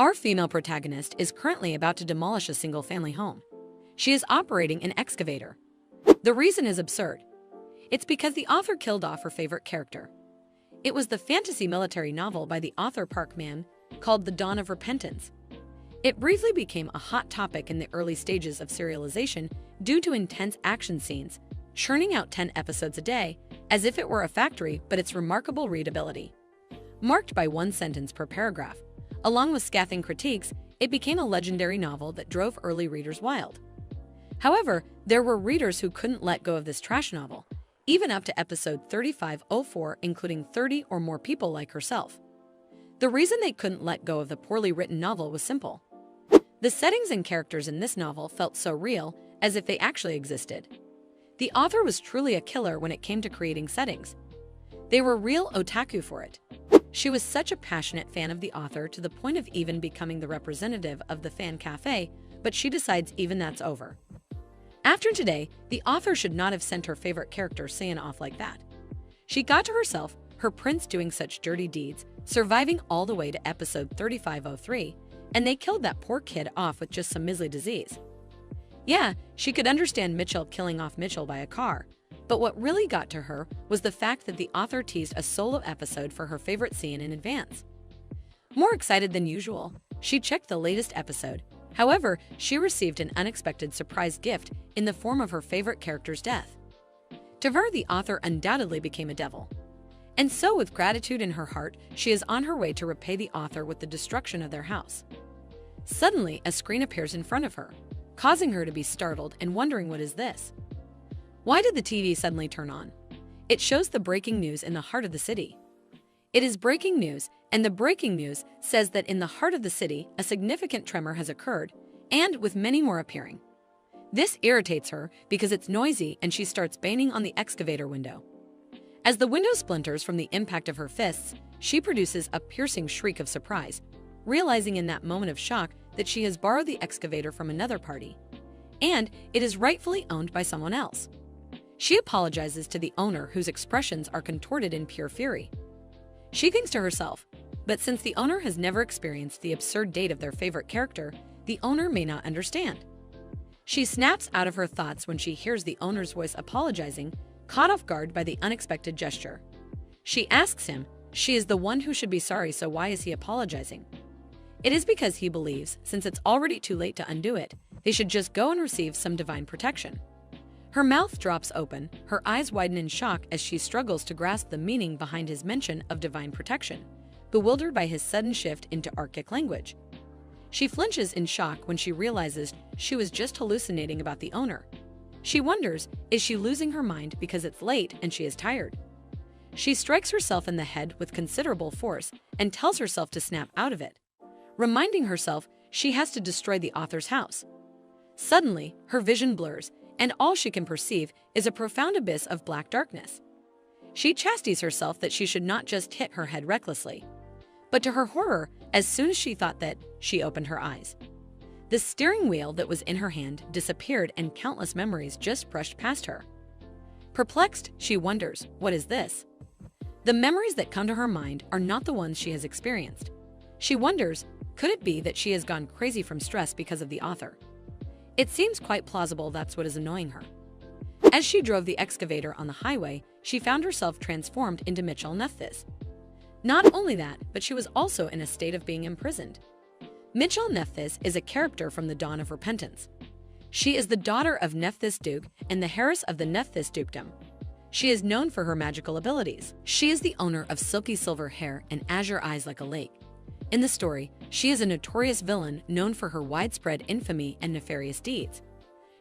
Our female protagonist is currently about to demolish a single-family home. She is operating an excavator. The reason is absurd. It's because the author killed off her favorite character. It was the fantasy military novel by the author Park Man called The Dawn of Repentance. It briefly became a hot topic in the early stages of serialization due to intense action scenes, churning out 10 episodes a day, as if it were a factory, but its remarkable readability. Marked by one sentence per paragraph, along with scathing critiques, it became a legendary novel that drove early readers wild. However, there were readers who couldn't let go of this trash novel, even up to episode 3504, including 30 or more people like herself. The reason they couldn't let go of the poorly written novel was simple. The settings and characters in this novel felt so real, as if they actually existed. The author was truly a killer when it came to creating settings. They were real otaku for it. She was such a passionate fan of the author to the point of even becoming the representative of the fan cafe, but she decides even that's over. After today, the author should not have sent her favorite character Seian off like that. She got to herself, her prince doing such dirty deeds, surviving all the way to episode 3503, and they killed that poor kid off with just some measly disease. Yeah, she could understand Mitchell killing off Mitchell by a car, but what really got to her was the fact that the author teased a solo episode for her favorite scene in advance. More excited than usual, she checked the latest episode. However, she received an unexpected surprise gift in the form of her favorite character's death. To her, the author undoubtedly became a devil. And so, with gratitude in her heart, she is on her way to repay the author with the destruction of their house. Suddenly, a screen appears in front of her, causing her to be startled and wondering what is this. Why did the TV suddenly turn on? It shows the breaking news in the heart of the city. It is breaking news, and the breaking news says that in the heart of the city, a significant tremor has occurred, and with many more appearing. This irritates her because it's noisy and she starts banging on the excavator window. As the window splinters from the impact of her fists, she produces a piercing shriek of surprise, realizing in that moment of shock that she has borrowed the excavator from another party, and it is rightfully owned by someone else. She apologizes to the owner, whose expressions are contorted in pure fury. She thinks to herself, but since the owner has never experienced the absurd date of their favorite character, the owner may not understand. She snaps out of her thoughts when she hears the owner's voice apologizing, caught off guard by the unexpected gesture. She asks him, she is the one who should be sorry, so why is he apologizing? It is because he believes, since it's already too late to undo it, they should just go and receive some divine protection. Her mouth drops open, her eyes widen in shock as she struggles to grasp the meaning behind his mention of divine protection, bewildered by his sudden shift into Archaic language. She flinches in shock when she realizes she was just hallucinating about the owner. She wonders, is she losing her mind because it's late and she is tired? She strikes herself in the head with considerable force and tells herself to snap out of it, reminding herself she has to destroy the author's house. Suddenly, her vision blurs, and all she can perceive is a profound abyss of black darkness. She chastises herself that she should not just hit her head recklessly. But to her horror, as soon as she thought that, she opened her eyes. The steering wheel that was in her hand disappeared and countless memories just brushed past her. Perplexed, she wonders, what is this? The memories that come to her mind are not the ones she has experienced. She wonders, could it be that she has gone crazy from stress because of the author? It seems quite plausible that's what is annoying her. As she drove the excavator on the highway, she found herself transformed into Mitchell Nephthys. Not only that, but she was also in a state of being imprisoned. Mitchell Nephthys is a character from the Dawn of Repentance. She is the daughter of Nephthys Duke and the heiress of the Nephthys Dukedom. She is known for her magical abilities. She is the owner of silky silver hair and azure eyes like a lake. In the story, she is a notorious villain known for her widespread infamy and nefarious deeds.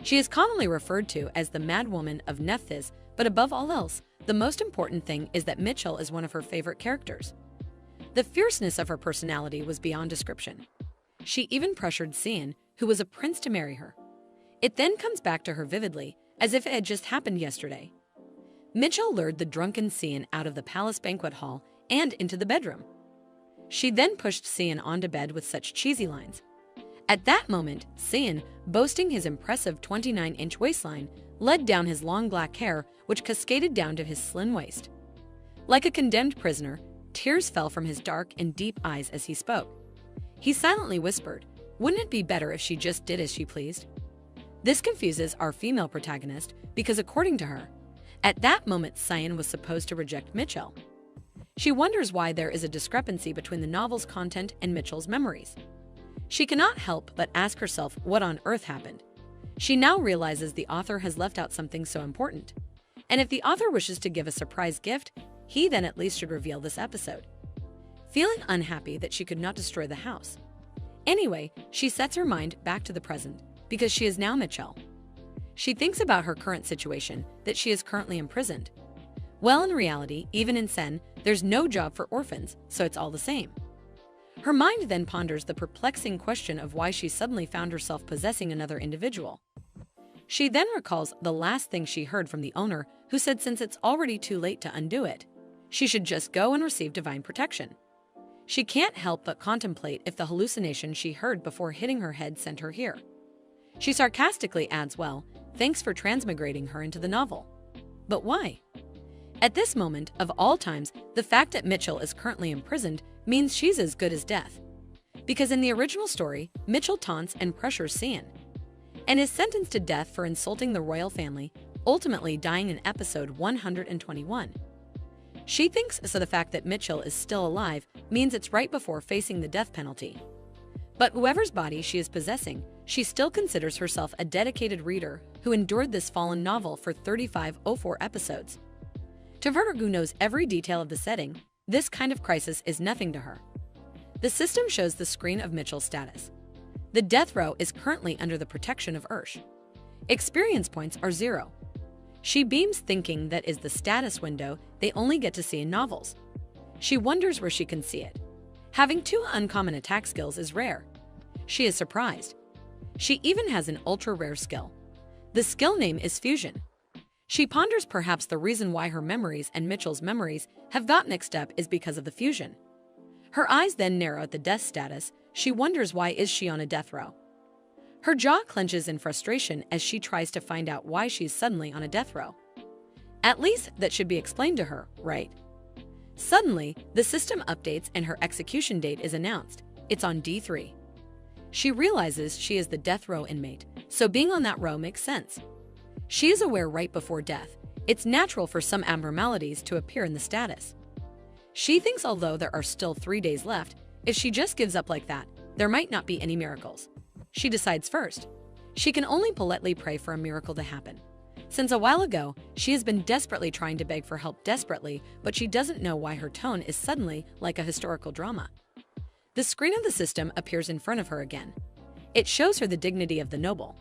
She is commonly referred to as the Mad Woman of Nephthys, but above all else, the most important thing is that Mitchell is one of her favorite characters. The fierceness of her personality was beyond description. She even pressured Seian, who was a prince, to marry her. It then comes back to her vividly, as if it had just happened yesterday. Mitchell lured the drunken Seian out of the palace banquet hall and into the bedroom. She then pushed Seian onto bed with such cheesy lines. At that moment, Seian, boasting his impressive 29-inch waistline, led down his long black hair, which cascaded down to his slim waist. Like a condemned prisoner, tears fell from his dark and deep eyes as he spoke. He silently whispered, "Wouldn't it be better if she just did as she pleased?" This confuses our female protagonist because, according to her, at that moment Cyan was supposed to reject Mitchell. She wonders why there is a discrepancy between the novel's content and Mitchell's memories. She cannot help but ask herself what on earth happened. She now realizes the author has left out something so important. And if the author wishes to give a surprise gift, he then at least should reveal this episode. Feeling unhappy that she could not destroy the house. Anyway, she sets her mind back to the present because she is now Mitchell. She thinks about her current situation, that she is currently imprisoned. Well, in reality, even in Sen, there's no job for orphans, so it's all the same. Her mind then ponders the perplexing question of why she suddenly found herself possessing another individual. She then recalls the last thing she heard from the owner, who said since it's already too late to undo it, she should just go and receive divine protection. She can't help but contemplate if the hallucination she heard before hitting her head sent her here. She sarcastically adds, "Well, thanks for transmigrating her into the novel." But why? At this moment, of all times, the fact that Mitchell is currently imprisoned means she's as good as death. Because in the original story, Mitchell taunts and pressures Cyan, and is sentenced to death for insulting the royal family, ultimately dying in episode 121. She thinks so the fact that Mitchell is still alive means it's right before facing the death penalty. But whoever's body she is possessing, she still considers herself a dedicated reader who endured this fallen novel for 3504 episodes. To Vertigo, who knows every detail of the setting, this kind of crisis is nothing to her. The system shows the screen of Mitchell's status. The death row is currently under the protection of Ursh. Experience points are 0. She beams, thinking that is the status window they only get to see in novels. She wonders where she can see it. Having 2 uncommon attack skills is rare. She is surprised. She even has an ultra-rare skill. The skill name is Fusion. She ponders perhaps the reason why her memories and Mitchell's memories have got mixed up is because of the fusion. Her eyes then narrow at the death status. She wonders why is she on a death row. Her jaw clenches in frustration as she tries to find out why she's suddenly on a death row. At least that should be explained to her, right? Suddenly, the system updates and her execution date is announced. It's on D3. She realizes she is the death row inmate, so being on that row makes sense. She is aware right before death, it's natural for some abnormalities to appear in the status. She thinks although there are still 3 days left, if she just gives up like that, there might not be any miracles. She decides first. She can only politely pray for a miracle to happen. Since a while ago, she has been desperately trying to beg for help desperately, but she doesn't know why her tone is suddenly like a historical drama. The screen of the system appears in front of her again. It shows her the dignity of the noble.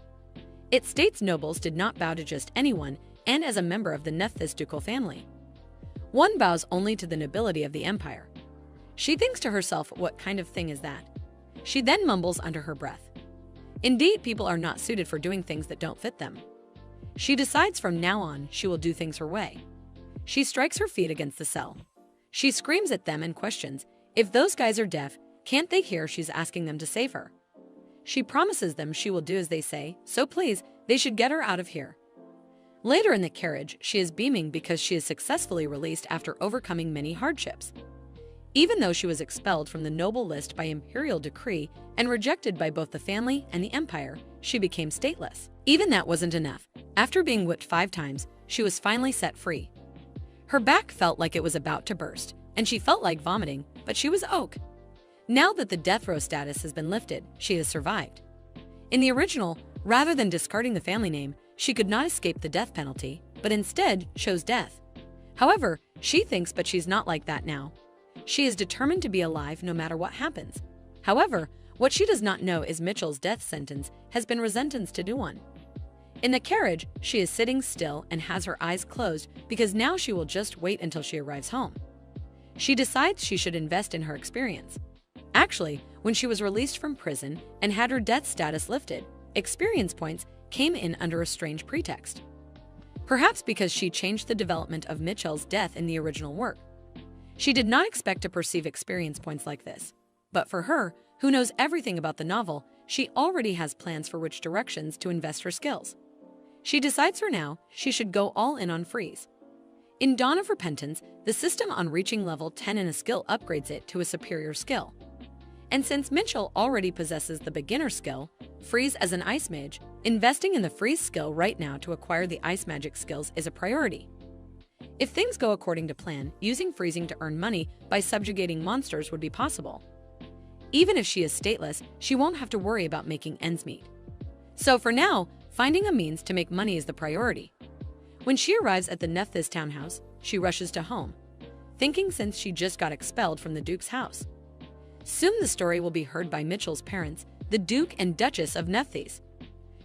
It states nobles did not bow to just anyone, and as a member of the Nephthys ducal family. One bows only to the nobility of the empire. She thinks to herself, what kind of thing is that? She then mumbles under her breath. Indeed, people are not suited for doing things that don't fit them. She decides from now on she will do things her way. She strikes her feet against the cell. She screams at them and questions, if those guys are deaf, can't they hear she's asking them to save her? She promises them she will do as they say, so please, they should get her out of here. Later in the carriage, she is beaming because she is successfully released after overcoming many hardships. Even though she was expelled from the noble list by imperial decree and rejected by both the family and the empire, she became stateless. Even that wasn't enough. After being whipped 5 times, she was finally set free. Her back felt like it was about to burst, and she felt like vomiting, but she was okay. Now that the death row status has been lifted, she has survived. In the original, rather than discarding the family name, she could not escape the death penalty, but instead chose death. However, she thinks but she's not like that now. She is determined to be alive no matter what happens. However, what she does not know is Mitchell's death sentence has been resentenced to do one. In the carriage, she is sitting still and has her eyes closed because now she will just wait until she arrives home. She decides she should invest in her experience. Actually, when she was released from prison and had her death status lifted, experience points came in under a strange pretext. Perhaps because she changed the development of Mitchell's death in the original work. She did not expect to perceive experience points like this. But for her, who knows everything about the novel, she already has plans for which directions to invest her skills. She decides for now she should go all in on freeze. In Dawn of Repentance, the system on reaching level 10 in a skill upgrades it to a superior skill. And since Mitchell already possesses the beginner skill, freeze as an ice mage, investing in the freeze skill right now to acquire the ice magic skills is a priority. If things go according to plan, using freezing to earn money by subjugating monsters would be possible. Even if she is stateless, she won't have to worry about making ends meet. So for now, finding a means to make money is the priority. When she arrives at the Nethys townhouse, she rushes to home, thinking since she just got expelled from the Duke's house. Soon the story will be heard by Mitchell's parents, the Duke and Duchess of Nethys.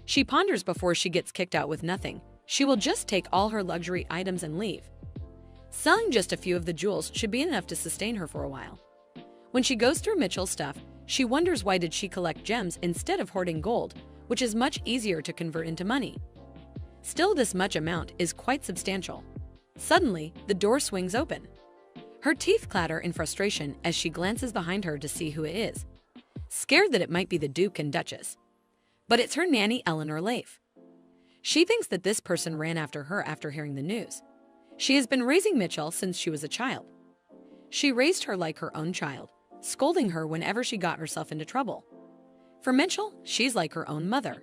She ponders before she gets kicked out with nothing. She will just take all her luxury items and leave. Selling just a few of the jewels should be enough to sustain her for a while. When she goes through Mitchell's stuff, she wonders why did she collect gems instead of hoarding gold, which is much easier to convert into money. Still, this much amount is quite substantial. Suddenly, the door swings open. Her teeth clatter in frustration as she glances behind her to see who it is, scared that it might be the Duke and Duchess. But it's her nanny Eleanor Leif. She thinks that this person ran after her after hearing the news. She has been raising Mitchell since she was a child. She raised her like her own child, scolding her whenever she got herself into trouble. For Mitchell, she's like her own mother.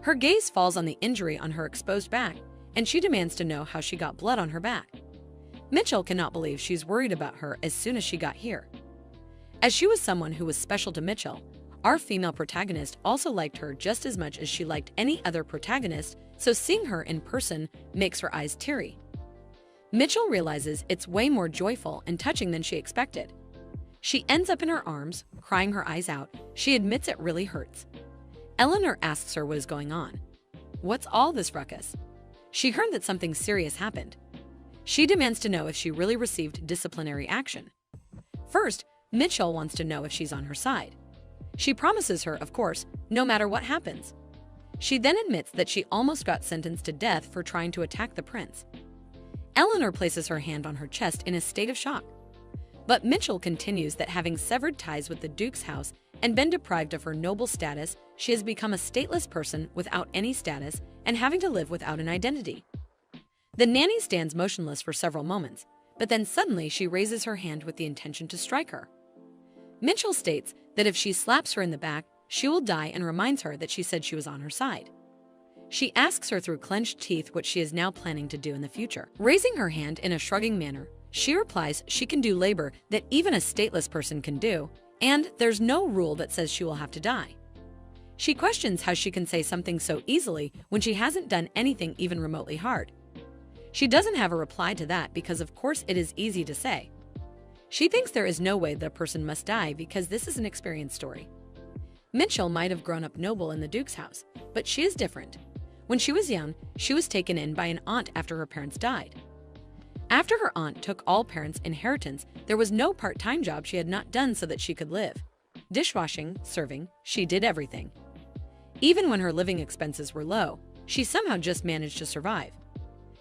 Her gaze falls on the injury on her exposed back, and she demands to know how she got blood on her back. Mitchell cannot believe she's worried about her as soon as she got here. As she was someone who was special to Mitchell, our female protagonist also liked her just as much as she liked any other protagonist, so seeing her in person makes her eyes teary. Mitchell realizes it's way more joyful and touching than she expected. She ends up in her arms, crying her eyes out. She admits it really hurts. Eleanor asks her what is going on. What's all this ruckus? She heard that something serious happened. She demands to know if she really received disciplinary action. First, Mitchell wants to know if she's on her side. She promises her, of course, no matter what happens. She then admits that she almost got sentenced to death for trying to attack the prince. Eleanor places her hand on her chest in a state of shock. But Mitchell continues that having severed ties with the Duke's house and been deprived of her noble status, she has become a stateless person without any status and having to live without an identity. The nanny stands motionless for several moments, but then suddenly she raises her hand with the intention to strike her. Mitchell states that if she slaps her in the back, she will die and reminds her that she said she was on her side. She asks her through clenched teeth what she is now planning to do in the future. Raising her hand in a shrugging manner, she replies she can do labor that even a stateless person can do, and there's no rule that says she will have to die. She questions how she can say something so easily when she hasn't done anything even remotely hard. She doesn't have a reply to that because of course it is easy to say. She thinks there is no way the person must die because this is an experience story. Mitchell might have grown up noble in the Duke's house, but she is different. When she was young, she was taken in by an aunt after her parents died. After her aunt took all parents' inheritance, there was no part-time job she had not done so that she could live. Dishwashing, serving, she did everything. Even when her living expenses were low, she somehow just managed to survive.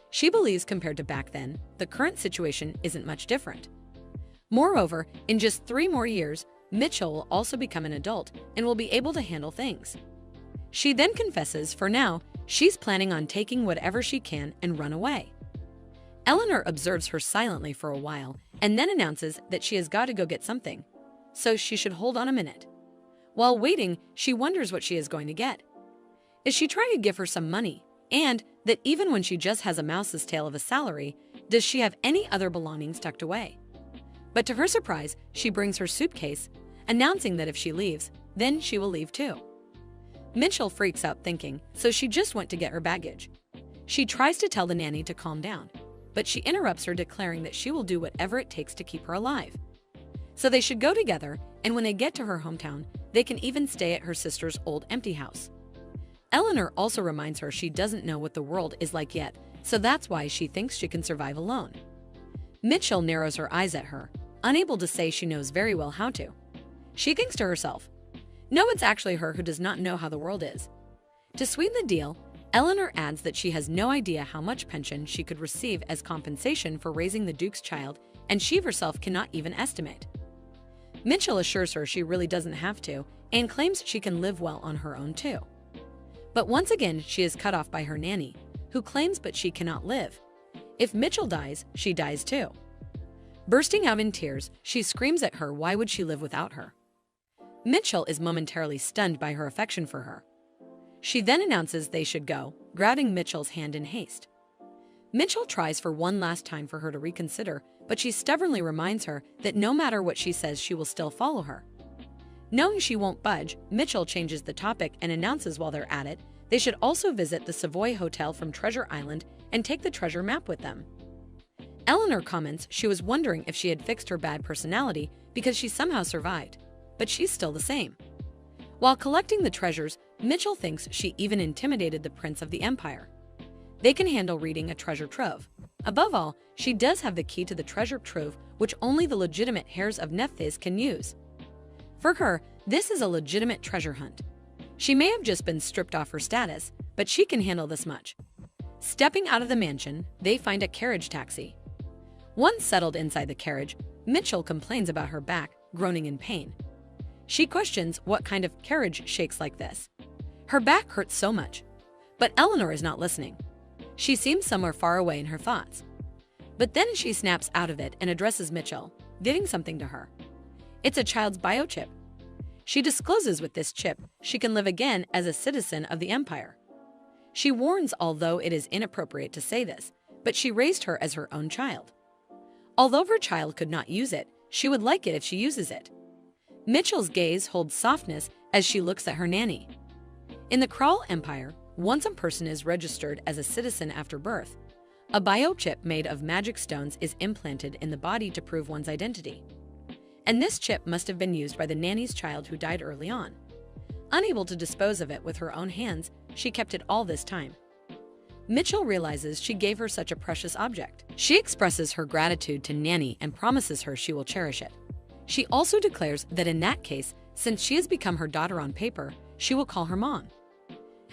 She believes compared to back then, the current situation isn't much different. Moreover, in just 3 more years, Mitchell will also become an adult and will be able to handle things. She then confesses, for now, she's planning on taking whatever she can and run away. Eleanor observes her silently for a while and then announces that she has got to go get something, so she should hold on a minute. While waiting, she wonders what she is going to get. Is she trying to give her some money? And that even when she just has a mouse's tail of a salary, does she have any other belongings tucked away? But to her surprise, she brings her suitcase, announcing that if she leaves, then she will leave too. Mitchell freaks out thinking, so she just went to get her baggage. She tries to tell the nanny to calm down, but she interrupts her, declaring that she will do whatever it takes to keep her alive. So they should go together, and when they get to her hometown, they can even stay at her sister's old empty house. Eleanor also reminds her she doesn't know what the world is like yet, so that's why she thinks she can survive alone. Mitchell narrows her eyes at her, unable to say she knows very well how to. She thinks to herself, no, it's actually her who does not know how the world is. To sweeten the deal, Eleanor adds that she has no idea how much pension she could receive as compensation for raising the Duke's child, and she herself cannot even estimate. Mitchell assures her she really doesn't have to, and claims she can live well on her own too. But once again, she is cut off by her nanny, who claims but she cannot live. If Mitchell dies, she dies too. Bursting out in tears, she screams at her why would she live without her. Mitchell is momentarily stunned by her affection for her. She then announces they should go, grabbing Mitchell's hand in haste. Mitchell tries for one last time for her to reconsider, but she stubbornly reminds her that no matter what she says, she will still follow her. Knowing she won't budge, Mitchell changes the topic and announces while they're at it, they should also visit the Savoy Hotel from Treasure Island and take the treasure map with them. Eleanor comments she was wondering if she had fixed her bad personality because she somehow survived, but she's still the same. While collecting the treasures, Mitchell thinks she even intimidated the Prince of the Empire. They can handle reading a treasure trove. Above all, she does have the key to the treasure trove, which only the legitimate heirs of Nephthys can use. For her, this is a legitimate treasure hunt. She may have just been stripped off her status, but she can handle this much. Stepping out of the mansion, they find a carriage taxi. Once settled inside the carriage, Mitchell complains about her back, groaning in pain. She questions what kind of carriage shakes like this. Her back hurts so much. But Eleanor is not listening. She seems somewhere far away in her thoughts. But then she snaps out of it and addresses Mitchell, giving something to her. It's a child's biochip. She discloses with this chip, she can live again as a citizen of the Empire. She warns, although it is inappropriate to say this, but she raised her as her own child. Although her child could not use it, she would like it if she uses it. Mitchell's gaze holds softness as she looks at her nanny. In the Crowley Empire, once a person is registered as a citizen after birth, a biochip made of magic stones is implanted in the body to prove one's identity. And this chip must have been used by the nanny's child who died early on. Unable to dispose of it with her own hands, she kept it all this time. Mitchell realizes she gave her such a precious object. She expresses her gratitude to Nanny and promises her she will cherish it. She also declares that in that case, since she has become her daughter on paper, she will call her mom.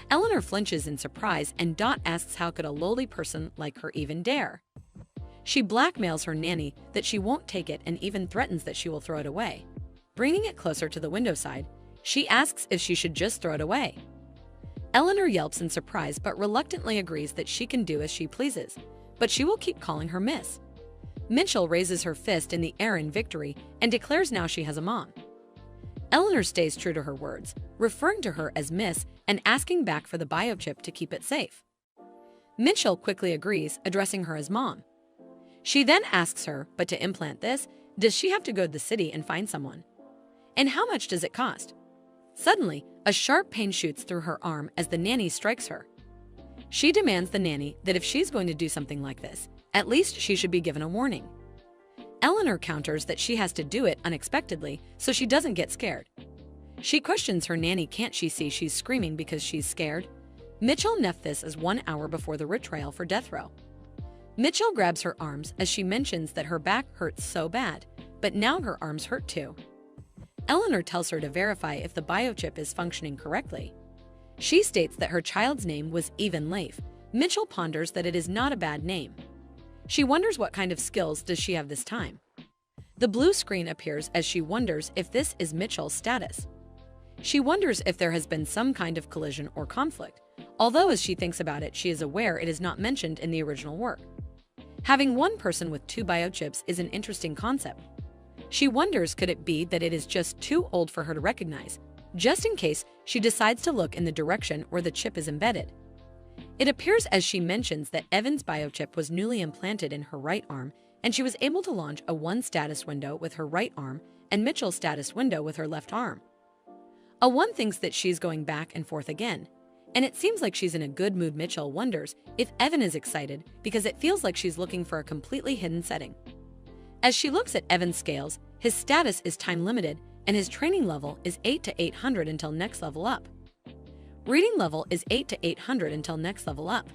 Eleanor flinches in surprise and Dot asks how could a lowly person like her even dare. She blackmails her nanny that she won't take it and even threatens that she will throw it away. Bringing it closer to the window side, she asks if she should just throw it away. Eleanor yelps in surprise but reluctantly agrees that she can do as she pleases, but she will keep calling her Miss. Mitchell raises her fist in the air in victory and declares now she has a mom. Eleanor stays true to her words, referring to her as Miss and asking back for the biochip to keep it safe. Mitchell quickly agrees, addressing her as Mom. She then asks her, but to implant this, does she have to go to the city and find someone? And how much does it cost? Suddenly, a sharp pain shoots through her arm as the nanny strikes her. She demands the nanny that if she's going to do something like this, at least she should be given a warning. Eleanor counters that she has to do it unexpectedly so she doesn't get scared. She questions her nanny, can't she see she's screaming because she's scared? Mitchell Nephthys is 1 hour before the retrial for death row. Mitchell grabs her arms as she mentions that her back hurts so bad, but now her arms hurt too. Eleanor tells her to verify if the biochip is functioning correctly. She states that her child's name was Even Leif. Mitchell ponders that it is not a bad name. She wonders what kind of skills does she have this time. The blue screen appears as she wonders if this is Mitchell's status. She wonders if there has been some kind of collision or conflict, although as she thinks about it, she is aware it is not mentioned in the original work. Having one person with 2 biochips is an interesting concept. She wonders could it be that it is just too old for her to recognize. Just in case, she decides to look in the direction where the chip is embedded. It appears as she mentions that Evan's biochip was newly implanted in her right arm and she was able to launch a 1 status window with her right arm and Mitchell's status window with her left arm. A 1 thinks that she's going back and forth again, and it seems like she's in a good mood. Mitchell wonders if Evan is excited because it feels like she's looking for a completely hidden setting. As she looks at Evan's scales, his status is time limited and his training level is 8 to 800 until next level up. Reading level is 8 to 800 until next level up,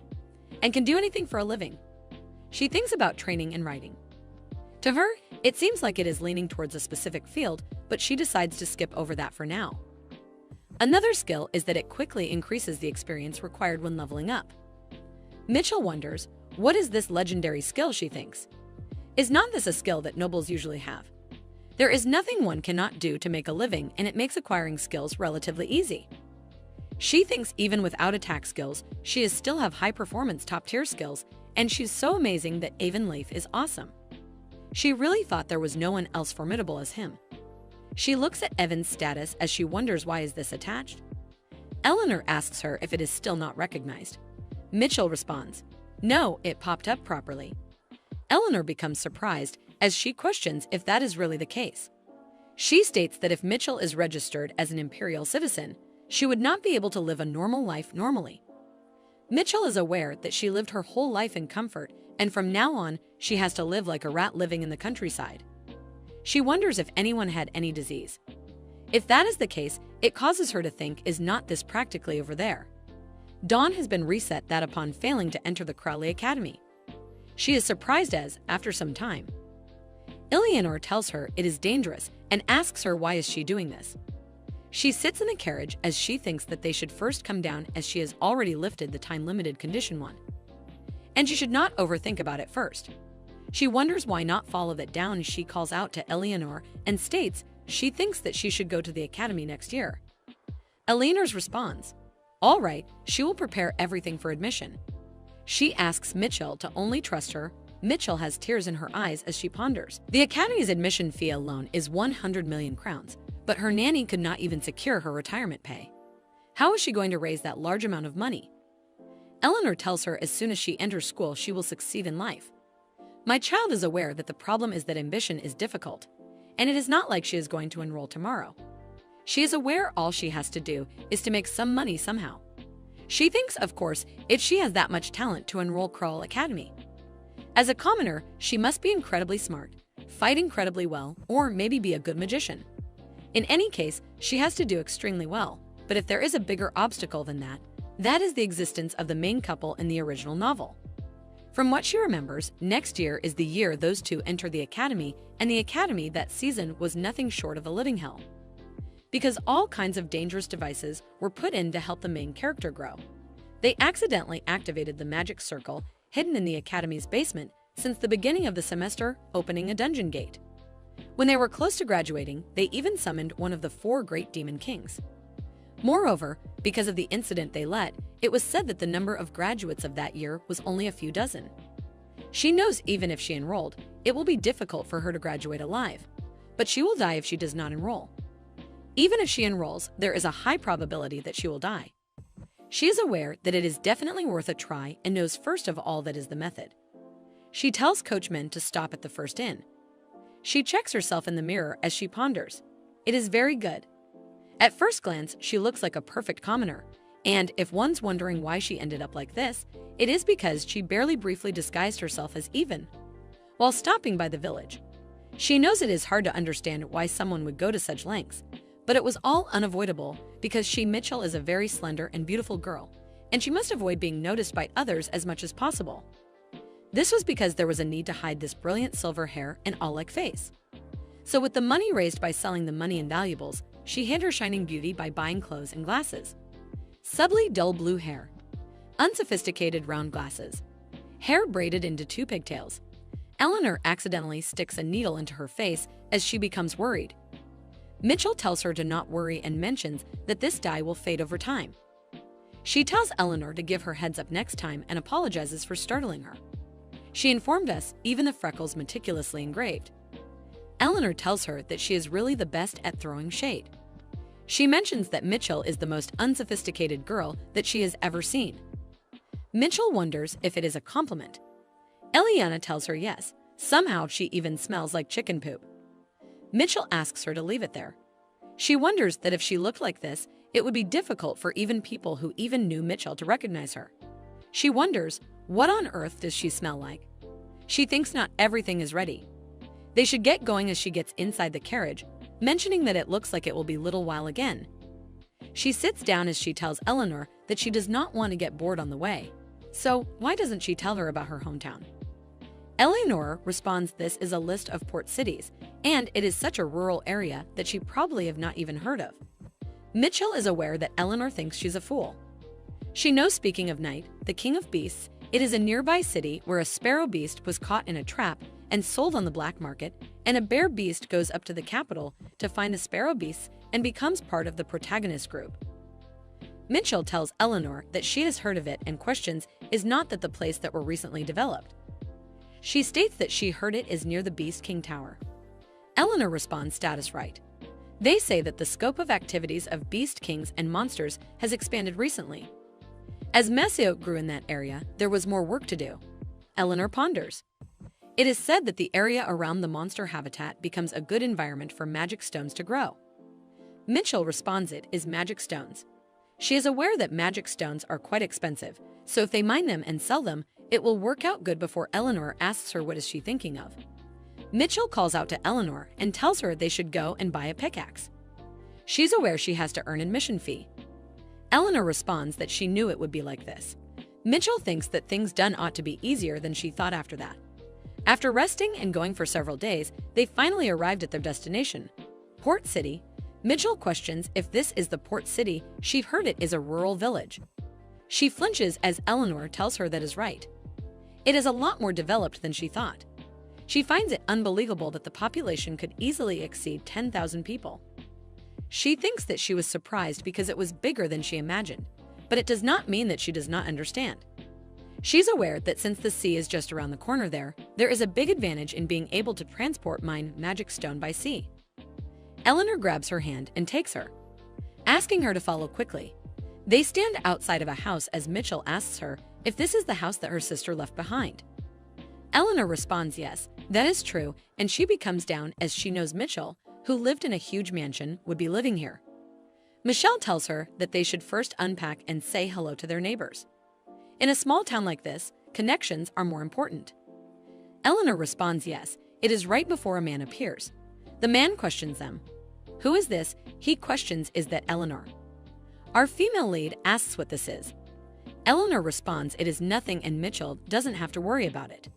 and can do anything for a living. She thinks about training and writing. To her, it seems like it is leaning towards a specific field, but she decides to skip over that for now. Another skill is that it quickly increases the experience required when leveling up. Mitchell wonders, what is this legendary skill, she thinks? Is not this a skill that nobles usually have? There is nothing one cannot do to make a living, and it makes acquiring skills relatively easy. She thinks even without attack skills, she is still have high-performance top-tier skills, and she's so amazing that Even Leif is awesome. She really thought there was no one else formidable as him. She looks at Evan's status as she wonders why is this attached. Eleanor asks her if it is still not recognized. Mitchell responds, "No, it popped up properly." Eleanor becomes surprised as she questions if that is really the case. She states that if Mitchell is registered as an imperial citizen, she would not be able to live a normal life normally. Mitchell is aware that she lived her whole life in comfort, and from now on, she has to live like a rat living in the countryside. She wonders if anyone had any disease. If that is the case, it causes her to think, is not this practically over there? Dawn has been reset that upon failing to enter the Crowley Academy. She is surprised as, after some time, Eleanor tells her it is dangerous and asks her why is she doing this. She sits in the carriage as she thinks that they should first come down as she has already lifted the time-limited condition one. And she should not overthink about it first. She wonders why not follow that down as she calls out to Eleanor and states she thinks that she should go to the academy next year. Eleanor's responds, "All right, she will prepare everything for admission." She asks Mitchell to only trust her. Mitchell has tears in her eyes as she ponders. The academy's admission fee alone is 100 million crowns, but her nanny could not even secure her retirement pay. How is she going to raise that large amount of money? Eleanor tells her as soon as she enters school she will succeed in life. My child is aware that the problem is that ambition is difficult, and it is not like she is going to enroll tomorrow. She is aware all she has to do is to make some money somehow. She thinks, of course, if she has that much talent to enroll Crowley Academy. As a commoner, she must be incredibly smart, fight incredibly well, or maybe be a good magician. In any case, she has to do extremely well, but if there is a bigger obstacle than that, that is the existence of the main couple in the original novel. From what she remembers, next year is the year those two enter the academy, and the academy that season was nothing short of a living hell. Because all kinds of dangerous devices were put in to help the main character grow. They accidentally activated the magic circle hidden in the academy's basement since the beginning of the semester, opening a dungeon gate. When they were close to graduating, they even summoned one of the 4 great demon kings. Moreover, because of the incident they let, it was said that the number of graduates of that year was only a few dozen. She knows even if she enrolled, it will be difficult for her to graduate alive, but she will die if she does not enroll. Even if she enrolls, there is a high probability that she will die. She is aware that it is definitely worth a try and knows first of all that is the method. She tells coachmen to stop at the first inn. She checks herself in the mirror as she ponders. It is very good. At first glance, she looks like a perfect commoner, and if one's wondering why she ended up like this, it is because she barely briefly disguised herself as Even while stopping by the village. She knows it is hard to understand why someone would go to such lengths, but it was all unavoidable because Mitchell is a very slender and beautiful girl, and she must avoid being noticed by others as much as possible. This was because there was a need to hide this brilliant silver hair and all-like face. So with the money raised by selling the money and valuables, she hid her shining beauty by buying clothes and glasses. Subtly dull blue hair, unsophisticated round glasses, hair braided into 2 pigtails. Eleanor accidentally sticks a needle into her face as she becomes worried. Mitchell tells her to not worry and mentions that this dye will fade over time. She tells Eleanor to give her heads up next time and apologizes for startling her. She informed us even the freckles meticulously engraved. Eleanor tells her that she is really the best at throwing shade. She mentions that Mitchell is the most unsophisticated girl that she has ever seen. Mitchell wonders if it is a compliment. Eliana tells her yes. Somehow she even smells like chicken poop. Mitchell asks her to leave it there. She wonders that if she looked like this, it would be difficult for even people who even knew Mitchell to recognize her. She wonders, what on earth does she smell like? She thinks not everything is ready. They should get going as she gets inside the carriage, mentioning that it looks like it will be a little while again. She sits down as she tells Eleanor that she does not want to get bored on the way. So why doesn't she tell her about her hometown? Eleanor responds this is a list of port cities, and it is such a rural area that she probably have not even heard of. Mitchell is aware that Eleanor thinks she's a fool. She knows, speaking of Night, the king of beasts, it is a nearby city where a sparrow beast was caught in a trap and sold on the black market, and a bear beast goes up to the capital to find the sparrow beasts and becomes part of the protagonist group. Mitchell tells Eleanor that she has heard of it and questions is not that the place that were recently developed. She states that she heard it is near the Beast King Tower. Eleanor responds status right. They say that the scope of activities of beast kings and monsters has expanded recently. As Messiot grew in that area, there was more work to do. Eleanor ponders. It is said that the area around the monster habitat becomes a good environment for magic stones to grow. Mitchell responds it is magic stones. She is aware that magic stones are quite expensive, so if they mine them and sell them, it will work out good before Eleanor asks her what is she thinking of. Mitchell calls out to Eleanor and tells her they should go and buy a pickaxe. She's aware she has to earn admission fee. Eleanor responds that she knew it would be like this. Mitchell thinks that things done ought to be easier than she thought after that. After resting and going for several days, they finally arrived at their destination, Port City. Mitchell questions if this is the port city. She heard it is a rural village. She flinches as Eleanor tells her that is right. It is a lot more developed than she thought. She finds it unbelievable that the population could easily exceed 10,000 people. She thinks that she was surprised because it was bigger than she imagined, but it does not mean that she does not understand. She's aware that since the sea is just around the corner there is a big advantage in being able to transport mine magic stone by sea. Eleanor grabs her hand and takes her, asking her to follow quickly. They stand outside of a house as Mitchell asks her if this is the house that her sister left behind. Eleanor responds yes, that is true, and she becomes down as she knows Mitchell, who lived in a huge mansion, would be living here. Michelle tells her that they should first unpack and say hello to their neighbors. In a small town like this, connections are more important. Eleanor responds yes, it is right before a man appears. The man questions them. Who is this? He questions is that Eleanor. Our female lead asks what this is. Eleanor responds it is nothing and Mitchell doesn't have to worry about it.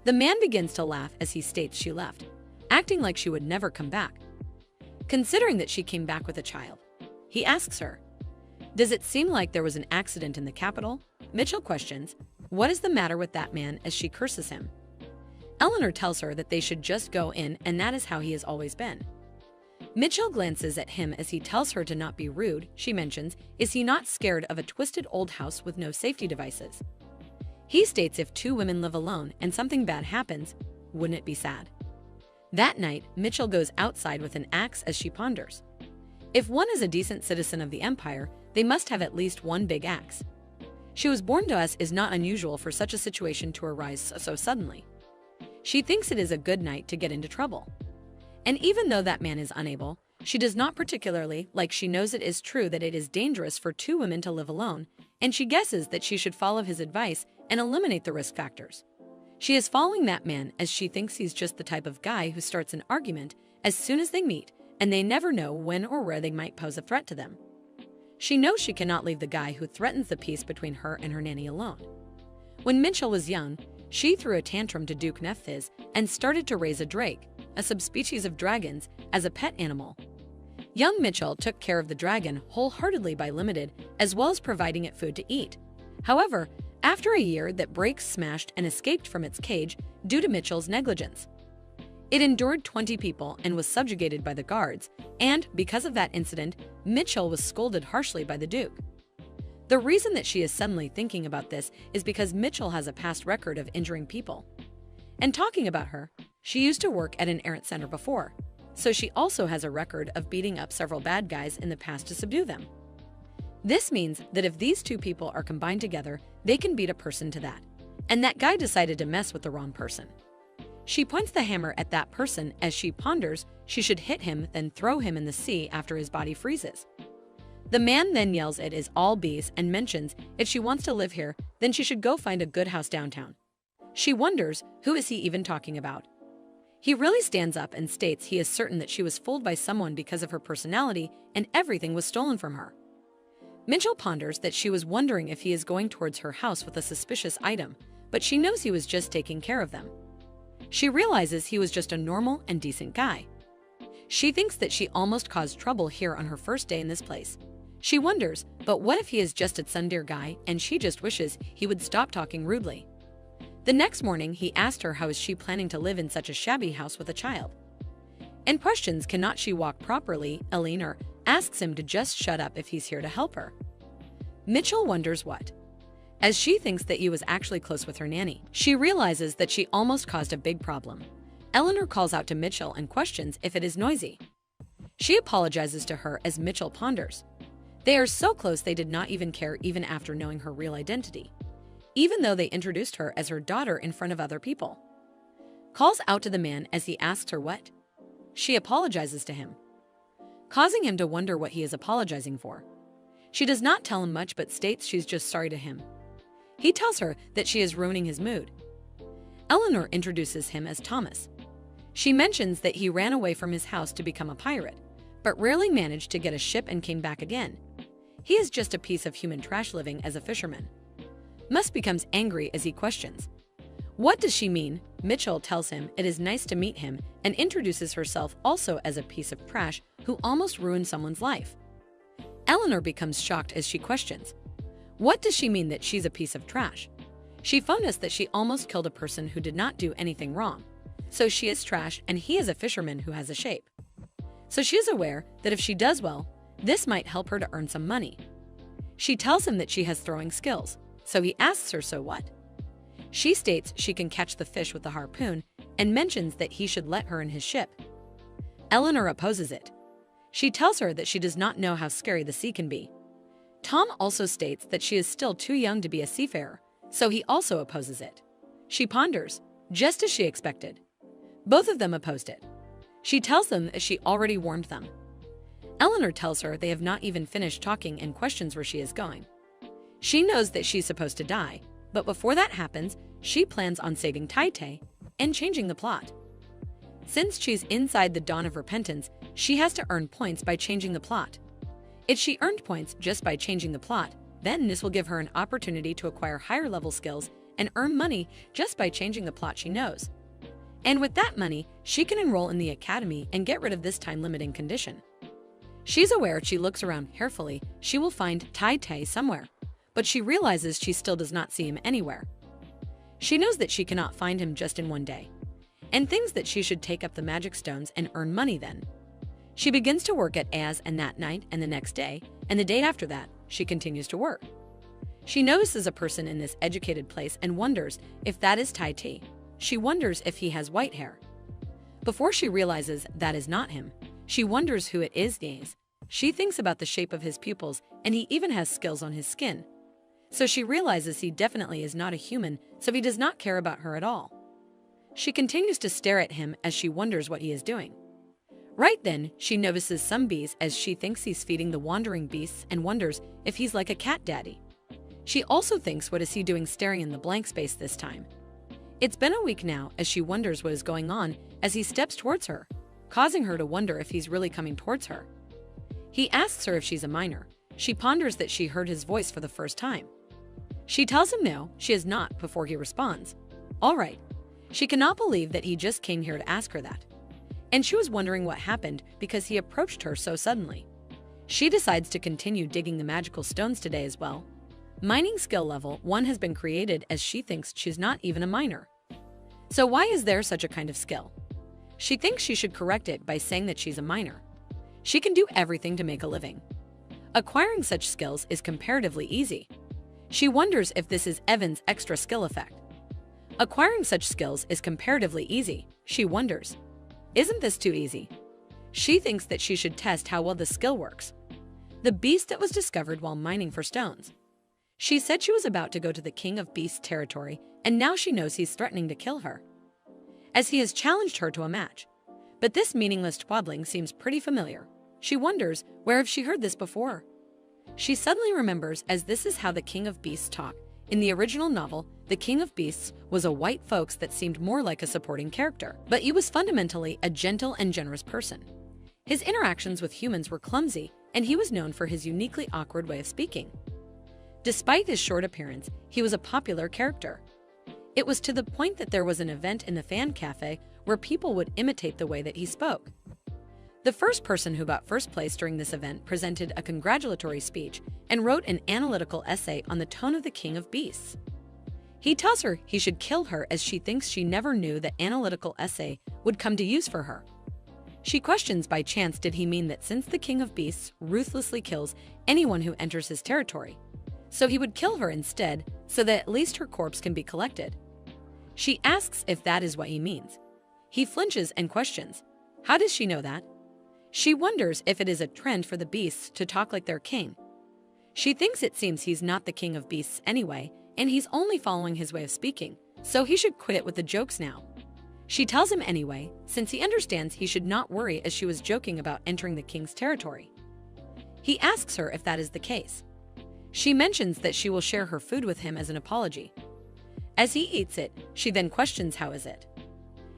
The man begins to laugh as he states she left, acting like she would never come back. Considering that she came back with a child, he asks her, does it seem like there was an accident in the capital? Mitchell questions, what is the matter with that man as she curses him. Eleanor tells her that they should just go in and that is how he has always been. Mitchell glances at him as he tells her to not be rude. She mentions, is he not scared of a twisted old house with no safety devices? He states if two women live alone and something bad happens, wouldn't it be sad? That night, Mitchell goes outside with an axe as she ponders. If one is a decent citizen of the Empire, they must have at least one big axe. She was born to us is not unusual for such a situation to arise so suddenly. She thinks it is a good night to get into trouble. And even though that man is unable, she does not particularly like she knows it is true that it is dangerous for two women to live alone, and she guesses that she should follow his advice and eliminate the risk factors. She is following that man as she thinks he's just the type of guy who starts an argument as soon as they meet, and they never know when or where they might pose a threat to them. She knows she cannot leave the guy who threatens the peace between her and her nanny alone. When Mitchell was young, she threw a tantrum to Duke Nephthys and started to raise a drake, a subspecies of dragons, as a pet animal. Young Mitchell took care of the dragon wholeheartedly by limited, as well as providing it food to eat. However, after a year that Drake smashed and escaped from its cage due to Mitchell's negligence. It endured 20 people and was subjugated by the guards, and because of that incident, Mitchell was scolded harshly by the Duke. The reason that she is suddenly thinking about this is because Mitchell has a past record of injuring people. And talking about her, she used to work at an errant center before, so she also has a record of beating up several bad guys in the past to subdue them. This means that if these two people are combined together, they can beat a person to that. And that guy decided to mess with the wrong person. She points the hammer at that person as she ponders she should hit him then throw him in the sea after his body freezes. The man then yells it is all bees and mentions if she wants to live here, then she should go find a good house downtown. She wonders, who is he even talking about? He really stands up and states he is certain that she was fooled by someone because of her personality and everything was stolen from her. Mitchell ponders that she was wondering if he is going towards her house with a suspicious item, but she knows he was just taking care of them. She realizes he was just a normal and decent guy. She thinks that she almost caused trouble here on her first day in this place. She wonders, but what if he is just a tsundere guy and she just wishes he would stop talking rudely? The next morning, he asked her how is she planning to live in such a shabby house with a child. And questions cannot she walk properly, Eleanor asks him to just shut up if he's here to help her. Mitchell wonders what. As she thinks that he was actually close with her nanny, she realizes that she almost caused a big problem. Eleanor calls out to Mitchell and questions if it is noisy. She apologizes to her as Mitchell ponders. They are so close they did not even care even after knowing her real identity, even though they introduced her as her daughter in front of other people. Calls out to the man as he asks her what. She apologizes to him, causing him to wonder what he is apologizing for. She does not tell him much but states she's just sorry to him. He tells her that she is ruining his mood. Eleanor introduces him as Thomas. She mentions that he ran away from his house to become a pirate, but rarely managed to get a ship and came back again. He is just a piece of human trash living as a fisherman. Musk becomes angry as he questions. What does she mean? Mitchell tells him it is nice to meet him and introduces herself also as a piece of trash who almost ruined someone's life. Eleanor becomes shocked as she questions. What does she mean that she's a piece of trash? She phoned us that she almost killed a person who did not do anything wrong. So she is trash and he is a fisherman who has a shape. So she is aware that if she does well, this might help her to earn some money. She tells him that she has throwing skills, so he asks her so what. She states she can catch the fish with the harpoon and mentions that he should let her in his ship. Eleanor opposes it. She tells her that she does not know how scary the sea can be. Tom also states that she is still too young to be a seafarer, so he also opposes it. She ponders, just as she expected. Both of them opposed it. She tells them that she already warned them. Eleanor tells her they have not even finished talking and questions where she is going. She knows that she's supposed to die, but before that happens, she plans on saving Titi and changing the plot. Since she's inside the dawn of repentance, she has to earn points by changing the plot. If she earned points just by changing the plot, then this will give her an opportunity to acquire higher level skills and earn money just by changing the plot she knows. And with that money, she can enroll in the academy and get rid of this time-limiting condition. She's aware if she looks around carefully, she will find Titi somewhere, but she realizes she still does not see him anywhere. She knows that she cannot find him just in one day, and thinks that she should take up the magic stones and earn money then. She begins to work at As and that night and the next day, and the day after that, she continues to work. She notices a person in this educated place and wonders if that is Titi. She wonders if he has white hair. Before she realizes that is not him, she wonders who it is. She thinks about the shape of his pupils and he even has skills on his skin. So she realizes he definitely is not a human, so he does not care about her at all. She continues to stare at him as she wonders what he is doing. Right then, she notices some bees as she thinks he's feeding the wandering beasts and wonders if he's like a cat daddy. She also thinks what is he doing staring in the blank space this time. It's been a week now as she wonders what is going on as he steps towards her, causing her to wonder if he's really coming towards her. He asks her if she's a minor. She ponders that she heard his voice for the first time. She tells him no, she is not before he responds. All right. She cannot believe that he just came here to ask her that. And she was wondering what happened because he approached her so suddenly. She decides to continue digging the magical stones today as well. Mining skill level 1 has been created as she thinks she's not even a miner. So why is there such a kind of skill? She thinks she should correct it by saying that she's a miner. She can do everything to make a living. Acquiring such skills is comparatively easy. She wonders if this is Evan's extra skill effect. Acquiring such skills is comparatively easy, she wonders. Isn't this too easy? She thinks that she should test how well the skill works. The beast that was discovered while mining for stones. She said she was about to go to the King of Beasts territory, and now she knows he's threatening to kill her, as he has challenged her to a match. But this meaningless twaddling seems pretty familiar. She wonders, where have she heard this before? She suddenly remembers as this is how the King of Beasts talk. In the original novel, the King of Beasts was a white fox that seemed more like a supporting character, but he was fundamentally a gentle and generous person. His interactions with humans were clumsy, and he was known for his uniquely awkward way of speaking. Despite his short appearance, he was a popular character. It was to the point that there was an event in the fan cafe where people would imitate the way that he spoke. The first person who got first place during this event presented a congratulatory speech and wrote an analytical essay on the tone of the King of Beasts. He tells her he should kill her as she thinks she never knew that analytical essay would come to use for her. She questions by chance did he mean that since the King of Beasts ruthlessly kills anyone who enters his territory, so he would kill her instead so that at least her corpse can be collected. She asks if that is what he means. He flinches and questions. How does she know that? She wonders if it is a trend for the beasts to talk like their king. She thinks it seems he's not the king of beasts anyway, and he's only following his way of speaking, so he should quit it with the jokes now. She tells him anyway, since he understands he should not worry, as she was joking about entering the king's territory. He asks her if that is the case. She mentions that she will share her food with him as an apology. As he eats it, she then questions how is it.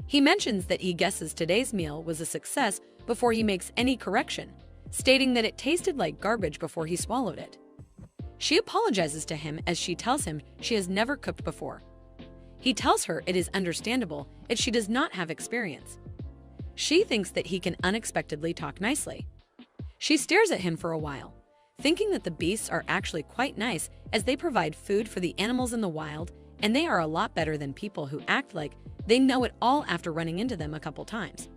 He mentions that he guesses today's meal was a success before he makes any correction, stating that it tasted like garbage before he swallowed it. She apologizes to him as she tells him she has never cooked before. He tells her it is understandable if she does not have experience. She thinks that he can unexpectedly talk nicely. She stares at him for a while, thinking that the beasts are actually quite nice as they provide food for the animals in the wild, and they are a lot better than people who act like they know it all after running into them a couple times.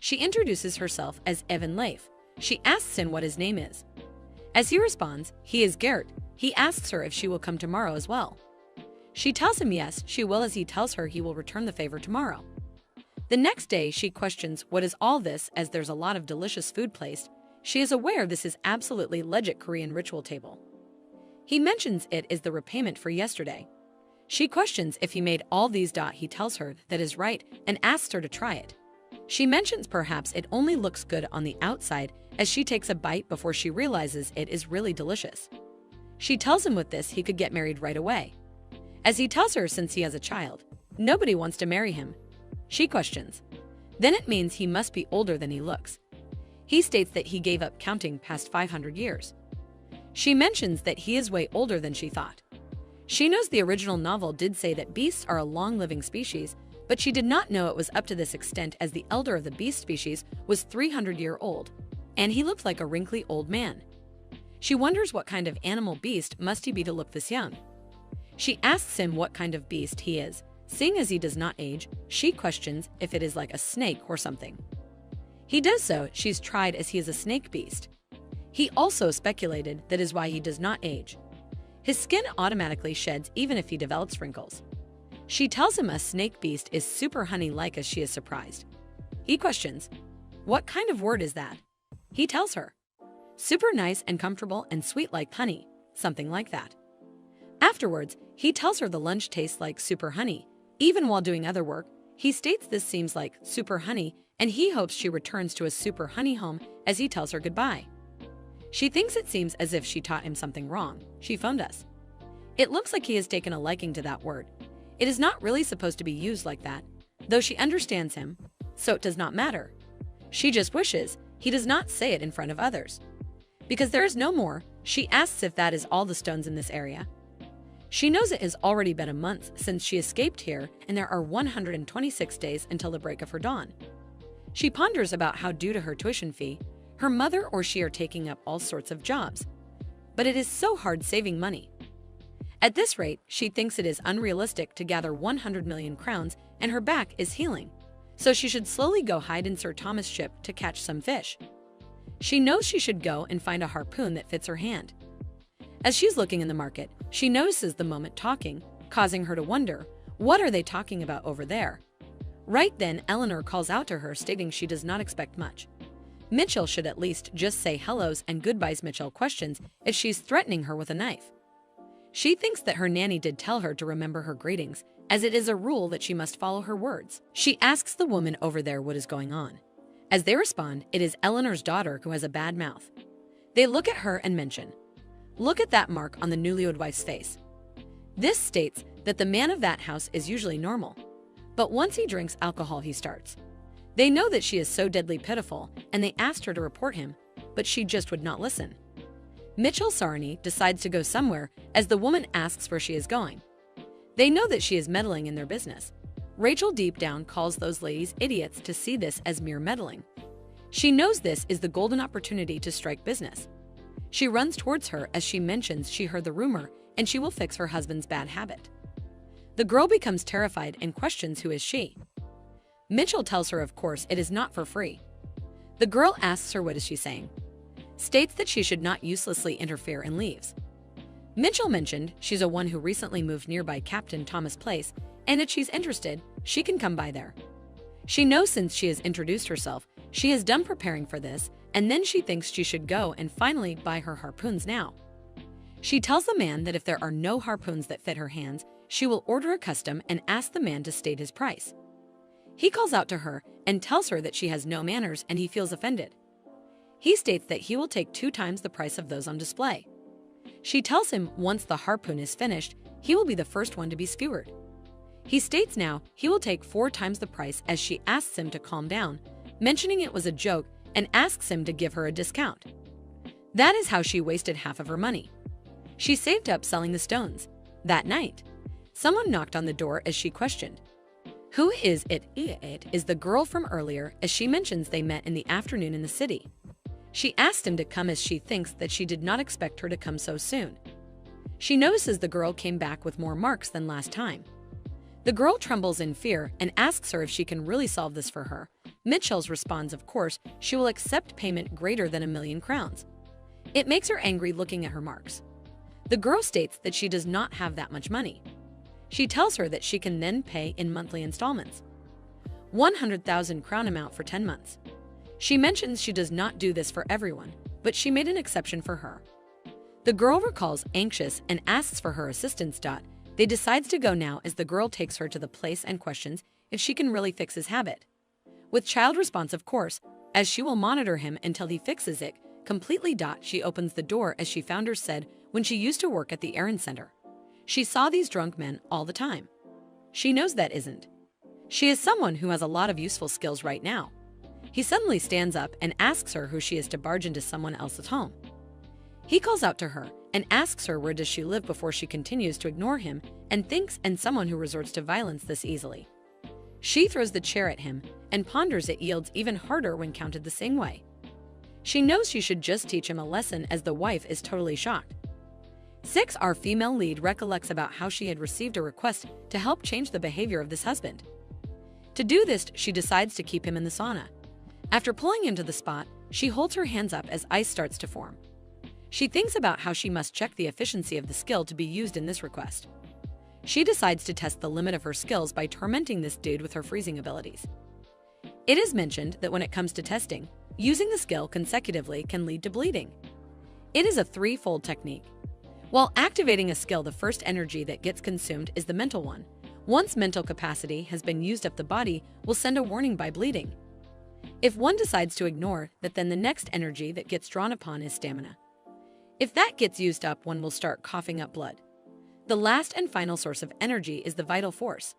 She introduces herself as Evan Leif. She asks him what his name is. As he responds, he is Gret. He asks her if she will come tomorrow as well. She tells him yes, she will, as he tells her he will return the favor tomorrow. The next day, she questions what is all this as there's a lot of delicious food placed. She is aware this is absolutely legit Korean ritual table. He mentions it is the repayment for yesterday. She questions if he made all these. He tells her that is right and asks her to try it. She mentions perhaps it only looks good on the outside as she takes a bite before she realizes it is really delicious. She tells him with this he could get married right away. As he tells her since he has a child, nobody wants to marry him. She questions. Then it means he must be older than he looks. He states that he gave up counting past 500 years. She mentions that he is way older than she thought. She knows the original novel did say that beasts are a long-living species, but she did not know it was up to this extent as the elder of the beast species was 300-year-old, and he looked like a wrinkly old man. She wonders what kind of animal beast must he be to look this young. She asks him what kind of beast he is. Seeing as he does not age, she questions if it is like a snake or something. He does so. She's tried as he is a snake beast. He also speculated that is why he does not age. His skin automatically sheds even if he develops wrinkles. She tells him a snake beast is super honey-like as she is surprised. He questions, what kind of word is that? He tells her, super nice and comfortable and sweet like honey, something like that. Afterwards, he tells her the lunch tastes like super honey. Even while doing other work, he states this seems like super honey and he hopes she returns to a super honey home as he tells her goodbye. She thinks it seems as if she taught him something wrong. She phoned us. It looks like he has taken a liking to that word. It is not really supposed to be used like that, though she understands him, so it does not matter. She just wishes he does not say it in front of others. Because there is no more, she asks if that is all the stones in this area. She knows it has already been a month since she escaped here and there are 126 days until the break of her dawn. She ponders about how due to her tuition fee, her mother or she are taking up all sorts of jobs. But it is so hard saving money. At this rate, she thinks it is unrealistic to gather 100 million crowns and her back is healing. So she should slowly go hide in Sir Thomas' ship to catch some fish. She knows she should go and find a harpoon that fits her hand. As she's looking in the market, she notices the moment talking, causing her to wonder, what are they talking about over there? Right then, Eleanor calls out to her stating she does not expect much. Mitchell should at least just say hellos and goodbyes. Mitchell questions if she's threatening her with a knife. She thinks that her nanny did tell her to remember her greetings, as it is a rule that she must follow her words. She asks the woman over there what is going on. As they respond, it is Eleanor's daughter who has a bad mouth. They look at her and mention, look at that mark on the newlywed wife's face. This states that the man of that house is usually normal, but once he drinks alcohol he starts. They know that she is so deadly pitiful and they asked her to report him, but she just would not listen. Mitchell Sarney decides to go somewhere as the woman asks where she is going. They know that she is meddling in their business. Rachel deep down calls those ladies idiots to see this as mere meddling. She knows this is the golden opportunity to strike business. She runs towards her as she mentions she heard the rumor and she will fix her husband's bad habit. The girl becomes terrified and questions who is she. Mitchell tells her of course it is not for free. The girl asks her what is she saying. States that she should not uselessly interfere and leaves. Mitchell mentioned she's a one who recently moved nearby Captain Thomas' place and if she's interested, she can come by there. She knows since she has introduced herself, she is done preparing for this, and then she thinks she should go and finally buy her harpoons now. She tells the man that if there are no harpoons that fit her hands, she will order a custom and ask the man to state his price. He calls out to her and tells her that she has no manners, and he feels offended. He states that he will take 2 times the price of those on display. She tells him once the harpoon is finished, he will be the first one to be skewered. He states now he will take 4 times the price as she asks him to calm down, mentioning it was a joke, and asks him to give her a discount. That is how she wasted half of her money. She saved up selling the stones. That night, someone knocked on the door as she questioned. Who is it? It is the girl from earlier, as she mentions they met in the afternoon in the city. She asked him to come as she thinks that she did not expect her to come so soon. She notices the girl came back with more marks than last time. The girl trembles in fear and asks her if she can really solve this for her. Mitchell responds of course she will accept payment greater than 1,000,000 crowns. It makes her angry looking at her marks. The girl states that she does not have that much money. She tells her that she can then pay in monthly installments. 100,000 crown amount for 10 months. She mentions she does not do this for everyone, but she made an exception for her. The girl recalls anxious and asks for her assistance. They decides to go now as the girl takes her to the place and questions if she can really fix his habit. With child response of course, as she will monitor him until he fixes it completely. She opens the door as she found her said when she used to work at the errand center. She saw these drunk men all the time. She knows that isn't. She is someone who has a lot of useful skills right now. He suddenly stands up and asks her who she is to barge into someone else's home. He calls out to her and asks her where does she live before she continues to ignore him and thinks and someone who resorts to violence this easily. She throws the chair at him and ponders it yields even harder when counted the same way. She knows she should just teach him a lesson as the wife is totally shocked. 6. Our female lead recollects about how she had received a request to help change the behavior of this husband. To do this, she decides to keep him in the sauna. After pulling him to the spot, she holds her hands up as ice starts to form. She thinks about how she must check the efficiency of the skill to be used in this request. She decides to test the limit of her skills by tormenting this dude with her freezing abilities. It is mentioned that when it comes to testing, using the skill consecutively can lead to bleeding. It is a 3-fold technique. While activating a skill, the first energy that gets consumed is the mental one. Once mental capacity has been used up, the body will send a warning by bleeding. If one decides to ignore that, then the next energy that gets drawn upon is stamina. If that gets used up, one will start coughing up blood. The last and final source of energy is the vital force.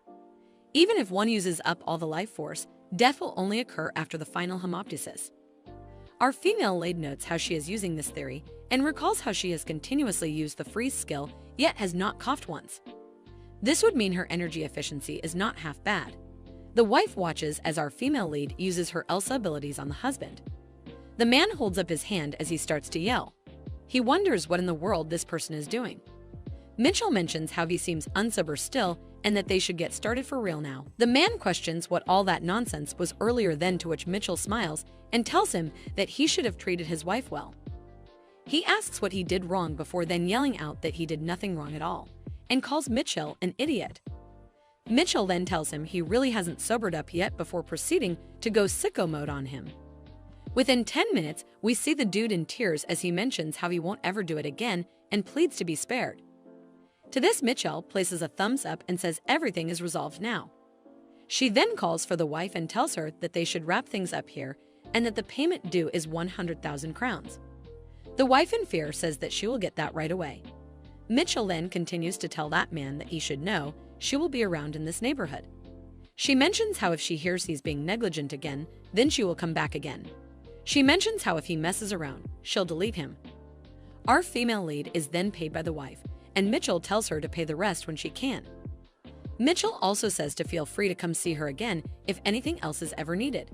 Even if one uses up all the life force, death will only occur after the final hemoptysis. Our female lead notes how she is using this theory and recalls how she has continuously used the freeze skill yet has not coughed once. This would mean her energy efficiency is not half bad. The wife watches as our female lead uses her Elsa abilities on the husband. The man holds up his hand as he starts to yell. He wonders what in the world this person is doing. Mitchell mentions how he seems unsober still and that they should get started for real now. The man questions what all that nonsense was earlier, then to which Mitchell smiles and tells him that he should have treated his wife well. He asks what he did wrong before then yelling out that he did nothing wrong at all and calls Mitchell an idiot. Mitchell then tells him he really hasn't sobered up yet before proceeding to go sicko mode on him. Within 10 minutes, we see the dude in tears as he mentions how he won't ever do it again and pleads to be spared. To this, Mitchell places a thumbs up and says everything is resolved now. She then calls for the wife and tells her that they should wrap things up here and that the payment due is 100,000 crowns. The wife in fear says that she will get that right away. Mitchell then continues to tell that man that he should know she will be around in this neighborhood. She mentions how if she hears he's being negligent again, then she will come back again. She mentions how if he messes around, she'll delete him. Our female lead is then paid by the wife, and Mitchell tells her to pay the rest when she can. Mitchell also says to feel free to come see her again if anything else is ever needed.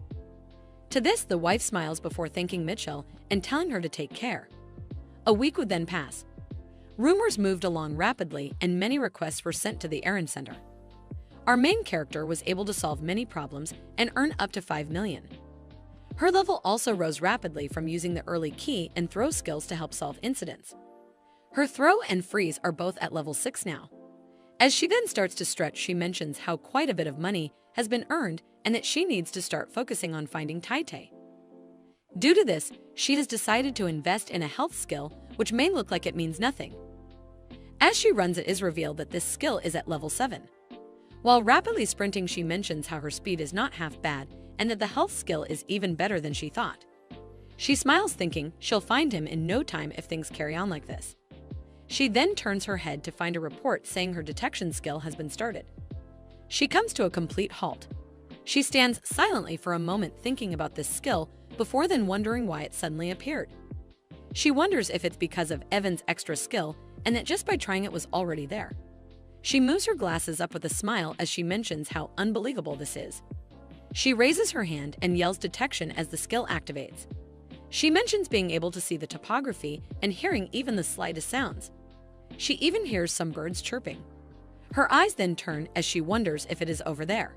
To this, the wife smiles before thanking Mitchell and telling her to take care. A week would then pass. Rumors moved along rapidly and many requests were sent to the errand center. Our main character was able to solve many problems and earn up to 5 million. Her level also rose rapidly from using the early key and throw skills to help solve incidents. Her throw and freeze are both at level 6 now. As she then starts to stretch, she mentions how quite a bit of money has been earned and that she needs to start focusing on finding Titi. Due to this, she has decided to invest in a health skill, which may look like it means nothing. As she runs, it is revealed that this skill is at level 7. While rapidly sprinting, she mentions how her speed is not half bad and that the health skill is even better than she thought. She smiles, thinking she'll find him in no time if things carry on like this. She then turns her head to find a report saying her detection skill has been started. She comes to a complete halt. She stands silently for a moment thinking about this skill before then wondering why it suddenly appeared. She wonders if it's because of Evan's extra skill and that just by trying it was already there. She moves her glasses up with a smile as she mentions how unbelievable this is. She raises her hand and yells detection as the skill activates. She mentions being able to see the topography and hearing even the slightest sounds. She even hears some birds chirping. Her eyes then turn as she wonders if it is over there.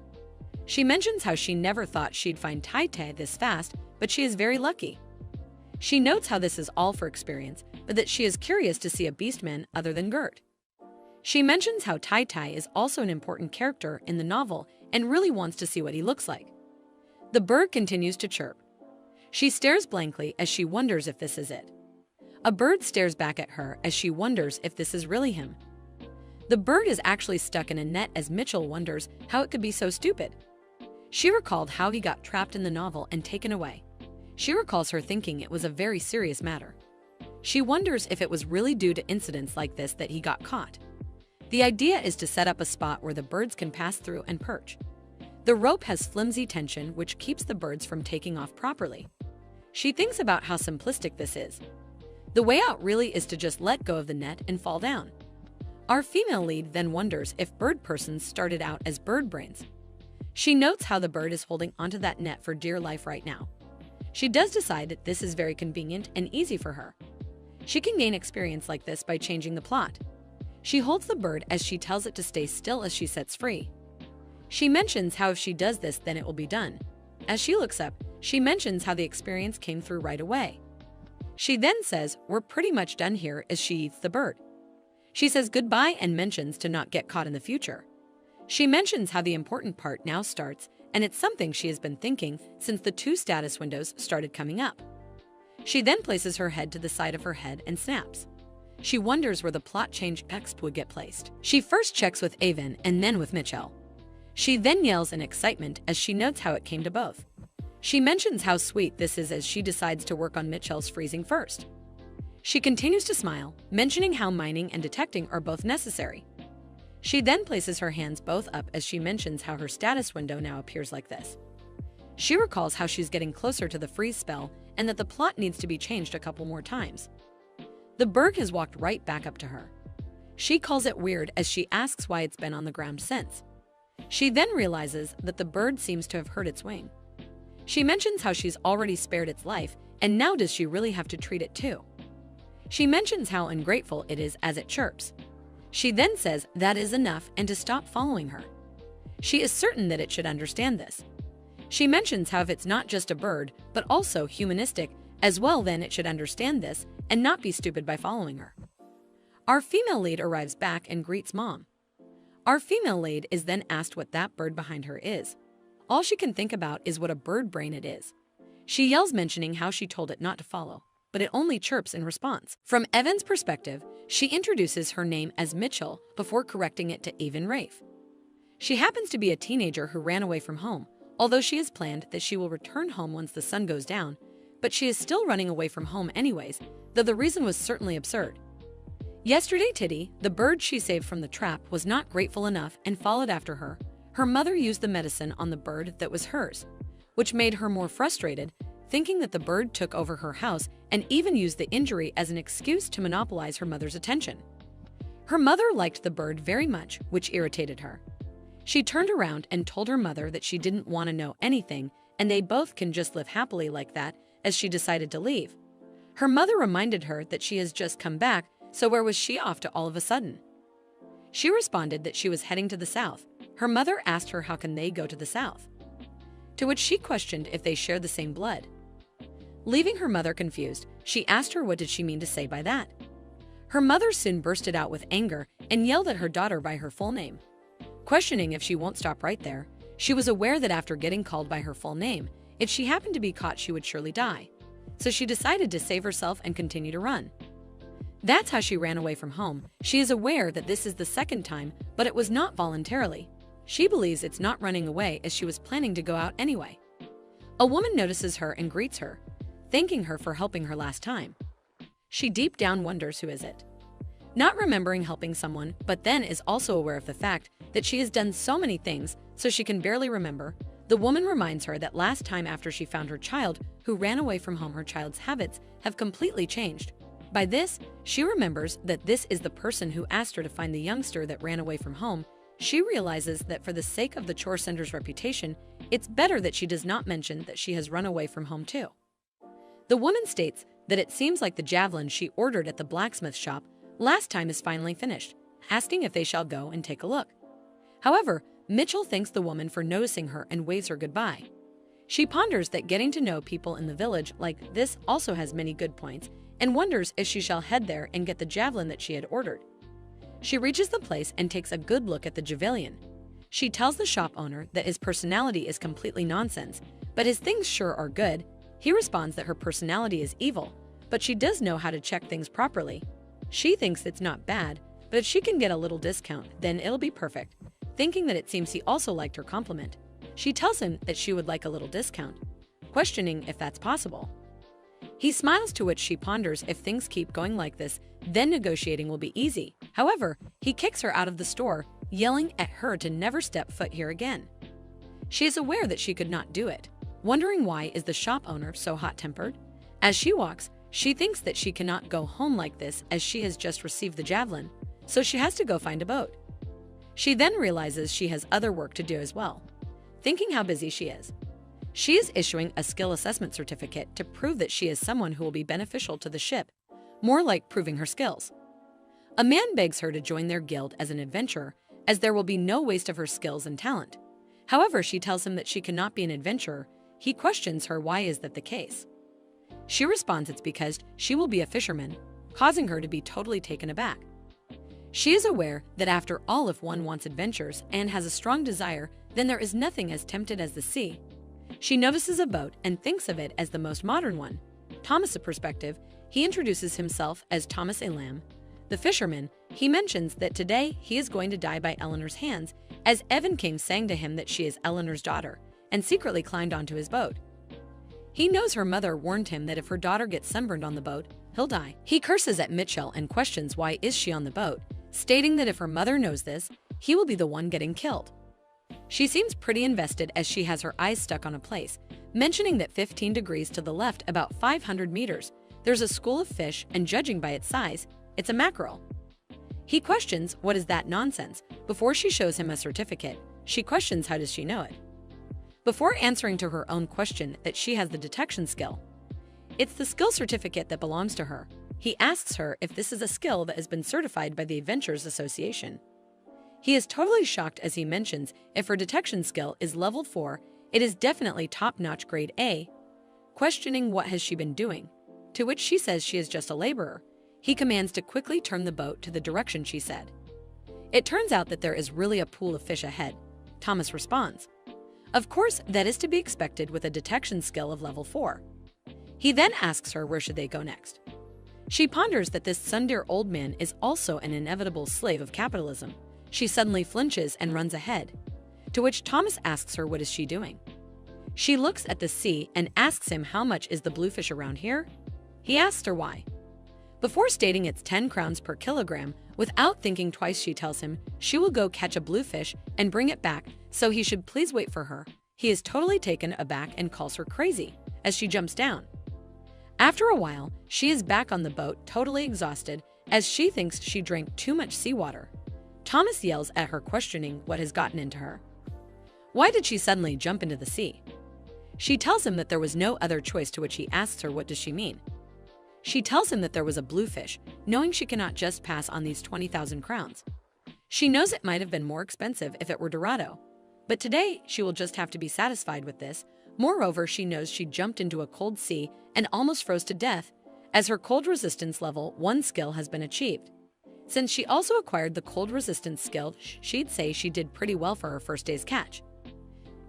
She mentions how she never thought she'd find Titi this fast, but she is very lucky. She notes how this is all for experience, but that she is curious to see a beastman other than Gret. She mentions how Titi is also an important character in the novel and really wants to see what he looks like. The bird continues to chirp. She stares blankly as she wonders if this is it. A bird stares back at her as she wonders if this is really him. The bird is actually stuck in a net as Mitchell wonders how it could be so stupid. She recalled how he got trapped in the novel and taken away. She recalls her thinking it was a very serious matter. She wonders if it was really due to incidents like this that he got caught. The idea is to set up a spot where the birds can pass through and perch. The rope has flimsy tension which keeps the birds from taking off properly. She thinks about how simplistic this is. The way out really is to just let go of the net and fall down. Our female lead then wonders if bird persons started out as bird brains. She notes how the bird is holding onto that net for dear life right now. She does decide that this is very convenient and easy for her. She can gain experience like this by changing the plot. She holds the bird as she tells it to stay still as she sets free. She mentions how if she does this, then it will be done. As she looks up, she mentions how the experience came through right away. She then says, "We're pretty much done here," as she eats the bird. She says goodbye and mentions to not get caught in the future. She mentions how the important part now starts, and it's something she has been thinking since the 2 status windows started coming up. She then places her head to the side of her head and snaps. She wonders where the plot change text would get placed. She first checks with Avon and then with Mitchell. She then yells in excitement as she notes how it came to both. She mentions how sweet this is as she decides to work on Mitchell's freezing first. She continues to smile, mentioning how mining and detecting are both necessary. She then places her hands both up as she mentions how her status window now appears like this. She recalls how she's getting closer to the freeze spell and that the plot needs to be changed a couple more times. The bird has walked right back up to her. She calls it weird as she asks why it's been on the ground since. She then realizes that the bird seems to have hurt its wing. She mentions how she's already spared its life, and now does she really have to treat it too? She mentions how ungrateful it is as it chirps. She then says that is enough and to stop following her. She is certain that it should understand this. She mentions how if it's not just a bird, but also humanistic as well, then it should understand this and not be stupid by following her. Our female lead arrives back and greets Mom. Our female lead is then asked what that bird behind her is. All she can think about is what a bird brain it is. She yells, mentioning how she told it not to follow, but it only chirps in response. From Evan's perspective, she introduces her name as Mitchell before correcting it to Evan Rafe. She happens to be a teenager who ran away from home, although she has planned that she will return home once the sun goes down, but she is still running away from home anyways, though the reason was certainly absurd. Yesterday, Titi, the bird she saved from the trap, was not grateful enough and followed after her. Her mother used the medicine on the bird that was hers, which made her more frustrated, thinking that the bird took over her house and even used the injury as an excuse to monopolize her mother's attention. Her mother liked the bird very much, which irritated her. She turned around and told her mother that she didn't want to know anything and they both can just live happily like that, as she decided to leave. Her mother reminded her that she has just come back, so where was she off to all of a sudden? She responded that she was heading to the south. Her mother asked her how can they go to the south, to which she questioned if they shared the same blood. Leaving her mother confused, she asked her what did she mean to say by that. Her mother soon bursted out with anger and yelled at her daughter by her full name. Questioning if she won't stop right there, she was aware that after getting called by her full name, if she happened to be caught, she would surely die. So she decided to save herself and continue to run. That's how she ran away from home. She is aware that this is the second time, but it was not voluntarily. She believes it's not running away as she was planning to go out anyway. A woman notices her and greets her, thanking her for helping her last time. She deep down wonders who is it. Not remembering helping someone, but then is also aware of the fact that she has done so many things so she can barely remember, the woman reminds her that last time after she found her child who ran away from home, her child's habits have completely changed. By this, she remembers that this is the person who asked her to find the youngster that ran away from home. She realizes that for the sake of the chore sender's reputation, it's better that she does not mention that she has run away from home too. The woman states that it seems like the javelin she ordered at the blacksmith shop last time is finally finished, asking if they shall go and take a look. However, Mitchell thanks the woman for noticing her and waves her goodbye. She ponders that getting to know people in the village like this also has many good points and wonders if she shall head there and get the javelin that she had ordered. She reaches the place and takes a good look at the javelin. She tells the shop owner that his personality is completely nonsense, but his things sure are good. He responds that her personality is evil, but she does know how to check things properly. She thinks it's not bad, but if she can get a little discount, then it'll be perfect. Thinking that it seems he also liked her compliment, she tells him that she would like a little discount, questioning if that's possible. He smiles, to which she ponders if things keep going like this, then negotiating will be easy. However, he kicks her out of the store, yelling at her to never step foot here again. She is aware that she could not do it, wondering why is the shop owner so hot-tempered. As she walks, she thinks that she cannot go home like this as she has just received the javelin, so she has to go find a boat. She then realizes she has other work to do as well, thinking how busy she is. She is issuing a skill assessment certificate to prove that she is someone who will be beneficial to the ship, more like proving her skills. A man begs her to join their guild as an adventurer, as there will be no waste of her skills and talent. However, she tells him that she cannot be an adventurer. He questions her why is that the case. She responds it's because she will be a fisherman, causing her to be totally taken aback. She is aware that after all, if one wants adventures and has a strong desire, then there is nothing as tempted as the sea. She notices a boat and thinks of it as the most modern one. Thomas' perspective, he introduces himself as Thomas A. Lamb. The fisherman, he mentions that today he is going to die by Eleanor's hands, as Evan King sang to him that she is Eleanor's daughter, and secretly climbed onto his boat. He knows her mother warned him that if her daughter gets sunburned on the boat, he'll die. He curses at Mitchell and questions why is she on the boat, stating that if her mother knows this, he will be the one getting killed. She seems pretty invested as she has her eyes stuck on a place, mentioning that 15 degrees to the left, about 500 meters, there's a school of fish, and judging by its size, it's a mackerel. He questions what is that nonsense. Before she shows him a certificate, she questions how does she know it. Before answering to her own question that she has the detection skill, it's the skill certificate that belongs to her. He asks her if this is a skill that has been certified by the Adventurers Association. He is totally shocked as he mentions if her detection skill is level 4, it is definitely top-notch grade A, questioning what has she been doing, to which she says she is just a laborer. He commands to quickly turn the boat to the direction she said. It turns out that there is really a pool of fish ahead. Thomas responds, of course, that is to be expected with a detection skill of level 4. He then asks her where should they go next. She ponders that this sundear old man is also an inevitable slave of capitalism. She suddenly flinches and runs ahead, to which Thomas asks her what is she doing. She looks at the sea and asks him how much is the bluefish around here. He asks her why. Before stating it's 10 crowns per kilogram, without thinking twice she tells him she will go catch a bluefish and bring it back, so he should please wait for her. He is totally taken aback and calls her crazy as she jumps down. After a while, she is back on the boat, totally exhausted, as she thinks she drank too much seawater. Thomas yells at her, questioning what has gotten into her. Why did she suddenly jump into the sea? She tells him that there was no other choice, to which he asks her what does she mean. She tells him that there was a bluefish, knowing she cannot just pass on these 20,000 crowns. She knows it might have been more expensive if it were Dorado, but today she will just have to be satisfied with this. Moreover, she knows she jumped into a cold sea and almost froze to death, as her cold resistance level 1 skill has been achieved. Since she also acquired the cold resistance skill, she'd say she did pretty well for her first day's catch.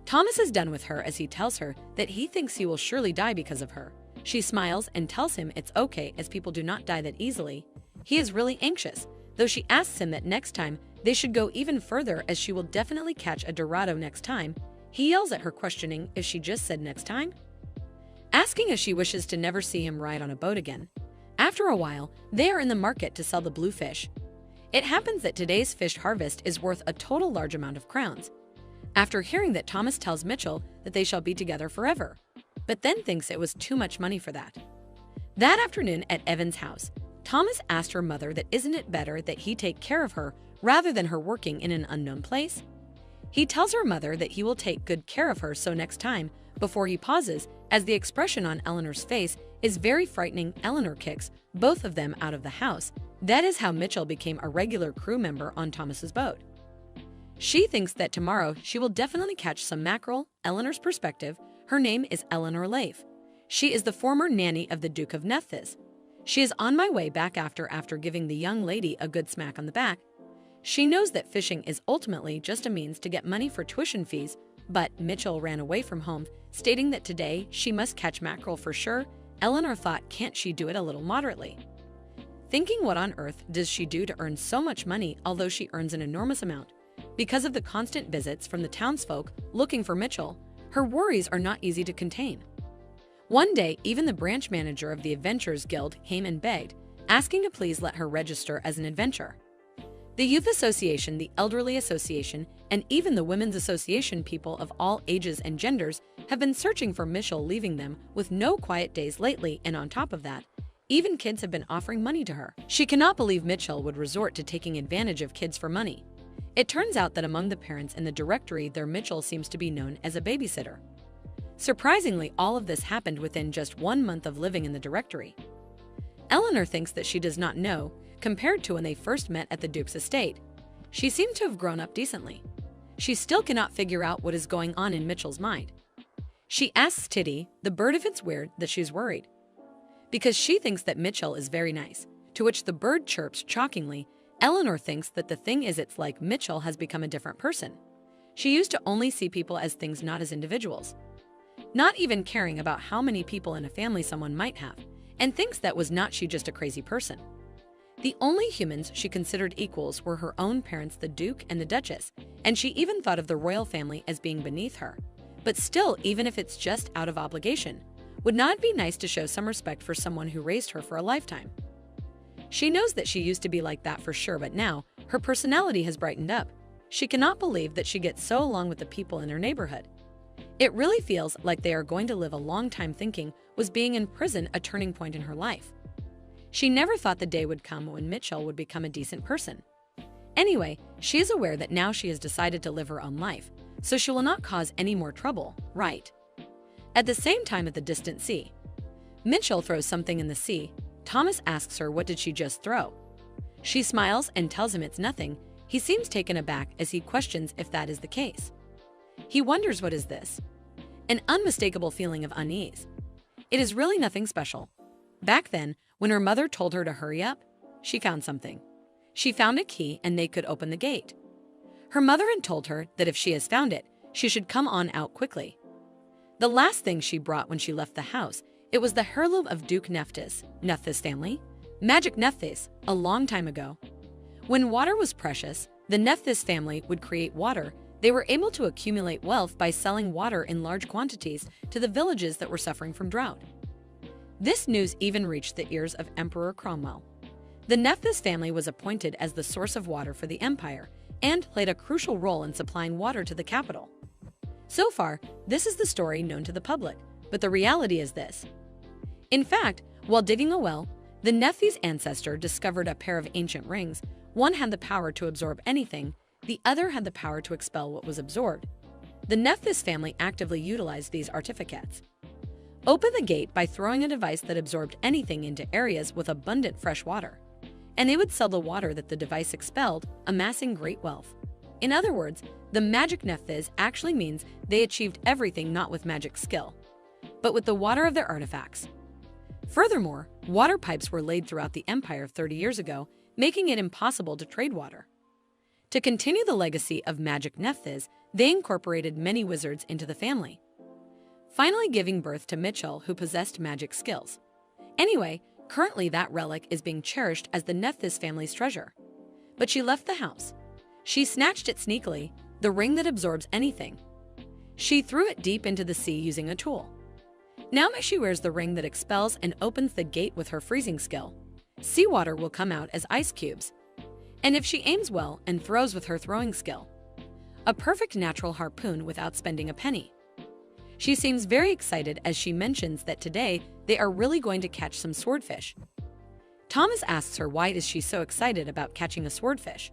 Thomas is done with her as he tells her that he thinks he will surely die because of her. She smiles and tells him it's okay as people do not die that easily. He is really anxious, though she asks him that next time they should go even further as she will definitely catch a Dorado next time. He yells at her, questioning if she just said next time, asking if she wishes to never see him ride on a boat again. After a while, they are in the market to sell the blue fish. It happens that today's fish harvest is worth a total large amount of crowns. After hearing that, Thomas tells Mitchell that they shall be together forever, but then thinks it was too much money for that. That afternoon at Evan's house, Thomas asked her mother that isn't it better that he take care of her rather than her working in an unknown place? He tells her mother that he will take good care of her, so next time, before he pauses, as the expression on Eleanor's face is very frightening, Eleanor kicks both of them out of the house. That is how Mitchell became a regular crew member on Thomas's boat. She thinks that tomorrow she will definitely catch some mackerel. Eleanor's perspective, her name is Eleanor Leif. She is the former nanny of the Duke of Nephthys. She is on my way back after giving the young lady a good smack on the back. She knows that fishing is ultimately just a means to get money for tuition fees, but Mitchell ran away from home, stating that today she must catch mackerel for sure. Eleanor thought, can't she do it a little moderately? Thinking, what on earth does she do to earn so much money, although she earns an enormous amount? Because of the constant visits from the townsfolk looking for Mitchell, her worries are not easy to contain. One day, even the branch manager of the Adventurers Guild came and begged, asking to please let her register as an adventurer. The Youth Association, the Elderly Association, and even the Women's Association, people of all ages and genders, have been searching for Mitchell, leaving them with no quiet days lately, and on top of that, even kids have been offering money to her. She cannot believe Mitchell would resort to taking advantage of kids for money. It turns out that among the parents in the directory there, Mitchell seems to be known as a babysitter. Surprisingly, all of this happened within just 1 month of living in the directory. Eleanor thinks that she does not know, compared to when they first met at the Duke's estate. She seemed to have grown up decently. She still cannot figure out what is going on in Mitchell's mind. She asks Titi, the bird, if it's weird that she's worried, because she thinks that Mitchell is very nice, to which the bird chirps shockingly. Eleanor thinks that the thing is, it's like Mitchell has become a different person. She used to only see people as things, not as individuals, not even caring about how many people in a family someone might have, and thinks that was not she just a crazy person. The only humans she considered equals were her own parents, the Duke and the Duchess, and she even thought of the royal family as being beneath her. But still, even if it's just out of obligation, would not it be nice to show some respect for someone who raised her for a lifetime? She knows that she used to be like that for sure, but now her personality has brightened up. She cannot believe that she gets so along with the people in her neighborhood. It really feels like they are going to live a long time, thinking was being in prison a turning point in her life. She never thought the day would come when Mitchell would become a decent person. Anyway, she is aware that now she has decided to live her own life, so she will not cause any more trouble, right? At the same time, at the distant sea, Mitchell throws something in the sea. Thomas asks her what did she just throw. She smiles and tells him it's nothing. He seems taken aback as he questions if that is the case. He wonders, what is this? An unmistakable feeling of unease. It is really nothing special. Back then, when her mother told her to hurry up, she found something. She found a key and they could open the gate. Her mother had told her that if she has found it, she should come on out quickly. The last thing she brought when she left the house, it was the heirloom of Duke Nephthys family, Magic Nephthys, a long time ago. When water was precious, the Nephthys family would create water. They were able to accumulate wealth by selling water in large quantities to the villages that were suffering from drought. This news even reached the ears of Emperor Cromwell. The Nephthys family was appointed as the source of water for the empire and played a crucial role in supplying water to the capital. So far, this is the story known to the public, but the reality is this. In fact, while digging a well, the Nephthys ancestor discovered a pair of ancient rings. One had the power to absorb anything, the other had the power to expel what was absorbed. The Nephthys family actively utilized these artifacts. Open the gate by throwing a device that absorbed anything into areas with abundant fresh water, and they would sell the water that the device expelled, amassing great wealth. In other words, the magic Nephthys actually means they achieved everything not with magic skill, but with the water of their artifacts. Furthermore, water pipes were laid throughout the empire 30 years ago, making it impossible to trade water. To continue the legacy of magic Nephthys, they incorporated many wizards into the family, finally giving birth to Mitchell, who possessed magic skills. Anyway, currently that relic is being cherished as the Nephthys family's treasure. But she left the house. She snatched it sneakily, the ring that absorbs anything. She threw it deep into the sea using a tool. Now she wears the ring that expels and opens the gate with her freezing skill. Seawater will come out as ice cubes. And if she aims well and throws with her throwing skill, a perfect natural harpoon without spending a penny. She seems very excited as she mentions that today they are really going to catch some swordfish. Thomas asks her why is she so excited about catching a swordfish.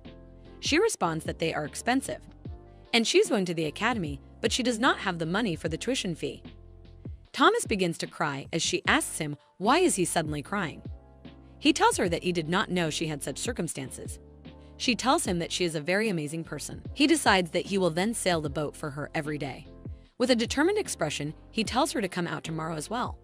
She responds that they are expensive, and she's going to the academy, but she does not have the money for the tuition fee. Thomas begins to cry as she asks him why is he suddenly crying. He tells her that he did not know she had such circumstances. She tells him that she is a very amazing person. He decides that he will then sail the boat for her every day. With a determined expression, he tells her to come out tomorrow as well.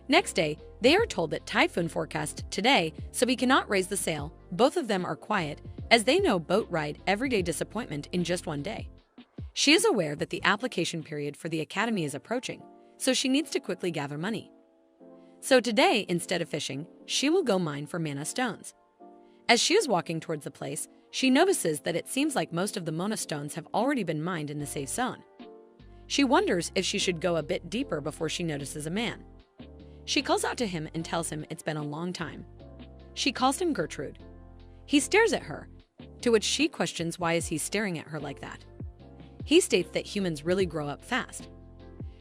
Next day, they are told that typhoon forecast today, so he cannot raise the sail. Both of them are quiet, as they know boat ride everyday disappointment in just one day. She is aware that the application period for the academy is approaching, so she needs to quickly gather money. So today, instead of fishing, she will go mine for mana stones. As she is walking towards the place, she notices that it seems like most of the mana stones have already been mined in the safe zone. She wonders if she should go a bit deeper before she notices a man. She calls out to him and tells him it's been a long time. She calls him Gertrude. He stares at her, to which she questions why is he staring at her like that. He states that humans really grow up fast.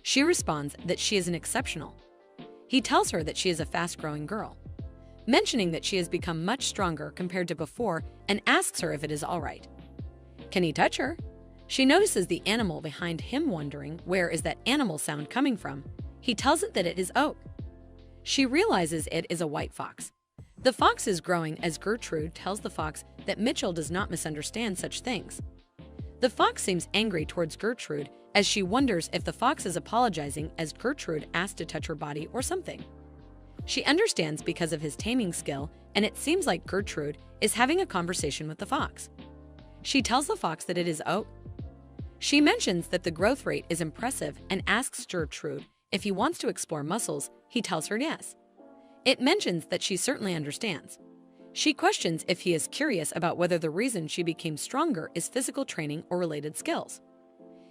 She responds that she is an exceptional. He tells her that she is a fast-growing girl, mentioning that she has become much stronger compared to before and asks her if it is all right. Can he touch her? She notices the animal behind him, wondering where is that animal sound coming from. He tells it that it is oak. She realizes it is a white fox. The fox is growing as Gertrude tells the fox that Mitchell does not misunderstand such things. The fox seems angry towards Gertrude as she wonders if the fox is apologizing as Gertrude asked to touch her body or something. She understands because of his taming skill, and it seems like Gertrude is having a conversation with the fox. She tells the fox that it is oak. She mentions that the growth rate is impressive and asks Gertrude if he wants to explore muscles. He tells her yes. It mentions that she certainly understands. She questions if he is curious about whether the reason she became stronger is physical training or related skills.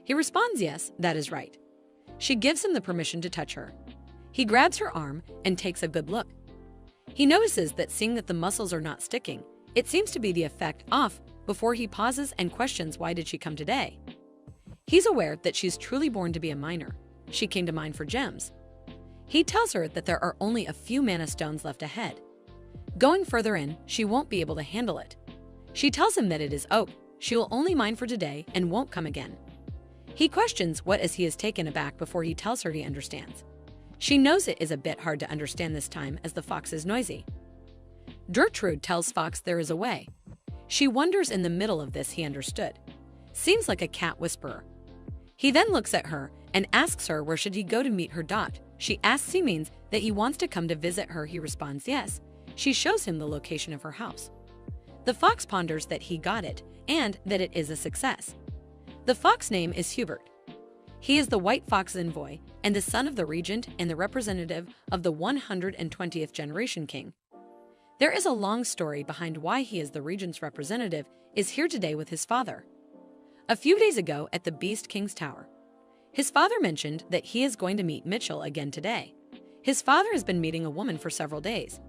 He responds yes, that is right. She gives him the permission to touch her. He grabs her arm and takes a good look. He notices that seeing that the muscles are not sticking, it seems to be the effect off before he pauses and questions why did she come today. He's aware that she's truly born to be a miner. She came to mine for gems. He tells her that there are only a few mana stones left ahead. Going further in, she won't be able to handle it. She tells him that it is oak. She will only mine for today and won't come again. He questions what as he is taken aback before he tells her he understands. She knows it is a bit hard to understand this time as the fox is noisy. Gertrude tells Fox there is a way. She wonders in the middle of this he understood. Seems like a cat whisperer. He then looks at her and asks her where should he go to meet her dot. She asks he means that he wants to come to visit her. He responds yes. She shows him the location of her house. The fox ponders that he got it and that it is a success. The fox name is Hubert. He is the white fox envoy and the son of the regent and the representative of the 120th generation king. There is a long story behind why he is the regent's representative is here today with his father. A few days ago at the Beast King's Tower, his father mentioned that he is going to meet Mitchell again today. His father has been meeting a woman for several days.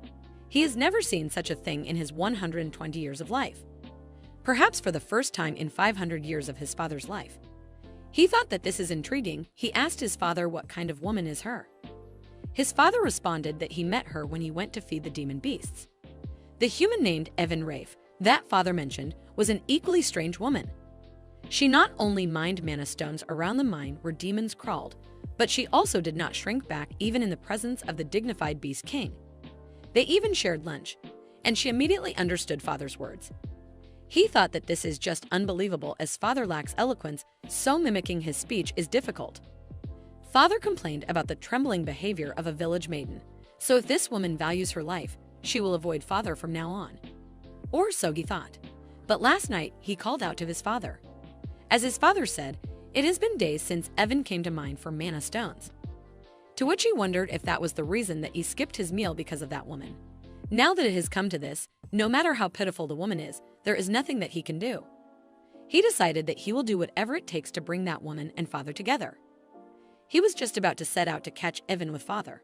He has never seen such a thing in his 120 years of life. Perhaps for the first time in 500 years of his father's life. He thought that this is intriguing. He asked his father what kind of woman is her. His father responded that he met her when he went to feed the demon beasts. The human named Evan Rafe, that father mentioned, was an equally strange woman. She not only mined mana stones around the mine where demons crawled, but she also did not shrink back even in the presence of the dignified Beast King. They even shared lunch, and she immediately understood father's words. He thought that this is just unbelievable as father lacks eloquence, so mimicking his speech is difficult. Father complained about the trembling behavior of a village maiden, So if this woman values her life, she will avoid father from now on. Or so he thought. But last night, he called out to his father. As his father said, it has been days since Evan came to mind for mana stones. To which he wondered if that was the reason that he skipped his meal because of that woman. Now that it has come to this, no matter how pitiful the woman is, there is nothing that he can do. He decided that he will do whatever it takes to bring that woman and father together. He was just about to set out to catch Evan with father.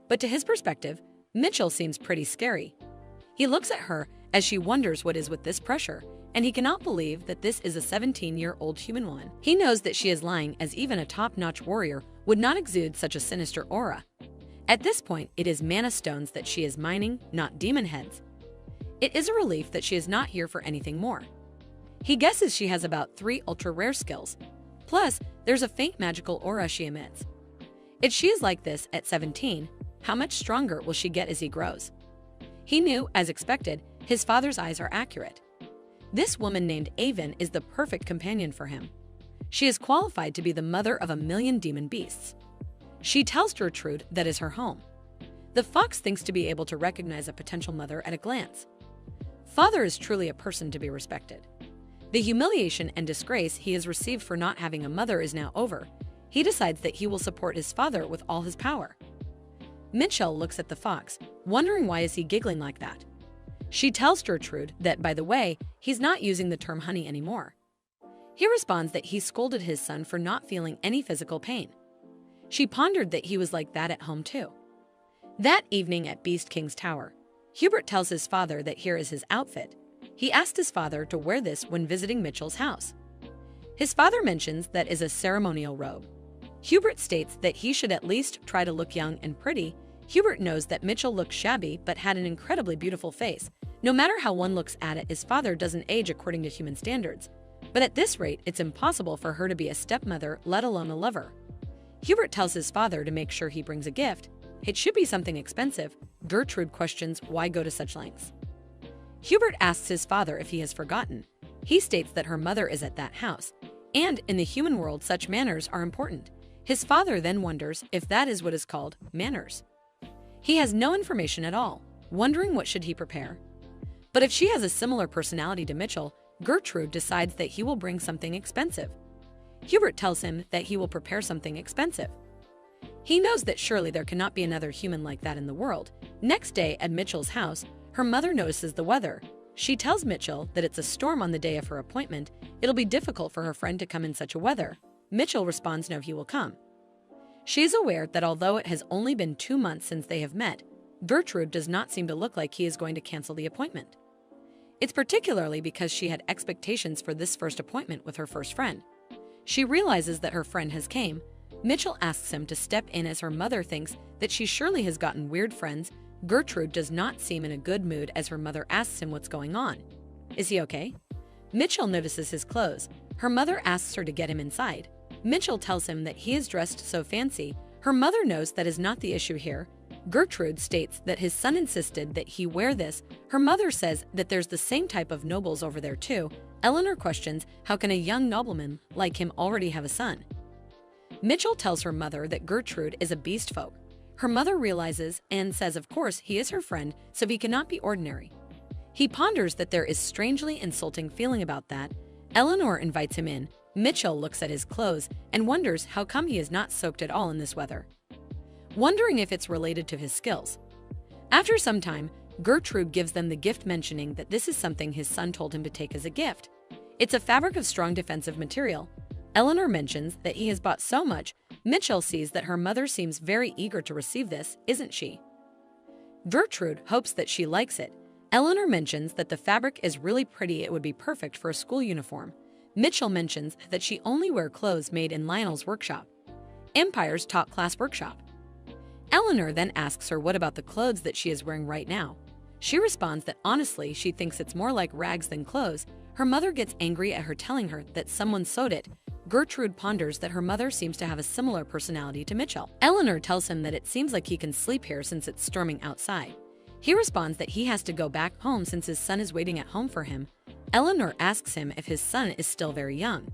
But to his perspective, Mitchell seems pretty scary. He looks at her as she wonders what is with this pressure, and he cannot believe that this is a 17-year-old human woman. He knows that she is lying, as even a top-notch warrior would not exude such a sinister aura. At this point, it is mana stones that she is mining, not demon heads. It is a relief that she is not here for anything more. He guesses she has about 3 ultra-rare skills. Plus, there's a faint magical aura she emits. If she is like this at 17, how much stronger will she get as he grows? He knew, as expected, his father's eyes are accurate. This woman named Avon is the perfect companion for him. She is qualified to be the mother of 1,000,000 demon beasts. She tells Gertrude that is her home. The fox thinks to be able to recognize a potential mother at a glance. Father is truly a person to be respected. The humiliation and disgrace he has received for not having a mother is now over. He decides that he will support his father with all his power. Mitchell looks at the fox, wondering why is he giggling like that. She tells Gertrude that, by the way, he's not using the term honey anymore. He responds that he scolded his son for not feeling any physical pain. She pondered that he was like that at home too. That evening at Beast King's Tower, Hubert tells his father that here is his outfit. He asked his father to wear this when visiting Mitchell's house. His father mentions that is a ceremonial robe. Hubert states that he should at least try to look young and pretty. Hubert knows that Mitchell looked shabby but had an incredibly beautiful face. No matter how one looks at it, his father doesn't age according to human standards. But at this rate, it's impossible for her to be a stepmother, let alone a lover. Hubert tells his father to make sure he brings a gift. It should be something expensive. Gertrude questions why go to such lengths. Hubert asks his father if he has forgotten. He states that her mother is at that house, and in the human world such manners are important. His father then wonders if that is what is called manners. He has no information at all, wondering what should he prepare. But if she has a similar personality to Mitchell, Gertrude decides that he will bring something expensive. Hubert tells him that he will prepare something expensive. He knows that surely there cannot be another human like that in the world. Next day at Mitchell's house, her mother notices the weather. She tells Mitchell that it's a storm on the day of her appointment. It'll be difficult for her friend to come in such a weather. Mitchell responds no, he will come. She is aware that although it has only been 2 months since they have met, Gertrude does not seem to look like he is going to cancel the appointment. It's particularly because she had expectations for this first appointment with her first friend. She realizes that her friend has came. Mitchell asks him to step in as her mother thinks that she surely has gotten weird friends. Gertrude does not seem in a good mood as her mother asks him what's going on. Is he okay? Mitchell notices his clothes. Her mother asks her to get him inside. Mitchell tells him that he is dressed so fancy. Her mother knows that is not the issue here. Gertrude states that his son insisted that he wear this. Her mother says that there's the same type of nobles over there too. Eleanor questions how can a young nobleman like him already have a son. Mitchell tells her mother that Gertrude is a beast folk. Her mother realizes and says of course he is her friend, so he cannot be ordinary. He ponders that there is strangely insulting feeling about that. Eleanor invites him in. Mitchell looks at his clothes and wonders how come he is not soaked at all in this weather, wondering if it's related to his skills. After some time, Gertrude gives them the gift, mentioning that this is something his son told him to take as a gift. It's a fabric of strong defensive material. Eleanor mentions that he has bought so much. Mitchell sees that her mother seems very eager to receive this, isn't she? Gertrude hopes that she likes it. Eleanor mentions that the fabric is really pretty, it would be perfect for a school uniform. Mitchell mentions that she only wear clothes made in Lionel's workshop, Empire's top-class workshop. Eleanor then asks her what about the clothes that she is wearing right now. She responds that honestly she thinks it's more like rags than clothes. Her mother gets angry at her, telling her that someone sewed it. Gertrude ponders that her mother seems to have a similar personality to Mitchell. Eleanor tells him that it seems like he can sleep here since it's storming outside. He responds that he has to go back home since his son is waiting at home for him. Eleanor asks him if his son is still very young.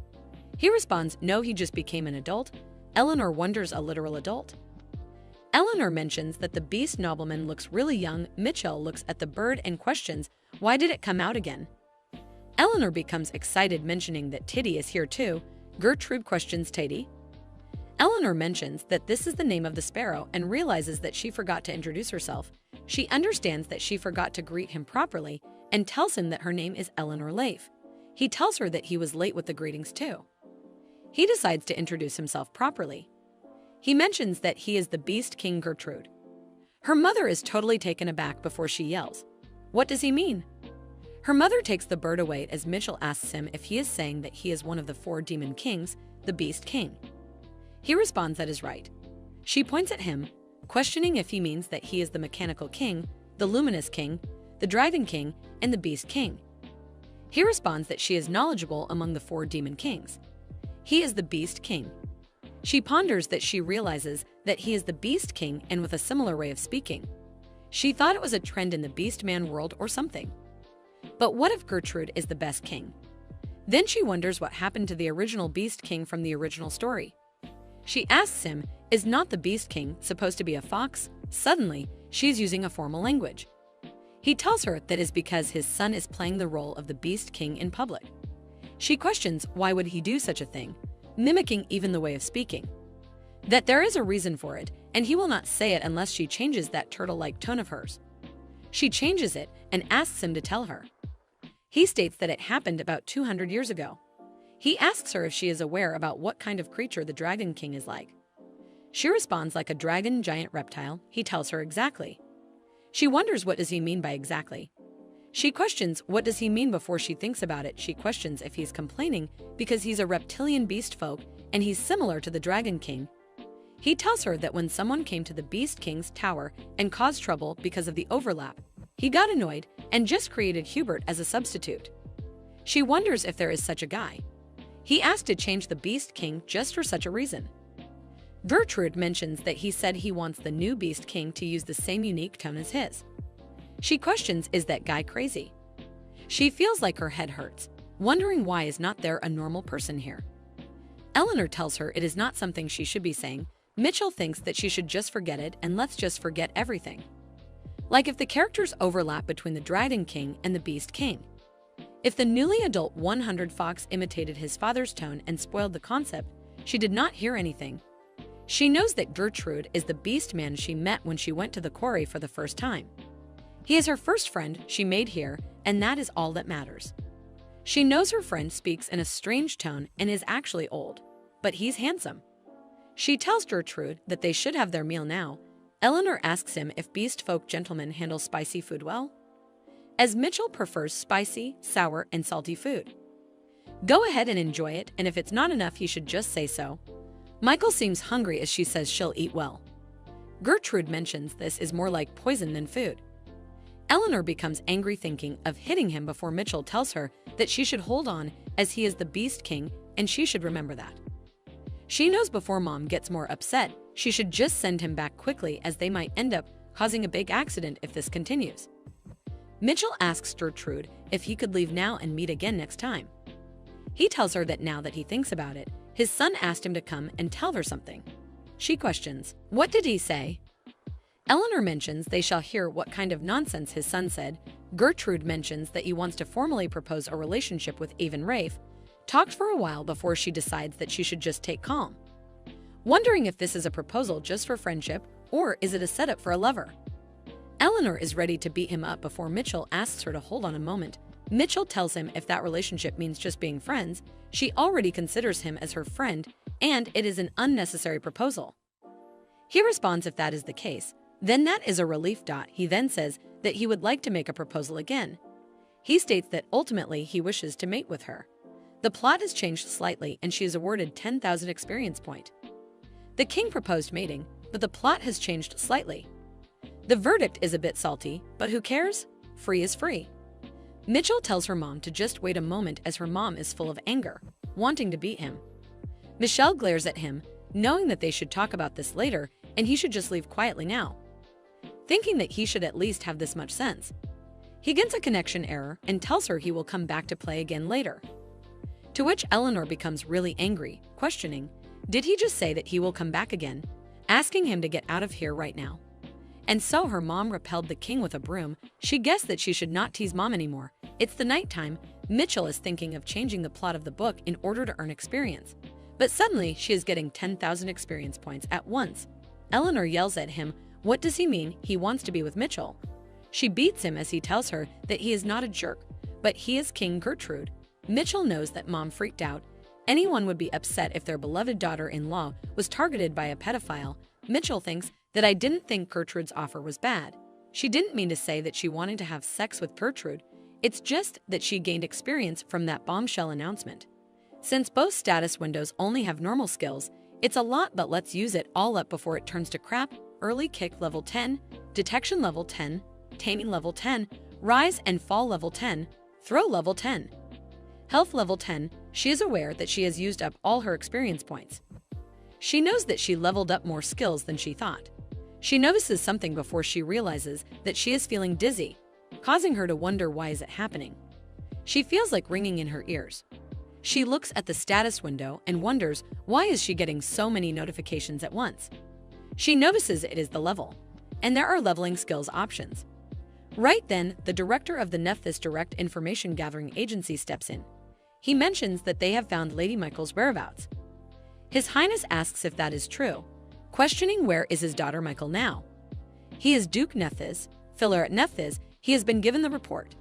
He responds no, he just became an adult. Eleanor wonders, a literal adult? Eleanor mentions that the beast nobleman looks really young. Mitchell looks at the bird and questions, why did it come out again? Eleanor becomes excited, mentioning that Titi is here too. Gertrude questions Titi. Eleanor mentions that this is the name of the sparrow and realizes that she forgot to introduce herself. She understands that she forgot to greet him properly and tells him that her name is Eleanor Leif. He tells her that he was late with the greetings too. He decides to introduce himself properly. He mentions that he is the Beast King Gertrude. Her mother is totally taken aback before she yells, "What does he mean?" Her mother takes the bird away as Mitchell asks him if he is saying that he is one of the 4 demon kings, the Beast King. He responds that is right. She points at him, questioning if he means that he is the Mechanical King, the Luminous King, the Dragon King, and the Beast King. He responds that she is knowledgeable among the 4 demon kings. He is the Beast King. She ponders that she realizes that he is the Beast King and with a similar way of speaking. She thought it was a trend in the Beast Man world or something. But what if Gertrude is the best king? Then she wonders what happened to the original Beast King from the original story. She asks him, is not the Beast King supposed to be a fox? Suddenly, she's using a formal language. He tells her that is because his son is playing the role of the Beast King in public. She questions why would he do such a thing, mimicking even the way of speaking. That there is a reason for it, and he will not say it unless she changes that turtle-like tone of hers. She changes it and asks him to tell her. He states that it happened about 200 years ago. He asks her if she is aware about what kind of creature the Dragon King is like. She responds like a dragon giant reptile. He tells her exactly. She wonders what does he mean by exactly. She questions what does he mean before she thinks about it. She questions if he's complaining because he's a reptilian beast folk and he's similar to the Dragon King. He tells her that when someone came to the Beast King's tower and caused trouble because of the overlap, he got annoyed and just created Hubert as a substitute. She wonders if there is such a guy. He asked to change the Beast King just for such a reason. Gertrude mentions that he said he wants the new Beast King to use the same unique tone as his. She questions, is that guy crazy? She feels like her head hurts, wondering why is not there a normal person here. Eleanor tells her it is not something she should be saying. Mitchell thinks that she should just forget it and let's just forget everything. Like if the characters overlap between the Dragon King and the Beast King. If the newly adult 100 fox imitated his father's tone and spoiled the concept, she did not hear anything. She knows that Gertrude is the beast man she met when she went to the quarry for the first time. He is her first friend she made here, and that is all that matters. She knows her friend speaks in a strange tone and is actually old, but he's handsome. She tells Gertrude that they should have their meal now. Eleanor asks him if beast folk gentlemen handle spicy food well, as Mitchell prefers spicy, sour, and salty food. Go ahead and enjoy it, and if it's not enough, he should just say so. Michael seems hungry as she says she'll eat well. Gertrude mentions this is more like poison than food. Eleanor becomes angry, thinking of hitting him before Mitchell tells her that she should hold on as he is the Beast King and she should remember that. She knows before Mom gets more upset, she should just send him back quickly as they might end up causing a big accident if this continues. Mitchell asks Gertrude if he could leave now and meet again next time. He tells her that now that he thinks about it, his son asked him to come and tell her something. She questions, what did he say? Eleanor mentions they shall hear what kind of nonsense his son said. Gertrude mentions that he wants to formally propose a relationship with Avon Rafe, talked for a while before she decides that she should just take calm. Wondering if this is a proposal just for friendship or is it a setup for a lover? Eleanor is ready to beat him up before Mitchell asks her to hold on a moment. Mitchell tells him if that relationship means just being friends, she already considers him as her friend and it is an unnecessary proposal. He responds if that is the case, then that is a relief. He then says that he would like to make a proposal again. He states that ultimately he wishes to mate with her. The plot has changed slightly and she is awarded 10,000 experience point. The king proposed mating, but the plot has changed slightly. The verdict is a bit salty, but who cares? Free is free. Mitchell tells her mom to just wait a moment as her mom is full of anger, wanting to beat him. Michelle glares at him, knowing that they should talk about this later and he should just leave quietly now, thinking that he should at least have this much sense. He gets a connection error and tells her he will come back to play again later. To which Eleanor becomes really angry, questioning, did he just say that he will come back again? asking him to get out of here right now. And so her mom repelled the king with a broom. She guessed that she should not tease mom anymore. It's the nighttime. Mitchell is thinking of changing the plot of the book in order to earn experience. But suddenly, she is getting 10,000 experience points at once. Eleanor yells at him. What does he mean? He wants to be with Mitchell. She beats him as he tells her that he is not a jerk, but he is King Gertrude. Mitchell knows that mom freaked out. Anyone would be upset if their beloved daughter-in-law was targeted by a pedophile. Mitchell thinks that I didn't think Gertrude's offer was bad. She didn't mean to say that she wanted to have sex with Gertrude. It's just that she gained experience from that bombshell announcement. Since both status windows only have normal skills, it's a lot, but let's use it all up before it turns to crap. Early kick level 10, detection level 10, taming level 10, rise and fall level 10, throw level 10. Health level 10, she is aware that she has used up all her experience points. She knows that she leveled up more skills than she thought. She notices something before she realizes that she is feeling dizzy, causing her to wonder why is it happening. She feels like ringing in her ears. She looks at the status window and wonders why is she getting so many notifications at once. She notices it is the level, and there are leveling skills options. Right then, the director of the Nephthys Direct Information Gathering Agency steps in. He mentions that they have found Lady Michael's whereabouts. His Highness asks if that is true, questioning where is his daughter Michael now. He is Duke Nephthys, filler at Nephthys. He has been given the report.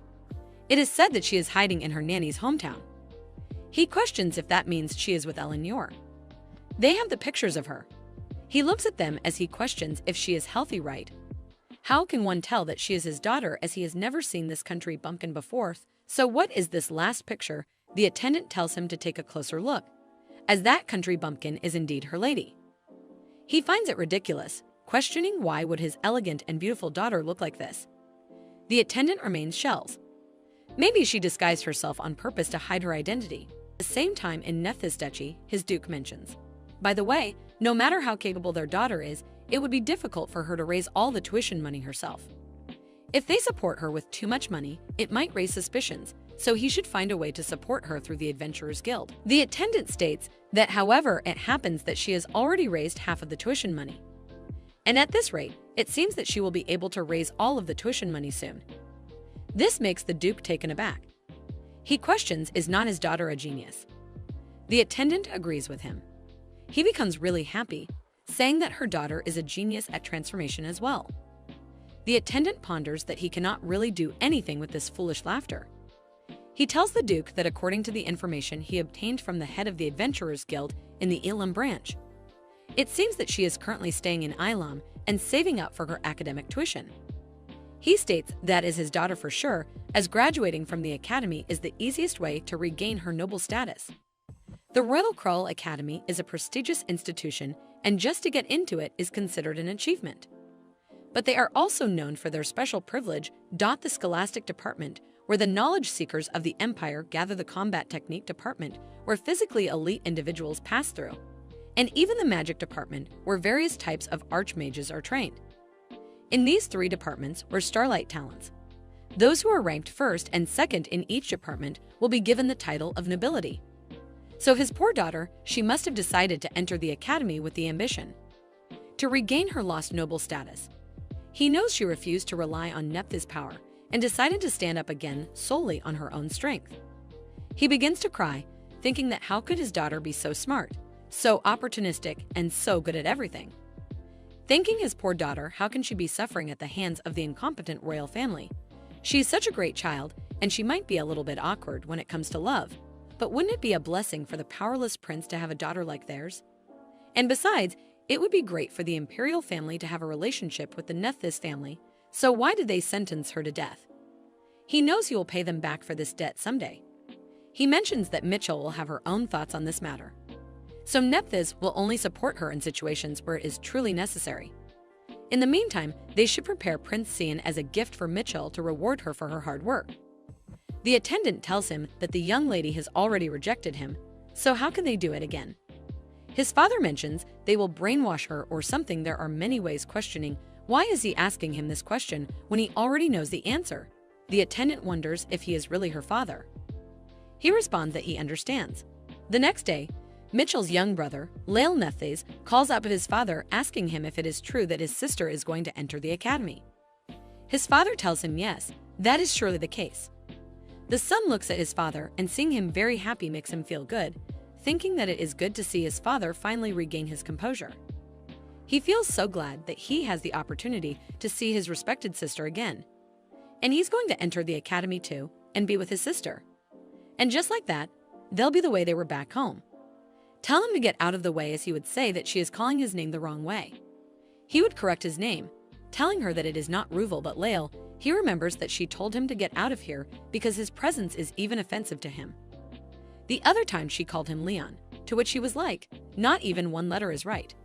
It is said that she is hiding in her nanny's hometown. He questions if that means she is with Eleanor. They have the pictures of her. He looks at them as he questions if she is healthy, right? How can one tell that she is his daughter as he has never seen this country bumpkin before? So what is this last picture? The attendant tells him to take a closer look, as that country bumpkin is indeed her lady. He finds it ridiculous, questioning why would his elegant and beautiful daughter look like this. The attendant remains shells. Maybe she disguised herself on purpose to hide her identity. At the same time in Nephthys Duchy, his duke mentions. By the way, no matter how capable their daughter is, it would be difficult for her to raise all the tuition money herself. If they support her with too much money, it might raise suspicions, so he should find a way to support her through the Adventurers Guild. The attendant states that, however, it happens that she has already raised half of the tuition money. And at this rate, it seems that she will be able to raise all of the tuition money soon. This makes the Duke taken aback. He questions, is not his daughter a genius? The attendant agrees with him. He becomes really happy, saying that her daughter is a genius at transformation as well. The attendant ponders that he cannot really do anything with this foolish laughter. He tells the Duke that according to the information he obtained from the head of the Adventurers Guild in the Elam branch, it seems that she is currently staying in Elam and saving up for her academic tuition. He states that is his daughter for sure, as graduating from the academy is the easiest way to regain her noble status. The Royal Crowley Academy is a prestigious institution, and just to get into it is considered an achievement. But they are also known for their special privilege. The Scholastic Department, where the knowledge seekers of the Empire gather, the Combat Technique Department, where physically elite individuals pass through, and even the Magic Department, where various types of archmages are trained. In these three departments were starlight talents. Those who are ranked first and second in each department will be given the title of nobility. So his poor daughter, she must have decided to enter the academy with the ambition to regain her lost noble status. He knows she refused to rely on Nephthys' power and decided to stand up again solely on her own strength. He begins to cry, thinking that how could his daughter be so smart, so opportunistic, and so good at everything? Thinking his poor daughter, how can she be suffering at the hands of the incompetent royal family? She is such a great child, and she might be a little bit awkward when it comes to love. But wouldn't it be a blessing for the powerless prince to have a daughter like theirs? And besides, it would be great for the imperial family to have a relationship with the Nephthys family, so why did they sentence her to death? He knows he will pay them back for this debt someday. He mentions that Mitchell will have her own thoughts on this matter. So Nephthys will only support her in situations where it is truly necessary. In the meantime, they should prepare Prince Cian as a gift for Mitchell to reward her for her hard work. The attendant tells him that the young lady has already rejected him, so how can they do it again? His father mentions they will brainwash her or something. There are many ways, questioning why is he asking him this question when he already knows the answer. The attendant wonders if he is really her father. He responds that he understands. The next day, Mitchell's young brother, Nethes, calls up his father asking him if it is true that his sister is going to enter the academy. His father tells him yes, that is surely the case. The son looks at his father and seeing him very happy makes him feel good, thinking that it is good to see his father finally regain his composure. He feels so glad that he has the opportunity to see his respected sister again. And he's going to enter the academy too and be with his sister. And just like that, they'll be the way they were back home. Tell him to get out of the way, as he would say that she is calling his name the wrong way. He would correct his name, telling her that it is not Ruvel but Lael. He remembers that she told him to get out of here because his presence is even offensive to him. The other time she called him Leon, to which he was like, not even one letter is right.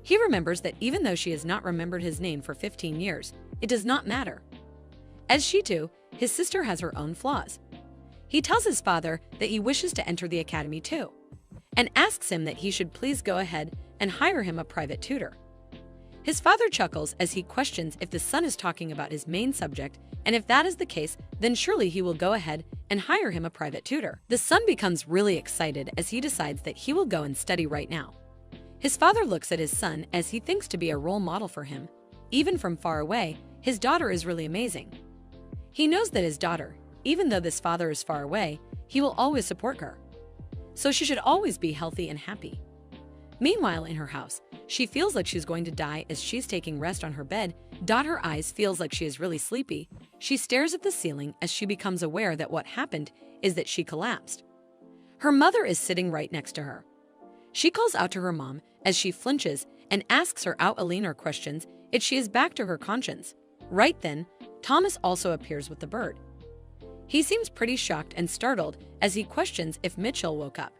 He remembers that even though she has not remembered his name for 15 years, it does not matter. As she too, his sister has her own flaws. He tells his father that he wishes to enter the academy too, and asks him that he should please go ahead and hire him a private tutor. His father chuckles as he questions if the son is talking about his main subject, and if that is the case, then surely he will go ahead and hire him a private tutor. The son becomes really excited as he decides that he will go and study right now. His father looks at his son as he thinks to be a role model for him. Even from far away, his daughter is really amazing. He knows that his daughter, even though this father is far away, he will always support her. So she should always be healthy and happy. Meanwhile, in her house, she feels like she's going to die as she's taking rest on her bed. Her eyes feels like she is really sleepy. She stares at the ceiling as she becomes aware that what happened is that she collapsed. Her mother is sitting right next to her. She calls out to her mom as she flinches and asks her out Aline questions if she is back to her conscience. Right then, Thomas also appears with the bird. He seems pretty shocked and startled as he questions if Mitchell woke up.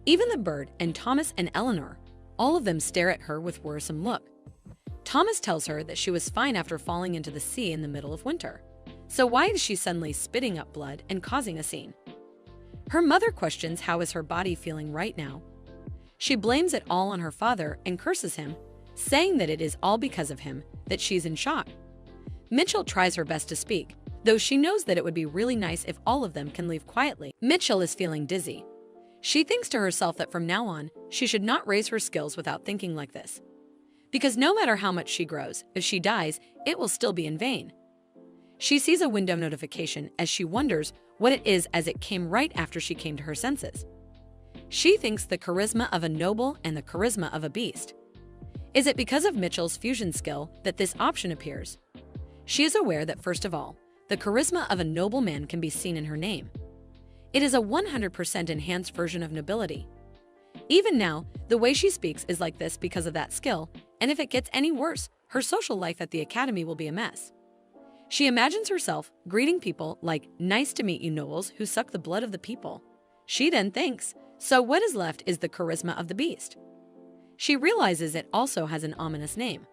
Even the bird and Thomas and Eleanor, all of them stare at her with worrisome look. Thomas tells her that she was fine after falling into the sea in the middle of winter. So why is she suddenly spitting up blood and causing a scene? Her mother questions how is her body feeling right now. She blames it all on her father and curses him, saying that it is all because of him that she's in shock. Mitchell tries her best to speak, though she knows that it would be really nice if all of them can leave quietly. Mitchell is feeling dizzy. She thinks to herself that from now on, she should not raise her skills without thinking like this. Because no matter how much she grows, if she dies, it will still be in vain. She sees a window notification as she wonders what it is as it came right after she came to her senses. She thinks the charisma of a noble and the charisma of a beast. Is it because of Mitchell's fusion skill that this option appears? She is aware that first of all, the charisma of a noble man can be seen in her name. It is a 100% enhanced version of nobility. Even now, the way she speaks is like this because of that skill, and if it gets any worse, her social life at the academy will be a mess. She imagines herself greeting people like, "Nice to meet you, nobles who suck the blood of the people." She then thinks, so what is left is the charisma of the beast. She realizes it also has an ominous name.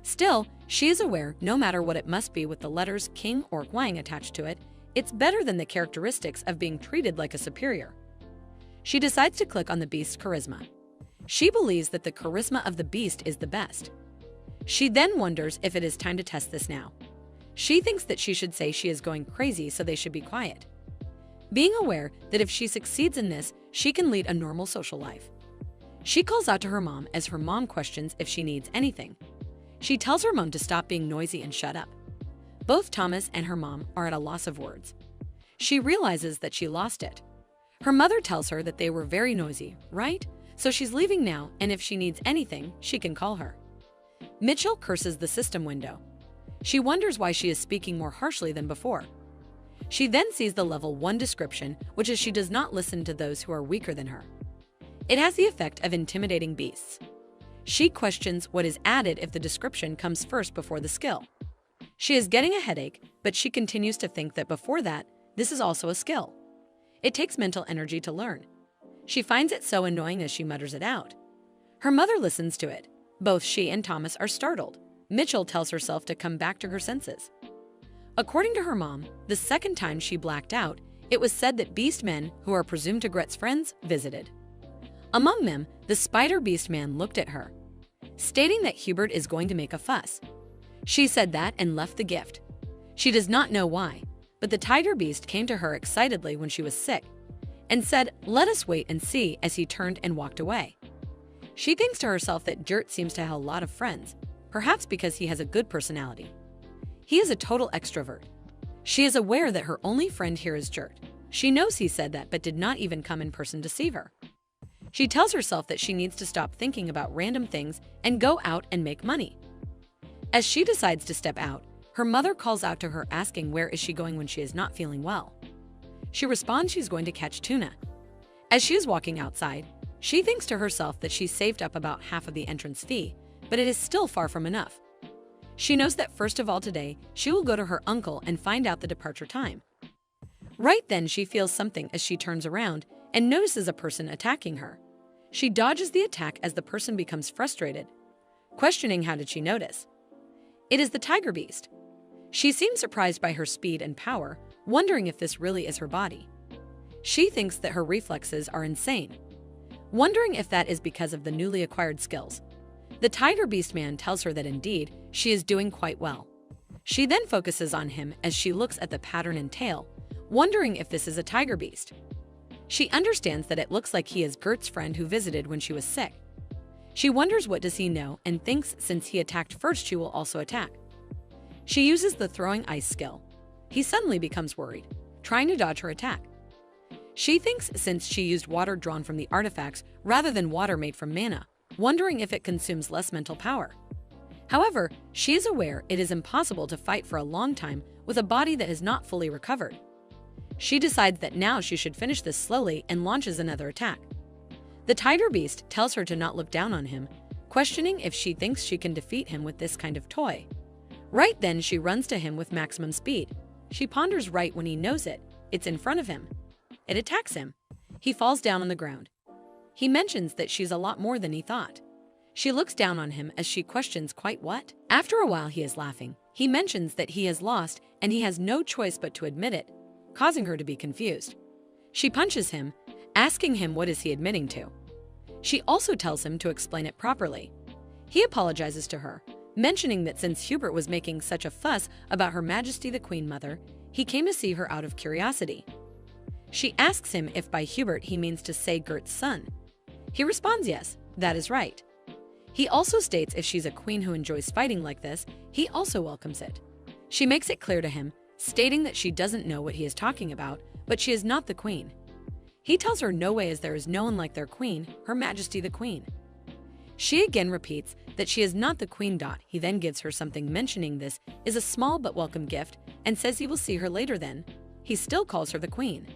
Still, she is aware no matter what it must be with the letters King or Huang attached to it, it's better than the characteristics of being treated like a superior. She decides to click on the beast's charisma. She believes that the charisma of the beast is the best. She then wonders if it is time to test this now. She thinks that she should say she is going crazy so they should be quiet. Being aware that if she succeeds in this, she can lead a normal social life. She calls out to her mom as her mom questions if she needs anything. She tells her mom to stop being noisy and shut up. Both Thomas and her mom are at a loss of words. She realizes that she lost it. Her mother tells her that they were very noisy, right? So she's leaving now, and if she needs anything, she can call her. Mitchell curses the system window. She wonders why she is speaking more harshly than before. She then sees the level 1 description, which is she does not listen to those who are weaker than her. It has the effect of intimidating beasts. She questions what is added if the description comes first before the skill. She is getting a headache, but she continues to think that before that, this is also a skill. It takes mental energy to learn. She finds it so annoying as she mutters it out. Her mother listens to it. Both she and Thomas are startled. Mitchell tells herself to come back to her senses. According to her mom, the second time she blacked out, it was said that beast men, who are presumed to Gret's friends, visited. Among them, the spider beast man looked at her, stating that Hubert is going to make a fuss. She said that and left the gift. She does not know why, but the tiger beast came to her excitedly when she was sick, and said, "Let us wait and see," as he turned and walked away. She thinks to herself that Gret seems to have a lot of friends, perhaps because he has a good personality. He is a total extrovert. She is aware that her only friend here is Gret. She knows he said that but did not even come in person to see her. She tells herself that she needs to stop thinking about random things and go out and make money. As she decides to step out, her mother calls out to her asking where is she going when she is not feeling well. She responds she's going to catch tuna. As she is walking outside, she thinks to herself that she's saved up about half of the entrance fee, but it is still far from enough. She knows that first of all today, she will go to her uncle and find out the departure time. Right then she feels something as she turns around and notices a person attacking her. She dodges the attack as the person becomes frustrated, questioning how did she notice. It is the tiger beast. She seems surprised by her speed and power, wondering if this really is her body. She thinks that her reflexes are insane, wondering if that is because of the newly acquired skills. The tiger beast man tells her that indeed, she is doing quite well. She then focuses on him as she looks at the pattern and tail, wondering if this is a tiger beast. She understands that it looks like he is Gret's friend who visited when she was sick. She wonders what does he know and thinks since he attacked first she will also attack. She uses the throwing ice skill. He suddenly becomes worried, trying to dodge her attack. She thinks since she used water drawn from the artifacts rather than water made from mana, wondering if it consumes less mental power. However, she is aware it is impossible to fight for a long time with a body that has not fully recovered. She decides that now she should finish this slowly and launches another attack. The tiger beast tells her to not look down on him, questioning if she thinks she can defeat him with this kind of toy. Right then she runs to him with maximum speed. She ponders right when he knows it. It's in front of him. It attacks him. He falls down on the ground. He mentions that she's a lot more than he thought. She looks down on him as she questions quite what. After a while he is laughing. He mentions that he has lost and he has no choice but to admit it, causing her to be confused. She punches him, asking him what is he admitting to. She also tells him to explain it properly. He apologizes to her, mentioning that since Hubert was making such a fuss about Her Majesty the Queen Mother, he came to see her out of curiosity. She asks him if by Hubert he means to say Gret's son. He responds yes, that is right. He also states if she's a queen who enjoys fighting like this, he also welcomes it. She makes it clear to him, stating that she doesn't know what he is talking about, but she is not the queen. He tells her no way as there is no one like their queen, Her Majesty the Queen. She again repeats that she is not the queen. He then gives her something mentioning this is a small but welcome gift and says he will see her later then. He still calls her the queen.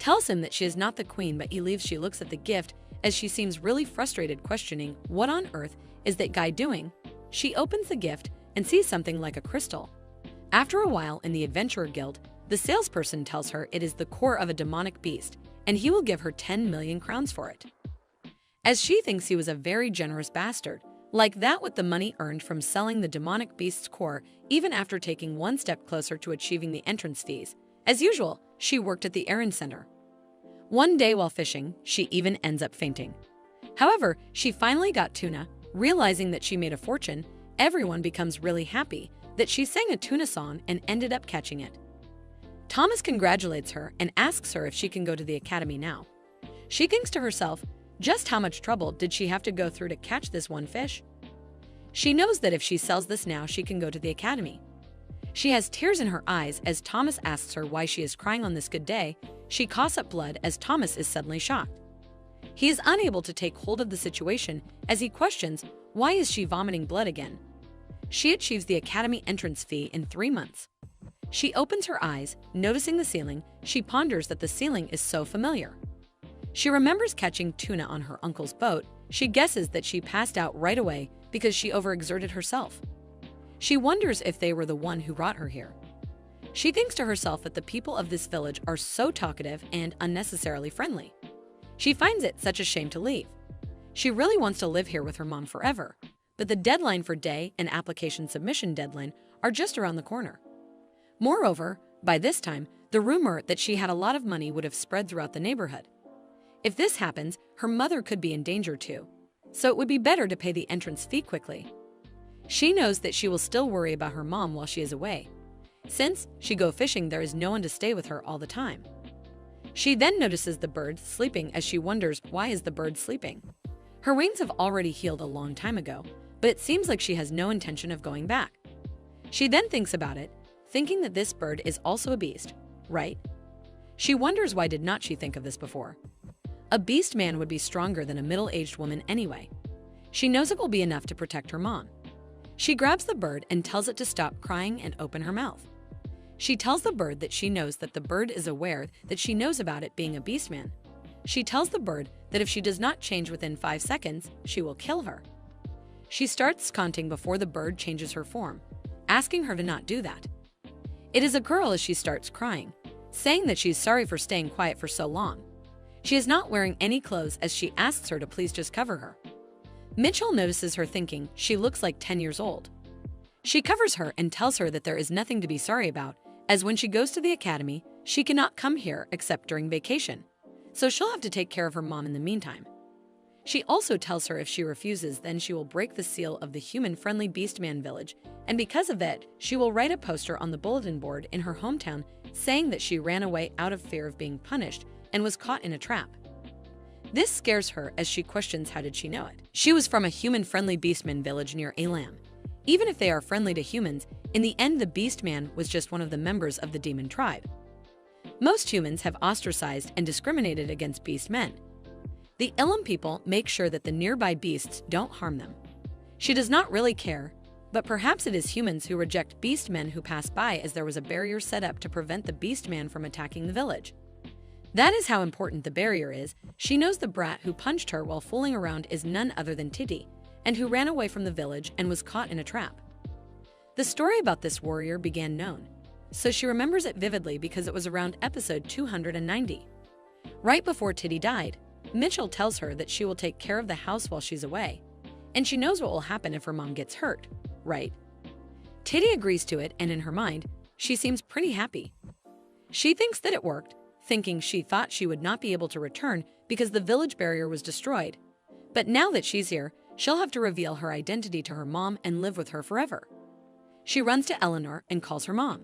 Tells him that she is not the queen but he leaves. She looks at the gift as she seems really frustrated, questioning what on earth is that guy doing. She opens the gift and sees something like a crystal. After a while in the Adventurer Guild, the salesperson tells her it is the core of a demonic beast and he will give her 10 million crowns for it. As she thinks he was a very generous bastard, like that with the money earned from selling the demonic beast's core even after taking one step closer to achieving the entrance fees. As usual, she worked at the errand center. One day while fishing, she even ends up fainting. However, she finally got tuna, realizing that she made a fortune. Everyone becomes really happy that she sang a tuna song and ended up catching it. Thomas congratulates her and asks her if she can go to the academy now. She thinks to herself, just how much trouble did she have to go through to catch this one fish? She knows that if she sells this now, she can go to the academy. She has tears in her eyes as Thomas asks her why she is crying on this good day. She coughs up blood as Thomas is suddenly shocked. He is unable to take hold of the situation as he questions why is she vomiting blood again. She achieves the academy entrance fee in 3 months. She opens her eyes, noticing the ceiling. She ponders that the ceiling is so familiar. She remembers catching tuna on her uncle's boat. She guesses that she passed out right away because she overexerted herself. She wonders if they were the one who brought her here. She thinks to herself that the people of this village are so talkative and unnecessarily friendly. She finds it such a shame to leave. She really wants to live here with her mom forever, but the deadline for day and application submission deadline are just around the corner. Moreover, by this time, the rumor that she had a lot of money would have spread throughout the neighborhood. If this happens, her mother could be in danger too, so it would be better to pay the entrance fee quickly. She knows that she will still worry about her mom while she is away. Since she go fishing, there is no one to stay with her all the time. She then notices the bird sleeping as she wonders why is the bird sleeping. Her wings have already healed a long time ago, but it seems like she has no intention of going back. She then thinks about it, thinking that this bird is also a beast, right? She wonders why did not she think of this before. A beast man would be stronger than a middle-aged woman anyway. She knows it will be enough to protect her mom. She grabs the bird and tells it to stop crying and open her mouth. She tells the bird that she knows that the bird is aware that she knows about it being a beast man. She tells the bird that if she does not change within 5 seconds, she will kill her. She starts counting before the bird changes her form, asking her to not do that. It is a girl as she starts crying, saying that she's sorry for staying quiet for so long. She is not wearing any clothes as she asks her to please just cover her. Mitchell notices her thinking she looks like 10 years old. She covers her and tells her that there is nothing to be sorry about, as when she goes to the academy, she cannot come here except during vacation, so she'll have to take care of her mom in the meantime. She also tells her if she refuses, then she will break the seal of the human-friendly Beastman village, and because of it, she will write a poster on the bulletin board in her hometown saying that she ran away out of fear of being punished and was caught in a trap. This scares her as she questions how did she know it. She was from a human-friendly Beastman village near Alam. Even if they are friendly to humans, in the end the Beastman was just one of the members of the demon tribe. Most humans have ostracized and discriminated against beastmen. The Ilum people make sure that the nearby beasts don't harm them. She does not really care, but perhaps it is humans who reject beastmen who pass by as there was a barrier set up to prevent the beastman from attacking the village. That is how important the barrier is. She knows the brat who punched her while fooling around is none other than Titi, and who ran away from the village and was caught in a trap. The story about this warrior began known, so she remembers it vividly because it was around episode 290. Right before Titi died, Mitchell tells her that she will take care of the house while she's away, and she knows what will happen if her mom gets hurt, right? Titi agrees to it, and in her mind, she seems pretty happy. She thinks that it worked, thinking she thought she would not be able to return because the village barrier was destroyed. But now that she's here, she'll have to reveal her identity to her mom and live with her forever. She runs to Eleanor and calls her mom.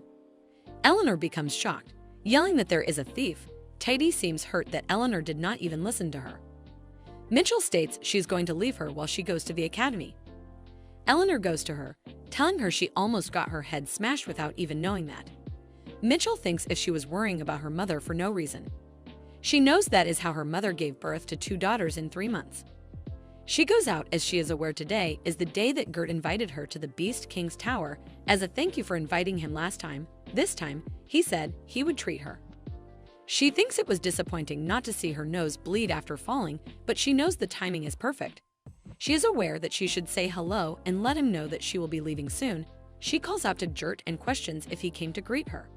Eleanor becomes shocked, yelling that there is a thief. Titi seems hurt that Eleanor did not even listen to her. Mitchell states she's going to leave her while she goes to the academy. Eleanor goes to her, telling her she almost got her head smashed without even knowing that. Mitchell thinks if she was worrying about her mother for no reason. She knows that is how her mother gave birth to 2 daughters in 3 months. She goes out as she is aware today is the day that Gret invited her to the Beast King's tower as a thank you for inviting him last time. This time, he said he would treat her. She thinks it was disappointing not to see her nose bleed after falling, but she knows the timing is perfect. She is aware that she should say hello and let him know that she will be leaving soon. She calls out to Gret and questions if he came to greet her.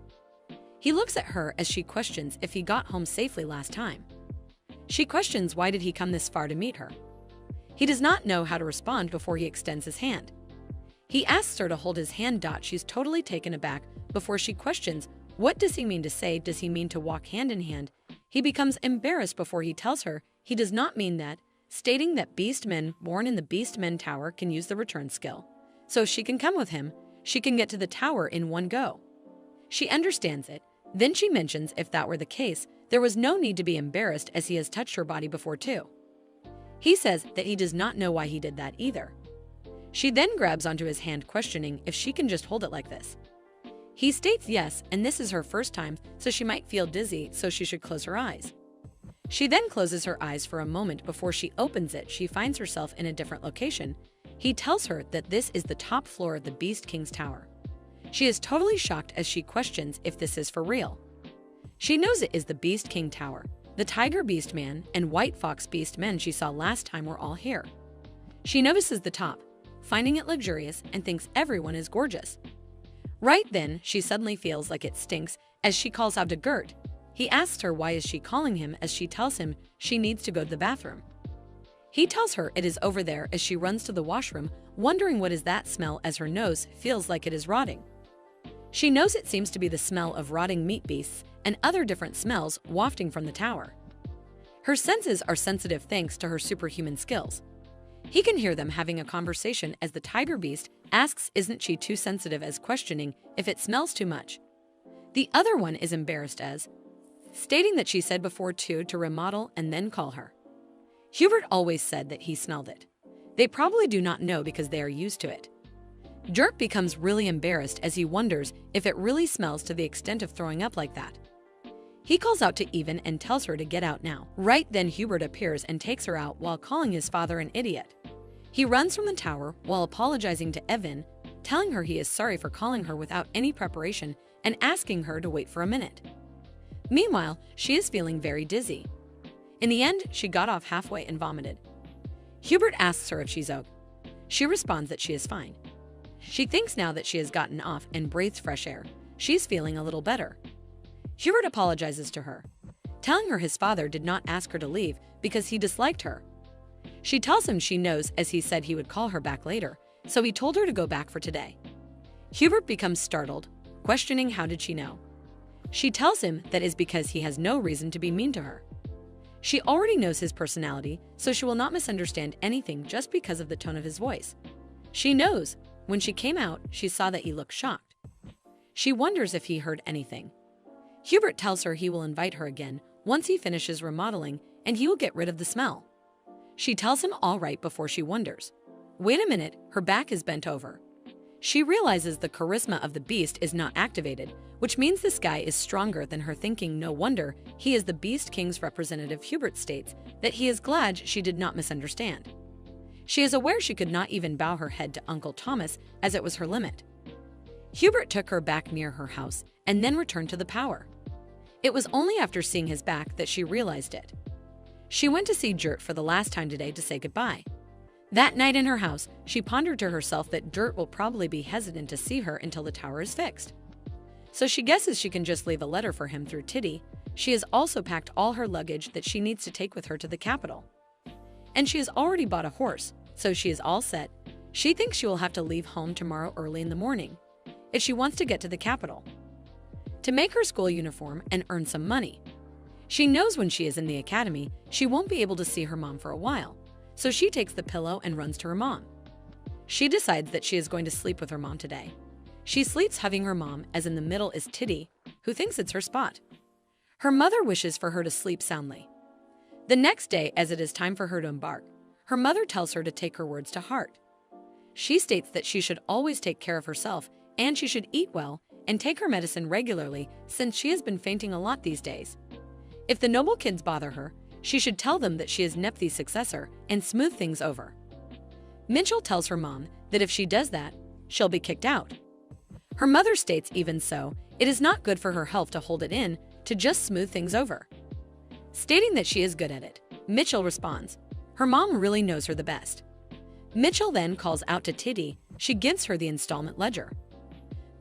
He looks at her as she questions if he got home safely last time. She questions why did he come this far to meet her. He does not know how to respond before he extends his hand. He asks her to hold his hand. She's totally taken aback before she questions what does he mean to say. Does he mean to walk hand in hand? He becomes embarrassed before he tells her he does not mean that, stating that beastmen born in the Beastmen Tower can use the return skill. So if she can come with him, she can get to the tower in one go. She understands it. Then she mentions if that were the case, there was no need to be embarrassed as he has touched her body before too. He says that he does not know why he did that either. She then grabs onto his hand questioning if she can just hold it like this. He states yes, and this is her first time, so she might feel dizzy, so she should close her eyes. She then closes her eyes for a moment before she opens it. She finds herself in a different location. He tells her that this is the top floor of the Beast King's tower. She is totally shocked as she questions if this is for real. She knows it is the Beast King Tower. The Tiger Beast Man and White Fox Beast Men she saw last time were all here. She notices the top, finding it luxurious, and thinks everyone is gorgeous. Right then, she suddenly feels like it stinks as she calls out to Gret. He asks her why is she calling him as she tells him she needs to go to the bathroom. He tells her it is over there as she runs to the washroom, wondering what is that smell as her nose feels like it is rotting. She knows it seems to be the smell of rotting meat beasts and other different smells wafting from the tower. Her senses are sensitive thanks to her superhuman skills. He can hear them having a conversation as the tiger beast asks isn't she too sensitive as questioning if it smells too much. The other one is embarrassed as, stating that she said before to remodel and then call her. Hubert always said that he smelled it. They probably do not know because they are used to it. Dirk becomes really embarrassed as he wonders if it really smells to the extent of throwing up like that. He calls out to Even and tells her to get out now. Right then Hubert appears and takes her out while calling his father an idiot. He runs from the tower while apologizing to Evan, telling her he is sorry for calling her without any preparation and asking her to wait for a minute. Meanwhile, she is feeling very dizzy. In the end, she got off halfway and vomited. Hubert asks her if she's okay. She responds that she is fine. She thinks now that she has gotten off and breathed fresh air, she's feeling a little better. Hubert apologizes to her, telling her his father did not ask her to leave because he disliked her. She tells him she knows as he said he would call her back later, so he told her to go back for today. Hubert becomes startled, questioning how did she know. She tells him that is because he has no reason to be mean to her. She already knows his personality, so she will not misunderstand anything just because of the tone of his voice. She knows. When she came out, she saw that he looked shocked. She wonders if he heard anything. Hubert tells her he will invite her again once he finishes remodeling and he will get rid of the smell. She tells him all right before she wonders. Wait a minute, her back is bent over. She realizes the charisma of the beast is not activated, which means this guy is stronger than her, thinking no wonder he is the Beast King's representative. Hubert states that he is glad she did not misunderstand. She is aware she could not even bow her head to Uncle Thomas as it was her limit. Hubert took her back near her house and then returned to the power. It was only after seeing his back that she realized it. She went to see Gert for the last time today to say goodbye. That night in her house, she pondered to herself that Gert will probably be hesitant to see her until the tower is fixed. So she guesses she can just leave a letter for him through Titi. She has also packed all her luggage that she needs to take with her to the capital. And she has already bought a horse, so she is all set. She thinks she will have to leave home tomorrow early in the morning if she wants to get to the capital to make her school uniform and earn some money. She knows when she is in the academy, she won't be able to see her mom for a while, so she takes the pillow and runs to her mom. She decides that she is going to sleep with her mom today. She sleeps hugging her mom, as in the middle is Titi, who thinks it's her spot. Her mother wishes for her to sleep soundly. The next day, as it is time for her to embark, her mother tells her to take her words to heart. She states that she should always take care of herself and she should eat well and take her medicine regularly since she has been fainting a lot these days. If the noble kids bother her, she should tell them that she is Nephi's successor and smooth things over. Mitchell tells her mom that if she does that, she'll be kicked out. Her mother states even so, it is not good for her health to hold it in, to just smooth things over. Stating that she is good at it, Mitchell responds, her mom really knows her the best. Mitchell then calls out to Titi. She gives her the installment ledger,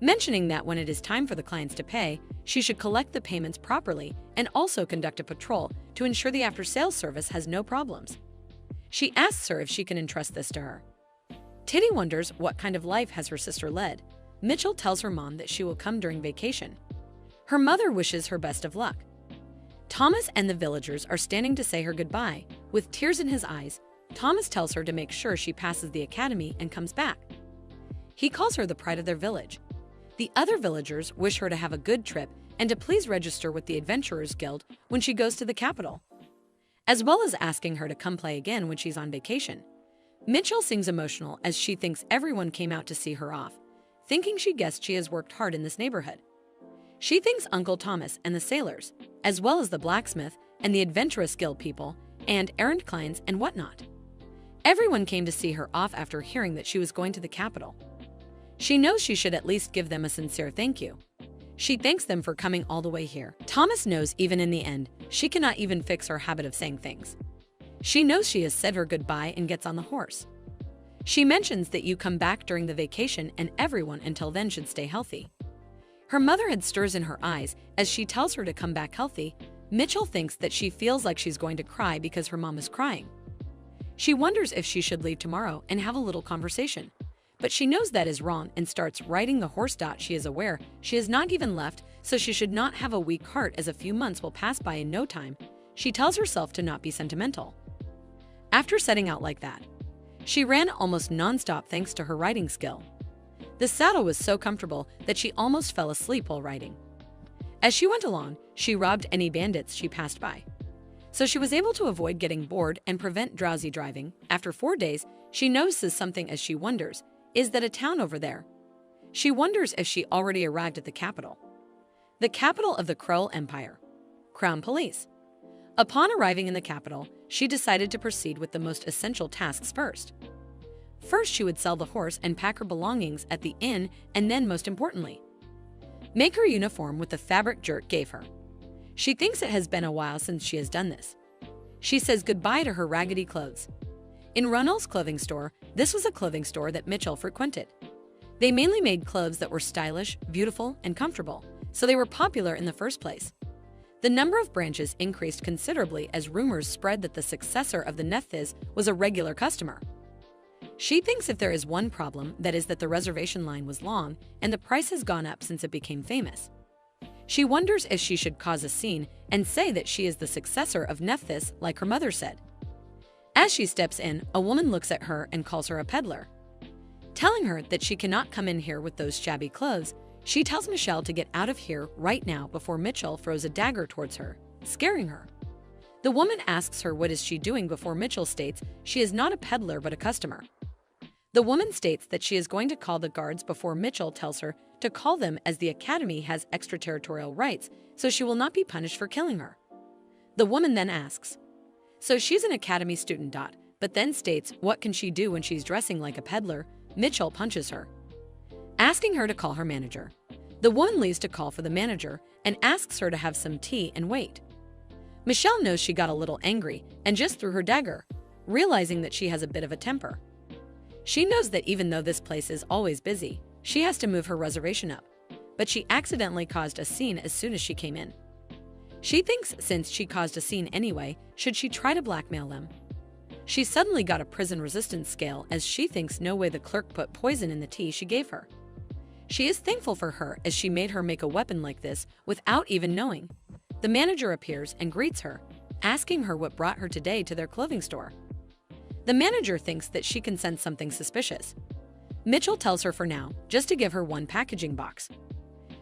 mentioning that when it is time for the clients to pay, she should collect the payments properly and also conduct a patrol to ensure the after-sales service has no problems. She asks her if she can entrust this to her. Titi wonders what kind of life has her sister led. Mitchell tells her mom that she will come during vacation. Her mother wishes her best of luck. Thomas and the villagers are standing to say her goodbye. With tears in his eyes, Thomas tells her to make sure she passes the academy and comes back. He calls her the pride of their village. The other villagers wish her to have a good trip and to please register with the Adventurers Guild when she goes to the capital, as well as asking her to come play again when she's on vacation. Mitchell seems emotional as she thinks everyone came out to see her off, thinking she guessed she has worked hard in this neighborhood. She thanks Uncle Thomas and the sailors, as well as the blacksmith and the Adventurous Guild people, and errand clients and whatnot. Everyone came to see her off after hearing that she was going to the capital. She knows she should at least give them a sincere thank you. She thanks them for coming all the way here. Thomas knows even in the end, she cannot even fix her habit of saying things. She knows she has said her goodbye and gets on the horse. She mentions that you come back during the vacation and everyone until then should stay healthy. Her mother had stirs in her eyes as she tells her to come back healthy. Mitchell thinks that she feels like she's going to cry because her mom is crying. She wonders if she should leave tomorrow and have a little conversation, but she knows that is wrong and starts riding the horse. She is aware she has not even left, so she should not have a weak heart as a few months will pass by in no time. She tells herself to not be sentimental. After setting out like that, she ran almost non-stop thanks to her riding skill. The saddle was so comfortable that she almost fell asleep while riding. As she went along, she robbed any bandits she passed by. So she was able to avoid getting bored and prevent drowsy driving. After 4 days, she notices something as she wonders, is that a town over there? She wonders if she already arrived at the capital. The capital of the Crowley Empire. Crown Police. Upon arriving in the capital, she decided to proceed with the most essential tasks first. First, she would sell the horse and pack her belongings at the inn, and then, most importantly, make her uniform with the fabric Gert gave her. She thinks it has been a while since she has done this. She says goodbye to her raggedy clothes. In Ronald's clothing store, this was a clothing store that Mitchell frequented. They mainly made clothes that were stylish, beautiful, and comfortable, so they were popular in the first place. The number of branches increased considerably as rumors spread that the successor of the Nephthys was a regular customer. She thinks if there is one problem, that is that the reservation line was long and the price has gone up since it became famous. She wonders if she should cause a scene and say that she is the successor of Nephthys like her mother said. As she steps in, a woman looks at her and calls her a peddler. Telling her that she cannot come in here with those shabby clothes, she tells Michelle to get out of here right now before Mitchell throws a dagger towards her, scaring her. The woman asks her what is she doing before Mitchell states she is not a peddler but a customer. The woman states that she is going to call the guards before Mitchell tells her to call them as the academy has extraterritorial rights, so she will not be punished for killing her. The woman then asks, so she's an academy student. But then states what can she do when she's dressing like a peddler. Mitchell punches her, asking her to call her manager. The woman leaves to call for the manager and asks her to have some tea and wait. Michelle knows she got a little angry and just threw her dagger, realizing that she has a bit of a temper. She knows that even though this place is always busy, she has to move her reservation up, but she accidentally caused a scene as soon as she came in. She thinks since she caused a scene anyway, should she try to blackmail them? She suddenly got a prison resistance scale as she thinks no way the clerk put poison in the tea she gave her. She is thankful for her as she made her make a weapon like this without even knowing. The manager appears and greets her, asking her what brought her today to their clothing store. The manager thinks that she can sense something suspicious. Mitchell tells her for now, just to give her one packaging box.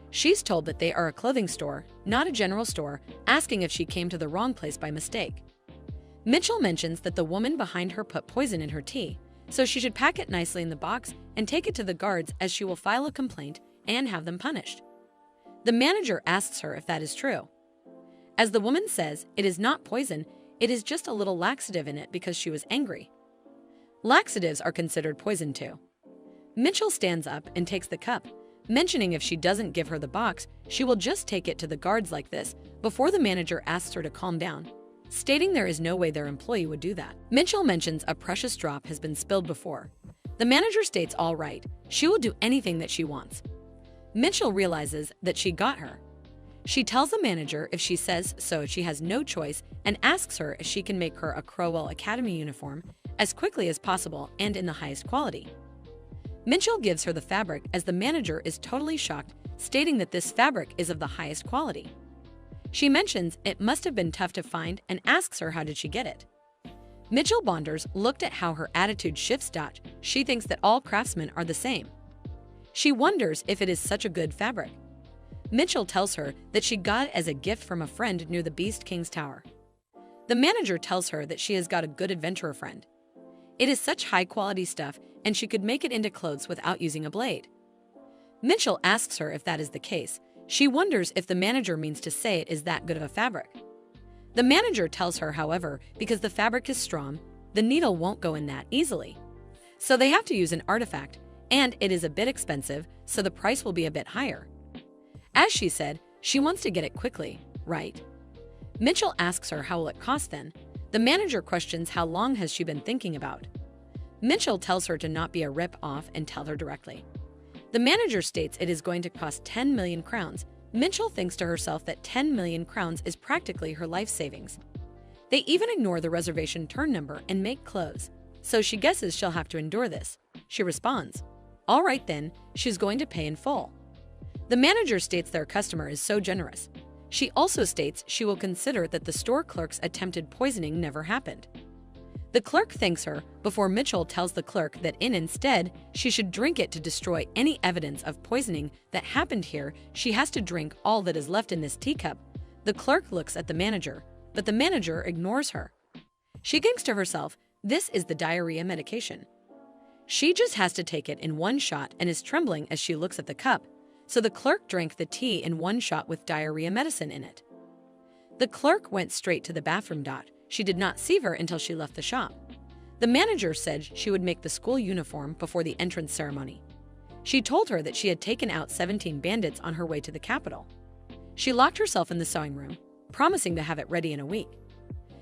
She's told that they are a clothing store, not a general store, asking if she came to the wrong place by mistake. Mitchell mentions that the woman behind her put poison in her tea, so she should pack it nicely in the box and take it to the guards as she will file a complaint and have them punished. The manager asks her if that is true. As the woman says, it is not poison, it is just a little laxative in it because she was angry. Laxatives are considered poison too. Mitchell stands up and takes the cup, mentioning if she doesn't give her the box, she will just take it to the guards like this before the manager asks her to calm down, stating there is no way their employee would do that. Mitchell mentions a precious drop has been spilled before. The manager states all right, she will do anything that she wants. Mitchell realizes that she got her. She tells the manager if she says so she has no choice and asks her if she can make her a Crowley Academy uniform as quickly as possible and in the highest quality. Mitchell gives her the fabric as the manager is totally shocked, stating that this fabric is of the highest quality. She mentions it must have been tough to find and asks her how did she get it. Mitchell Bonders looked at how her attitude shifts. She thinks that all craftsmen are the same. She wonders if it is such a good fabric. Mitchell tells her that she got it as a gift from a friend near the Beast King's Tower. The manager tells her that she has got a good adventurer friend. It is such high-quality stuff and she could make it into clothes without using a blade. Mitchell asks her if that is the case. She wonders if the manager means to say it is that good of a fabric. The manager tells her, however, because the fabric is strong, the needle won't go in that easily. So they have to use an artifact, and it is a bit expensive, so the price will be a bit higher. As she said, she wants to get it quickly, right? Mitchell asks her how will it cost then. The manager questions how long has she been thinking about. Mitchell tells her to not be a rip-off and tell her directly. The manager states it is going to cost 10 million crowns. Mitchell thinks to herself that 10 million crowns is practically her life savings. They even ignore the reservation turn number and make clothes, so she guesses she'll have to endure this. She responds, all right then, she's going to pay in full. The manager states their customer is so generous. She also states she will consider that the store clerk's attempted poisoning never happened. The clerk thanks her before Mitchell tells the clerk that instead, she should drink it to destroy any evidence of poisoning that happened here. She has to drink all that is left in this teacup. The clerk looks at the manager, but the manager ignores her. She thinks to herself, this is the diarrhea medication. She just has to take it in one shot and is trembling as she looks at the cup, so the clerk drank the tea in one shot with diarrhea medicine in it. The clerk went straight to the bathroom. She did not see her until she left the shop. The manager said she would make the school uniform before the entrance ceremony. She told her that she had taken out 17 bandits on her way to the capital. She locked herself in the sewing room, promising to have it ready in a week.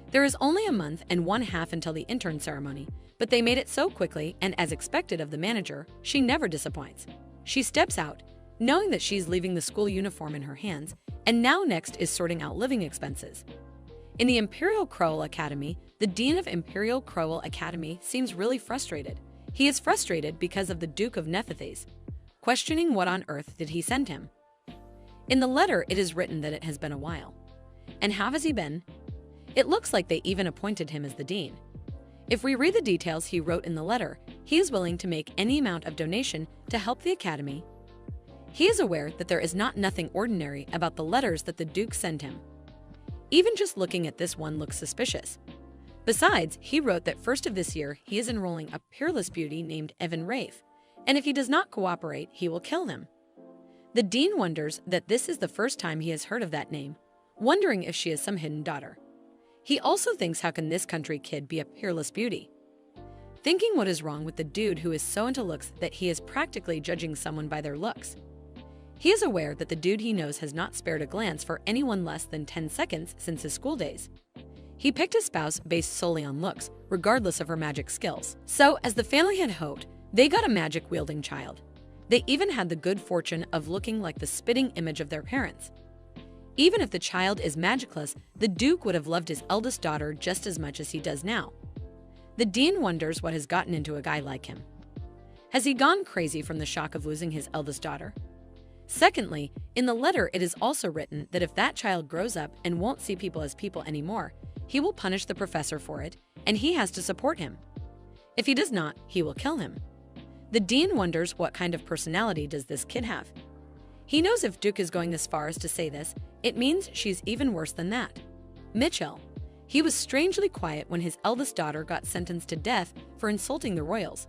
There is only a month and one half until the intern ceremony, but they made it so quickly, and as expected of the manager, she never disappoints. She steps out, knowing that she's leaving the school uniform in her hands, and now next is sorting out living expenses. In the Imperial Crowley Academy, the dean of Imperial Crowley Academy seems really frustrated. He is frustrated because of the Duke of Nephthes, questioning what on earth did he send him. In the letter, it is written that it has been a while. And how has he been? It looks like they even appointed him as the dean. If we read the details he wrote in the letter, he is willing to make any amount of donation to help the academy. He is aware that there is nothing ordinary about the letters that the Duke sent him. Even just looking at this one looks suspicious. Besides, he wrote that first of this year he is enrolling a peerless beauty named Evan Rafe, and if he does not cooperate, he will kill him. The dean wonders that this is the first time he has heard of that name, wondering if she is some hidden daughter. He also thinks, how can this country kid be a peerless beauty? Thinking what is wrong with the dude who is so into looks that he is practically judging someone by their looks. He is aware that the dude he knows has not spared a glance for anyone less than 10 seconds since his school days. He picked a spouse based solely on looks, regardless of her magic skills. So, as the family had hoped, they got a magic-wielding child. They even had the good fortune of looking like the spitting image of their parents. Even if the child is magicless, the Duke would have loved his eldest daughter just as much as he does now. The dean wonders what has gotten into a guy like him. Has he gone crazy from the shock of losing his eldest daughter? Secondly, in the letter it is also written that if that child grows up and won't see people as people anymore, he will punish the professor for it, and he has to support him. If he does not, he will kill him. The dean wonders what kind of personality does this kid have. He knows if Duke is going as far as to say this, it means she's even worse than that. Mitchell. He was strangely quiet when his eldest daughter got sentenced to death for insulting the royals,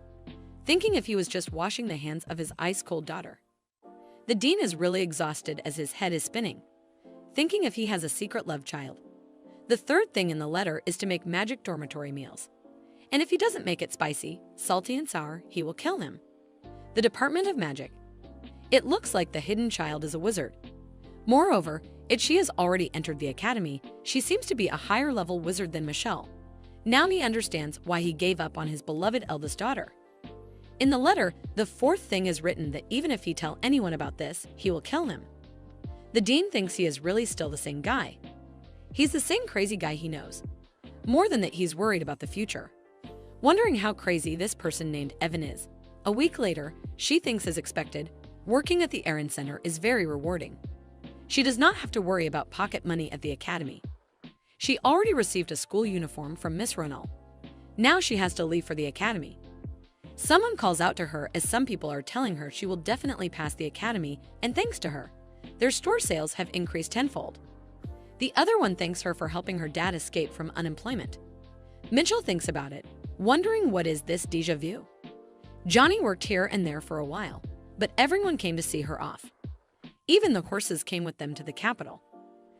thinking if he was just washing the hands of his ice-cold daughter. The dean is really exhausted as his head is spinning, thinking if he has a secret love child. The third thing in the letter is to make magic dormitory meals. And if he doesn't make it spicy, salty, and sour, he will kill him. The Department of Magic. It looks like the hidden child is a wizard. Moreover, if she has already entered the academy, she seems to be a higher-level wizard than Michelle. Now he understands why he gave up on his beloved eldest daughter. In the letter, the fourth thing is written that even if he tell anyone about this, he will kill him. The dean thinks he is really still the same guy. He's the same crazy guy he knows. More than that, he's worried about the future, wondering how crazy this person named Evan is. A week later, she thinks as expected, working at the errand center is very rewarding. She does not have to worry about pocket money at the academy. She already received a school uniform from Miss Ronald. Now she has to leave for the academy. Someone calls out to her as some people are telling her she will definitely pass the academy, and thanks to her, their store sales have increased tenfold. The other one thanks her for helping her dad escape from unemployment. Mitchell thinks about it, wondering what is this déjà vu. Johnny worked here and there for a while, but everyone came to see her off. Even the horses came with them to the capital.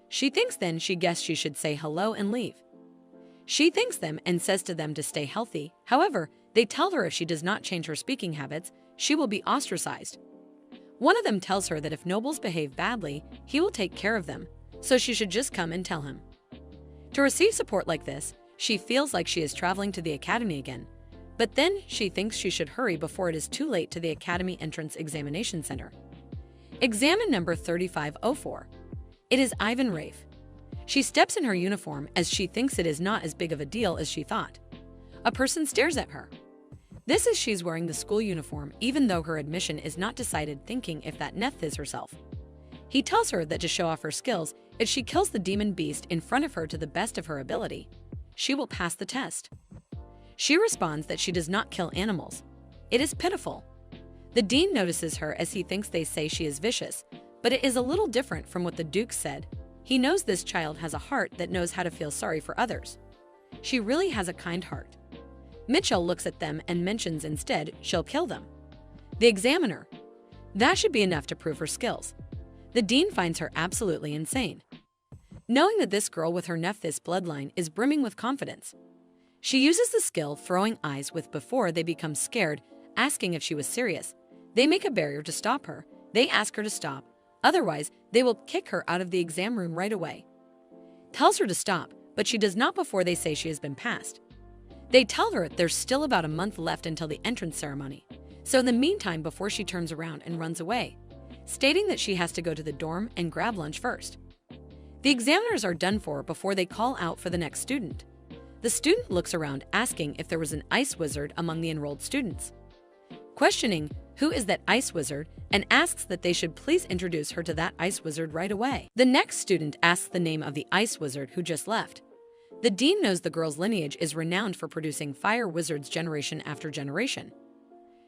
She thinks then she guessed she should say hello and leave. She thanks them and says to them to stay healthy. However, they tell her if she does not change her speaking habits, she will be ostracized. One of them tells her that if nobles behave badly, he will take care of them, so she should just come and tell him. To receive support like this, she feels like she is traveling to the academy again, but then she thinks she should hurry before it is too late to the academy entrance examination center. Examine number 3504. It is Ivan Rafe. She steps in her uniform as she thinks it is not as big of a deal as she thought. A person stares at her. This is she's wearing the school uniform even though her admission is not decided, thinking if that Neth is herself. He tells her that to show off her skills, if she kills the demon beast in front of her to the best of her ability, she will pass the test. She responds that she does not kill animals. It is pitiful. The dean notices her as he thinks they say she is vicious, but it is a little different from what the Duke said. He knows this child has a heart that knows how to feel sorry for others. She really has a kind heart. Mitchell looks at them and mentions instead she'll kill them. The examiner. That should be enough to prove her skills. The dean finds her absolutely insane. Knowing that this girl with her Nephthys bloodline is brimming with confidence, she uses the skill throwing eyes with before they become scared, asking if she was serious. They make a barrier to stop her. They ask her to stop. Otherwise, they will kick her out of the exam room right away. Tells her to stop, but she does not before they say she has been passed. They tell her there's still about a month left until the entrance ceremony. So in the meantime, before she turns around and runs away, stating that she has to go to the dorm and grab lunch first. The examiners are done for before they call out for the next student. The student looks around asking if there was an ice wizard among the enrolled students. Questioning who is that ice wizard and asks that they should please introduce her to that ice wizard right away. The next student asks the name of the ice wizard who just left. The dean knows the girl's lineage is renowned for producing fire wizards generation after generation.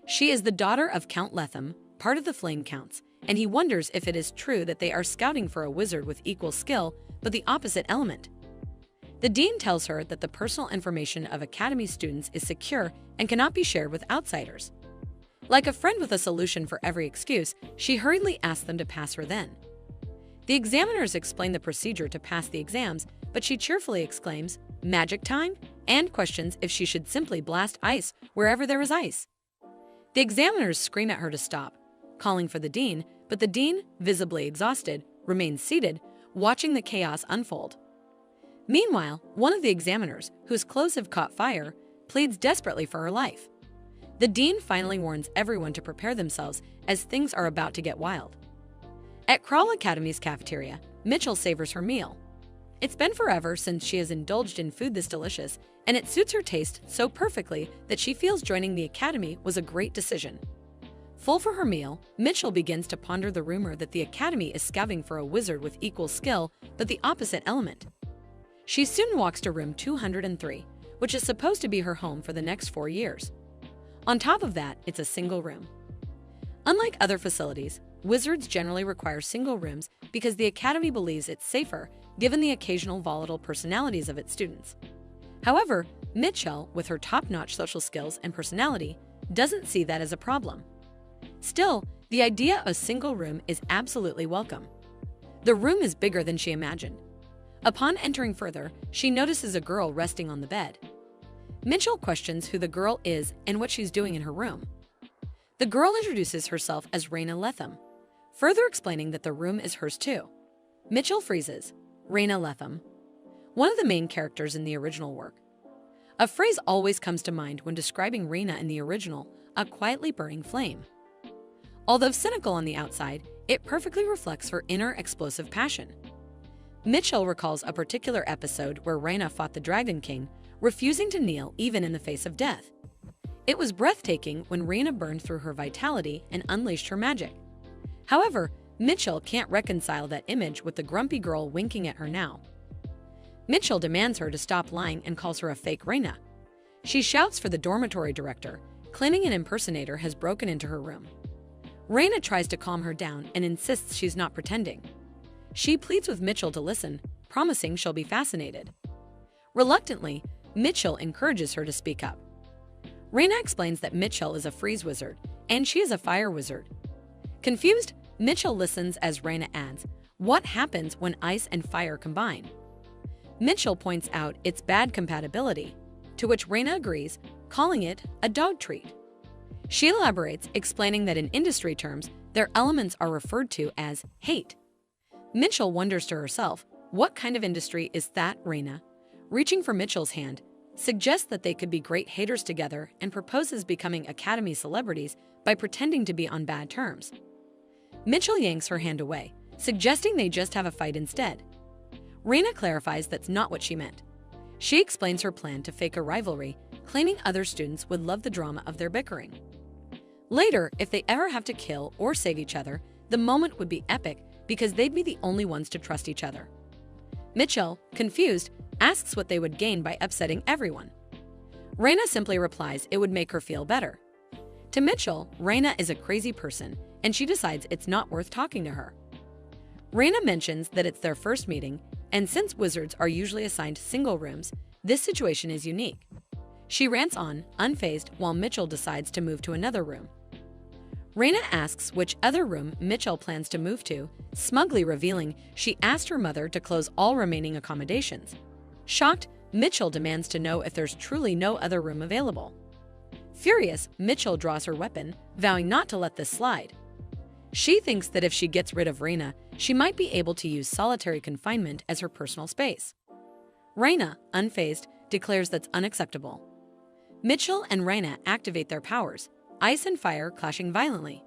She is the daughter of Count Lethem, part of the Flame Counts, and he wonders if it is true that they are scouting for a wizard with equal skill but the opposite element. The dean tells her that the personal information of academy students is secure and cannot be shared with outsiders. Like a friend with a solution for every excuse, she hurriedly asks them to pass her then. The examiners explain the procedure to pass the exams, but she cheerfully exclaims, "Magic time?" and questions if she should simply blast ice wherever there is ice. The examiners scream at her to stop, calling for the dean, but the dean, visibly exhausted, remains seated, watching the chaos unfold. Meanwhile, one of the examiners, whose clothes have caught fire, pleads desperately for her life. The dean finally warns everyone to prepare themselves as things are about to get wild. At Crowley Academy's cafeteria, Mitchell savors her meal. It's been forever since she has indulged in food this delicious, and it suits her taste so perfectly that she feels joining the academy was a great decision. Full for her meal, Mitchell begins to ponder the rumor that the academy is scouting for a wizard with equal skill but the opposite element. She soon walks to room 203, which is supposed to be her home for the next 4 years. On top of that, it's a single room. Unlike other facilities, wizards generally require single rooms because the academy believes it's safer given the occasional volatile personalities of its students. However, Mitchell, with her top-notch social skills and personality, doesn't see that as a problem. Still, the idea of a single room is absolutely welcome. The room is bigger than she imagined. Upon entering further, she notices a girl resting on the bed. Mitchell questions who the girl is and what she's doing in her room. The girl introduces herself as Reina Lethem, further explaining that the room is hers too. Mitchell freezes. Reina Lethem, one of the main characters in the original work. A phrase always comes to mind when describing Reina in the original, a quietly burning flame. Although cynical on the outside, it perfectly reflects her inner explosive passion. Mitchell recalls a particular episode where Reina fought the Dragon King, refusing to kneel even in the face of death. It was breathtaking when Reina burned through her vitality and unleashed her magic. However, Mitchell can't reconcile that image with the grumpy girl winking at her now. Mitchell demands her to stop lying and calls her a fake Reina. She shouts for the dormitory director, claiming an impersonator has broken into her room. Reina tries to calm her down and insists she's not pretending. She pleads with Mitchell to listen, promising she'll be fascinated. Reluctantly, Mitchell encourages her to speak up. Reina explains that Mitchell is a freeze wizard, and she is a fire wizard. Confused, Mitchell listens as Reina adds, "What happens when ice and fire combine?" Mitchell points out its bad compatibility, to which Reina agrees, calling it a dog treat. She elaborates, explaining that in industry terms, their elements are referred to as hate. Mitchell wonders to herself, what kind of industry is that, Reina? Reaching for Mitchell's hand, suggests that they could be great haters together and proposes becoming academy celebrities by pretending to be on bad terms. Mitchell yanks her hand away, suggesting they just have a fight instead. Reina clarifies that's not what she meant. She explains her plan to fake a rivalry, claiming other students would love the drama of their bickering. Later, if they ever have to kill or save each other, the moment would be epic because they'd be the only ones to trust each other. Mitchell, confused, asks what they would gain by upsetting everyone. Raina simply replies it would make her feel better. To Mitchell, Raina is a crazy person, and she decides it's not worth talking to her. Raina mentions that it's their first meeting, and since wizards are usually assigned single rooms, this situation is unique. She rants on, unfazed, while Mitchell decides to move to another room. Raina asks which other room Mitchell plans to move to, smugly revealing she asked her mother to close all remaining accommodations. Shocked, Mitchell demands to know if there's truly no other room available. Furious, Mitchell draws her weapon, vowing not to let this slide. She thinks that if she gets rid of Raina, she might be able to use solitary confinement as her personal space. Raina, unfazed, declares that's unacceptable. Mitchell and Raina activate their powers, ice and fire clashing violently.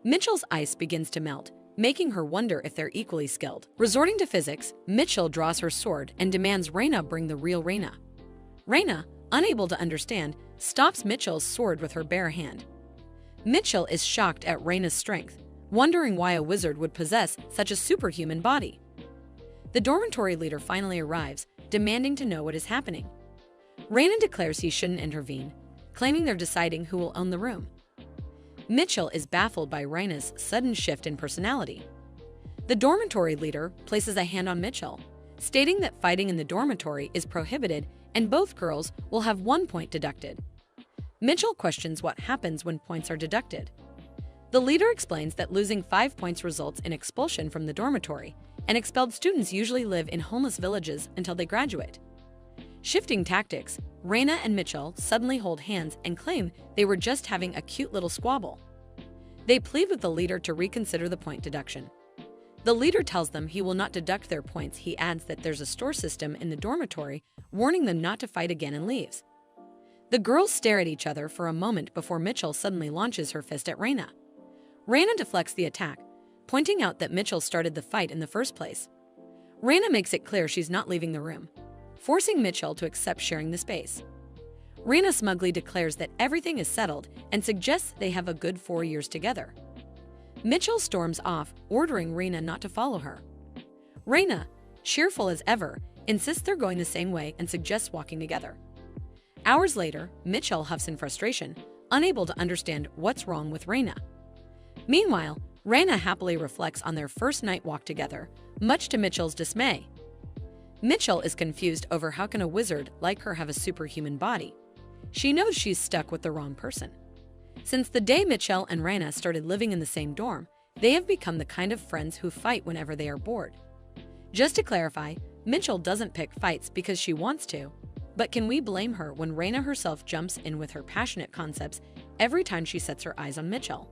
Mitchell's ice begins to melt, making her wonder if they're equally skilled. Resorting to physics, Mitchell draws her sword and demands Raina bring the real Raina. Raina, unable to understand, stops Mitchell's sword with her bare hand. Mitchell is shocked at Raina's strength, wondering why a wizard would possess such a superhuman body. The dormitory leader finally arrives, demanding to know what is happening. Raina declares he shouldn't intervene, claiming they're deciding who will own the room. Mitchell is baffled by Raina's sudden shift in personality. The dormitory leader places a hand on Mitchell, stating that fighting in the dormitory is prohibited and both girls will have 1 point deducted. Mitchell questions what happens when points are deducted. The leader explains that losing 5 points results in expulsion from the dormitory, and expelled students usually live in homeless villages until they graduate. Shifting tactics, Raina and Mitchell suddenly hold hands and claim they were just having a cute little squabble. They plead with the leader to reconsider the point deduction. The leader tells them he will not deduct their points. He adds that there's a store system in the dormitory, warning them not to fight again, and leaves. The girls stare at each other for a moment before Mitchell suddenly launches her fist at Raina. Raina deflects the attack, pointing out that Mitchell started the fight in the first place. Raina makes it clear she's not leaving the room, forcing Mitchell to accept sharing the space. Raina smugly declares that everything is settled and suggests they have a good 4 years together. Mitchell storms off, ordering Raina not to follow her. Raina, cheerful as ever, insists they're going the same way and suggests walking together. Hours later, Mitchell huffs in frustration, unable to understand what's wrong with Raina. Meanwhile, Raina happily reflects on their first night walk together, much to Mitchell's dismay. Mitchell is confused over how can a wizard like her have a superhuman body. She knows she's stuck with the wrong person. Since the day Mitchell and Raina started living in the same dorm, they have become the kind of friends who fight whenever they are bored. Just to clarify, Mitchell doesn't pick fights because she wants to, but can we blame her when Raina herself jumps in with her passionate concepts every time she sets her eyes on Mitchell?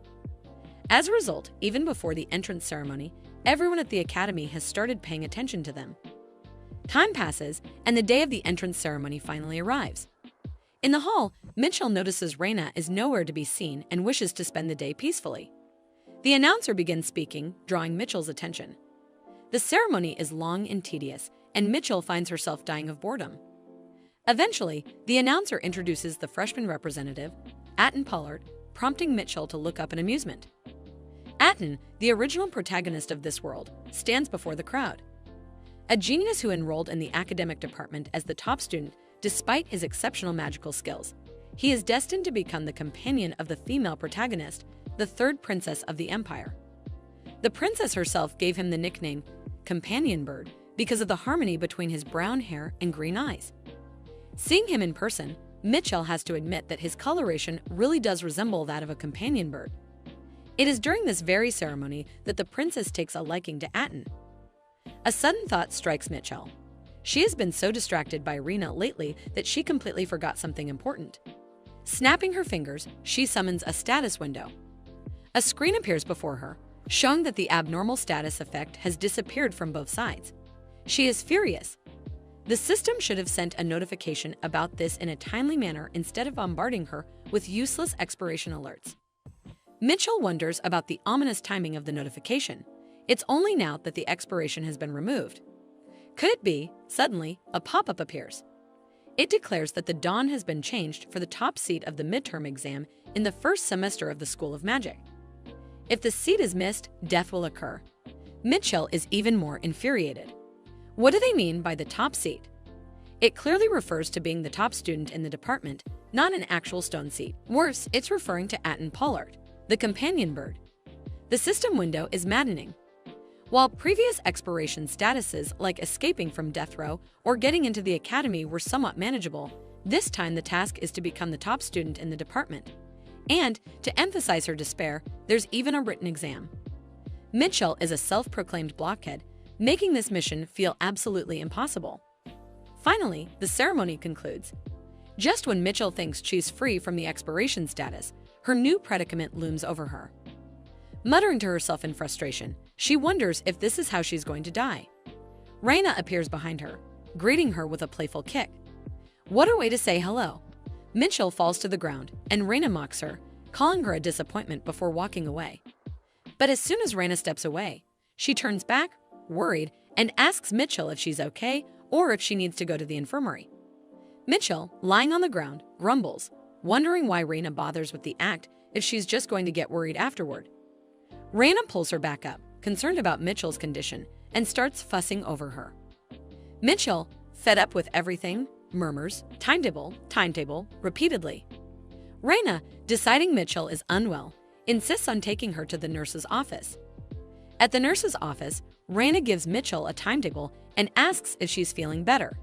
As a result, even before the entrance ceremony, everyone at the academy has started paying attention to them. Time passes, and the day of the entrance ceremony finally arrives. In the hall, Mitchell notices Raina is nowhere to be seen and wishes to spend the day peacefully. The announcer begins speaking, drawing Mitchell's attention. The ceremony is long and tedious, and Mitchell finds herself dying of boredom. Eventually, the announcer introduces the freshman representative, Atten Pollard, prompting Mitchell to look up in amusement. Atten, the original protagonist of this world, stands before the crowd. A genius who enrolled in the academic department as the top student despite his exceptional magical skills, he is destined to become the companion of the female protagonist, the third princess of the empire. The princess herself gave him the nickname Companion Bird because of the harmony between his brown hair and green eyes. Seeing him in person, Mitchell has to admit that his coloration really does resemble that of a companion bird. It is during this very ceremony that the princess takes a liking to Atten. A sudden thought strikes Mitchell. She has been so distracted by Raina lately that she completely forgot something important. Snapping her fingers, she summons a status window. A screen appears before her, showing that the abnormal status effect has disappeared from both sides. She is furious. The system should have sent a notification about this in a timely manner instead of bombarding her with useless expiration alerts. Mitchell wonders about the ominous timing of the notification. It's only now that the expiration has been removed. Could it be, suddenly, a pop-up appears? It declares that the dawn has been changed for the top seat of the midterm exam in the first semester of the School of Magic. If the seat is missed, death will occur. Mitchell is even more infuriated. What do they mean by the top seat? It clearly refers to being the top student in the department, not an actual stone seat. Worse, it's referring to Atten Pollard, the companion bird. The system window is maddening. While previous expiration statuses like escaping from death row or getting into the academy were somewhat manageable, this time the task is to become the top student in the department. And, to emphasize her despair, there's even a written exam. Mitchell is a self-proclaimed blockhead, making this mission feel absolutely impossible. Finally, the ceremony concludes. Just when Mitchell thinks she's free from the expiration status, her new predicament looms over her. Muttering to herself in frustration, she wonders if this is how she's going to die. Raina appears behind her, greeting her with a playful kick. What a way to say hello! Mitchell falls to the ground, and Raina mocks her, calling her a disappointment before walking away. But as soon as Raina steps away, she turns back, worried, and asks Mitchell if she's okay or if she needs to go to the infirmary. Mitchell, lying on the ground, grumbles, wondering why Raina bothers with the act if she's just going to get worried afterward. Raina pulls her back up, concerned about Mitchell's condition, and starts fussing over her. Mitchell, fed up with everything, murmurs, timetable, repeatedly. Raina, deciding Mitchell is unwell, insists on taking her to the nurse's office. At the nurse's office, Raina gives Mitchell a timetable and asks if she's feeling better.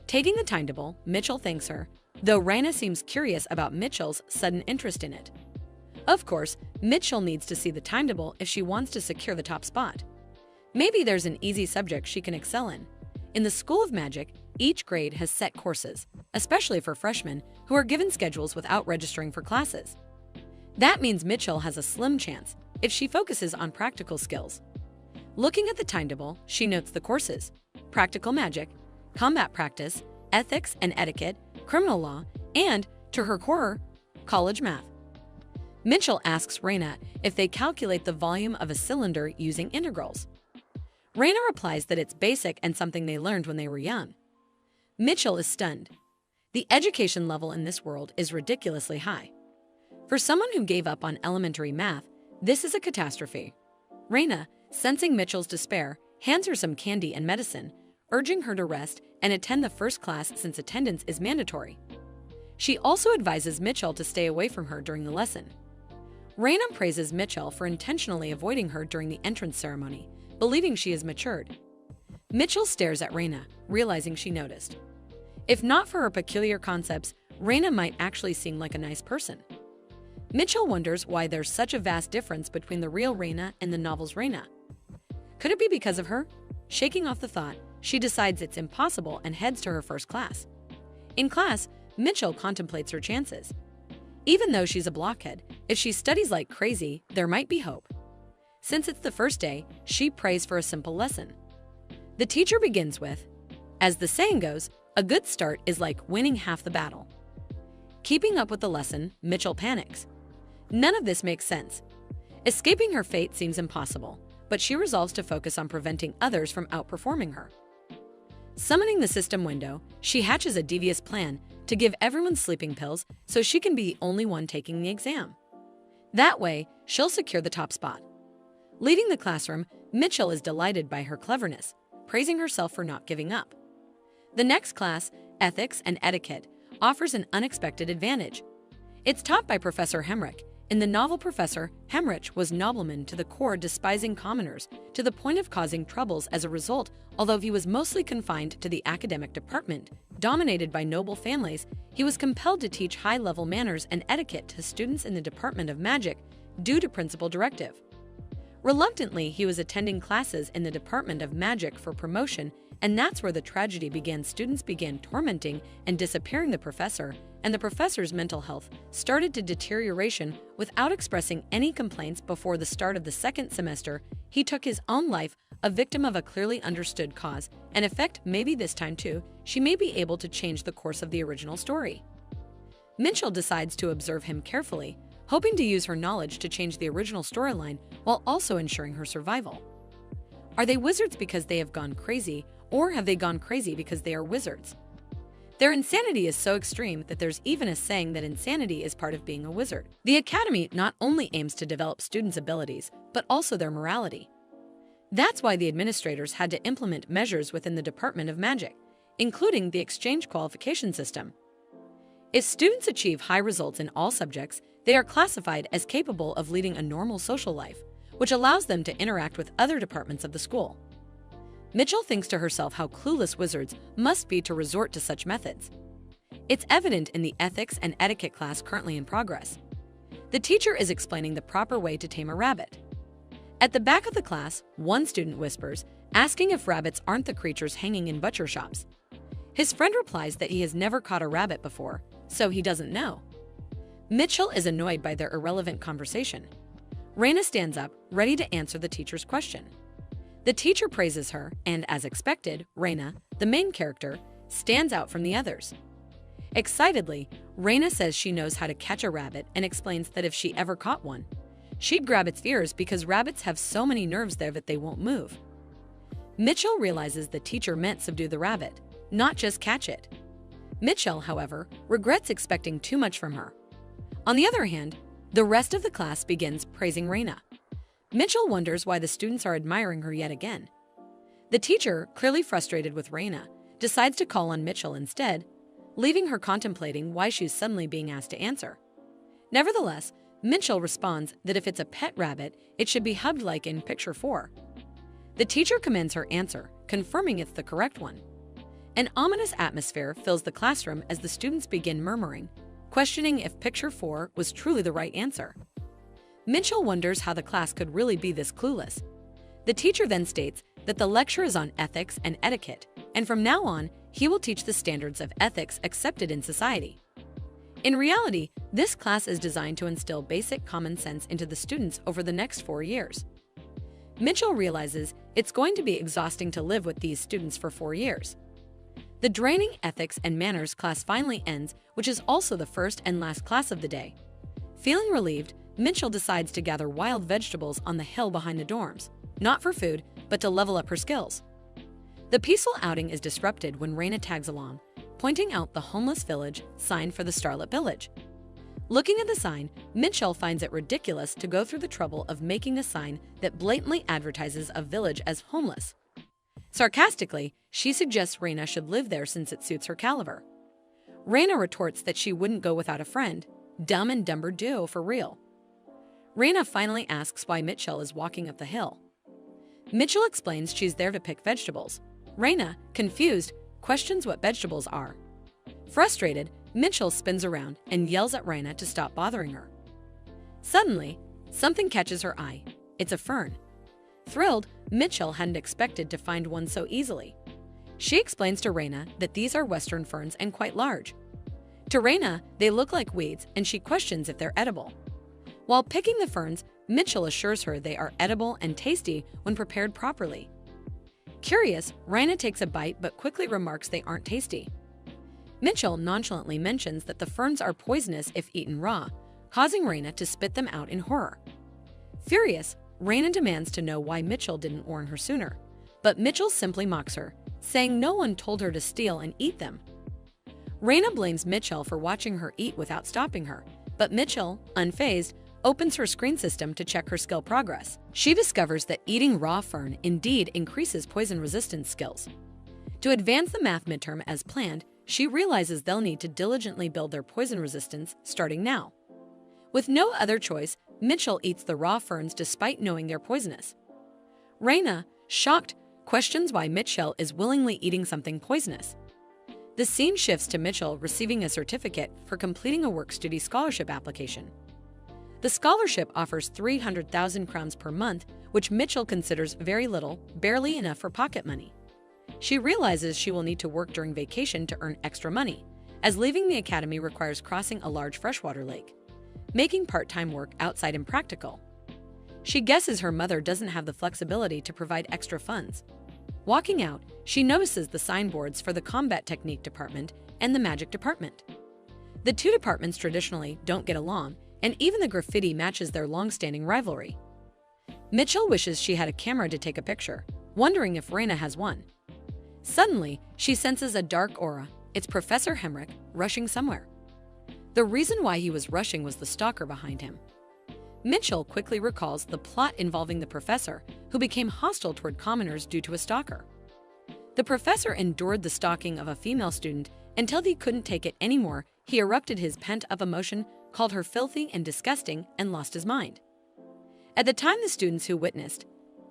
Taking the timetable, Mitchell thanks her, though Raina seems curious about Mitchell's sudden interest in it. Of course, Mitchell needs to see the timetable if she wants to secure the top spot. Maybe there's an easy subject she can excel in. In the School of Magic, each grade has set courses, especially for freshmen who are given schedules without registering for classes. That means Mitchell has a slim chance if she focuses on practical skills. Looking at the timetable, she notes the courses: practical magic, combat practice, ethics and etiquette, criminal law, and, to her horror, college math. Mitchell asks Raina if they calculate the volume of a cylinder using integrals. Raina replies that it's basic and something they learned when they were young. Mitchell is stunned. The education level in this world is ridiculously high. For someone who gave up on elementary math, this is a catastrophe. Raina, sensing Mitchell's despair, hands her some candy and medicine, urging her to rest and attend the first class since attendance is mandatory. She also advises Mitchell to stay away from her during the lesson. Raina praises Mitchell for intentionally avoiding her during the entrance ceremony, believing she has matured. Mitchell stares at Raina, realizing she noticed. If not for her peculiar concepts, Raina might actually seem like a nice person. Mitchell wonders why there's such a vast difference between the real Raina and the novel's Raina. Could it be because of her? Shaking off the thought, she decides it's impossible and heads to her first class. In class, Mitchell contemplates her chances. Even though she's a blockhead, if she studies like crazy, there might be hope. Since it's the first day, she prays for a simple lesson. The teacher begins with, "As the saying goes, a good start is like winning half the battle." Keeping up with the lesson, Mitchell panics. None of this makes sense. Escaping her fate seems impossible, but she resolves to focus on preventing others from outperforming her. Summoning the system window, she hatches a devious plan to give everyone sleeping pills so she can be the only one taking the exam. That way, she'll secure the top spot. Leaving the classroom, Mitchell is delighted by her cleverness, praising herself for not giving up. The next class, Ethics and Etiquette, offers an unexpected advantage. It's taught by Professor Hemrick. In the novel, Professor Hemrick was nobleman to the core, despising commoners, to the point of causing troubles as a result. Although he was mostly confined to the academic department, dominated by noble families, he was compelled to teach high-level manners and etiquette to students in the Department of Magic due to principal directive. Reluctantly, he was attending classes in the Department of Magic for promotion, and that's where the tragedy began. Students began tormenting and disappearing the professor, and the professor's mental health started to deterioration. Without expressing any complaints before the start of the second semester, he took his own life, a victim of a clearly understood cause and effect. Maybe this time too, she may be able to change the course of the original story. Mitchell decides to observe him carefully, hoping to use her knowledge to change the original storyline while also ensuring her survival. Are they wizards because they have gone crazy, or have they gone crazy because they are wizards? Their insanity is so extreme that there's even a saying that insanity is part of being a wizard. The Academy not only aims to develop students' abilities, but also their morality. That's why the administrators had to implement measures within the Department of Magic. including the exchange qualification system. If students achieve high results in all subjects, they are classified as capable of leading a normal social life, which allows them to interact with other departments of the school. Mitchell thinks to herself how clueless wizards must be to resort to such methods. It's evident in the ethics and etiquette class currently in progress. The teacher is explaining the proper way to tame a rabbit. At the back of the class, one student whispers, asking if rabbits aren't the creatures hanging in butcher shops. His friend replies that he has never caught a rabbit before, so he doesn't know. Mitchell is annoyed by their irrelevant conversation. Raina stands up, ready to answer the teacher's question. The teacher praises her, and as expected, Raina, the main character, stands out from the others. Excitedly, Raina says she knows how to catch a rabbit and explains that if she ever caught one, she'd grab its ears because rabbits have so many nerves there that they won't move. Mitchell realizes the teacher meant subdue the rabbit, not just catch it. Mitchell, however, regrets expecting too much from her. On the other hand, the rest of the class begins praising Raina. Mitchell wonders why the students are admiring her yet again. The teacher, clearly frustrated with Raina, decides to call on Mitchell instead, leaving her contemplating why she's suddenly being asked to answer. Nevertheless, Mitchell responds that if it's a pet rabbit, it should be hugged like in picture 4. The teacher commends her answer, confirming it's the correct one. An ominous atmosphere fills the classroom as the students begin murmuring, questioning if picture 4 was truly the right answer. Mitchell wonders how the class could really be this clueless. The teacher then states that the lecture is on ethics and etiquette, and from now on, he will teach the standards of ethics accepted in society. In reality, this class is designed to instill basic common sense into the students over the next 4 years. Mitchell realizes it's going to be exhausting to live with these students for 4 years. The draining ethics and manners class finally ends, which is also the first and last class of the day. Feeling relieved, Mitchell decides to gather wild vegetables on the hill behind the dorms, not for food, but to level up her skills. The peaceful outing is disrupted when Raina tags along, pointing out the homeless village sign for the Starlit Village. Looking at the sign, Mitchell finds it ridiculous to go through the trouble of making a sign that blatantly advertises a village as homeless. Sarcastically, she suggests Raina should live there since it suits her caliber. Raina retorts that she wouldn't go without a friend. Dumb and Dumber duo for real. Raina finally asks why Mitchell is walking up the hill. Mitchell explains she's there to pick vegetables. Raina, confused, questions what vegetables are. Frustrated, Mitchell spins around and yells at Raina to stop bothering her. Suddenly, something catches her eye. It's a fern. Thrilled, Mitchell hadn't expected to find one so easily. She explains to Raina that these are Western ferns and quite large. To Raina, they look like weeds, and she questions if they're edible. While picking the ferns, Mitchell assures her they are edible and tasty when prepared properly. Curious, Raina takes a bite but quickly remarks they aren't tasty. Mitchell nonchalantly mentions that the ferns are poisonous if eaten raw, causing Raina to spit them out in horror. Furious, Raina demands to know why Mitchell didn't warn her sooner, but Mitchell simply mocks her, saying no one told her to steal and eat them. Raina blames Mitchell for watching her eat without stopping her, but Mitchell, unfazed, opens her screen system to check her skill progress. She discovers that eating raw fern indeed increases poison resistance skills. To advance the math midterm as planned, she realizes they'll need to diligently build their poison resistance starting now. With no other choice, Mitchell eats the raw ferns despite knowing they're poisonous. Raina, shocked, questions why Mitchell is willingly eating something poisonous. The scene shifts to Mitchell receiving a certificate for completing a work-study scholarship application. The scholarship offers 300,000 crowns per month, which Mitchell considers very little, barely enough for pocket money. She realizes she will need to work during vacation to earn extra money, as leaving the academy requires crossing a large freshwater lake, making part-time work outside impractical. She guesses her mother doesn't have the flexibility to provide extra funds. Walking out, she notices the signboards for the combat technique department and the magic department. The two departments traditionally don't get along, and even the graffiti matches their long-standing rivalry. Mitchell wishes she had a camera to take a picture, wondering if Raina has one. Suddenly, she senses a dark aura. It's Professor Hemrick, rushing somewhere. The reason why he was rushing was the stalker behind him. Mitchell quickly recalls the plot involving the professor, who became hostile toward commoners due to a stalker. The professor endured the stalking of a female student until he couldn't take it anymore. He erupted his pent-up emotion, called her filthy and disgusting, and lost his mind. At the time, the students who witnessed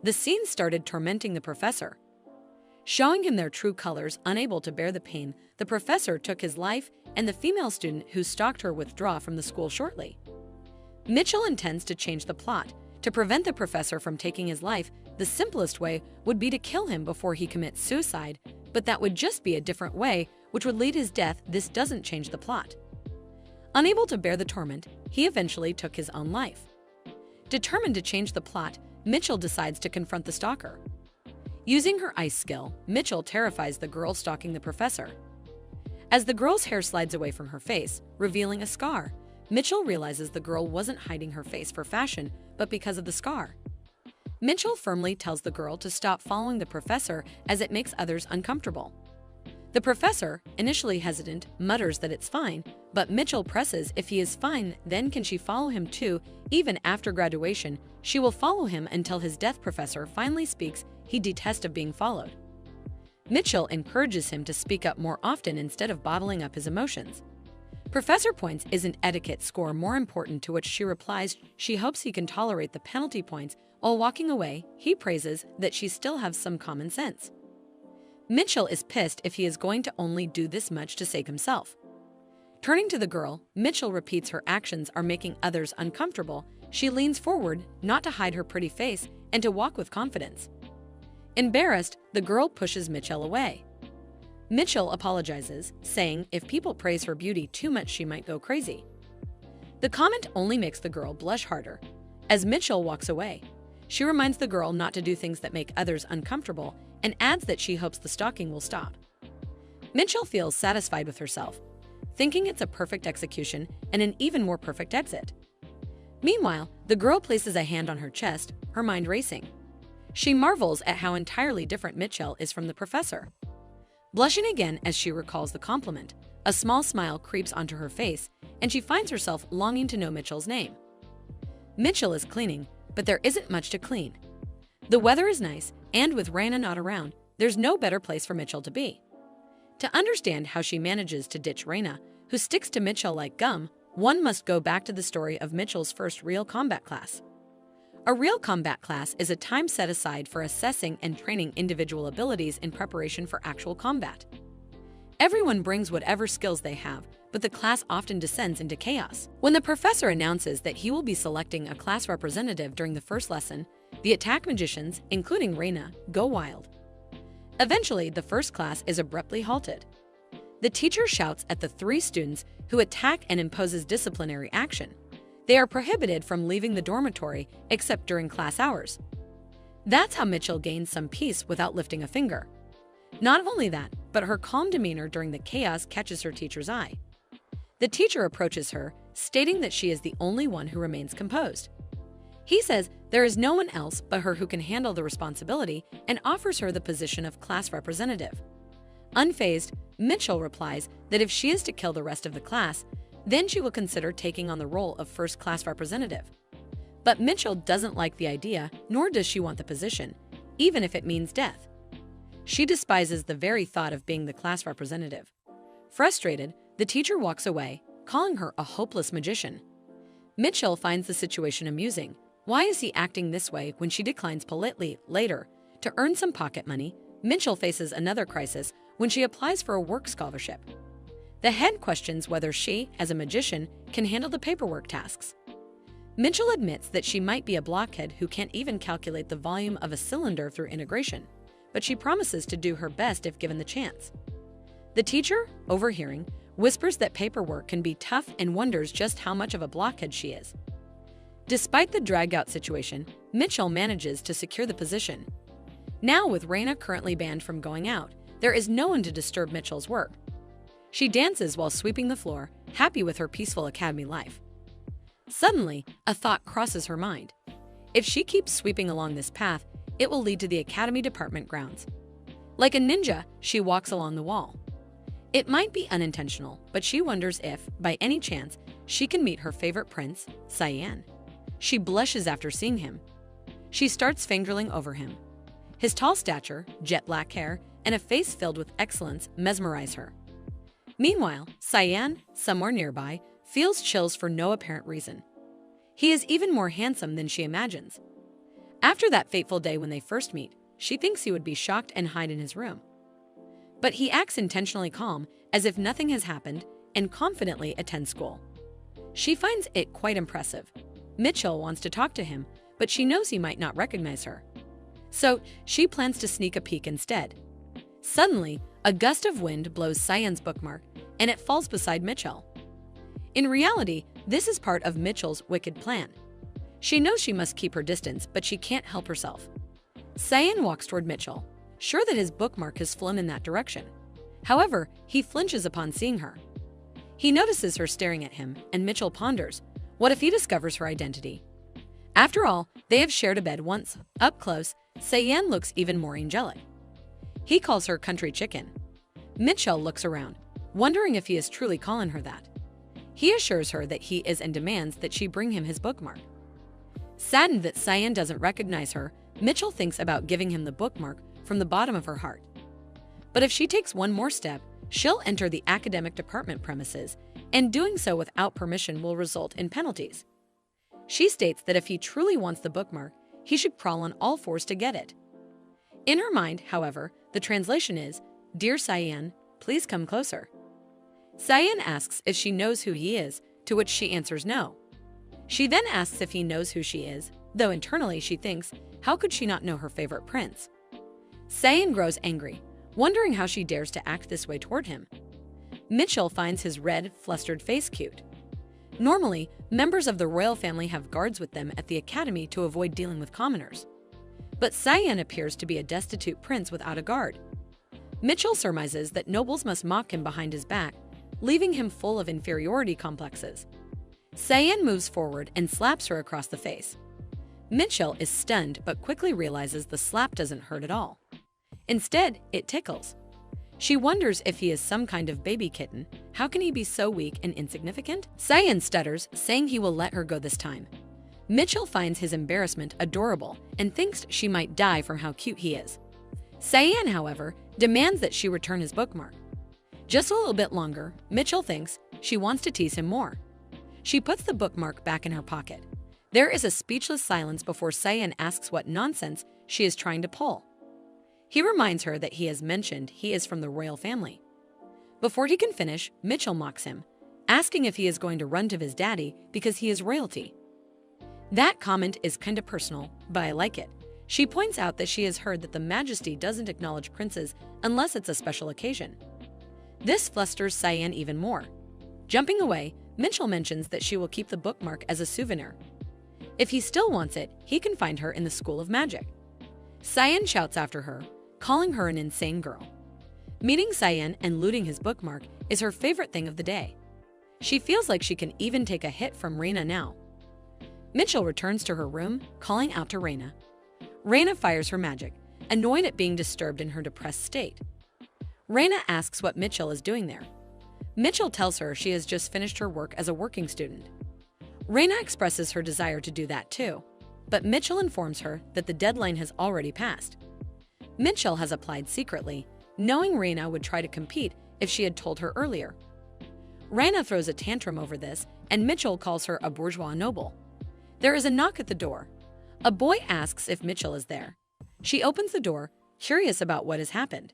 the scene started tormenting the professor, showing him their true colors. Unable to bear the pain, the professor took his life, and the female student who stalked her withdrew from the school shortly. Mitchell intends to change the plot. To prevent the professor from taking his life, the simplest way would be to kill him before he commits suicide, but that would just be a different way, which would lead his death. This doesn't change the plot. Unable to bear the torment, he eventually took his own life. Determined to change the plot, Mitchell decides to confront the stalker. Using her ice skill, Mitchell terrifies the girl stalking the professor. As the girl's hair slides away from her face, revealing a scar, Mitchell realizes the girl wasn't hiding her face for fashion, but because of the scar. Mitchell firmly tells the girl to stop following the professor as it makes others uncomfortable. The professor, initially hesitant, mutters that it's fine, but Mitchell presses if he is fine, then can she follow him too? Even after graduation, she will follow him until his death. Professor finally speaks. He detests being followed. Mitchell encourages him to speak up more often instead of bottling up his emotions. Professor points isn't etiquette score more important, to which she replies she hopes he can tolerate the penalty points. While walking away, he praises that she still has some common sense. Mitchell is pissed if he is going to only do this much to save himself. Turning to the girl, Mitchell repeats her actions are making others uncomfortable. She leans forward, not to hide her pretty face, and to walk with confidence. Embarrassed, the girl pushes Mitchell away. Mitchell apologizes, saying if people praise her beauty too much, she might go crazy. The comment only makes the girl blush harder. As Mitchell walks away, she reminds the girl not to do things that make others uncomfortable and adds that she hopes the stalking will stop. Mitchell feels satisfied with herself, thinking it's a perfect execution and an even more perfect exit. Meanwhile, the girl places a hand on her chest, her mind racing. She marvels at how entirely different Mitchell is from the professor. Blushing again as she recalls the compliment, a small smile creeps onto her face, and she finds herself longing to know Mitchell's name. Mitchell is cleaning, but there isn't much to clean. The weather is nice, and with Raina not around, there's no better place for Mitchell to be. To understand how she manages to ditch Raina, who sticks to Mitchell like gum, one must go back to the story of Mitchell's first real combat class. A real combat class is a time set aside for assessing and training individual abilities in preparation for actual combat. Everyone brings whatever skills they have, but the class often descends into chaos. When the professor announces that he will be selecting a class representative during the first lesson, the attack magicians, including Raina, go wild. Eventually, the first class is abruptly halted. The teacher shouts at the 3 students who attack and imposes disciplinary action. They are prohibited from leaving the dormitory except during class hours. That's how Mitchell gains some peace without lifting a finger. Not only that, but her calm demeanor during the chaos catches her teacher's eye. The teacher approaches her, stating that she is the only one who remains composed. He says there is no one else but her who can handle the responsibility and offers her the position of class representative. Unfazed, Mitchell replies that if she is to kill the rest of the class, then she will consider taking on the role of first class representative. But Mitchell doesn't like the idea, nor does she want the position, even if it means death. She despises the very thought of being the class representative. Frustrated, the teacher walks away, calling her a hopeless magician. Mitchell finds the situation amusing. Why is he acting this way when she declines politely? Later, to earn some pocket money, Mitchell faces another crisis when she applies for a work scholarship. The head questions whether she, as a magician, can handle the paperwork tasks. Mitchell admits that she might be a blockhead who can't even calculate the volume of a cylinder through integration, but she promises to do her best if given the chance. The teacher, overhearing, whispers that paperwork can be tough and wonders just how much of a blockhead she is. Despite the drag-out situation, Mitchell manages to secure the position. Now, with Raina currently banned from going out, there is no one to disturb Mitchell's work. She dances while sweeping the floor, happy with her peaceful academy life. Suddenly, a thought crosses her mind. If she keeps sweeping along this path, it will lead to the academy department grounds. Like a ninja, she walks along the wall. It might be unintentional, but she wonders if, by any chance, she can meet her favorite prince, Cyan. She blushes after seeing him. She starts fangirling over him. His tall stature, jet black hair, and a face filled with excellence mesmerize her. Meanwhile, Cyan, somewhere nearby, feels chills for no apparent reason. He is even more handsome than she imagines. After that fateful day when they first meet, she thinks he would be shocked and hide in his room. But he acts intentionally calm, as if nothing has happened, and confidently attends school. She finds it quite impressive. Mitchell wants to talk to him, but she knows he might not recognize her. So, she plans to sneak a peek instead. Suddenly, a gust of wind blows Cyan's bookmark, and it falls beside Mitchell. In reality, this is part of Mitchell's wicked plan. She knows she must keep her distance, but she can't help herself. Cyan walks toward Mitchell, sure that his bookmark has flown in that direction. However, he flinches upon seeing her. He notices her staring at him, and Mitchell ponders, what if he discovers her identity? After all, they have shared a bed once. Up close, Cyan looks even more angelic. He calls her country chicken. Mitchell looks around, wondering if he is truly calling her that. He assures her that he is and demands that she bring him his bookmark. Saddened that Cyan doesn't recognize her, Mitchell thinks about giving him the bookmark from the bottom of her heart. But if she takes one more step, she'll enter the academic department premises, and doing so without permission will result in penalties. She states that if he truly wants the bookmark, he should crawl on all fours to get it. In her mind, however, the translation is, "Dear Cyan, please come closer." Cyan asks if she knows who he is, to which she answers no. She then asks if he knows who she is, though internally she thinks, how could she not know her favorite prince? Cyan grows angry, wondering how she dares to act this way toward him. Mitchell finds his red, flustered face cute. Normally, members of the royal family have guards with them at the academy to avoid dealing with commoners. But Cyan appears to be a destitute prince without a guard. Mitchell surmises that nobles must mock him behind his back, leaving him full of inferiority complexes. Cyan moves forward and slaps her across the face. Mitchell is stunned but quickly realizes the slap doesn't hurt at all. Instead, it tickles. She wonders if he is some kind of baby kitten. How can he be so weak and insignificant? Cyan stutters, saying he will let her go this time. Mitchell finds his embarrassment adorable and thinks she might die from how cute he is. Cyan, however, demands that she return his bookmark. Just a little bit longer, Mitchell thinks she wants to tease him more. She puts the bookmark back in her pocket. There is a speechless silence before Cyan asks what nonsense she is trying to pull. He reminds her that he has mentioned he is from the royal family. Before he can finish, Mitchell mocks him, asking if he is going to run to his daddy because he is royalty. That comment is kinda personal, but I like it. She points out that she has heard that the Majesty doesn't acknowledge princes unless it's a special occasion. This flusters Cyan even more. Jumping away, Mitchell mentions that she will keep the bookmark as a souvenir. If he still wants it, he can find her in the School of Magic. Cyan shouts after her, calling her an insane girl. Meeting Cyan and looting his bookmark is her favorite thing of the day. She feels like she can even take a hit from Reina now. Mitchell returns to her room, calling out to Reina. Reina fires her magic, annoyed at being disturbed in her depressed state. Reina asks what Mitchell is doing there. Mitchell tells her she has just finished her work as a working student. Reina expresses her desire to do that too, but Mitchell informs her that the deadline has already passed. Mitchell has applied secretly, knowing Reina would try to compete if she had told her earlier. Reina throws a tantrum over this, and Mitchell calls her a bourgeois noble. There is a knock at the door. A boy asks if Mitchell is there. She opens the door, curious about what has happened.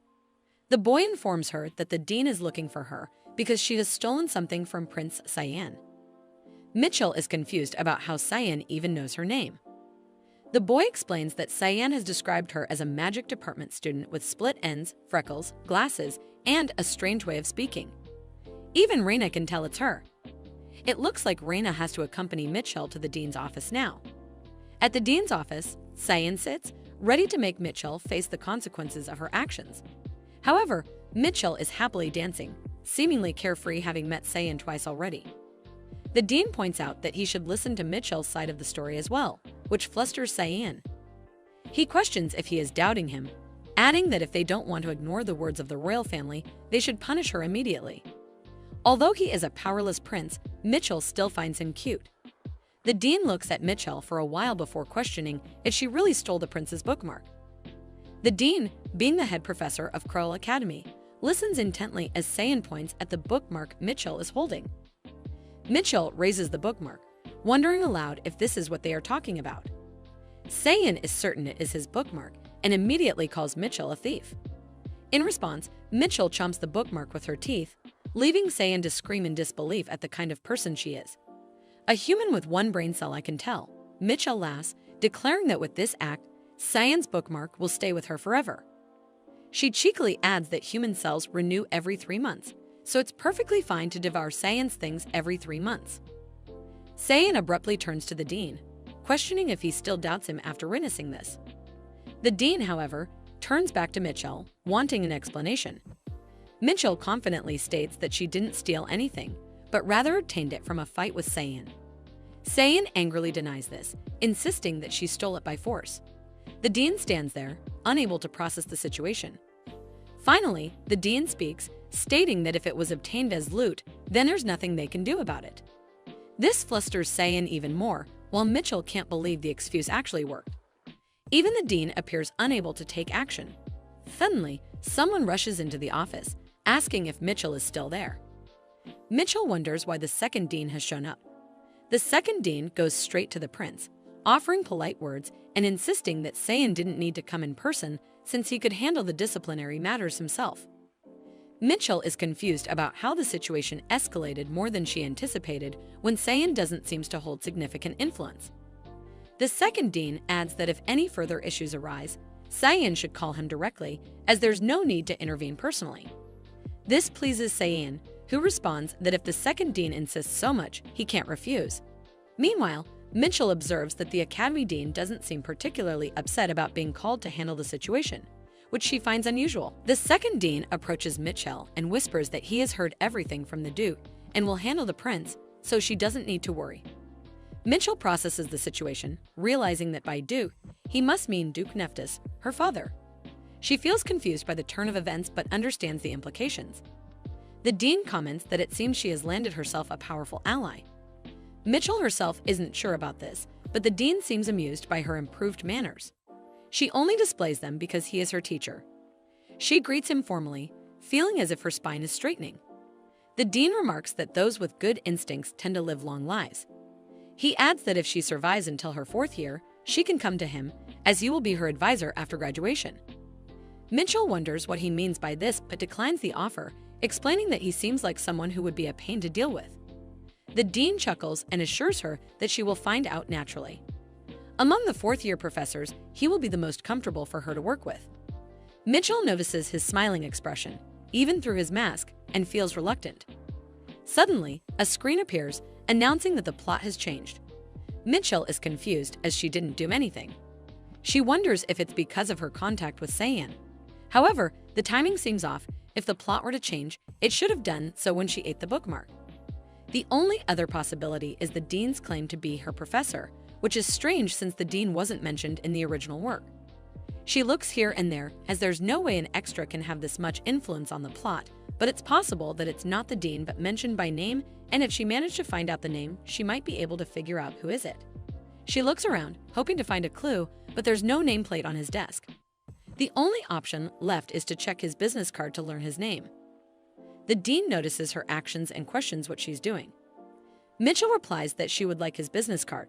The boy informs her that the dean is looking for her because she has stolen something from Prince Cyan. Mitchell is confused about how Cyan even knows her name. The boy explains that Cyan has described her as a magic department student with split ends, freckles, glasses, and a strange way of speaking. Even Reina can tell it's her. It looks like Reina has to accompany Mitchell to the dean's office now. At the dean's office, Cyan sits, ready to make Mitchell face the consequences of her actions. However, Mitchell is happily dancing, seemingly carefree, having met Cyan twice already. The dean points out that he should listen to Mitchell's side of the story as well, which flusters Cyan. He questions if he is doubting him, adding that if they don't want to ignore the words of the royal family, they should punish her immediately. Although he is a powerless prince, Mitchell still finds him cute. The dean looks at Mitchell for a while before questioning if she really stole the prince's bookmark. The dean, being the head professor of Crowley Academy, listens intently as Sayin points at the bookmark Mitchell is holding. Mitchell raises the bookmark, wondering aloud if this is what they are talking about. Sayin is certain it is his bookmark and immediately calls Mitchell a thief. In response, Mitchell chomps the bookmark with her teeth, leaving Sayin to scream in disbelief at the kind of person she is. "A human with one brain cell, I can tell," Mitchell laughs, declaring that with this act, Sayin's bookmark will stay with her forever. She cheekily adds that human cells renew every 3 months, so it's perfectly fine to devour Sayin's things every 3 months. Sayin abruptly turns to the dean, questioning if he still doubts him after witnessing this. The dean, however, turns back to Mitchell, wanting an explanation. Mitchell confidently states that she didn't steal anything, but rather obtained it from a fight with Sayin. Sayin angrily denies this, insisting that she stole it by force. The dean stands there, unable to process the situation. Finally, the dean speaks, stating that if it was obtained as loot, then there's nothing they can do about it. This flusters Sayin even more, while Mitchell can't believe the excuse actually worked. Even the dean appears unable to take action. Suddenly, someone rushes into the office, asking if Mitchell is still there. Mitchell wonders why the second dean has shown up. The second dean goes straight to the prince, offering polite words and insisting that Sayin didn't need to come in person since he could handle the disciplinary matters himself. Mitchell is confused about how the situation escalated more than she anticipated when Sayin doesn't seem to hold significant influence. The second dean adds that if any further issues arise, Sayin should call him directly, as there's no need to intervene personally. This pleases Sayin, who responds that if the second dean insists so much, he can't refuse. Meanwhile, Mitchell observes that the academy dean doesn't seem particularly upset about being called to handle the situation, which she finds unusual. The second dean approaches Mitchell and whispers that he has heard everything from the duke and will handle the prince, so she doesn't need to worry. Mitchell processes the situation, realizing that by duke, he must mean Duke Nephthys, her father. She feels confused by the turn of events but understands the implications. The dean comments that it seems she has landed herself a powerful ally. Mitchell herself isn't sure about this, but the dean seems amused by her improved manners. She only displays them because he is her teacher. She greets him formally, feeling as if her spine is straightening. The dean remarks that those with good instincts tend to live long lives. He adds that if she survives until her 4th year, she can come to him, as he will be her advisor after graduation. Mitchell wonders what he means by this but declines the offer, explaining that he seems like someone who would be a pain to deal with. The dean chuckles and assures her that she will find out naturally. Among the 4th-year professors, he will be the most comfortable for her to work with. Mitchell notices his smiling expression, even through his mask, and feels reluctant. Suddenly, a screen appears, announcing that the plot has changed. Mitchell is confused as she didn't do anything. She wonders if it's because of her contact with Sayin. However, the timing seems off. If the plot were to change, it should have done so when she ate the bookmark. The only other possibility is the dean's claim to be her professor, which is strange since the dean wasn't mentioned in the original work. She looks here and there, as there's no way an extra can have this much influence on the plot, but it's possible that it's not the dean but mentioned by name, and if she managed to find out the name, she might be able to figure out who is it. She looks around, hoping to find a clue, but there's no nameplate on his desk. The only option left is to check his business card to learn his name. The dean notices her actions and questions what she's doing. Mitchell replies that she would like his business card.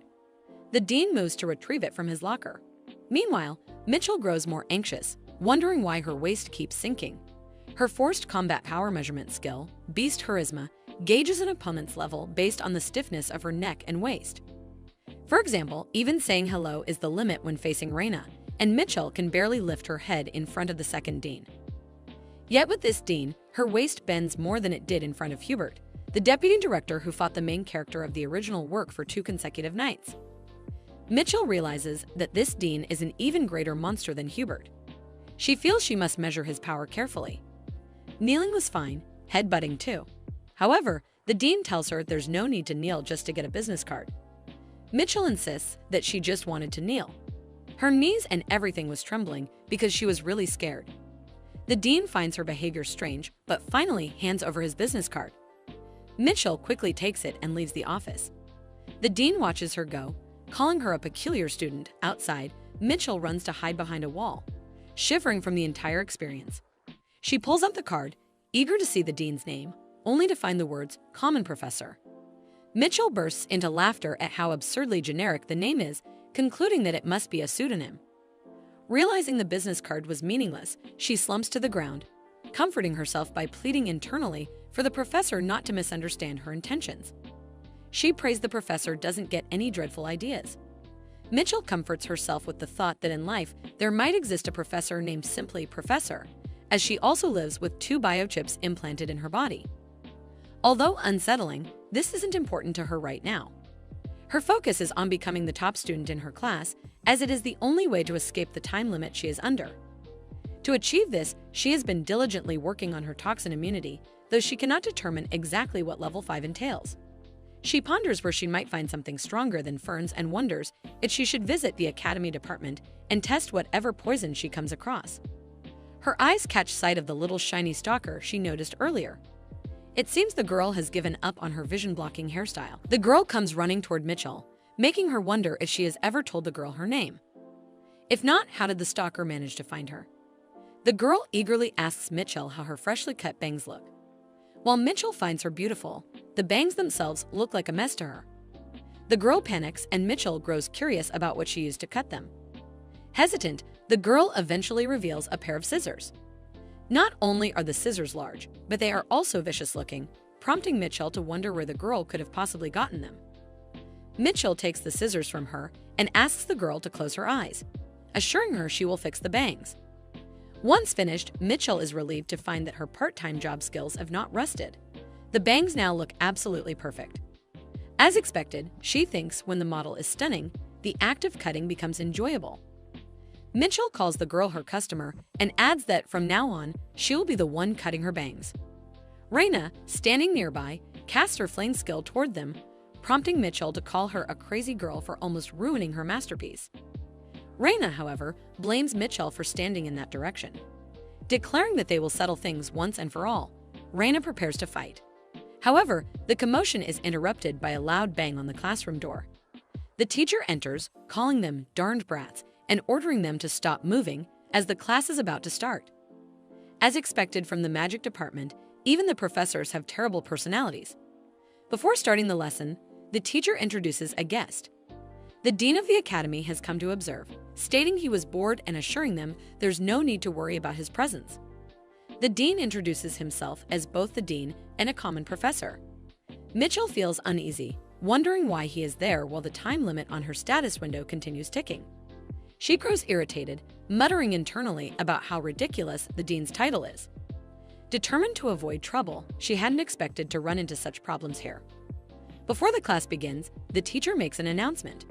The dean moves to retrieve it from his locker. Meanwhile, Mitchell grows more anxious, wondering why her waist keeps sinking. Her forced combat power measurement skill, Beast Charisma, gauges an opponent's level based on the stiffness of her neck and waist. For example, even saying hello is the limit when facing Reina, and Mitchell can barely lift her head in front of the second dean. Yet with this dean, her waist bends more than it did in front of Hubert, the deputy director who fought the main character of the original work for 2 consecutive nights. Mitchell realizes that this dean is an even greater monster than Hubert. She feels she must measure his power carefully. Kneeling was fine, headbutting too. However, the dean tells her there's no need to kneel just to get a business card. Mitchell insists that she just wanted to kneel. Her knees and everything was trembling because she was really scared. The dean finds her behavior strange, but finally hands over his business card. Mitchell quickly takes it and leaves the office. The dean watches her go, calling her a peculiar student. Outside, Mitchell runs to hide behind a wall. shivering from the entire experience. She pulls up the card, eager to see the dean's name, only to find the words, "Common Professor." Mitchell bursts into laughter at how absurdly generic the name is, concluding that it must be a pseudonym. Realizing the business card was meaningless, she slumps to the ground, comforting herself by pleading internally for the professor not to misunderstand her intentions. She prays the professor doesn't get any dreadful ideas. Mitchell comforts herself with the thought that in life there might exist a professor named simply Professor, as she also lives with 2 biochips implanted in her body. Although unsettling, this isn't important to her right now. Her focus is on becoming the top student in her class, as it is the only way to escape the time limit she is under. To achieve this, she has been diligently working on her toxin immunity, though she cannot determine exactly what level 5 entails. She ponders where she might find something stronger than ferns and wonders if she should visit the academy department and test whatever poison she comes across. Her eyes catch sight of the little shiny stalker she noticed earlier. It seems the girl has given up on her vision-blocking hairstyle. The girl comes running toward Mitchell, making her wonder if she has ever told the girl her name. If not, how did the stalker manage to find her? The girl eagerly asks Mitchell how her freshly cut bangs look. While Mitchell finds her beautiful, the bangs themselves look like a mess to her. The girl panics and Mitchell grows curious about what she used to cut them. Hesitant, the girl eventually reveals a pair of scissors. Not only are the scissors large, but they are also vicious-looking, prompting Mitchell to wonder where the girl could have possibly gotten them. Mitchell takes the scissors from her and asks the girl to close her eyes, assuring her she will fix the bangs. Once finished, Mitchell is relieved to find that her part-time job skills have not rusted. The bangs now look absolutely perfect. As expected, she thinks when the model is stunning, the act of cutting becomes enjoyable. Mitchell calls the girl her customer and adds that from now on, she'll be the one cutting her bangs. Raina, standing nearby, casts her flaying skill toward them, prompting Mitchell to call her a crazy girl for almost ruining her masterpiece. Raina, however, blames Mitchell for standing in that direction. Declaring that they will settle things once and for all, Raina prepares to fight. However, the commotion is interrupted by a loud bang on the classroom door. The teacher enters, calling them darned brats and ordering them to stop moving as the class is about to start. As expected from the magic department, even the professors have terrible personalities. Before starting the lesson, the teacher introduces a guest. The dean of the academy has come to observe, stating he was bored and assuring them there's no need to worry about his presence. The dean introduces himself as both the dean and a common professor. Mitchell feels uneasy, wondering why he is there while the time limit on her status window continues ticking. She grows irritated, muttering internally about how ridiculous the dean's title is. Determined to avoid trouble, she hadn't expected to run into such problems here. Before the class begins, the teacher makes an announcement.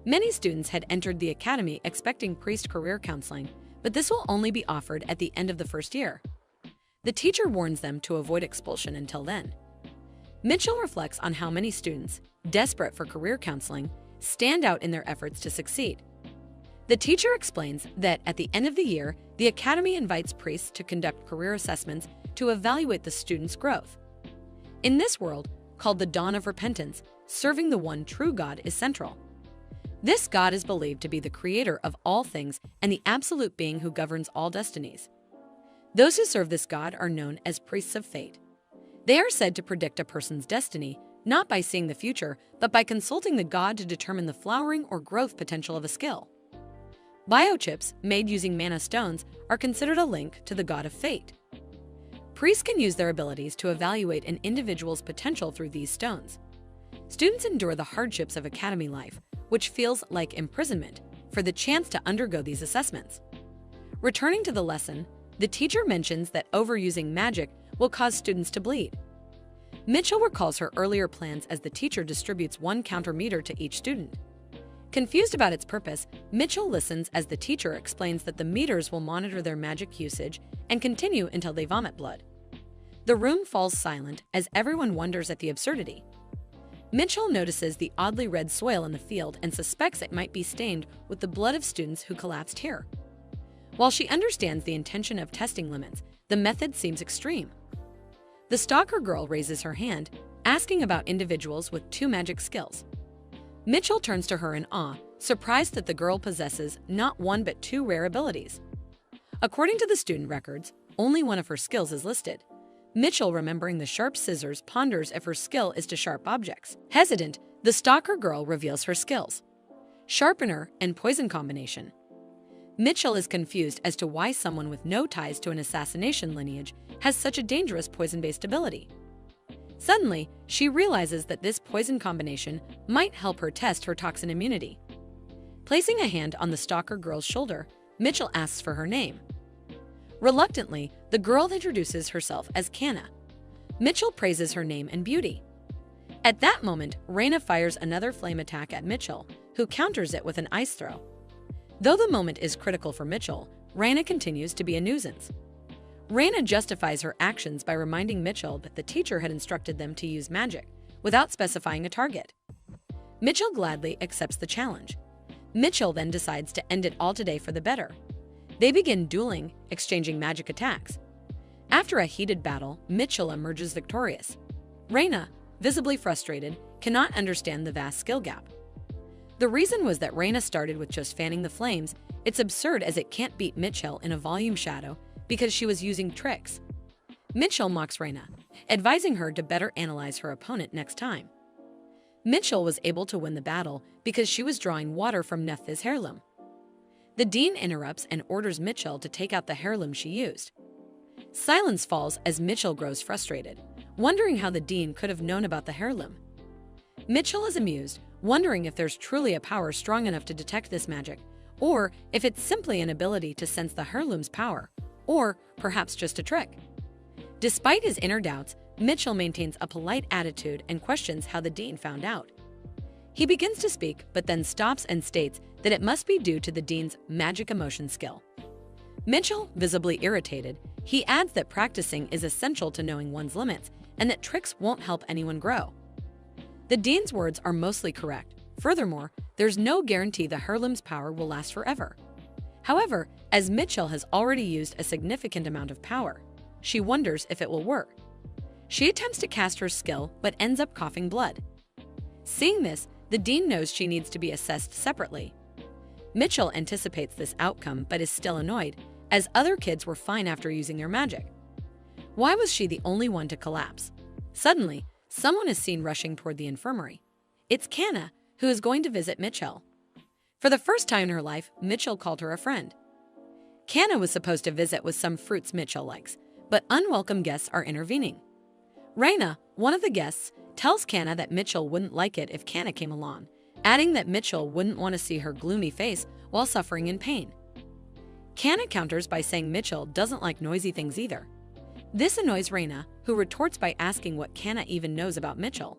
Many students had entered the academy expecting priest career counseling, but this will only be offered at the end of the first year. The teacher warns them to avoid expulsion until then. Mitchell reflects on how many students, desperate for career counseling, stand out in their efforts to succeed. The teacher explains that at the end of the year, the academy invites priests to conduct career assessments to evaluate the students' growth. In this world, called the Dawn of Repentance, serving the one true God is central. This God is believed to be the creator of all things and the absolute being who governs all destinies. Those who serve this God are known as priests of fate. They are said to predict a person's destiny, not by seeing the future, but by consulting the God to determine the flowering or growth potential of a skill. Biochips, made using mana stones, are considered a link to the god of fate. Priests can use their abilities to evaluate an individual's potential through these stones. Students endure the hardships of academy life, which feels like imprisonment, for the chance to undergo these assessments. Returning to the lesson, the teacher mentions that overusing magic will cause students to bleed. Mitchell recalls her earlier plans as the teacher distributes one counter meter to each student. Confused about its purpose, Mitchell listens as the teacher explains that the meters will monitor their magic usage and continue until they vomit blood. The room falls silent as everyone wonders at the absurdity. Mitchell notices the oddly red soil in the field and suspects it might be stained with the blood of students who collapsed here. While she understands the intention of testing limits, the method seems extreme. The stalker girl raises her hand, asking about individuals with 2 magic skills. Mitchell turns to her in awe, surprised that the girl possesses not 1 but 2 rare abilities. According to the student records, only one of her skills is listed. Mitchell, remembering the sharp scissors, ponders if her skill is to sharp objects. Hesitant, the stalker girl reveals her skills: sharpener and poison combination. Mitchell is confused as to why someone with no ties to an assassination lineage has such a dangerous poison-based ability. Suddenly, she realizes that this poison combination might help her test her toxin immunity. Placing a hand on the stalker girl's shoulder, Mitchell asks for her name. Reluctantly, the girl introduces herself as Kana. Mitchell praises her name and beauty. At that moment, Reina fires another flame attack at Mitchell, who counters it with an ice throw. Though the moment is critical for Mitchell, Reina continues to be a nuisance. Reina justifies her actions by reminding Mitchell that the teacher had instructed them to use magic, without specifying a target. Mitchell gladly accepts the challenge. Mitchell then decides to end it all today for the better. They begin dueling, exchanging magic attacks. After a heated battle, Mitchell emerges victorious. Reina, visibly frustrated, cannot understand the vast skill gap. The reason was that Reina started with just fanning the flames. It's absurd as it can't beat Mitchell in a volume shadow because she was using tricks. Mitchell mocks Reina, advising her to better analyze her opponent next time. Mitchell was able to win the battle because she was drawing water from Nephthys' heirloom. The dean interrupts and orders Mitchell to take out the heirloom she used. Silence falls as Mitchell grows frustrated, wondering how the dean could have known about the heirloom. Mitchell is amused, wondering if there's truly a power strong enough to detect this magic, or if it's simply an ability to sense the heirloom's power, or perhaps just a trick. Despite his inner doubts, Mitchell maintains a polite attitude and questions how the dean found out. He begins to speak, but then stops and states that it must be due to the dean's magic emotion skill. Mitchell, visibly irritated, he adds that practicing is essential to knowing one's limits and that tricks won't help anyone grow. The dean's words are mostly correct. Furthermore, there's no guarantee the heirloom's power will last forever. However, as Mitchell has already used a significant amount of power, she wonders if it will work. She attempts to cast her skill but ends up coughing blood. Seeing this, the dean knows she needs to be assessed separately. Mitchell anticipates this outcome but is still annoyed, as other kids were fine after using their magic. Why was she the only one to collapse? Suddenly, someone is seen rushing toward the infirmary. It's Kana, who is going to visit Mitchell. For the first time in her life, Mitchell called her a friend. Kana was supposed to visit with some fruits Mitchell likes, but unwelcome guests are intervening. Reina, one of the guests, tells Kana that Mitchell wouldn't like it if Kana came along, adding that Mitchell wouldn't want to see her gloomy face while suffering in pain. Kana counters by saying Mitchell doesn't like noisy things either. This annoys Reina, who retorts by asking what Kana even knows about Mitchell.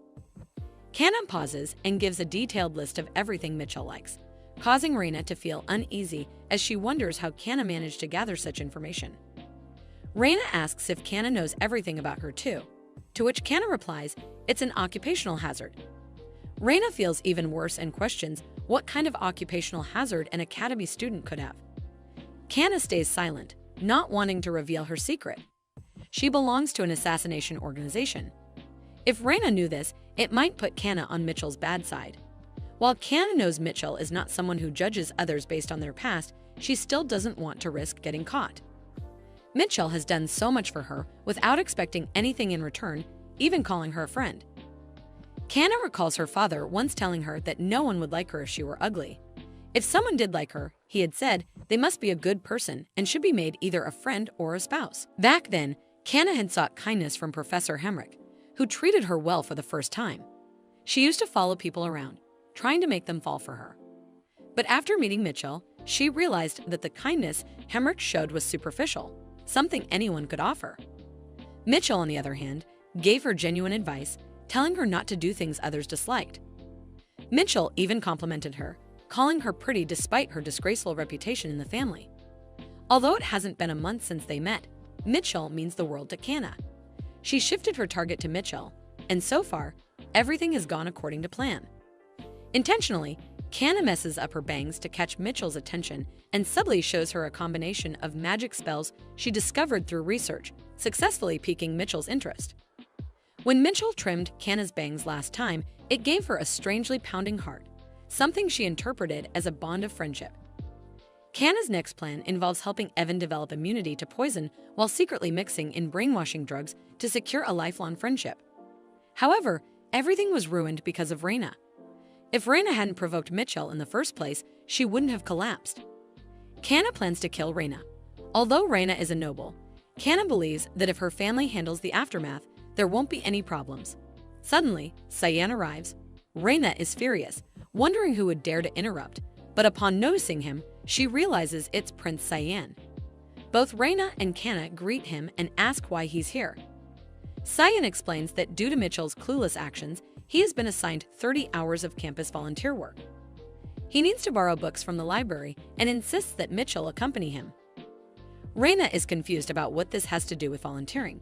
Kana pauses and gives a detailed list of everything Mitchell likes, causing Reina to feel uneasy as she wonders how Kana managed to gather such information. Reina asks if Kana knows everything about her too, to which Kana replies, it's an occupational hazard. Reina feels even worse and questions what kind of occupational hazard an academy student could have. Kana stays silent, not wanting to reveal her secret. She belongs to an assassination organization. If Reina knew this, it might put Kana on Mitchell's bad side. While Kana knows Mitchell is not someone who judges others based on their past, she still doesn't want to risk getting caught. Mitchell has done so much for her without expecting anything in return, even calling her a friend. Kana recalls her father once telling her that no one would like her if she were ugly. If someone did like her, he had said, they must be a good person and should be made either a friend or a spouse. Back then, Kana had sought kindness from Professor Hemrick, who treated her well for the first time. She used to follow people around, trying to make them fall for her. But after meeting Mitchell, she realized that the kindness Hemrick showed was superficial, something anyone could offer. Mitchell, on the other hand, gave her genuine advice, telling her not to do things others disliked. Mitchell even complimented her, calling her pretty despite her disgraceful reputation in the family. Although it hasn't been a month since they met, Mitchell means the world to Kana. She shifted her target to Mitchell, and so far, everything has gone according to plan. Intentionally, Kana messes up her bangs to catch Mitchell's attention and subtly shows her a combination of magic spells she discovered through research, successfully piquing Mitchell's interest. When Mitchell trimmed Kana's bangs last time, it gave her a strangely pounding heart, something she interpreted as a bond of friendship. Kanna's next plan involves helping Evan develop immunity to poison while secretly mixing in brainwashing drugs to secure a lifelong friendship. However, everything was ruined because of Raina. If Raina hadn't provoked Mitchell in the first place, she wouldn't have collapsed. Kanna plans to kill Raina. Although Raina is a noble, Kanna believes that if her family handles the aftermath, there won't be any problems. Suddenly, Cyan arrives. Raina is furious, wondering who would dare to interrupt, but upon noticing him, she realizes it's Prince Cyan. Both Raina and Kanna greet him and ask why he's here. Cyan explains that due to Mitchell's clueless actions, he has been assigned 30 hours of campus volunteer work. He needs to borrow books from the library and insists that Mitchell accompany him. Raina is confused about what this has to do with volunteering.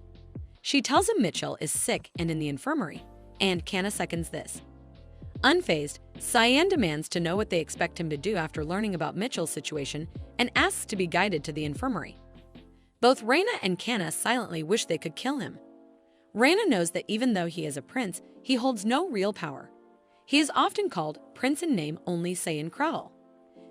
She tells him Mitchell is sick and in the infirmary, and Kanna seconds this. Unfazed, Cyan demands to know what they expect him to do after learning about Mitchell's situation and asks to be guided to the infirmary. Both Raina and Kanna silently wish they could kill him. Raina knows that even though he is a prince, he holds no real power. He is often called Prince in name only Cyan Crowley.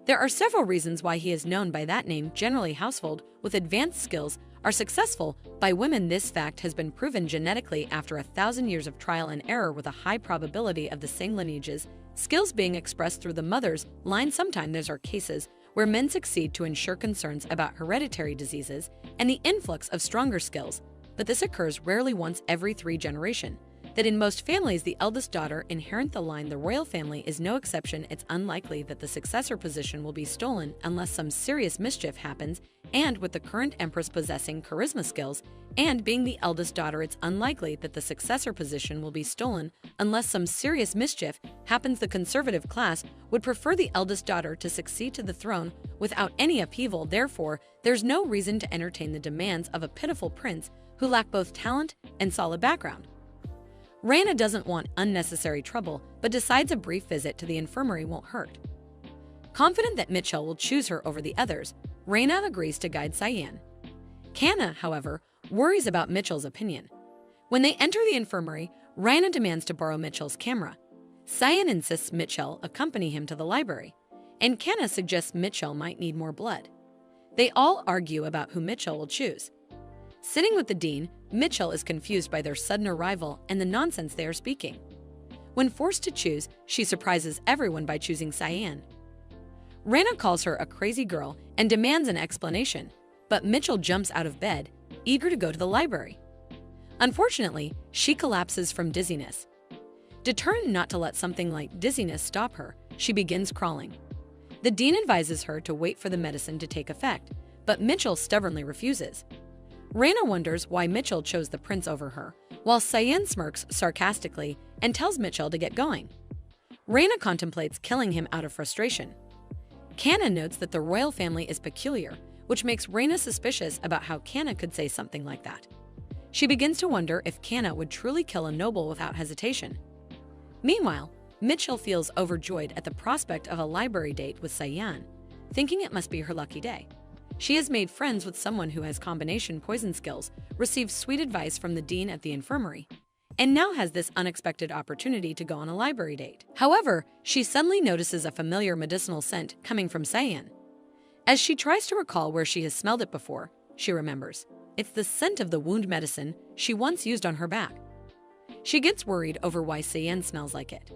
There are several reasons why he is known by that name. Generally, household with advanced skills are successful by women. This fact has been proven genetically after 1,000 years of trial and error with a high probability of the same lineages, skills being expressed through the mother's line. Sometimes there are cases where men succeed to ensure concerns about hereditary diseases and the influx of stronger skills, but this occurs rarely, once every 3 generations. That in most families the eldest daughter inherit the line. The royal family is no exception. It's unlikely that the successor position will be stolen unless some serious mischief happens, and with the current empress possessing charisma skills and being the eldest daughter, it's unlikely that the successor position will be stolen unless some serious mischief happens. The conservative class would prefer the eldest daughter to succeed to the throne without any upheaval. Therefore, there's no reason to entertain the demands of a pitiful prince who lack both talent and solid background. Raina doesn't want unnecessary trouble, but decides a brief visit to the infirmary won't hurt. Confident that Mitchell will choose her over the others, Raina agrees to guide Cyan. Kanna, however, worries about Mitchell's opinion. When they enter the infirmary, Raina demands to borrow Mitchell's camera. Cyan insists Mitchell accompany him to the library, and Kanna suggests Mitchell might need more blood. They all argue about who Mitchell will choose. Sitting with the dean, Mitchell is confused by their sudden arrival and the nonsense they are speaking. When forced to choose, she surprises everyone by choosing Cyan. Raina calls her a crazy girl and demands an explanation, but Mitchell jumps out of bed, eager to go to the library. Unfortunately, she collapses from dizziness. Determined not to let something like dizziness stop her, she begins crawling. The dean advises her to wait for the medicine to take effect, but Mitchell stubbornly refuses. Raina wonders why Mitchell chose the prince over her, while Cyan smirks sarcastically and tells Mitchell to get going. Raina contemplates killing him out of frustration. Kanna notes that the royal family is peculiar, which makes Raina suspicious about how Kanna could say something like that. She begins to wonder if Kanna would truly kill a noble without hesitation. Meanwhile, Mitchell feels overjoyed at the prospect of a library date with Cyan, thinking it must be her lucky day. She has made friends with someone who has combination poison skills, received sweet advice from the dean at the infirmary, and now has this unexpected opportunity to go on a library date. However, she suddenly notices a familiar medicinal scent coming from Cyan. As she tries to recall where she has smelled it before, she remembers. It's the scent of the wound medicine she once used on her back. She gets worried over why Cyan smells like it.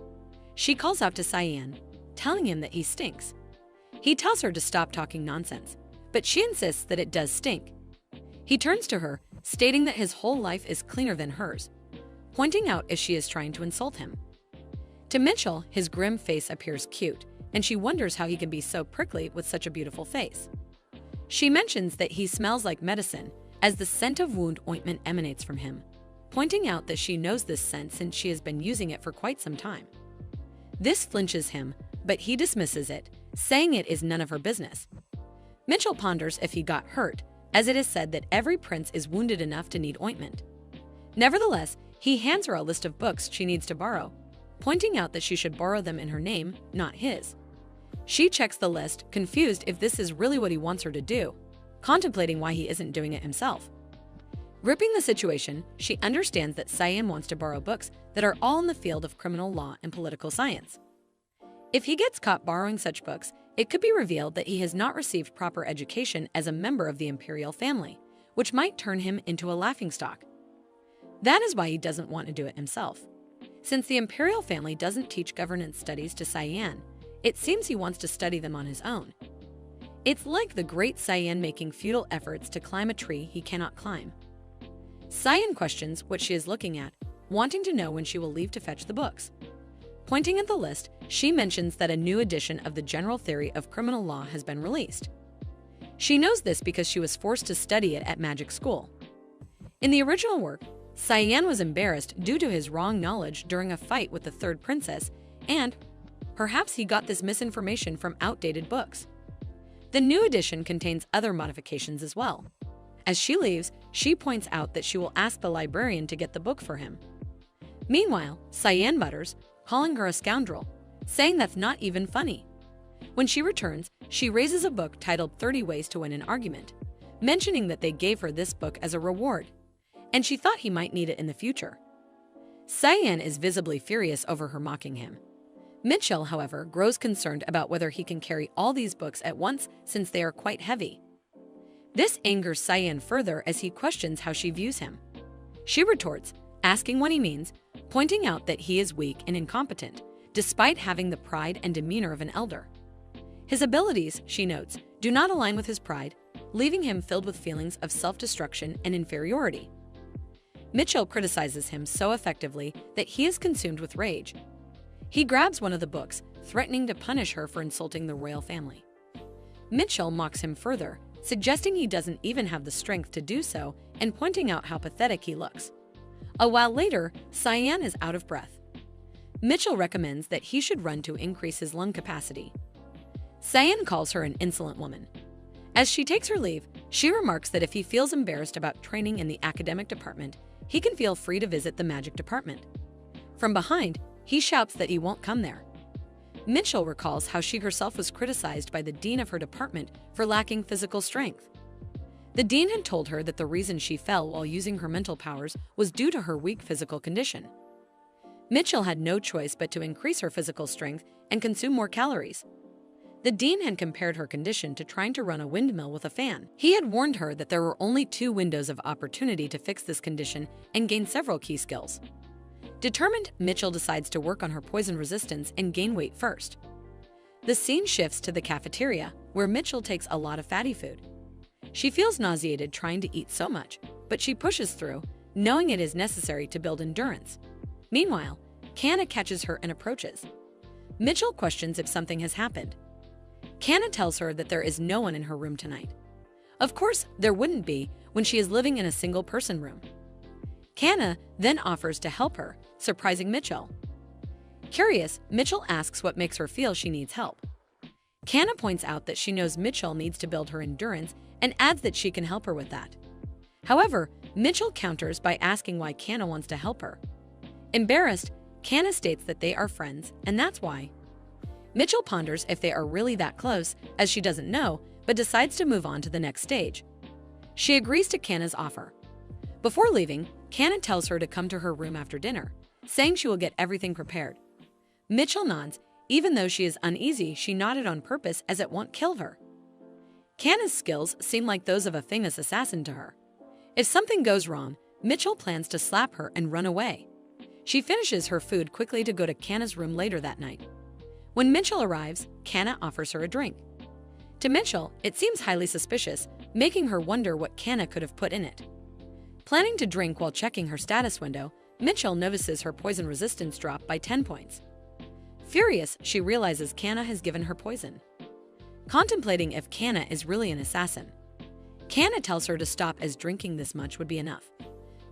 She calls out to Cyan, telling him that he stinks. He tells her to stop talking nonsense, but she insists that it does stink. He turns to her, stating that his whole life is cleaner than hers, pointing out if she is trying to insult him. To Mitchell, his grim face appears cute, and she wonders how he can be so prickly with such a beautiful face. She mentions that he smells like medicine, as the scent of wound ointment emanates from him, pointing out that she knows this scent since she has been using it for quite some time. This flinches him, but he dismisses it, saying it is none of her business. Mitchell ponders if he got hurt, as it is said that every prince is wounded enough to need ointment. Nevertheless, he hands her a list of books she needs to borrow, pointing out that she should borrow them in her name, not his. She checks the list, confused if this is really what he wants her to do, contemplating why he isn't doing it himself. Gripping the situation, she understands that Cyan wants to borrow books that are all in the field of criminal law and political science. If he gets caught borrowing such books, it could be revealed that he has not received proper education as a member of the imperial family, which might turn him into a laughingstock. That is why he doesn't want to do it himself. Since the imperial family doesn't teach governance studies to Cyan, it seems he wants to study them on his own. It's like the great Cyan making futile efforts to climb a tree he cannot climb. Cyan questions what she is looking at, wanting to know when she will leave to fetch the books. Pointing at the list, she mentions that a new edition of the General Theory of Criminal Law has been released. She knows this because she was forced to study it at magic school. In the original work, Cyan was embarrassed due to his wrong knowledge during a fight with the third princess, and perhaps he got this misinformation from outdated books. The new edition contains other modifications as well. As she leaves, she points out that she will ask the librarian to get the book for him. Meanwhile, Cyan mutters, calling her a scoundrel, saying that's not even funny. When she returns, she raises a book titled 30 Ways to Win an Argument, mentioning that they gave her this book as a reward, and she thought he might need it in the future. Cyan is visibly furious over her mocking him. Mitchell, however, grows concerned about whether he can carry all these books at once since they are quite heavy. This angers Cyan further as he questions how she views him. She retorts, asking what he means, pointing out that he is weak and incompetent, despite having the pride and demeanor of an elder. His abilities, she notes, do not align with his pride, leaving him filled with feelings of self-destruction and inferiority. Mitchell criticizes him so effectively that he is consumed with rage. He grabs one of the books, threatening to punish her for insulting the royal family. Mitchell mocks him further, suggesting he doesn't even have the strength to do so and pointing out how pathetic he looks. A while later, Cyan is out of breath. Mitchell recommends that he should run to increase his lung capacity. Cyan calls her an insolent woman. As she takes her leave, she remarks that if he feels embarrassed about training in the academic department, he can feel free to visit the magic department. From behind, he shouts that he won't come there. Mitchell recalls how she herself was criticized by the dean of her department for lacking physical strength. The dean had told her that the reason she fell while using her mental powers was due to her weak physical condition. Mitchell had no choice but to increase her physical strength and consume more calories. The dean had compared her condition to trying to run a windmill with a fan. He had warned her that there were only 2 windows of opportunity to fix this condition and gain several key skills. Determined, Mitchell decides to work on her poison resistance and gain weight first. The scene shifts to the cafeteria, where Mitchell takes a lot of fatty food. She feels nauseated trying to eat so much, but she pushes through, knowing it is necessary to build endurance. Meanwhile, Canna catches her and approaches. Mitchell questions if something has happened. Canna tells her that there is no one in her room tonight. Of course, there wouldn't be when she is living in a single-person room. Canna then offers to help her, surprising Mitchell. Curious, Mitchell asks what makes her feel she needs help. Canna points out that she knows Mitchell needs to build her endurance and adds that she can help her with that. However, Mitchell counters by asking why Canna wants to help her. Embarrassed, Canna states that they are friends, and that's why. Mitchell ponders if they are really that close, as she doesn't know, but decides to move on to the next stage. She agrees to Canna's offer. Before leaving, Canna tells her to come to her room after dinner, saying she will get everything prepared. Mitchell nods. Even though she is uneasy, she nodded on purpose as it won't kill her. Canna's skills seem like those of a famous assassin to her. If something goes wrong, Mitchell plans to slap her and run away. She finishes her food quickly to go to Canna's room later that night. When Mitchell arrives, Canna offers her a drink. To Mitchell, it seems highly suspicious, making her wonder what Canna could have put in it. Planning to drink while checking her status window, Mitchell notices her poison resistance drop by 10 points. Furious, she realizes Canna has given her poison. Contemplating if Canna is really an assassin, Canna tells her to stop as drinking this much would be enough.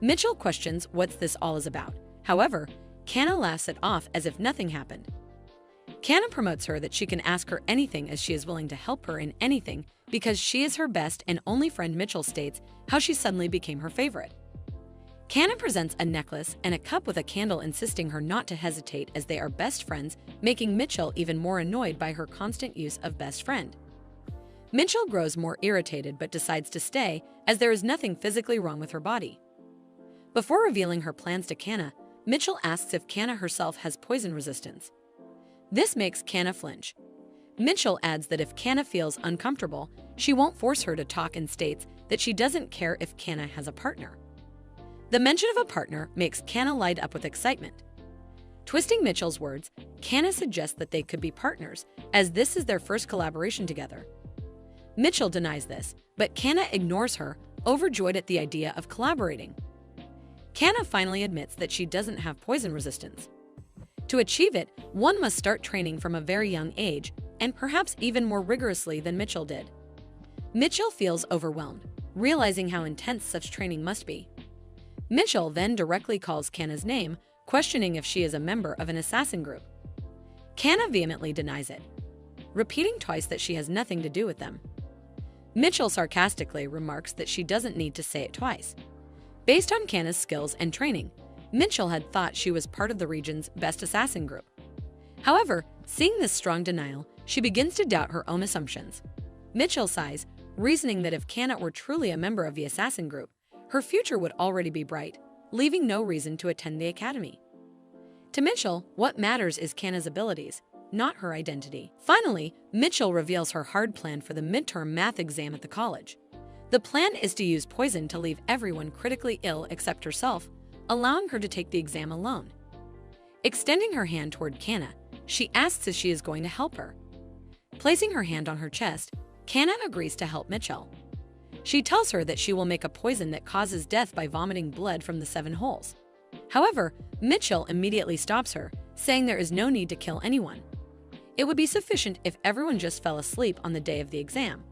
Mitchell questions what this all is about. However, Canna laughs it off as if nothing happened. Canna promotes her that she can ask her anything as she is willing to help her in anything because she is her best and only friend. Mitchell states how she suddenly became her favorite. Canna presents a necklace and a cup with a candle, insisting her not to hesitate as they are best friends, making Mitchell even more annoyed by her constant use of best friend. Mitchell grows more irritated but decides to stay as there is nothing physically wrong with her body. Before revealing her plans to Canna, Mitchell asks if Canna herself has poison resistance. This makes Kanna flinch. Mitchell adds that if Kanna feels uncomfortable, she won't force her to talk and states that she doesn't care if Kanna has a partner. The mention of a partner makes Kanna light up with excitement. Twisting Mitchell's words, Kanna suggests that they could be partners, as this is their first collaboration together. Mitchell denies this, but Kanna ignores her, overjoyed at the idea of collaborating. Kanna finally admits that she doesn't have poison resistance. To achieve it, one must start training from a very young age, and perhaps even more rigorously than Mitchell did. Mitchell feels overwhelmed, realizing how intense such training must be. Mitchell then directly calls Kanna's name, questioning if she is a member of an assassin group. Kanna vehemently denies it, repeating twice that she has nothing to do with them. Mitchell sarcastically remarks that she doesn't need to say it twice. Based on Kanna's skills and training, Mitchell had thought she was part of the region's best assassin group. However, seeing this strong denial, she begins to doubt her own assumptions. Mitchell sighs, reasoning that if Kanna were truly a member of the assassin group, her future would already be bright, leaving no reason to attend the academy. To Mitchell, what matters is Kanna's abilities, not her identity. Finally, Mitchell reveals her hard plan for the midterm math exam at the college. The plan is to use poison to leave everyone critically ill except herself, allowing her to take the exam alone. Extending her hand toward Kanna, she asks if she is going to help her. Placing her hand on her chest, Kanna agrees to help Mitchell. She tells her that she will make a poison that causes death by vomiting blood from the 7 holes. However, Mitchell immediately stops her, saying there is no need to kill anyone. It would be sufficient if everyone just fell asleep on the day of the exam.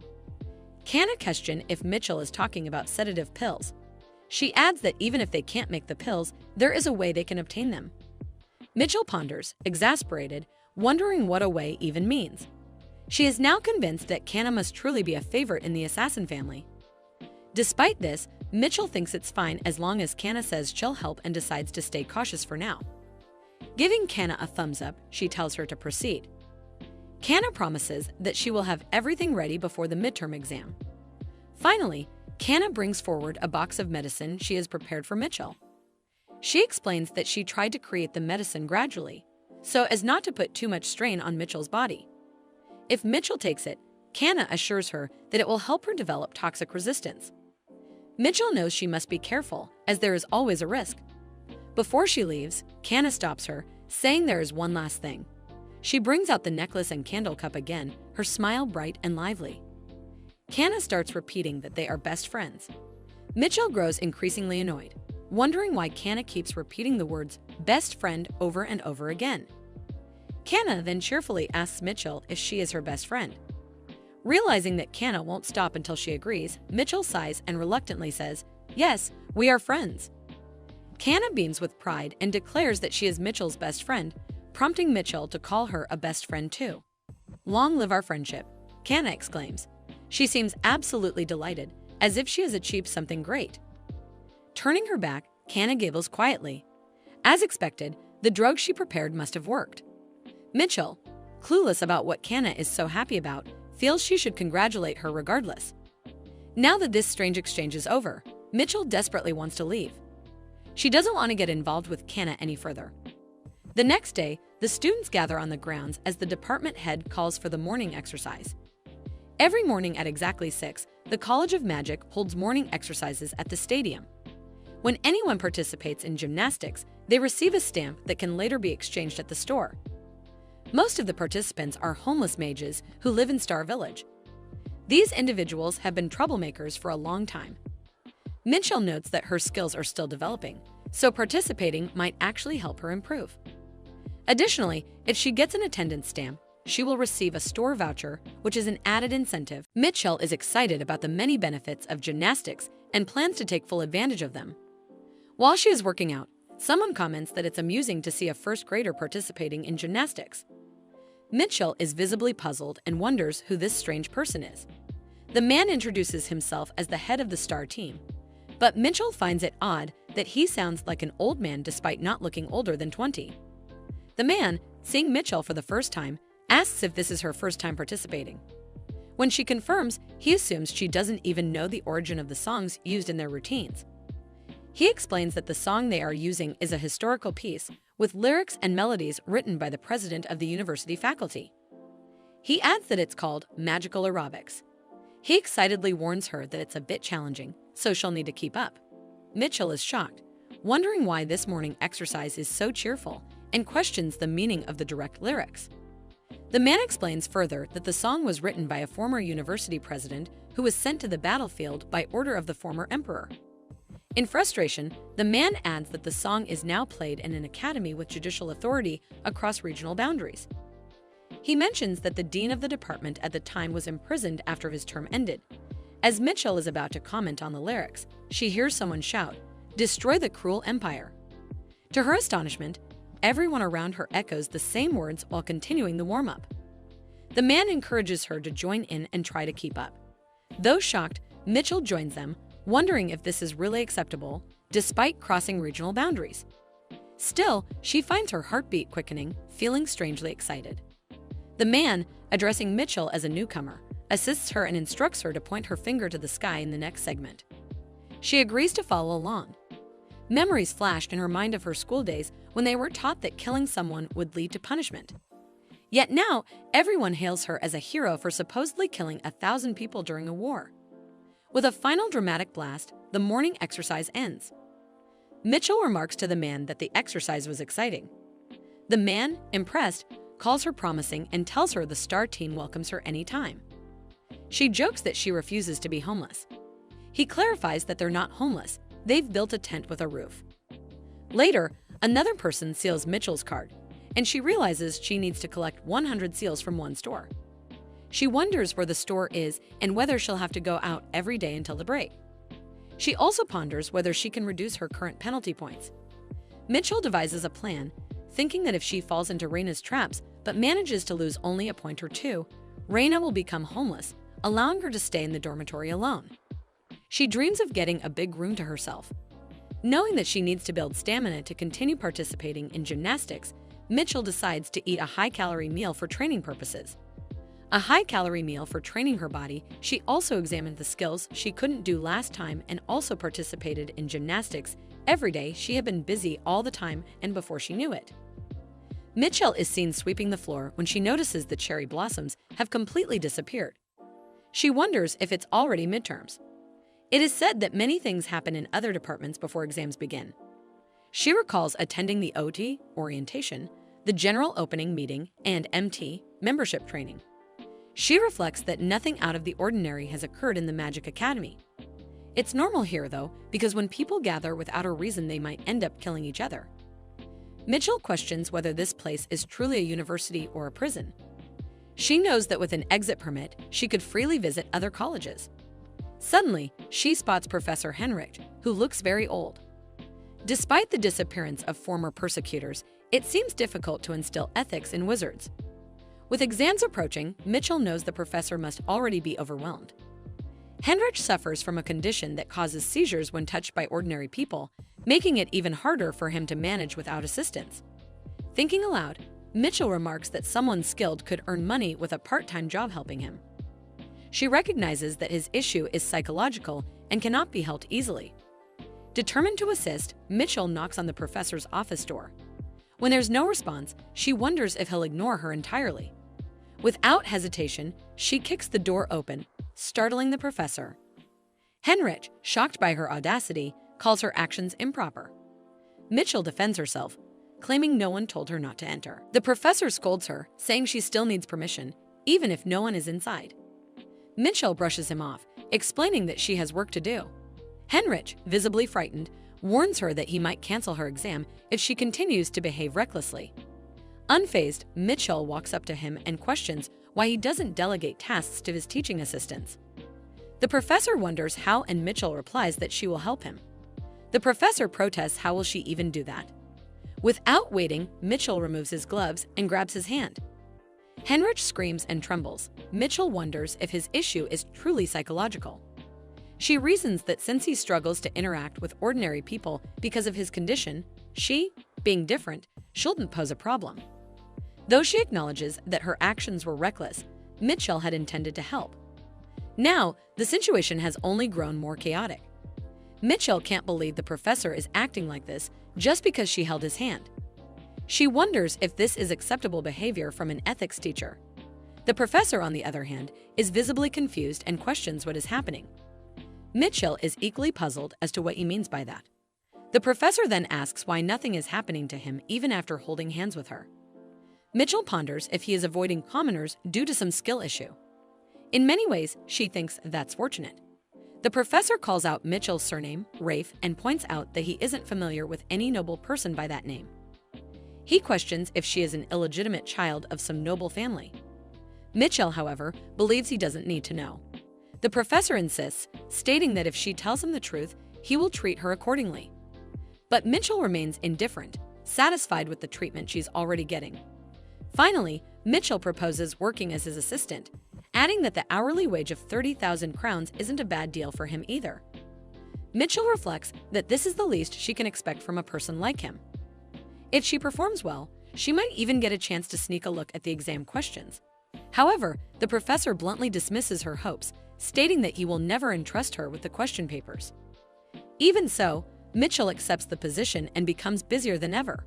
Kanna questions if Mitchell is talking about sedative pills. She adds that even if they can't make the pills, there is a way they can obtain them. Mitchell ponders, exasperated, wondering what a way even means. She is now convinced that Kanna must truly be a favorite in the assassin family. Despite this, Mitchell thinks it's fine as long as Kanna says she'll help and decides to stay cautious for now. Giving Kanna a thumbs up, she tells her to proceed. Kanna promises that she will have everything ready before the midterm exam. Finally, Kanna brings forward a box of medicine she has prepared for Mitchell. She explains that she tried to create the medicine gradually, so as not to put too much strain on Mitchell's body. If Mitchell takes it, Kanna assures her that it will help her develop toxic resistance. Mitchell knows she must be careful, as there is always a risk. Before she leaves, Kanna stops her, saying there is one last thing. She brings out the necklace and candle cup again, her smile bright and lively. Kanna starts repeating that they are best friends. Mitchell grows increasingly annoyed, wondering why Kanna keeps repeating the words best friend over and over again. Kanna then cheerfully asks Mitchell if she is her best friend. Realizing that Kanna won't stop until she agrees, Mitchell sighs and reluctantly says, "Yes, we are friends." Kanna beams with pride and declares that she is Mitchell's best friend, prompting Mitchell to call her a best friend too. "Long live our friendship," Kanna exclaims. She seems absolutely delighted, as if she has achieved something great. Turning her back, Kanna giggles quietly. As expected, the drug she prepared must have worked. Mitchell, clueless about what Kanna is so happy about, feels she should congratulate her regardless. Now that this strange exchange is over, Mitchell desperately wants to leave. She doesn't want to get involved with Kanna any further. The next day, the students gather on the grounds as the department head calls for the morning exercise. Every morning at exactly 6, the College of Magic holds morning exercises at the stadium. When anyone participates in gymnastics, they receive a stamp that can later be exchanged at the store. Most of the participants are homeless mages who live in Star Village. These individuals have been troublemakers for a long time. Mitchell notes that her skills are still developing, so participating might actually help her improve. Additionally, if she gets an attendance stamp, she will receive a store voucher, which is an added incentive. Mitchell is excited about the many benefits of gymnastics and plans to take full advantage of them. While she is working out, someone comments that it's amusing to see a first grader participating in gymnastics. Mitchell is visibly puzzled and wonders who this strange person is. The man introduces himself as the head of the star team, but Mitchell finds it odd that he sounds like an old man despite not looking older than 20. The man, seeing Mitchell for the first time, asks if this is her first time participating. When she confirms, he assumes she doesn't even know the origin of the songs used in their routines. He explains that the song they are using is a historical piece, with lyrics and melodies written by the president of the university faculty. He adds that it's called magical aerobics. He excitedly warns her that it's a bit challenging, so she'll need to keep up. Mitchell is shocked, wondering why this morning exercise is so cheerful, and questions the meaning of the direct lyrics. The man explains further that the song was written by a former university president who was sent to the battlefield by order of the former emperor. In frustration, the man adds that the song is now played in an academy with judicial authority across regional boundaries. He mentions that the dean of the department at the time was imprisoned after his term ended. As Mitchell is about to comment on the lyrics, she hears someone shout, "Destroy the cruel empire." To her astonishment, everyone around her echoes the same words while continuing the warm-up. The man encourages her to join in and try to keep up. Though shocked, Mitchell joins them, wondering if this is really acceptable, despite crossing regional boundaries. Still, she finds her heartbeat quickening, feeling strangely excited. The man, addressing Mitchell as a newcomer, assists her and instructs her to point her finger to the sky in the next segment. She agrees to follow along. Memories flashed in her mind of her school days when they were taught that killing someone would lead to punishment. Yet now, everyone hails her as a hero for supposedly killing 1,000 people during a war. With a final dramatic blast, the morning exercise ends. Mitchell remarks to the man that the exercise was exciting. The man, impressed, calls her promising and tells her the star team welcomes her anytime. She jokes that she refuses to be homeless. He clarifies that they're not homeless, they've built a tent with a roof. Later, another person seals Mitchell's card, and she realizes she needs to collect 100 seals from one store. She wonders where the store is and whether she'll have to go out every day until the break. She also ponders whether she can reduce her current penalty points. Mitchell devises a plan, thinking that if she falls into Raina's traps but manages to lose only a point or two, Raina will become homeless, allowing her to stay in the dormitory alone. She dreams of getting a big room to herself. Knowing that she needs to build stamina to continue participating in gymnastics, Mitchell decides to eat a high-calorie meal for training purposes. A high-calorie meal for training her body, she also examined the skills she couldn't do last time and also participated in gymnastics. Every day, she had been busy all the time and before she knew it. Mitchell is seen sweeping the floor when she notices the cherry blossoms have completely disappeared. She wonders if it's already midterms. It is said that many things happen in other departments before exams begin. She recalls attending the OT, orientation, the general opening meeting, and MT, membership training. She reflects that nothing out of the ordinary has occurred in the Magic Academy. It's normal here, though, because when people gather without a reason, they might end up killing each other. Mitchell questions whether this place is truly a university or a prison. She knows that with an exit permit, she could freely visit other colleges. Suddenly, she spots Professor Henrich, who looks very old. Despite the disappearance of former persecutors, it seems difficult to instill ethics in wizards. With exams approaching, Mitchell knows the professor must already be overwhelmed. Henrich suffers from a condition that causes seizures when touched by ordinary people, making it even harder for him to manage without assistance. Thinking aloud, Mitchell remarks that someone skilled could earn money with a part-time job helping him. She recognizes that his issue is psychological and cannot be helped easily. Determined to assist, Mitchell knocks on the professor's office door. When there's no response, she wonders if he'll ignore her entirely. Without hesitation, she kicks the door open, startling the professor. Henrich, shocked by her audacity, calls her actions improper. Mitchell defends herself, claiming no one told her not to enter. The professor scolds her, saying she still needs permission, even if no one is inside. Mitchell brushes him off, explaining that she has work to do. Henrich, visibly frightened, warns her that he might cancel her exam if she continues to behave recklessly. Unfazed, Mitchell walks up to him and questions why he doesn't delegate tasks to his teaching assistants. The professor wonders how, and Mitchell replies that she will help him. The professor protests how will she even do that. Without waiting, Mitchell removes his gloves and grabs his hand. Henrich screams and trembles. Mitchell wonders if his issue is truly psychological. She reasons that since he struggles to interact with ordinary people because of his condition, she, being different, shouldn't pose a problem. Though she acknowledges that her actions were reckless, Mitchell had intended to help. Now, the situation has only grown more chaotic. Mitchell can't believe the professor is acting like this just because she held his hand. She wonders if this is acceptable behavior from an ethics teacher. The professor, on the other hand, is visibly confused and questions what is happening. Mitchell is equally puzzled as to what he means by that. The professor then asks why nothing is happening to him even after holding hands with her. Mitchell ponders if he is avoiding commoners due to some skill issue. In many ways, she thinks that's fortunate. The professor calls out Mitchell's surname, Rafe, and points out that he isn't familiar with any noble person by that name. He questions if she is an illegitimate child of some noble family. Mitchell, however, believes he doesn't need to know. The professor insists, stating that if she tells him the truth, he will treat her accordingly. But Mitchell remains indifferent, satisfied with the treatment she's already getting. Finally, Mitchell proposes working as his assistant, adding that the hourly wage of 30,000 crowns isn't a bad deal for him either. Mitchell reflects that this is the least she can expect from a person like him. If she performs well, she might even get a chance to sneak a look at the exam questions. However, the professor bluntly dismisses her hopes, stating that he will never entrust her with the question papers. Even so, Mitchell accepts the position and becomes busier than ever.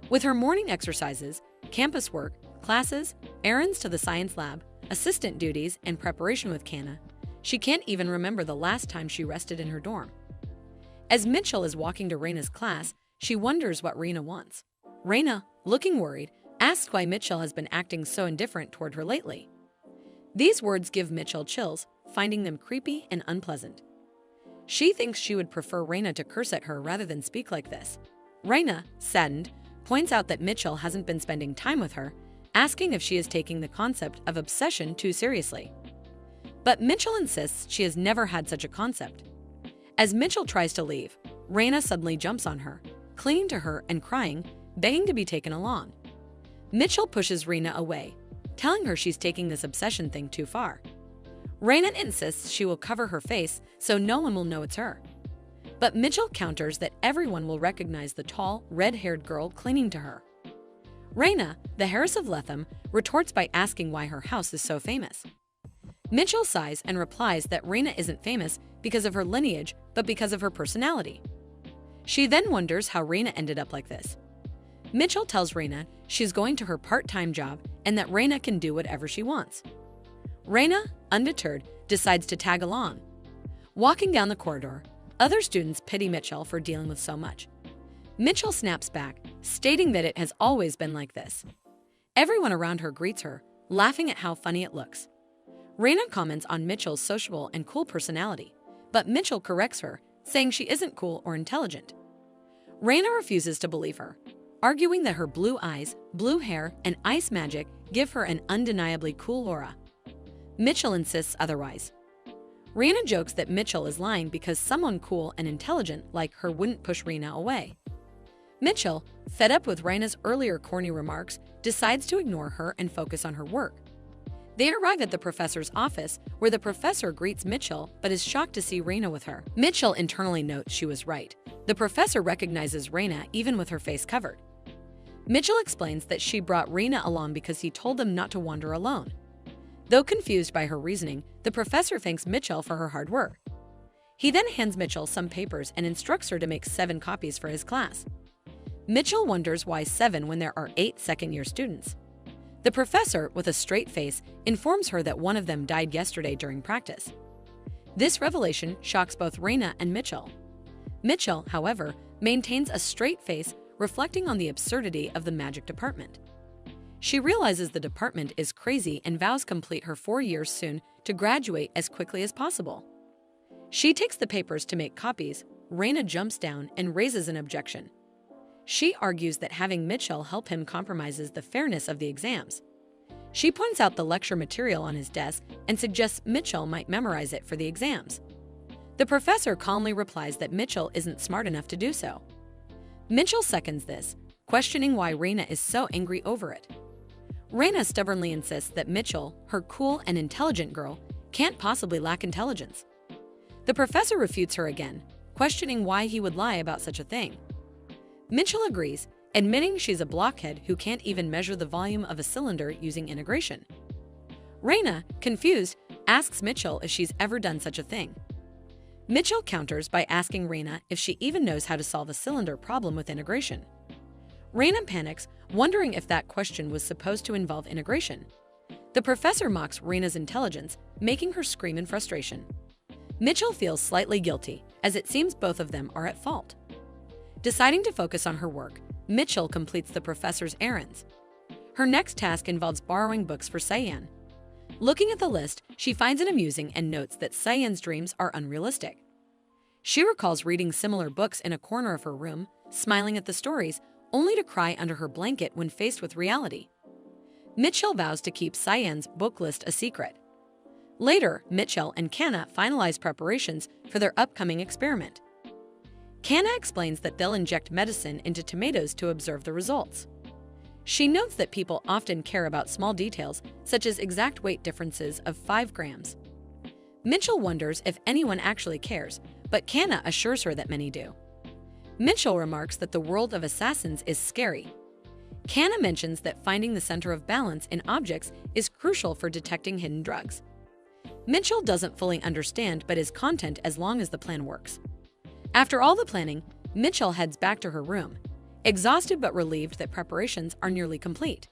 With her morning exercises, campus work, classes, errands to the science lab, assistant duties, and preparation with Kana, she can't even remember the last time she rested in her dorm. As Mitchell is walking to Reina's class, she wonders what Reina wants. Reina, looking worried, asks why Mitchell has been acting so indifferent toward her lately. These words give Mitchell chills, finding them creepy and unpleasant. She thinks she would prefer Reina to curse at her rather than speak like this. Reina, saddened, points out that Mitchell hasn't been spending time with her, asking if she is taking the concept of obsession too seriously. But Mitchell insists she has never had such a concept. As Mitchell tries to leave, Reina suddenly jumps on her, clinging to her and crying, begging to be taken along. Mitchell pushes Reina away, telling her she's taking this obsession thing too far. Reina insists she will cover her face so no one will know it's her. But Mitchell counters that everyone will recognize the tall, red-haired girl clinging to her. Reina, the heiress of Letham, retorts by asking why her house is so famous. Mitchell sighs and replies that Reina isn't famous because of her lineage, but because of her personality. She then wonders how Reina ended up like this. Mitchell tells Reina she's going to her part-time job and that Reina can do whatever she wants. Reina, undeterred, decides to tag along. Walking down the corridor, other students pity Mitchell for dealing with so much. Mitchell snaps back, stating that it has always been like this. Everyone around her greets her, laughing at how funny it looks. Reina comments on Mitchell's sociable and cool personality, but Mitchell corrects her, saying she isn't cool or intelligent. Reina refuses to believe her, arguing that her blue eyes, blue hair, and ice magic give her an undeniably cool aura. Mitchell insists otherwise. Reina jokes that Mitchell is lying because someone cool and intelligent like her wouldn't push Reina away. Mitchell, fed up with Reina's earlier corny remarks, decides to ignore her and focus on her work. They arrive at the professor's office, where the professor greets Mitchell but is shocked to see Reina with her. Mitchell internally notes she was right. The professor recognizes Reina even with her face covered. Mitchell explains that she brought Reina along because he told them not to wander alone. Though confused by her reasoning, the professor thanks Mitchell for her hard work. He then hands Mitchell some papers and instructs her to make 7 copies for his class. Mitchell wonders why 7 when there are 8 second-year students. The professor, with a straight face, informs her that one of them died yesterday during practice. This revelation shocks both Reina and Mitchell. Mitchell, however, maintains a straight face, reflecting on the absurdity of the magic department. She realizes the department is crazy and vows complete her 4 years soon to graduate as quickly as possible. She takes the papers to make copies. Reina jumps down and raises an objection. She argues that having Mitchell help him compromises the fairness of the exams. She points out the lecture material on his desk and suggests Mitchell might memorize it for the exams. The professor calmly replies that Mitchell isn't smart enough to do so. Mitchell seconds this, questioning why Reina is so angry over it. Reina stubbornly insists that Mitchell, her cool and intelligent girl, can't possibly lack intelligence. The professor refutes her again, questioning why he would lie about such a thing. Mitchell agrees, admitting she's a blockhead who can't even measure the volume of a cylinder using integration. Reina, confused, asks Mitchell if she's ever done such a thing. Mitchell counters by asking Reina if she even knows how to solve a cylinder problem with integration. Reina panics, wondering if that question was supposed to involve integration. The professor mocks Reina's intelligence, making her scream in frustration. Mitchell feels slightly guilty, as it seems both of them are at fault. Deciding to focus on her work, Mitchell completes the professor's errands. Her next task involves borrowing books for Cyan. Looking at the list, she finds it amusing and notes that Cyan's dreams are unrealistic. She recalls reading similar books in a corner of her room, smiling at the stories, only to cry under her blanket when faced with reality. Mitchell vows to keep Cyan's book list a secret. Later, Mitchell and Kanna finalize preparations for their upcoming experiment. Kanna explains that they'll inject medicine into tomatoes to observe the results. She notes that people often care about small details, such as exact weight differences of 5 grams. Mitchell wonders if anyone actually cares, but Kanna assures her that many do. Mitchell remarks that the world of assassins is scary. Kanna mentions that finding the center of balance in objects is crucial for detecting hidden drugs. Mitchell doesn't fully understand but is content as long as the plan works. After all the planning, Mitchell heads back to her room, exhausted but relieved that preparations are nearly complete.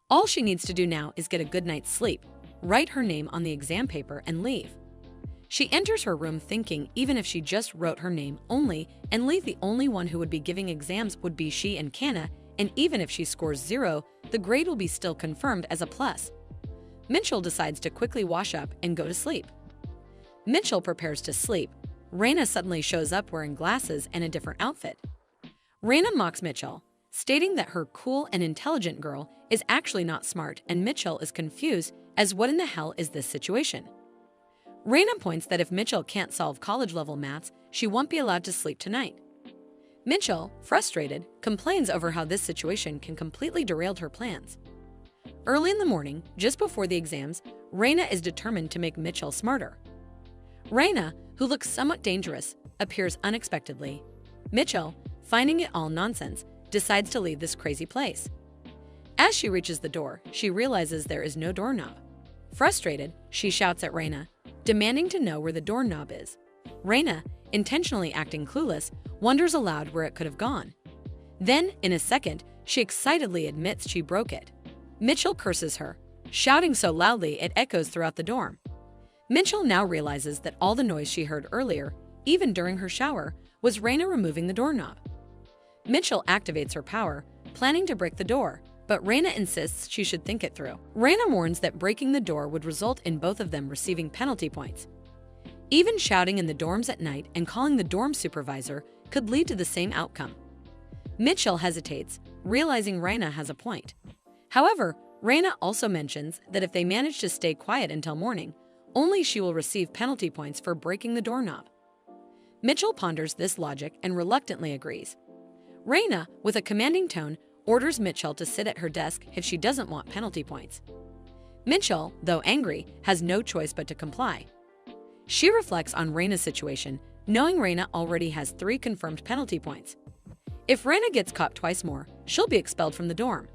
All she needs to do now is get a good night's sleep, write her name on the exam paper, and leave. She enters her room thinking even if she just wrote her name only and leave, the only one who would be giving exams would be she and Kanna, and even if she scores 0, the grade will be still confirmed as a plus. Mitchell decides to quickly wash up and go to sleep. Mitchell prepares to sleep. Reina suddenly shows up wearing glasses and a different outfit. Reina mocks Mitchell, stating that her cool and intelligent girl is actually not smart, and Mitchell is confused as what in the hell is this situation. Reina points that if Mitchell can't solve college-level maths, she won't be allowed to sleep tonight. Mitchell, frustrated, complains over how this situation can completely derail her plans. Early in the morning, just before the exams, Reina is determined to make Mitchell smarter. Reina, who looks somewhat dangerous, appears unexpectedly. Mitchell, finding it all nonsense, decides to leave this crazy place. As she reaches the door, she realizes there is no doorknob. Frustrated, she shouts at Reina, demanding to know where the doorknob is. Reina, intentionally acting clueless, wonders aloud where it could have gone. Then, in a second, she excitedly admits she broke it. Mitchell curses her, shouting so loudly it echoes throughout the dorm. Mitchell now realizes that all the noise she heard earlier, even during her shower, was Reina removing the doorknob. Mitchell activates her power, planning to break the door, but Reina insists she should think it through. Reina warns that breaking the door would result in both of them receiving penalty points. Even shouting in the dorms at night and calling the dorm supervisor could lead to the same outcome. Mitchell hesitates, realizing Reina has a point. However, Reina also mentions that if they manage to stay quiet until morning, only she will receive penalty points for breaking the doorknob. Mitchell ponders this logic and reluctantly agrees. Reina, with a commanding tone, orders Mitchell to sit at her desk if she doesn't want penalty points. Mitchell, though angry, has no choice but to comply. She reflects on Reina's situation, knowing Reina already has 3 confirmed penalty points. If Reina gets caught twice more, she'll be expelled from the dorm.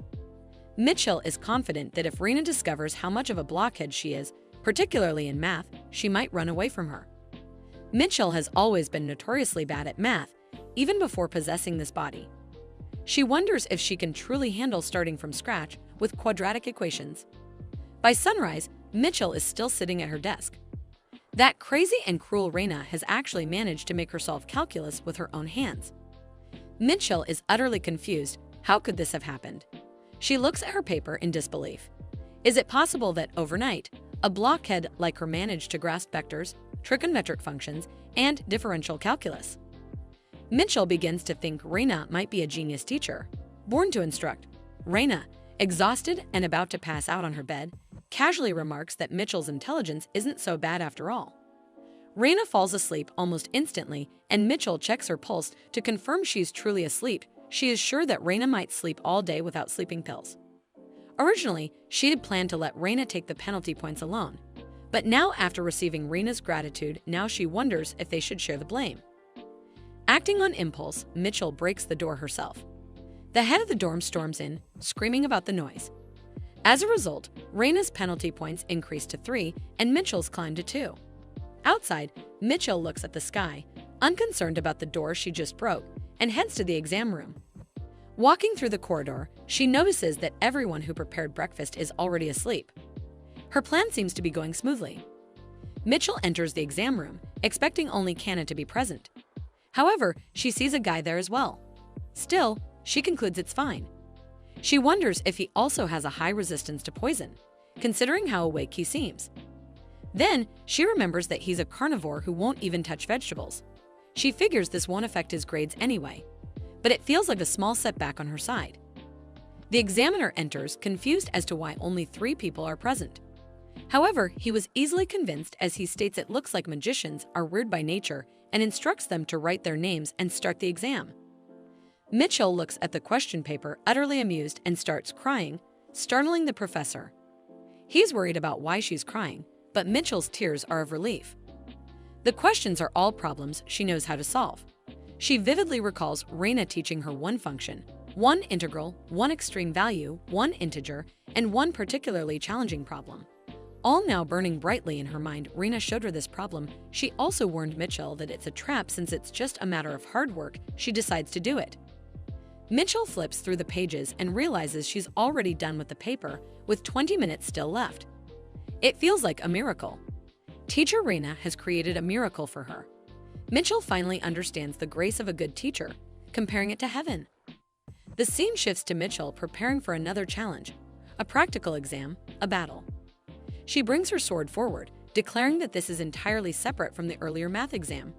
Mitchell is confident that if Reina discovers how much of a blockhead she is, particularly in math, she might run away from her. Mitchell has always been notoriously bad at math, even before possessing this body. She wonders if she can truly handle starting from scratch with quadratic equations. By sunrise, Mitchell is still sitting at her desk. That crazy and cruel Reina has actually managed to make her solve calculus with her own hands. Mitchell is utterly confused. How could this have happened? She looks at her paper in disbelief. Is it possible that overnight, a blockhead like her managed to grasp vectors, trigonometric functions, and differential calculus? Mitchell begins to think Reina might be a genius teacher, born to instruct. Reina, exhausted and about to pass out on her bed, casually remarks that Mitchell's intelligence isn't so bad after all. Reina falls asleep almost instantly, and Mitchell checks her pulse to confirm she's truly asleep. She is sure that Reina might sleep all day without sleeping pills. Originally, she had planned to let Reina take the penalty points alone, but now after receiving Reina's gratitude, now she wonders if they should share the blame. Acting on impulse, Mitchell breaks the door herself. The head of the dorm storms in, screaming about the noise. As a result, Reina's penalty points increase to 3 and Mitchell's climb to 2. Outside, Mitchell looks at the sky, unconcerned about the door she just broke, and heads to the exam room. Walking through the corridor, she notices that everyone who prepared breakfast is already asleep. Her plan seems to be going smoothly. Mitchell enters the exam room, expecting only Kana to be present. However, she sees a guy there as well. Still, she concludes it's fine. She wonders if he also has a high resistance to poison, considering how awake he seems. Then, she remembers that he's a carnivore who won't even touch vegetables. She figures this won't affect his grades anyway, but it feels like a small setback on her side. The examiner enters, confused as to why only 3 people are present. However, he was easily convinced as he states it looks like magicians are weird by nature and instructs them to write their names and start the exam. Mitchell looks at the question paper utterly amused and starts crying, startling the professor. He's worried about why she's crying, but Mitchell's tears are of relief. The questions are all problems she knows how to solve. She vividly recalls Reina teaching her one function, one integral, one extreme value, one integer, and one particularly challenging problem. All now burning brightly in her mind, Reina showed her this problem. She also warned Mitchell that it's a trap since it's just a matter of hard work. She decides to do it. Mitchell flips through the pages and realizes she's already done with the paper, with 20 minutes still left. It feels like a miracle. Teacher Reina has created a miracle for her. Mitchell finally understands the grace of a good teacher, comparing it to heaven. The scene shifts to Mitchell preparing for another challenge, a practical exam, a battle. She brings her sword forward, declaring that this is entirely separate from the earlier math exam.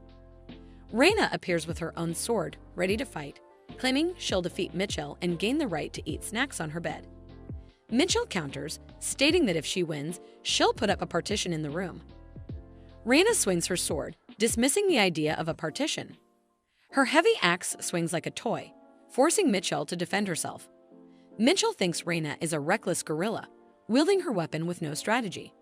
Reina appears with her own sword, ready to fight, claiming she'll defeat Mitchell and gain the right to eat snacks on her bed. Mitchell counters, stating that if she wins, she'll put up a partition in the room. Reina swings her sword, dismissing the idea of a partition. Her heavy axe swings like a toy, forcing Mitchell to defend herself. Mitchell thinks Reina is a reckless guerrilla, wielding her weapon with no strategy.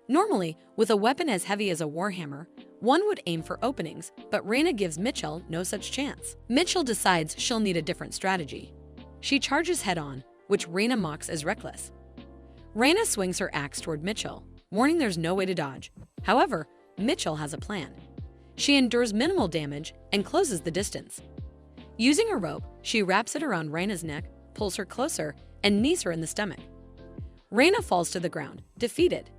Normally, with a weapon as heavy as a warhammer, one would aim for openings, but Reina gives Mitchell no such chance. Mitchell decides she'll need a different strategy. She charges head-on, which Reina mocks as reckless. Reina swings her axe toward Mitchell, warning there's no way to dodge. However, Mitchell has a plan. She endures minimal damage and closes the distance. Using a rope, she wraps it around Reina's neck, pulls her closer, and knees her in the stomach. Reina falls to the ground, defeated.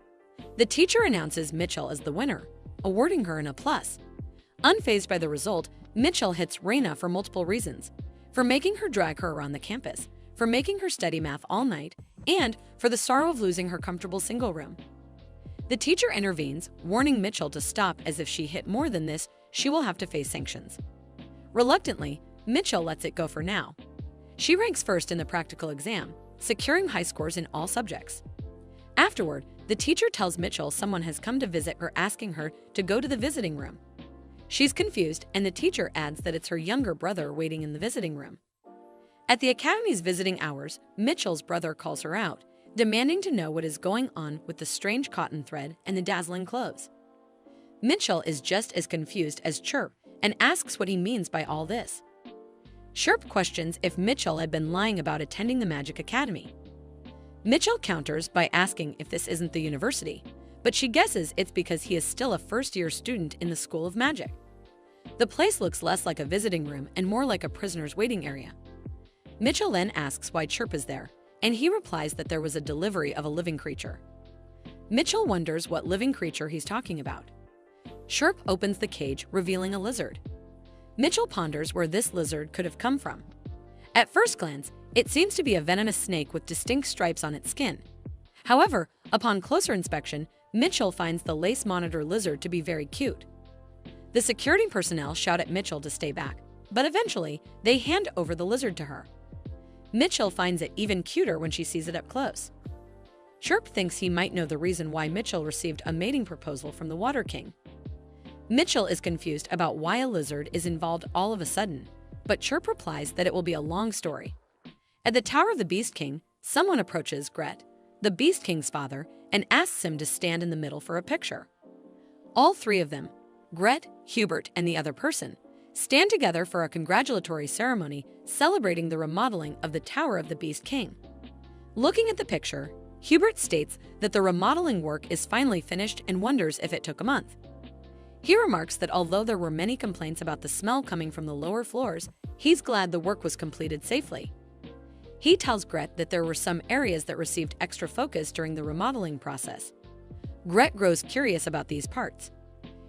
The teacher announces Mitchell as the winner, awarding her an A+. Unfazed by the result, Mitchell hits Reina for multiple reasons: for making her drag her around the campus, for making her study math all night, and for the sorrow of losing her comfortable single room. The teacher intervenes, warning Mitchell to stop, as if she hit more than this, she will have to face sanctions. Reluctantly, Mitchell lets it go for now. She ranks first in the practical exam, securing high scores in all subjects. Afterward, the teacher tells Mitchell someone has come to visit her, asking her to go to the visiting room. She's confused, and the teacher adds that it's her younger brother waiting in the visiting room. At the academy's visiting hours, Mitchell's brother calls her out, demanding to know what is going on with the strange cotton thread and the dazzling clothes. Mitchell is just as confused as Chirp and asks what he means by all this. Chirp questions if Mitchell had been lying about attending the Magic Academy. Mitchell counters by asking if this isn't the university, but she guesses it's because he is still a first-year student in the School of Magic. The place looks less like a visiting room and more like a prisoner's waiting area. Mitchell then asks why Chirp is there, and he replies that there was a delivery of a living creature. Mitchell wonders what living creature he's talking about. Chirp opens the cage, revealing a lizard. Mitchell ponders where this lizard could have come from. At first glance, it seems to be a venomous snake with distinct stripes on its skin. However, upon closer inspection, Mitchell finds the lace monitor lizard to be very cute. The security personnel shout at Mitchell to stay back, but eventually, they hand over the lizard to her. Mitchell finds it even cuter when she sees it up close. Chirp thinks he might know the reason why Mitchell received a mating proposal from the Water King. Mitchell is confused about why a lizard is involved all of a sudden, but Chirp replies that it will be a long story. At the Tower of the Beast King, someone approaches Gret, the Beast King's father, and asks him to stand in the middle for a picture. All 3 of them, Gret, Hubert, and the other person, stand together for a congratulatory ceremony celebrating the remodeling of the Tower of the Beast King. Looking at the picture, Hubert states that the remodeling work is finally finished and wonders if it took a month. He remarks that although there were many complaints about the smell coming from the lower floors, he's glad the work was completed safely. He tells Gret that there were some areas that received extra focus during the remodeling process. Gret grows curious about these parts.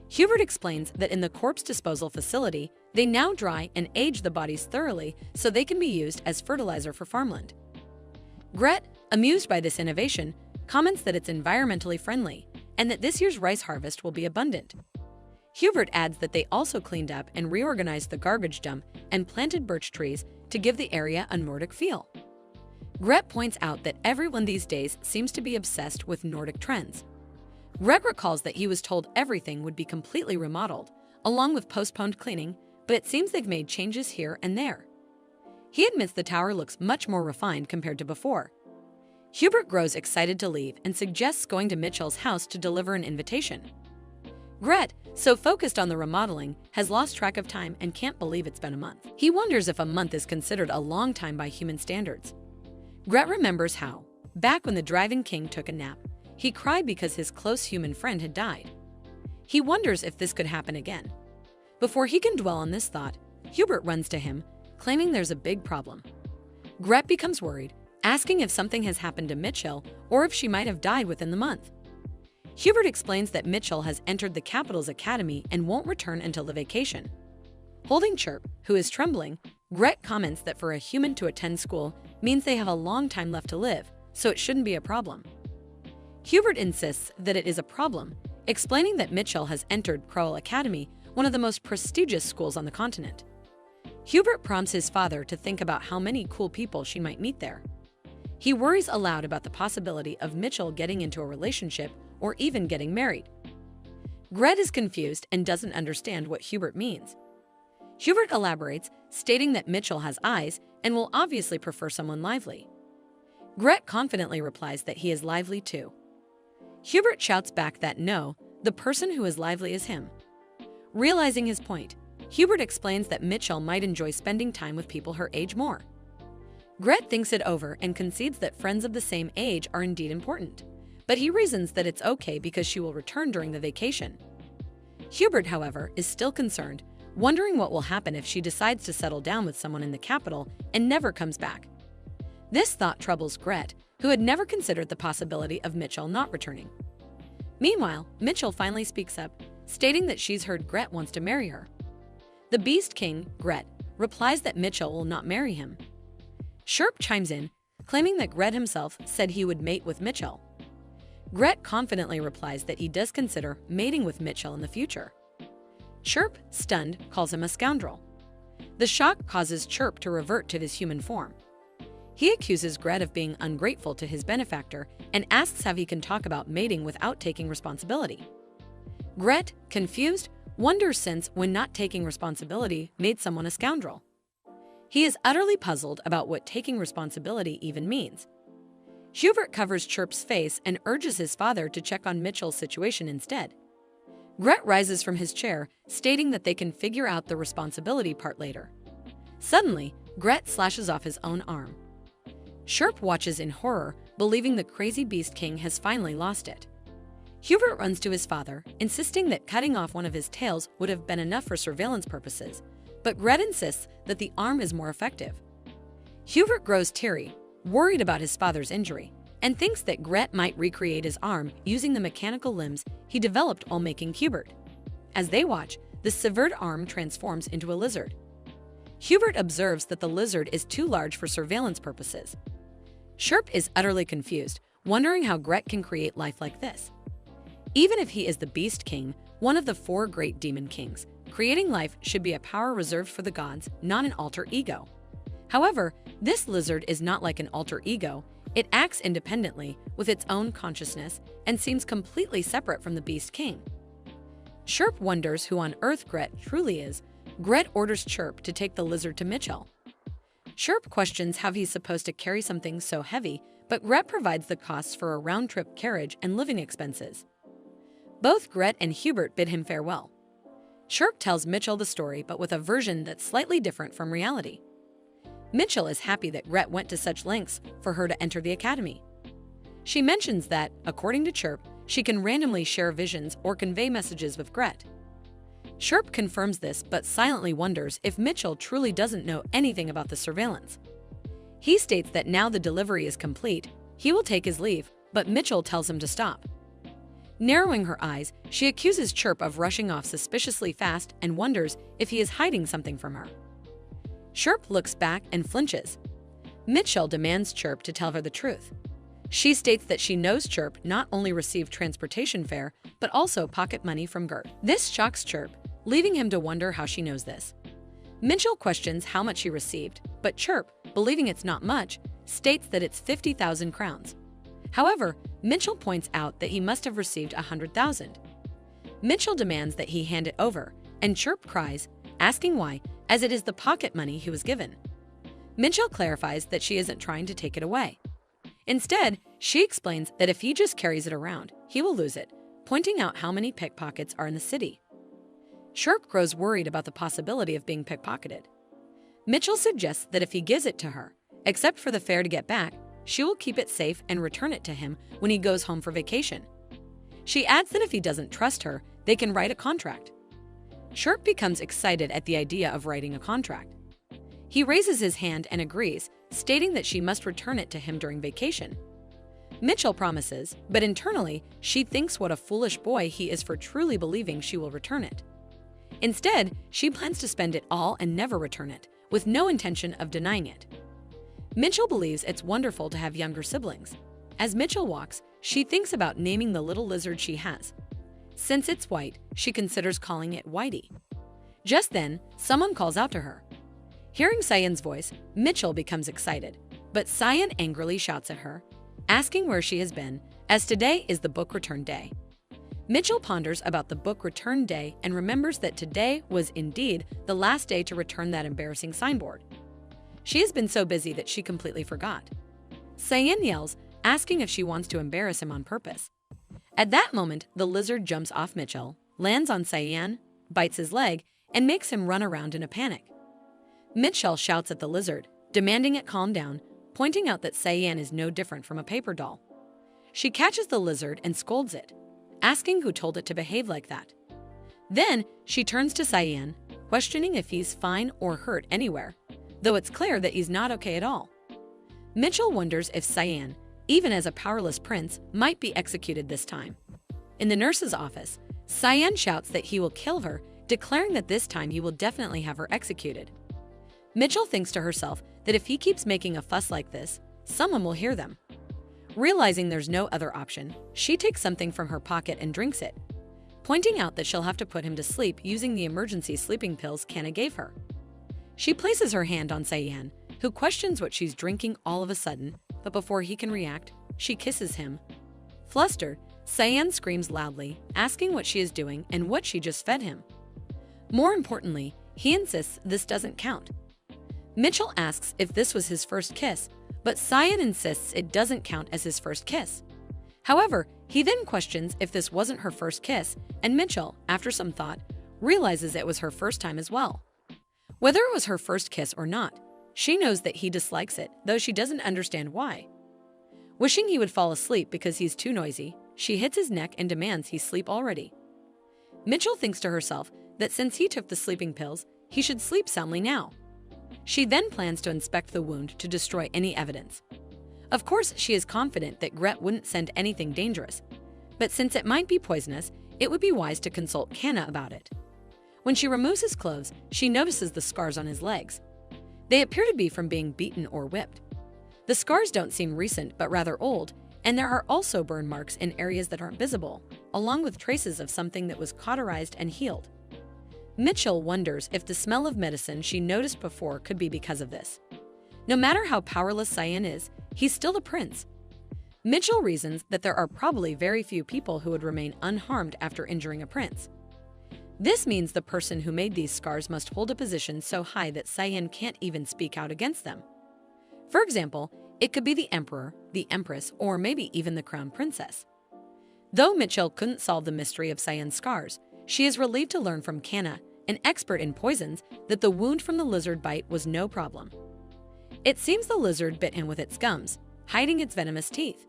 Hubert explains that in the corpse disposal facility, they now dry and age the bodies thoroughly so they can be used as fertilizer for farmland. Gret, amused by this innovation, comments that it's environmentally friendly and that this year's rice harvest will be abundant. Hubert adds that they also cleaned up and reorganized the garbage dump and planted birch trees to give the area a Nordic feel. Gret points out that everyone these days seems to be obsessed with Nordic trends. Gret recalls that he was told everything would be completely remodeled, along with postponed cleaning, but it seems they've made changes here and there. He admits the tower looks much more refined compared to before. Hubert grows excited to leave and suggests going to Mitchell's house to deliver an invitation. Gret, so focused on the remodeling, has lost track of time and can't believe it's been a month. He wonders if a month is considered a long time by human standards. Gret remembers how, back when the driving king took a nap, he cried because his close human friend had died. He wonders if this could happen again. Before he can dwell on this thought, Hubert runs to him, claiming there's a big problem. Gret becomes worried, asking if something has happened to Mitchell or if she might have died within the month. Hubert explains that Mitchell has entered the capital's academy and won't return until the vacation. Holding Chirp, who is trembling, Gret comments that for a human to attend school means they have a long time left to live, so it shouldn't be a problem. Hubert insists that it is a problem, explaining that Mitchell has entered Crowley Academy, one of the most prestigious schools on the continent. Hubert prompts his father to think about how many cool people she might meet there. He worries aloud about the possibility of Mitchell getting into a relationship or even getting married. Gret is confused and doesn't understand what Hubert means. Hubert elaborates, stating that Mitchell has eyes and will obviously prefer someone lively. Gret confidently replies that he is lively too. Hubert shouts back that no, the person who is lively is him. Realizing his point, Hubert explains that Mitchell might enjoy spending time with people her age more. Gret thinks it over and concedes that friends of the same age are indeed important, but he reasons that it's okay because she will return during the vacation. Hubert, however, is still concerned, wondering what will happen if she decides to settle down with someone in the capital and never comes back. This thought troubles Gret, who had never considered the possibility of Mitchell not returning. Meanwhile, Mitchell finally speaks up, stating that she's heard Gret wants to marry her. The Beast King, Gret, replies that Mitchell will not marry him. Chirp chimes in, claiming that Gret himself said he would mate with Mitchell. Gret confidently replies that he does consider mating with Mitchell in the future. Chirp, stunned, calls him a scoundrel. The shock causes Chirp to revert to his human form. He accuses Gret of being ungrateful to his benefactor and asks how he can talk about mating without taking responsibility. Gret, confused, wonders since when not taking responsibility made someone a scoundrel. He is utterly puzzled about what taking responsibility even means. Hubert covers Chirp's face and urges his father to check on Mitchell's situation instead. Gret rises from his chair, stating that they can figure out the responsibility part later. Suddenly, Gret slashes off his own arm. Chirp watches in horror, believing the crazy Beast King has finally lost it. Hubert runs to his father, insisting that cutting off one of his tails would have been enough for surveillance purposes, but Gret insists that the arm is more effective. Hubert grows teary, worried about his father's injury, and thinks that Gret might recreate his arm using the mechanical limbs he developed while making Hubert. As they watch, the severed arm transforms into a lizard. Hubert observes that the lizard is too large for surveillance purposes. Chirp is utterly confused, wondering how Gret can create life like this. Even if he is the Beast King, one of the 4 great demon kings, creating life should be a power reserved for the gods, not an alter ego. However, this lizard is not like an alter ego. It acts independently, with its own consciousness, and seems completely separate from the Beast King. Chirp wonders who on earth Gret truly is. Gret orders Chirp to take the lizard to Mitchell. Chirp questions how he's supposed to carry something so heavy, but Gret provides the costs for a round-trip carriage and living expenses. Both Gret and Hubert bid him farewell. Chirp tells Mitchell the story, but with a version that's slightly different from reality. Mitchell is happy that Gret went to such lengths for her to enter the academy. She mentions that, according to Chirp, she can randomly share visions or convey messages with Gret. Sherp confirms this but silently wonders if Mitchell truly doesn't know anything about the surveillance. He states that now the delivery is complete, he will take his leave, but Mitchell tells him to stop. Narrowing her eyes, she accuses Chirp of rushing off suspiciously fast and wonders if he is hiding something from her. Chirp looks back and flinches. Mitchell demands Chirp to tell her the truth. She states that she knows Chirp not only received transportation fare, but also pocket money from Gret. This shocks Chirp, leaving him to wonder how she knows this. Mitchell questions how much he received, but Chirp, believing it's not much, states that it's 50,000 crowns. However, Mitchell points out that he must have received 100,000. Mitchell demands that he hand it over, and Chirp cries, asking why, as it is the pocket money he was given. Mitchell clarifies that she isn't trying to take it away. Instead, she explains that if he just carries it around, he will lose it, pointing out how many pickpockets are in the city. Chirp grows worried about the possibility of being pickpocketed. Mitchell suggests that if he gives it to her, except for the fare to get back, she will keep it safe and return it to him when he goes home for vacation. She adds that if he doesn't trust her, they can write a contract. Chirp becomes excited at the idea of writing a contract. He raises his hand and agrees, stating that she must return it to him during vacation. Mitchell promises, but internally, she thinks what a foolish boy he is for truly believing she will return it. Instead, she plans to spend it all and never return it, with no intention of denying it. Mitchell believes it's wonderful to have younger siblings. As Mitchell walks, she thinks about naming the little lizard she has. Since it's white, she considers calling it Whitey. Just then, someone calls out to her. Hearing Cyan's voice, Mitchell becomes excited, but Cyan angrily shouts at her, asking where she has been, as today is the book return day. Mitchell ponders about the book return day and remembers that today was indeed the last day to return that embarrassing signboard. She has been so busy that she completely forgot. Cyan yells, asking if she wants to embarrass him on purpose. At that moment, the lizard jumps off Mitchell, lands on Cyan, bites his leg, and makes him run around in a panic. Mitchell shouts at the lizard, demanding it calm down, pointing out that Cyan is no different from a paper doll. She catches the lizard and scolds it, asking who told it to behave like that. Then, she turns to Cyan, questioning if he's fine or hurt anywhere, though it's clear that he's not okay at all. Mitchell wonders if Cyan, even as a powerless prince, might be executed this time. In the nurse's office, Cyan shouts that he will kill her, declaring that this time he will definitely have her executed. Mitchell thinks to herself that if he keeps making a fuss like this, someone will hear them. Realizing there's no other option, she takes something from her pocket and drinks it, pointing out that she'll have to put him to sleep using the emergency sleeping pills Kanna gave her. She places her hand on Cyan, who questions what she's drinking all of a sudden, but before he can react, she kisses him. Flustered, Cyan screams loudly, asking what she is doing and what she just fed him. More importantly, he insists this doesn't count. Mitchell asks if this was his first kiss, but Cyan insists it doesn't count as his first kiss. However, he then questions if this wasn't her first kiss, and Mitchell, after some thought, realizes it was her first time as well. Whether it was her first kiss or not, she knows that he dislikes it, though she doesn't understand why. Wishing he would fall asleep because he's too noisy, she hits his neck and demands he sleep already. Mitchell thinks to herself that since he took the sleeping pills, he should sleep soundly now. She then plans to inspect the wound to destroy any evidence. Of course, she is confident that Gret wouldn't send anything dangerous, but since it might be poisonous, it would be wise to consult Kanna about it. When she removes his clothes, she notices the scars on his legs. They appear to be from being beaten or whipped. The scars don't seem recent but rather old, and there are also burn marks in areas that aren't visible, along with traces of something that was cauterized and healed. Mitchell wonders if the smell of medicine she noticed before could be because of this. No matter how powerless Cyan is, he's still a prince. Mitchell reasons that there are probably very few people who would remain unharmed after injuring a prince. This means the person who made these scars must hold a position so high that Cyan can't even speak out against them. For example, it could be the emperor, the empress, or maybe even the crown princess. Though Mitchell couldn't solve the mystery of Cyan's scars, she is relieved to learn from Kanna, an expert in poisons, that the wound from the lizard bite was no problem. It seems the lizard bit him with its gums, hiding its venomous teeth.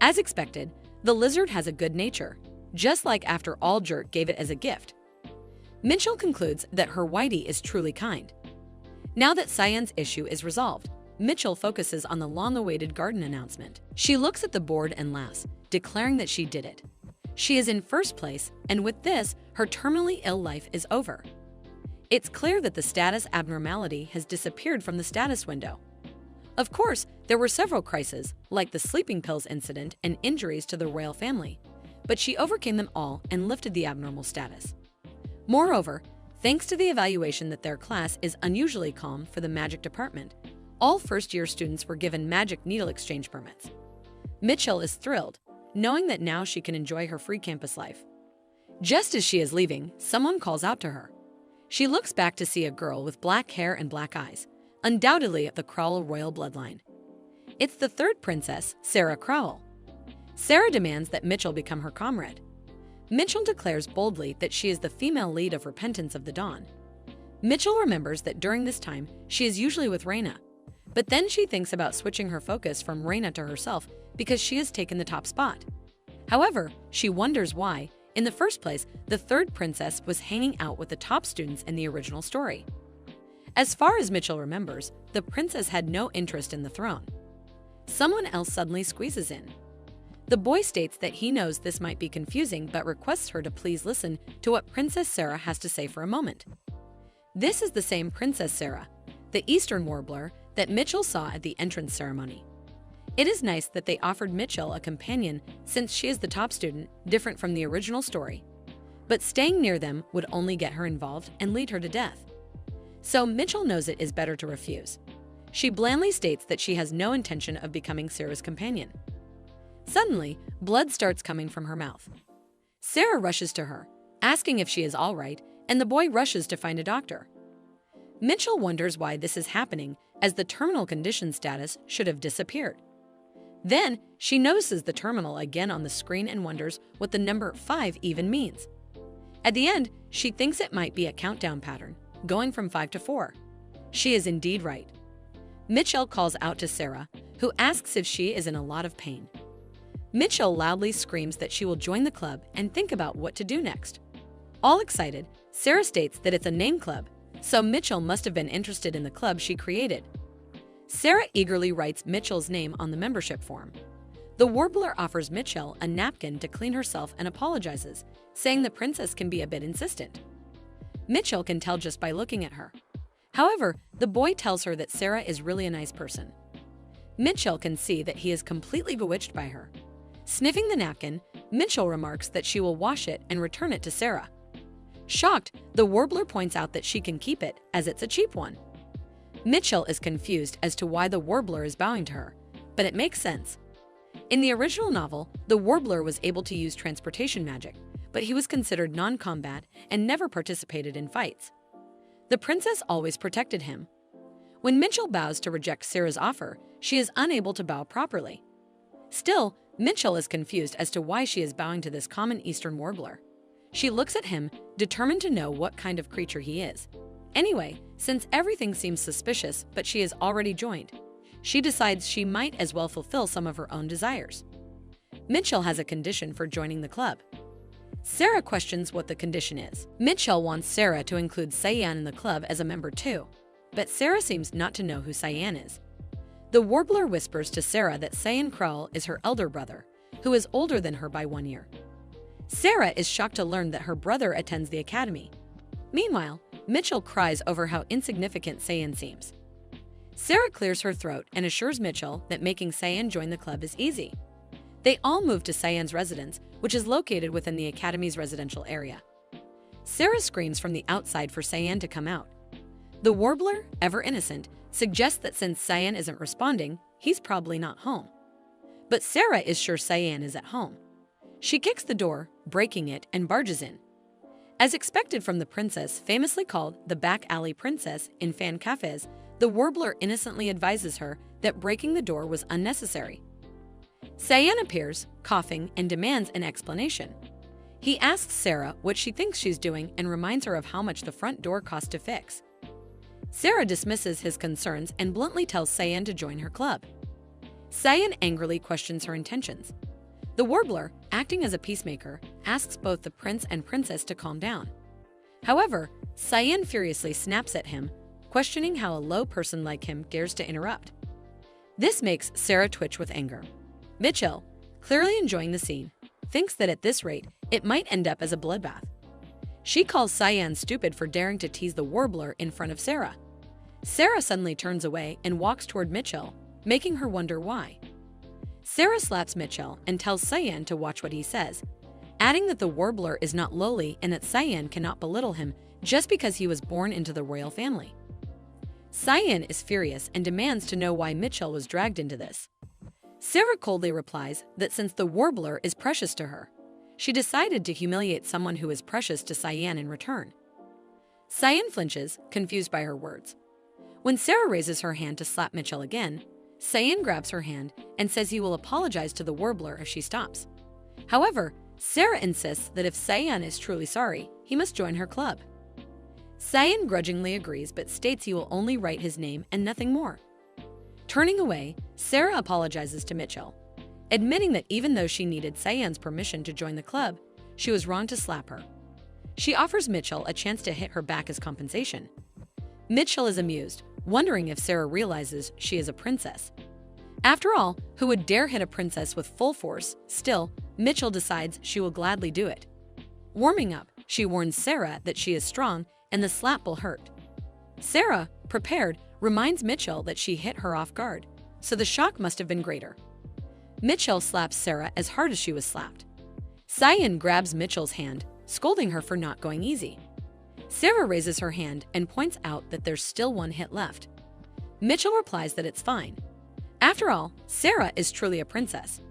As expected, the lizard has a good nature, just like after all Gert gave it as a gift. Mitchell concludes that her Whitey is truly kind. Now that Cyan's issue is resolved, Mitchell focuses on the long-awaited garden announcement. She looks at the board and laughs, declaring that she did it. She is in first place, and with this, her terminally ill life is over. It's clear that the status abnormality has disappeared from the status window. Of course, there were several crises, like the sleeping pills incident and injuries to the royal family, but she overcame them all and lifted the abnormal status. Moreover, thanks to the evaluation that their class is unusually calm for the magic department, all first-year students were given magic needle exchange permits. Mitchell is thrilled, knowing that now she can enjoy her free campus life. Just as she is leaving, someone calls out to her. She looks back to see a girl with black hair and black eyes, undoubtedly of the Crowley royal bloodline. It's the third princess, Sarah Crowley. Sarah demands that Mitchell become her comrade. Mitchell declares boldly that she is the female lead of Repentance of the Dawn. Mitchell remembers that during this time, she is usually with Raina, but then she thinks about switching her focus from Raina to herself because she has taken the top spot. However, she wonders why, in the first place, the third princess was hanging out with the top students in the original story. As far as Mitchell remembers, the princess had no interest in the throne. Someone else suddenly squeezes in. The boy states that he knows this might be confusing but requests her to please listen to what Princess Sarah has to say for a moment. This is the same Princess Sarah, the Eastern Warbler, that Mitchell saw at the entrance ceremony. It is nice that they offered Mitchell a companion since she is the top student, different from the original story. But staying near them would only get her involved and lead her to death. So Mitchell knows it is better to refuse. She blandly states that she has no intention of becoming Sarah's companion. Suddenly, blood starts coming from her mouth. Sarah rushes to her, asking if she is all right, and the boy rushes to find a doctor. Mitchell wonders why this is happening, as the terminal condition status should have disappeared. Then, she notices the terminal again on the screen and wonders what the number 5 even means. At the end, she thinks it might be a countdown pattern, going from 5 to 4. She is indeed right. Mitchell calls out to Sarah, who asks if she is in a lot of pain. Mitchell loudly screams that she will join the club and think about what to do next. All excited, Sarah states that it's a name club, so Mitchell must have been interested in the club she created. Sarah eagerly writes Mitchell's name on the membership form. The Warbler offers Mitchell a napkin to clean herself and apologizes, saying the princess can be a bit insistent. Mitchell can tell just by looking at her. However, the boy tells her that Sarah is really a nice person. Mitchell can see that he is completely bewitched by her. Sniffing the napkin, Mitchell remarks that she will wash it and return it to Sarah. Shocked, the Warbler points out that she can keep it, as it's a cheap one. Mitchell is confused as to why the Warbler is bowing to her, but it makes sense. In the original novel, the Warbler was able to use transportation magic, but he was considered non-combat and never participated in fights. The princess always protected him. When Mitchell bows to reject Sarah's offer, she is unable to bow properly. Still, Mitchell is confused as to why she is bowing to this common Eastern Warbler. She looks at him, determined to know what kind of creature he is. Anyway, since everything seems suspicious but she is already joined, she decides she might as well fulfill some of her own desires. Mitchell has a condition for joining the club. Sarah questions what the condition is. Mitchell wants Sarah to include Cyan in the club as a member too, but Sarah seems not to know who Cyan is. The Warbler whispers to Sarah that Cyan Crowley is her elder brother, who is older than her by 1 year. Sarah is shocked to learn that her brother attends the academy. Meanwhile, Mitchell cries over how insignificant Cyan seems. Sarah clears her throat and assures Mitchell that making Cyan join the club is easy. They all move to Cyan's residence, which is located within the academy's residential area. Sarah screams from the outside for Cyan to come out. The Warbler, ever innocent, suggests that since Cyan isn't responding, he's probably not home. But Sarah is sure Cyan is at home. She kicks the door, breaking it, and barges in. As expected from the princess, famously called the back alley princess in fan cafes, the Warbler innocently advises her that breaking the door was unnecessary. Cyan appears, coughing, and demands an explanation. He asks Sarah what she thinks she's doing and reminds her of how much the front door cost to fix. Sarah dismisses his concerns and bluntly tells Cyan to join her club. Cyan angrily questions her intentions. The Warbler, acting as a peacemaker, asks both the prince and princess to calm down. However, Cyan furiously snaps at him, questioning how a low person like him dares to interrupt. This makes Sarah twitch with anger. Mitchell, clearly enjoying the scene, thinks that at this rate, it might end up as a bloodbath. She calls Cyan stupid for daring to tease the warbler in front of Sarah. Sarah suddenly turns away and walks toward Mitchell, making her wonder why. Sarah slaps Mitchell and tells Cyan to watch what he says, adding that the warbler is not lowly and that Cyan cannot belittle him just because he was born into the royal family. Cyan is furious and demands to know why Mitchell was dragged into this. Sarah coldly replies that since the warbler is precious to her, she decided to humiliate someone who is precious to Cyan in return. Cyan flinches, confused by her words. When Sarah raises her hand to slap Mitchell again, Cyan grabs her hand and says he will apologize to the warbler if she stops. However, Sarah insists that if Cyan is truly sorry, he must join her club. Cyan grudgingly agrees but states he will only write his name and nothing more. Turning away, Sarah apologizes to Mitchell, admitting that even though she needed Cyan's permission to join the club, she was wrong to slap her. She offers Mitchell a chance to hit her back as compensation. Mitchell is amused, wondering if Sarah realizes she is a princess. After all, who would dare hit a princess with full force? Still, Mitchell decides she will gladly do it. Warming up, she warns Sarah that she is strong and the slap will hurt. Sarah, prepared, reminds Mitchell that she hit her off guard, so the shock must have been greater. Mitchell slaps Sarah as hard as she was slapped. Cyan grabs Mitchell's hand, scolding her for not going easy. Sarah raises her hand and points out that there's still one hit left. Mitchell replies that it's fine. After all, Sarah is truly a princess.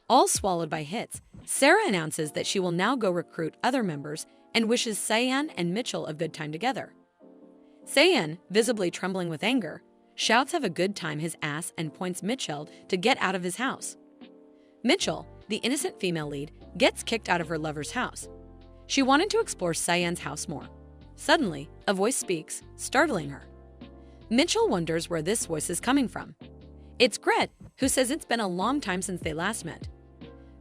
All swallowed by hits, Sarah announces that she will now go recruit other members and wishes Cyan and Mitchell a good time together. Cyan, visibly trembling with anger, shouts have a good time his ass and points Mitchell to get out of his house. Mitchell, the innocent female lead, gets kicked out of her lover's house. She wanted to explore Cyan's house more. Suddenly, a voice speaks, startling her. Mitchell wonders where this voice is coming from. It's Gret, who says it's been a long time since they last met.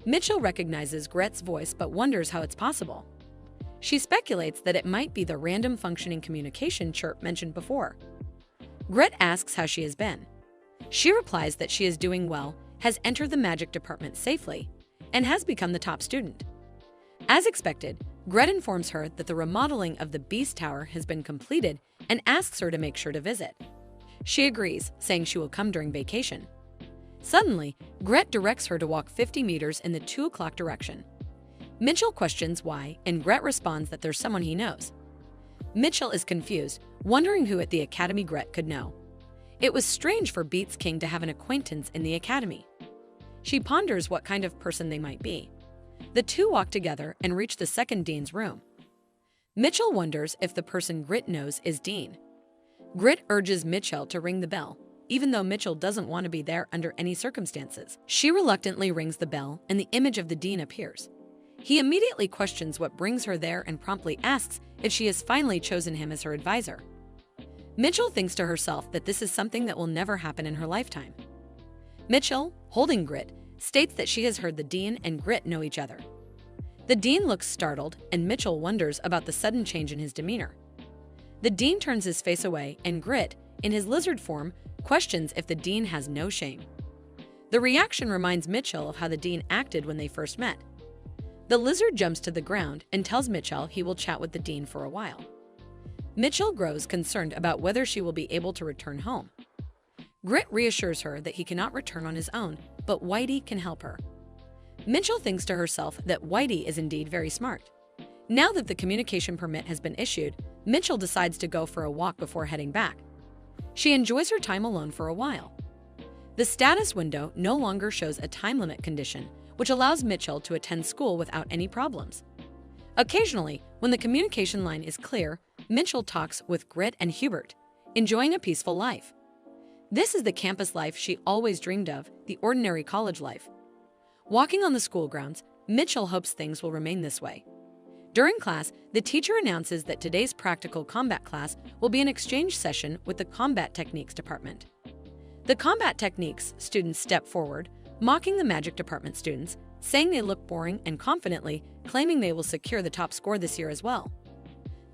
Mitchell recognizes Gret's voice but wonders how it's possible. She speculates that it might be the random functioning communication chirp mentioned before. Gret asks how she has been. She replies that she is doing well, has entered the magic department safely, and has become the top student. As expected, Gret informs her that the remodeling of the Beast Tower has been completed and asks her to make sure to visit. She agrees, saying she will come during vacation. Suddenly, Gret directs her to walk 50 meters in the 2 o'clock direction. Mitchell questions why, and Gret responds that there's someone he knows. Mitchell is confused, wondering who at the academy Gret could know. It was strange for Beats King to have an acquaintance in the academy. She ponders what kind of person they might be. The two walk together and reach the second dean's room. Mitchell wonders if the person Gret knows is Dean. Gret urges Mitchell to ring the bell, even though Mitchell doesn't want to be there under any circumstances. She reluctantly rings the bell and the image of the dean appears. He immediately questions what brings her there and promptly asks if she has finally chosen him as her advisor. Mitchell thinks to herself that this is something that will never happen in her lifetime. Mitchell, holding Gret, states that she has heard the dean and Gret know each other. The dean looks startled, and Mitchell wonders about the sudden change in his demeanor. The dean turns his face away, and Gret, in his lizard form, questions if the dean has no shame. The reaction reminds Mitchell of how the dean acted when they first met. The lizard jumps to the ground and tells Mitchell he will chat with the dean for a while. Mitchell grows concerned about whether she will be able to return home. Gret reassures her that he cannot return on his own, but Whitey can help her. Mitchell thinks to herself that Whitey is indeed very smart. Now that the communication permit has been issued, Mitchell decides to go for a walk before heading back. She enjoys her time alone for a while. The status window no longer shows a time limit condition, which allows Mitchell to attend school without any problems. Occasionally, when the communication line is clear, Mitchell talks with Gret and Hubert, enjoying a peaceful life. This is the campus life she always dreamed of, the ordinary college life. Walking on the school grounds, Mitchell hopes things will remain this way. During class, the teacher announces that today's practical combat class will be an exchange session with the Combat Techniques department. The Combat Techniques students step forward, mocking the Magic department students, saying they look boring and confidently claiming they will secure the top score this year as well.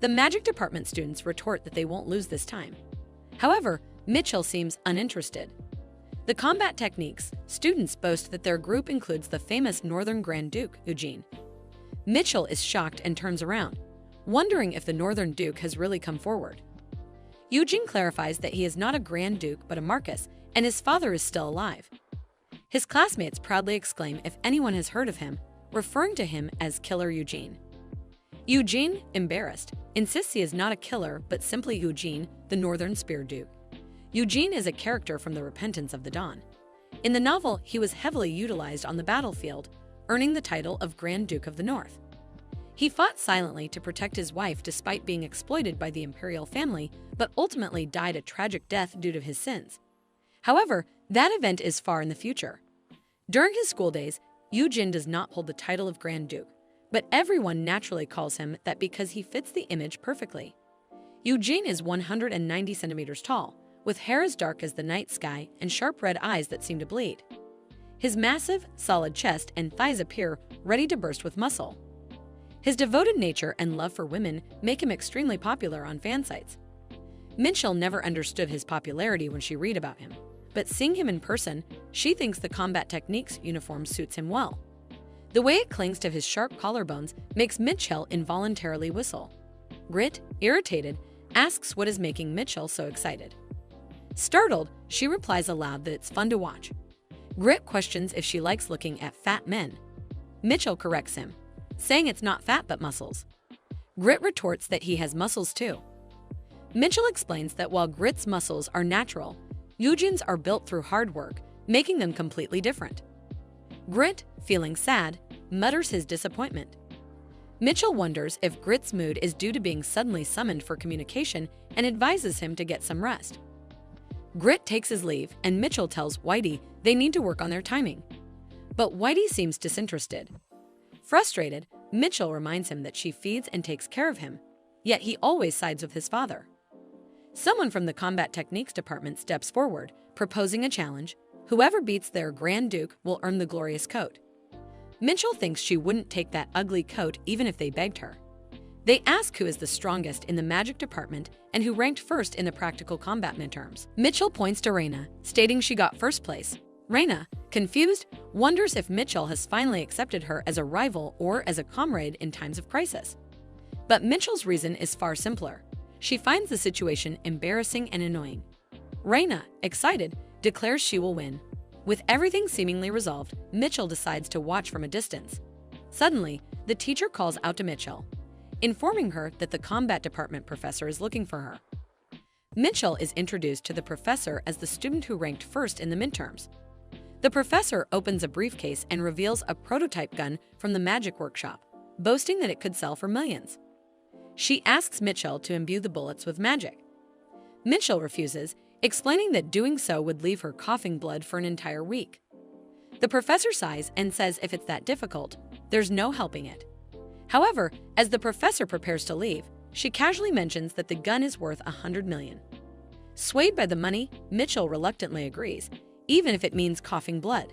The magic department students retort that they won't lose this time. However, Mitchell seems uninterested. The combat techniques, students boast that their group includes the famous Northern Grand Duke, Eugene. Mitchell is shocked and turns around, wondering if the Northern Duke has really come forward. Eugene clarifies that he is not a Grand Duke but a Marquess, and his father is still alive. His classmates proudly exclaim if anyone has heard of him, referring to him as Killer Eugene. Eugene, embarrassed, insists he is not a killer but simply Eugene, the Northern Spear Duke. Eugene is a character from The Repentance of the Dawn. In the novel, he was heavily utilized on the battlefield, earning the title of Grand Duke of the North. He fought silently to protect his wife despite being exploited by the imperial family, but ultimately died a tragic death due to his sins. However, that event is far in the future. During his school days, Eugene does not hold the title of Grand Duke, but everyone naturally calls him that because he fits the image perfectly. Eugene is 190 centimeters tall, with hair as dark as the night sky and sharp red eyes that seem to bleed. His massive, solid chest and thighs appear ready to burst with muscle. His devoted nature and love for women make him extremely popular on fan sites. Mitchell never understood his popularity when she read about him, but seeing him in person, she thinks the combat techniques uniform suits him well. The way it clings to his sharp collarbones makes Mitchell involuntarily whistle. Gret, irritated, asks what is making Mitchell so excited. Startled, she replies aloud that it's fun to watch. Gret questions if she likes looking at fat men. Mitchell corrects him, saying it's not fat but muscles. Gret retorts that he has muscles too. Mitchell explains that while Gret's muscles are natural, Eugene's are built through hard work, making them completely different. Gret, feeling sad, mutters his disappointment. Mitchell wonders if Gret's mood is due to being suddenly summoned for communication and advises him to get some rest. Gret takes his leave and Mitchell tells Whitey they need to work on their timing. But Whitey seems disinterested. Frustrated, Mitchell reminds him that she feeds and takes care of him, yet he always sides with his father. Someone from the combat techniques department steps forward, proposing a challenge. Whoever beats their Grand Duke will earn the glorious coat. Mitchell thinks she wouldn't take that ugly coat even if they begged her. They ask who is the strongest in the magic department and who ranked first in the practical combat midterms. Mitchell points to Raina, stating she got first place. Raina, confused, wonders if Mitchell has finally accepted her as a rival or as a comrade in times of crisis. But Mitchell's reason is far simpler. She finds the situation embarrassing and annoying. Raina, excited, declares she will win. With everything seemingly resolved, Mitchell decides to watch from a distance. Suddenly, the teacher calls out to Mitchell, informing her that the combat department professor is looking for her. Mitchell is introduced to the professor as the student who ranked first in the midterms. The professor opens a briefcase and reveals a prototype gun from the magic workshop, boasting that it could sell for millions. She asks Mitchell to imbue the bullets with magic. Mitchell refuses, explaining that doing so would leave her coughing blood for an entire week. The professor sighs and says if it's that difficult, there's no helping it. However, as the professor prepares to leave, she casually mentions that the gun is worth $100 million. Swayed by the money, Mitchell reluctantly agrees, even if it means coughing blood.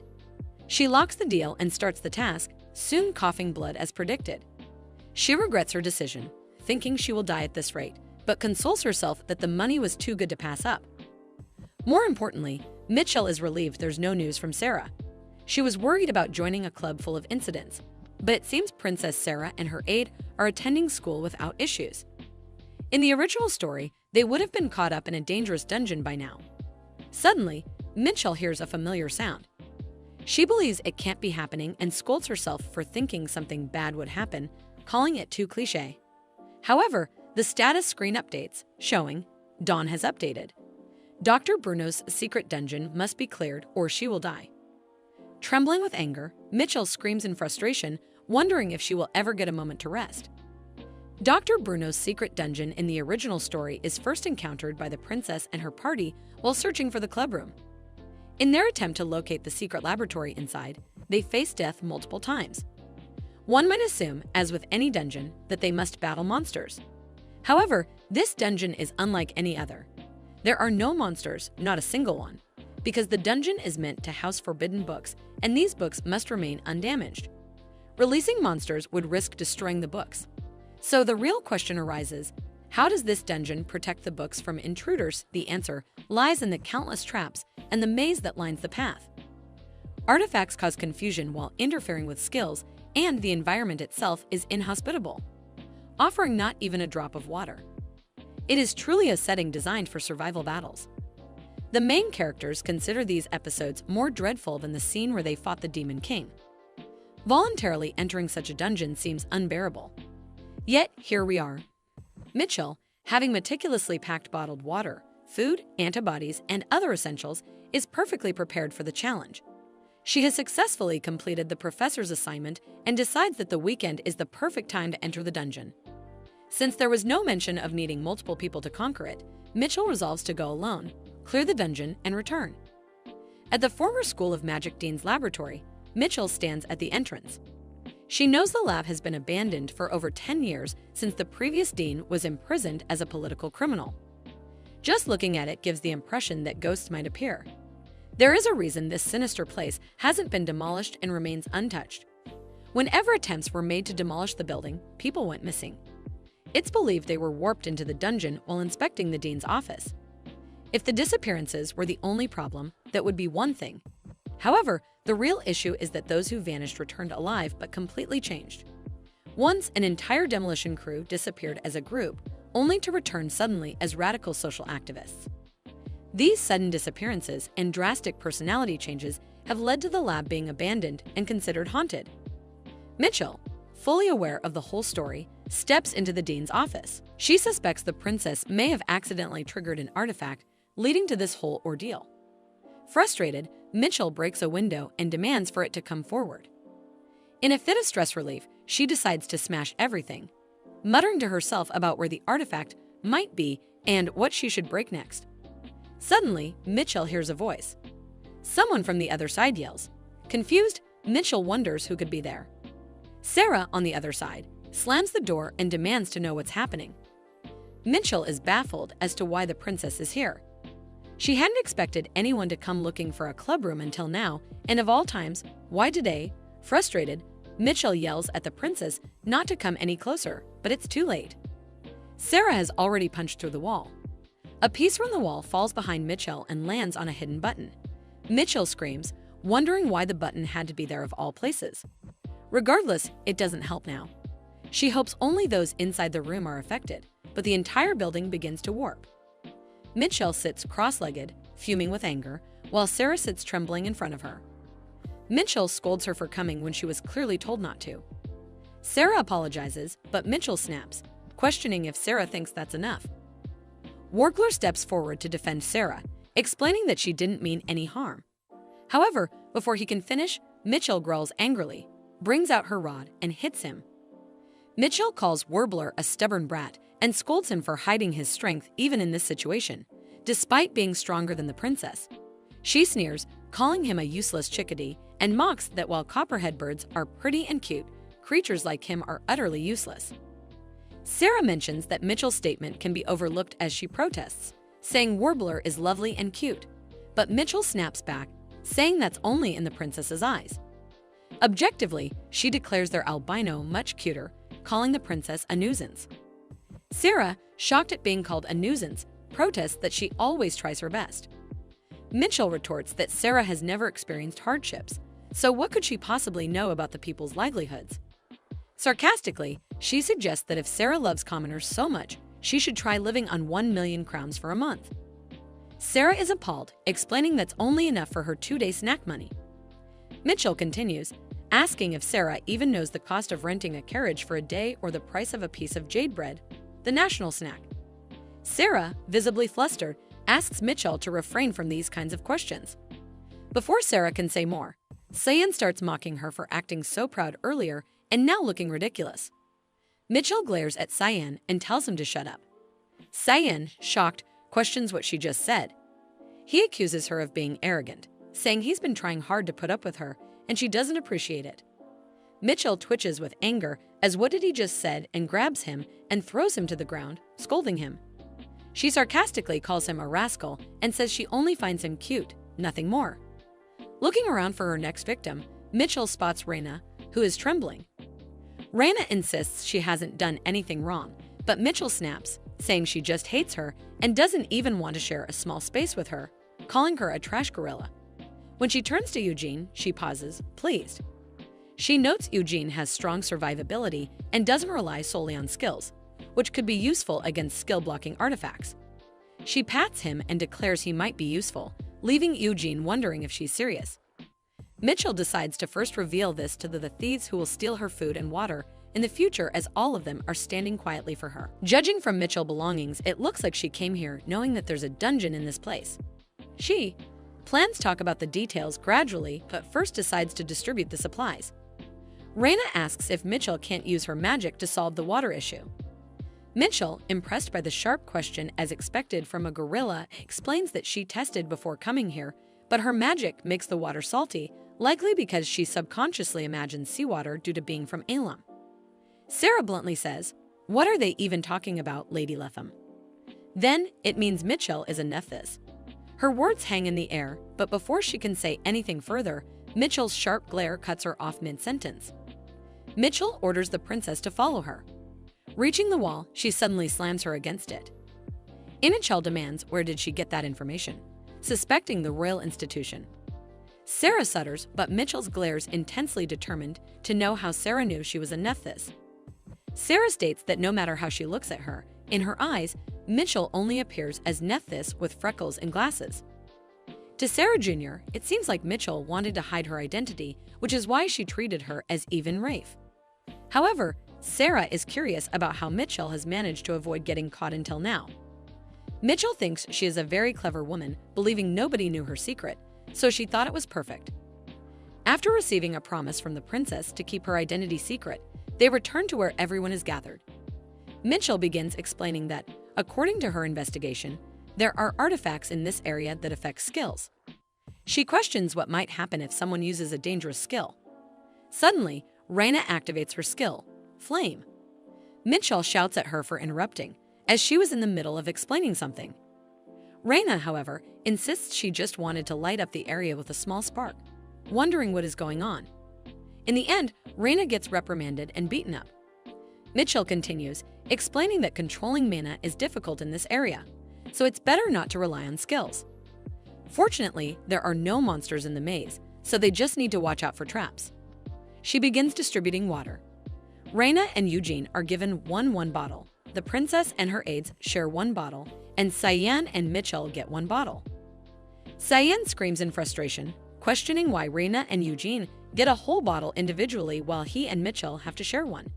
She locks the deal and starts the task, soon coughing blood as predicted. She regrets her decision, thinking she will die at this rate, but consoles herself that the money was too good to pass up. More importantly, Mitchell is relieved there's no news from Sarah. She was worried about joining a club full of incidents, but it seems Princess Sarah and her aide are attending school without issues. In the original story, they would have been caught up in a dangerous dungeon by now. Suddenly, Mitchell hears a familiar sound. She believes it can't be happening and scolds herself for thinking something bad would happen, calling it too cliché. However, the status screen updates, showing Dawn has updated. Dr. Bruno's secret dungeon must be cleared or she will die. Trembling with anger, Mitchell screams in frustration, wondering if she will ever get a moment to rest. Dr. Bruno's secret dungeon in the original story is first encountered by the princess and her party while searching for the clubroom. In their attempt to locate the secret laboratory inside, they face death multiple times. One might assume, as with any dungeon, that they must battle monsters. However, this dungeon is unlike any other. There are no monsters, not a single one, because the dungeon is meant to house forbidden books, and these books must remain undamaged. Releasing monsters would risk destroying the books. So the real question arises, how does this dungeon protect the books from intruders? The answer lies in the countless traps and the maze that lines the path. Artifacts cause confusion while interfering with skills, and the environment itself is inhospitable, offering not even a drop of water. It is truly a setting designed for survival battles. The main characters consider these episodes more dreadful than the scene where they fought the Demon King. Voluntarily entering such a dungeon seems unbearable. Yet, here we are. Mitchell, having meticulously packed bottled water, food, antibodies, and other essentials, is perfectly prepared for the challenge. She has successfully completed the professor's assignment and decides that the weekend is the perfect time to enter the dungeon. Since there was no mention of needing multiple people to conquer it, Mitchell resolves to go alone, clear the dungeon, and return. At the former School of Magic Dean's laboratory, Mitchell stands at the entrance. She knows the lab has been abandoned for over 10 years since the previous dean was imprisoned as a political criminal. Just looking at it gives the impression that ghosts might appear. There is a reason this sinister place hasn't been demolished and remains untouched. Whenever attempts were made to demolish the building, people went missing. It's believed they were warped into the dungeon while inspecting the dean's office. If the disappearances were the only problem, that would be one thing. However, the real issue is that those who vanished returned alive but completely changed. Once, an entire demolition crew disappeared as a group, only to return suddenly as radical social activists. These sudden disappearances and drastic personality changes have led to the lab being abandoned and considered haunted. Mitchell, fully aware of the whole story, steps into the dean's office. She suspects the princess may have accidentally triggered an artifact, leading to this whole ordeal. Frustrated, Mitchell breaks a window and demands for it to come forward. In a fit of stress relief, she decides to smash everything, muttering to herself about where the artifact might be and what she should break next. Suddenly, Mitchell hears a voice. Someone from the other side yells. Confused, Mitchell wonders who could be there. Sarah, on the other side, slams the door and demands to know what's happening. Mitchell is baffled as to why the princess is here. She hadn't expected anyone to come looking for a clubroom until now, and of all times, why today? Frustrated, Mitchell yells at the princess not to come any closer, but it's too late. Sarah has already punched through the wall. A piece from the wall falls behind Mitchell and lands on a hidden button. Mitchell screams, wondering why the button had to be there of all places. Regardless, it doesn't help now. She hopes only those inside the room are affected, but the entire building begins to warp. Mitchell sits cross-legged, fuming with anger, while Sarah sits trembling in front of her. Mitchell scolds her for coming when she was clearly told not to. Sarah apologizes, but Mitchell snaps, questioning if Sarah thinks that's enough. Wargler steps forward to defend Sarah, explaining that she didn't mean any harm. However, before he can finish, Mitchell growls angrily, brings out her rod, and hits him. Mitchell calls Warbler a stubborn brat and scolds him for hiding his strength even in this situation, despite being stronger than the princess. She sneers, calling him a useless chickadee, and mocks that while copperhead birds are pretty and cute, creatures like him are utterly useless. Sarah mentions that Mitchell's statement can be overlooked as she protests, saying Warbler is lovely and cute, but Mitchell snaps back, saying that's only in the princess's eyes. Objectively, she declares their albino much cuter, calling the princess a nuisance. Sarah, shocked at being called a nuisance, protests that she always tries her best. Mitchell retorts that Sarah has never experienced hardships, so what could she possibly know about the people's livelihoods? Sarcastically, she suggests that if Sarah loves commoners so much, she should try living on 1 million crowns for a month. Sarah is appalled, explaining that's only enough for her 2-day snack money. Mitchell continues, asking if Sarah even knows the cost of renting a carriage for a day or the price of a piece of jade bread, the national snack. Sarah, visibly flustered, asks Mitchell to refrain from these kinds of questions. Before Sarah can say more, Cyan starts mocking her for acting so proud earlier and now looking ridiculous. Mitchell glares at Cyan and tells him to shut up. Cyan, shocked, questions what she just said. He accuses her of being arrogant, saying he's been trying hard to put up with her and she doesn't appreciate it. Mitchell twitches with anger as what did he just said and grabs him and throws him to the ground, scolding him. She sarcastically calls him a rascal and says she only finds him cute, nothing more. Looking around for her next victim, Mitchell spots Reyna, who is trembling. Raina insists she hasn't done anything wrong, but Mitchell snaps, saying she just hates her and doesn't even want to share a small space with her, calling her a trash gorilla. When she turns to Eugene, she pauses, pleased. She notes Eugene has strong survivability and doesn't rely solely on skills, which could be useful against skill-blocking artifacts. She pats him and declares he might be useful, leaving Eugene wondering if she's serious. Mitchell decides to first reveal this to the thieves who will steal her food and water in the future, as all of them are standing quietly for her. Judging from Mitchell's belongings, it looks like she came here knowing that there's a dungeon in this place. She plans to talk about the details gradually, but first decides to distribute the supplies. Raina asks if Mitchell can't use her magic to solve the water issue. Mitchell, impressed by the sharp question as expected from a gorilla, explains that she tested before coming here, but her magic makes the water salty, likely because she subconsciously imagines seawater due to being from Elam. Sarah bluntly says, "What are they even talking about, Lady Letham?" Then it means Mitchell is a Nephthys. Her words hang in the air, but before she can say anything further, Mitchell's sharp glare cuts her off mid-sentence. Mitchell orders the princess to follow her. Reaching the wall, she suddenly slams her against it. Inichel demands where did she get that information, suspecting the royal institution. Sarah sutters, but Mitchell's glares intensely determined to know how Sarah knew she was a Nephthys. Sarah states that no matter how she looks at her, in her eyes, Mitchell only appears as Nephthys with freckles and glasses. To Sarah Jr., it seems like Mitchell wanted to hide her identity, which is why she treated her as even Rafe. However, Sarah is curious about how Mitchell has managed to avoid getting caught until now. Mitchell thinks she is a very clever woman, believing nobody knew her secret, so she thought it was perfect. After receiving a promise from the princess to keep her identity secret, they return to where everyone is gathered. Mitchell begins explaining that, according to her investigation, there are artifacts in this area that affect skills. She questions what might happen if someone uses a dangerous skill. Suddenly, Raina activates her skill, Flame. Mitchell shouts at her for interrupting, as she was in the middle of explaining something. Raina, however, insists she just wanted to light up the area with a small spark, wondering what is going on. In the end, Raina gets reprimanded and beaten up. Mitchell continues, explaining that controlling mana is difficult in this area, so it's better not to rely on skills. Fortunately, there are no monsters in the maze, so they just need to watch out for traps. She begins distributing water. Raina and Eugene are given one bottle. The princess and her aides share one bottle, and Cyan and Mitchell get one bottle. Cyan screams in frustration, questioning why Raina and Eugene get a whole bottle individually while he and Mitchell have to share one.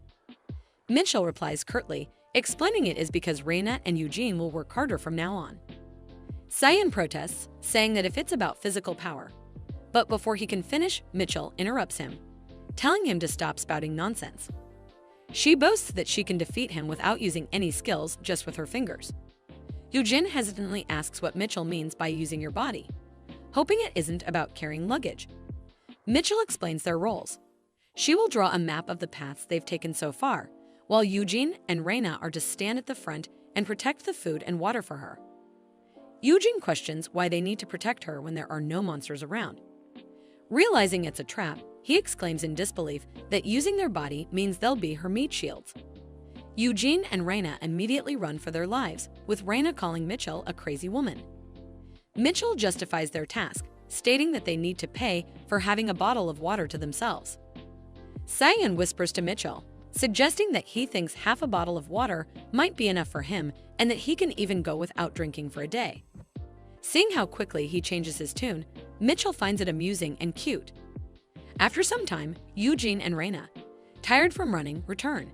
Mitchell replies curtly, explaining it is because Raina and Eugene will work harder from now on. Cyan protests, saying that if it's about physical power. But before he can finish, Mitchell interrupts him, telling him to stop spouting nonsense. She boasts that she can defeat him without using any skills, just with her fingers. Eugene hesitantly asks what Mitchell means by using your body, hoping it isn't about carrying luggage. Mitchell explains their roles. She will draw a map of the paths they've taken so far, while Eugene and Raina are to stand at the front and protect the food and water for her. Eugene questions why they need to protect her when there are no monsters around. Realizing it's a trap, he exclaims in disbelief that using their body means they'll be her meat shields. Eugene and Raina immediately run for their lives, with Raina calling Mitchell a crazy woman. Mitchell justifies their task, stating that they need to pay for having a bottle of water to themselves. Cyan whispers to Mitchell, suggesting that he thinks half a bottle of water might be enough for him and that he can even go without drinking for a day. Seeing how quickly he changes his tune, Mitchell finds it amusing and cute. After some time, Eugene and Raina, tired from running, return.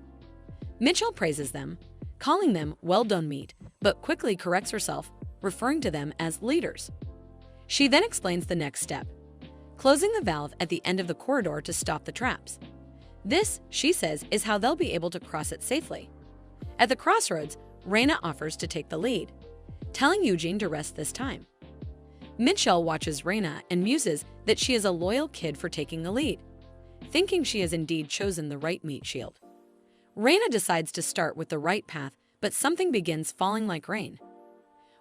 Mitchell praises them, calling them well-done meat, but quickly corrects herself, referring to them as leaders. She then explains the next step, closing the valve at the end of the corridor to stop the traps. This, she says, is how they'll be able to cross it safely. At the crossroads, Raina offers to take the lead, telling Eugene to rest this time. Mitchell watches Raina and muses that she is a loyal kid for taking the lead, thinking she has indeed chosen the right meat shield. Raina decides to start with the right path, but something begins falling like rain.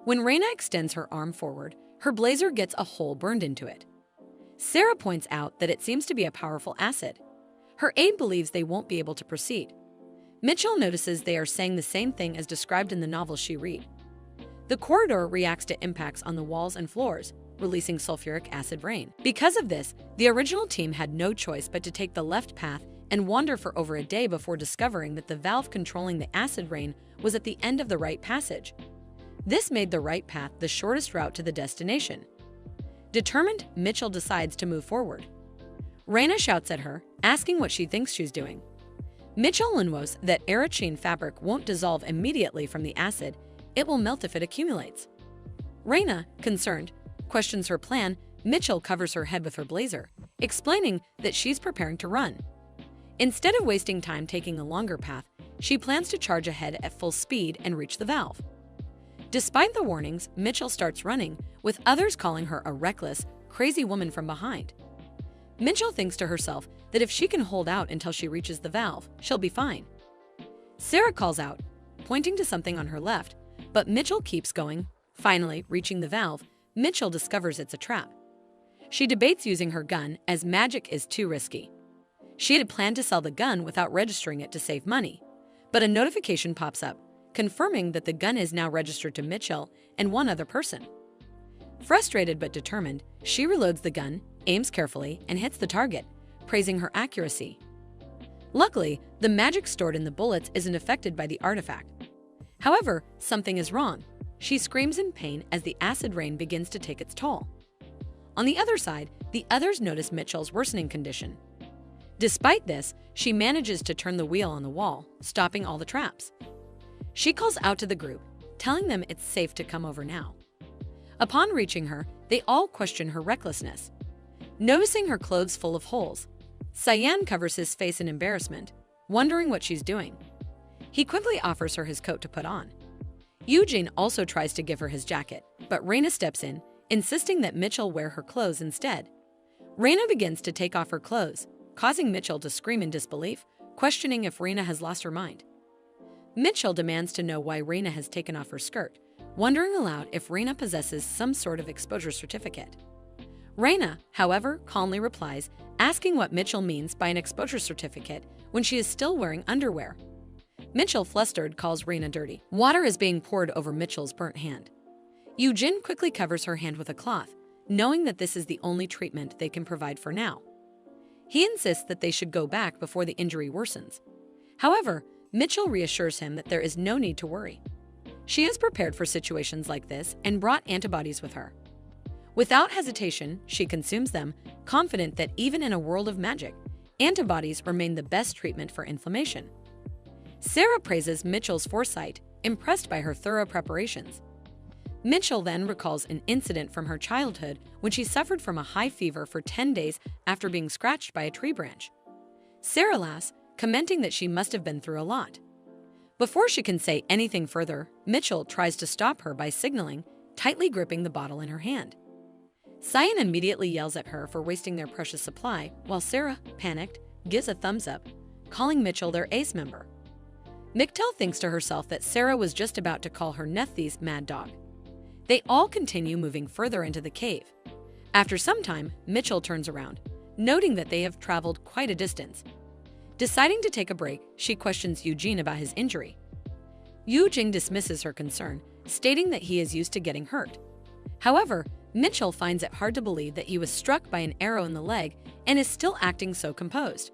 When Raina extends her arm forward, her blazer gets a hole burned into it. Sarah points out that it seems to be a powerful acid. Her aide believes they won't be able to proceed. Mitchell notices they are saying the same thing as described in the novel she read. The corridor reacts to impacts on the walls and floors, releasing sulfuric acid rain. Because of this, the original team had no choice but to take the left path and wander for over a day before discovering that the valve controlling the acid rain was at the end of the right passage. This made the right path the shortest route to the destination. Determined, Mitchell decides to move forward. Raina shouts at her, asking what she thinks she's doing. Mitchell knows that Arachine fabric won't dissolve immediately from the acid, it will melt if it accumulates. Raina, concerned, questions her plan. Mitchell covers her head with her blazer, explaining that she's preparing to run. Instead of wasting time taking a longer path, she plans to charge ahead at full speed and reach the valve. Despite the warnings, Mitchell starts running, with others calling her a reckless, crazy woman from behind. Mitchell thinks to herself that if she can hold out until she reaches the valve, she'll be fine. Sarah calls out, pointing to something on her left, but Mitchell keeps going. Finally, reaching the valve, Mitchell discovers it's a trap. She debates using her gun as magic is too risky. She had planned to sell the gun without registering it to save money, but a notification pops up, confirming that the gun is now registered to Mitchell and one other person. Frustrated but determined, she reloads the gun, aims carefully, and hits the target, praising her accuracy. Luckily, the magic stored in the bullets isn't affected by the artifact. However, something is wrong. She screams in pain as the acid rain begins to take its toll. On the other side, the others notice Mitchell's worsening condition. Despite this, she manages to turn the wheel on the wall, stopping all the traps. She calls out to the group, telling them it's safe to come over now. Upon reaching her, they all question her recklessness. Noticing her clothes full of holes, Cyan covers his face in embarrassment, wondering what she's doing. He quickly offers her his coat to put on. Eugene also tries to give her his jacket, but Raina steps in, insisting that Mitchell wear her clothes instead. Raina begins to take off her clothes, causing Mitchell to scream in disbelief, questioning if Raina has lost her mind. Mitchell demands to know why Raina has taken off her skirt, wondering aloud if Raina possesses some sort of exposure certificate. Raina, however, calmly replies, asking what Mitchell means by an exposure certificate when she is still wearing underwear. Mitchell, flustered, calls Raina dirty. Water is being poured over Mitchell's burnt hand. Eugene quickly covers her hand with a cloth, knowing that this is the only treatment they can provide for now. He insists that they should go back before the injury worsens. However, Mitchell reassures him that there is no need to worry. She is prepared for situations like this and brought antibodies with her. Without hesitation, she consumes them, confident that even in a world of magic, antibodies remain the best treatment for inflammation. Sarah praises Mitchell's foresight, impressed by her thorough preparations. Mitchell then recalls an incident from her childhood when she suffered from a high fever for 10 days after being scratched by a tree branch. Sarah laughs, commenting that she must have been through a lot. Before she can say anything further, Mitchell tries to stop her by signaling, tightly gripping the bottle in her hand. Cyan immediately yells at her for wasting their precious supply, while Sarah, panicked, gives a thumbs up, calling Mitchell their ace member. Miktel thinks to herself that Sarah was just about to call her Nephthys mad dog. They all continue moving further into the cave. After some time, Mitchell turns around, noting that they have traveled quite a distance. Deciding to take a break, she questions Eugene about his injury. Eugene dismisses her concern, stating that he is used to getting hurt. However, Mitchell finds it hard to believe that he was struck by an arrow in the leg and is still acting so composed.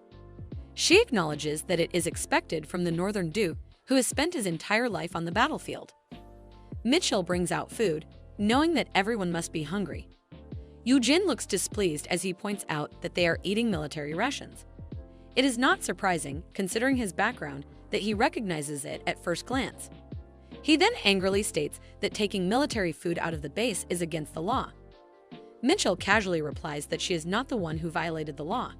She acknowledges that it is expected from the Northern Duke, who has spent his entire life on the battlefield. Mitchell brings out food, knowing that everyone must be hungry. Eugene looks displeased as he points out that they are eating military rations. It is not surprising, considering his background, that he recognizes it at first glance. He then angrily states that taking military food out of the base is against the law. Mitchell casually replies that she is not the one who violated the law.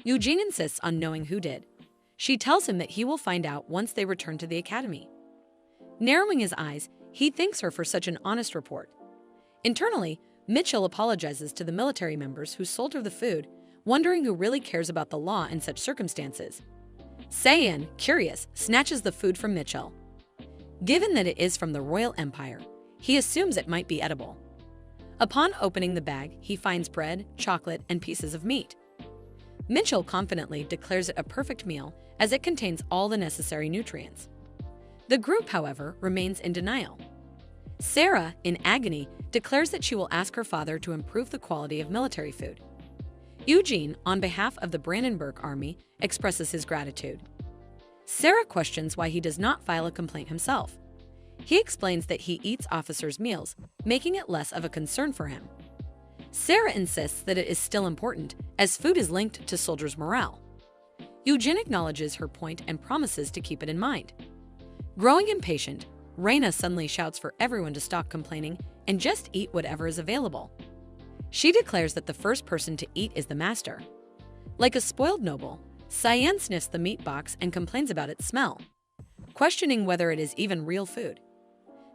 Eugene insists on knowing who did. She tells him that he will find out once they return to the academy. Narrowing his eyes, he thanks her for such an honest report. Internally, Mitchell apologizes to the military members who sold her the food, wondering who really cares about the law in such circumstances. Cyan, curious, snatches the food from Mitchell. Given that it is from the Royal Empire, he assumes it might be edible. Upon opening the bag, he finds bread, chocolate, and pieces of meat. Mitchell confidently declares it a perfect meal as it contains all the necessary nutrients. The group, however, remains in denial. Sarah, in agony, declares that she will ask her father to improve the quality of military food. Eugene, on behalf of the Brandenburg Army, expresses his gratitude. Sarah questions why he does not file a complaint himself. He explains that he eats officers' meals, making it less of a concern for him. Sarah insists that it is still important, as food is linked to soldiers' morale. Eugene acknowledges her point and promises to keep it in mind. Growing impatient, Raina suddenly shouts for everyone to stop complaining and just eat whatever is available. She declares that the first person to eat is the master. Like a spoiled noble, Cyan sniffs the meat box and complains about its smell, questioning whether it is even real food.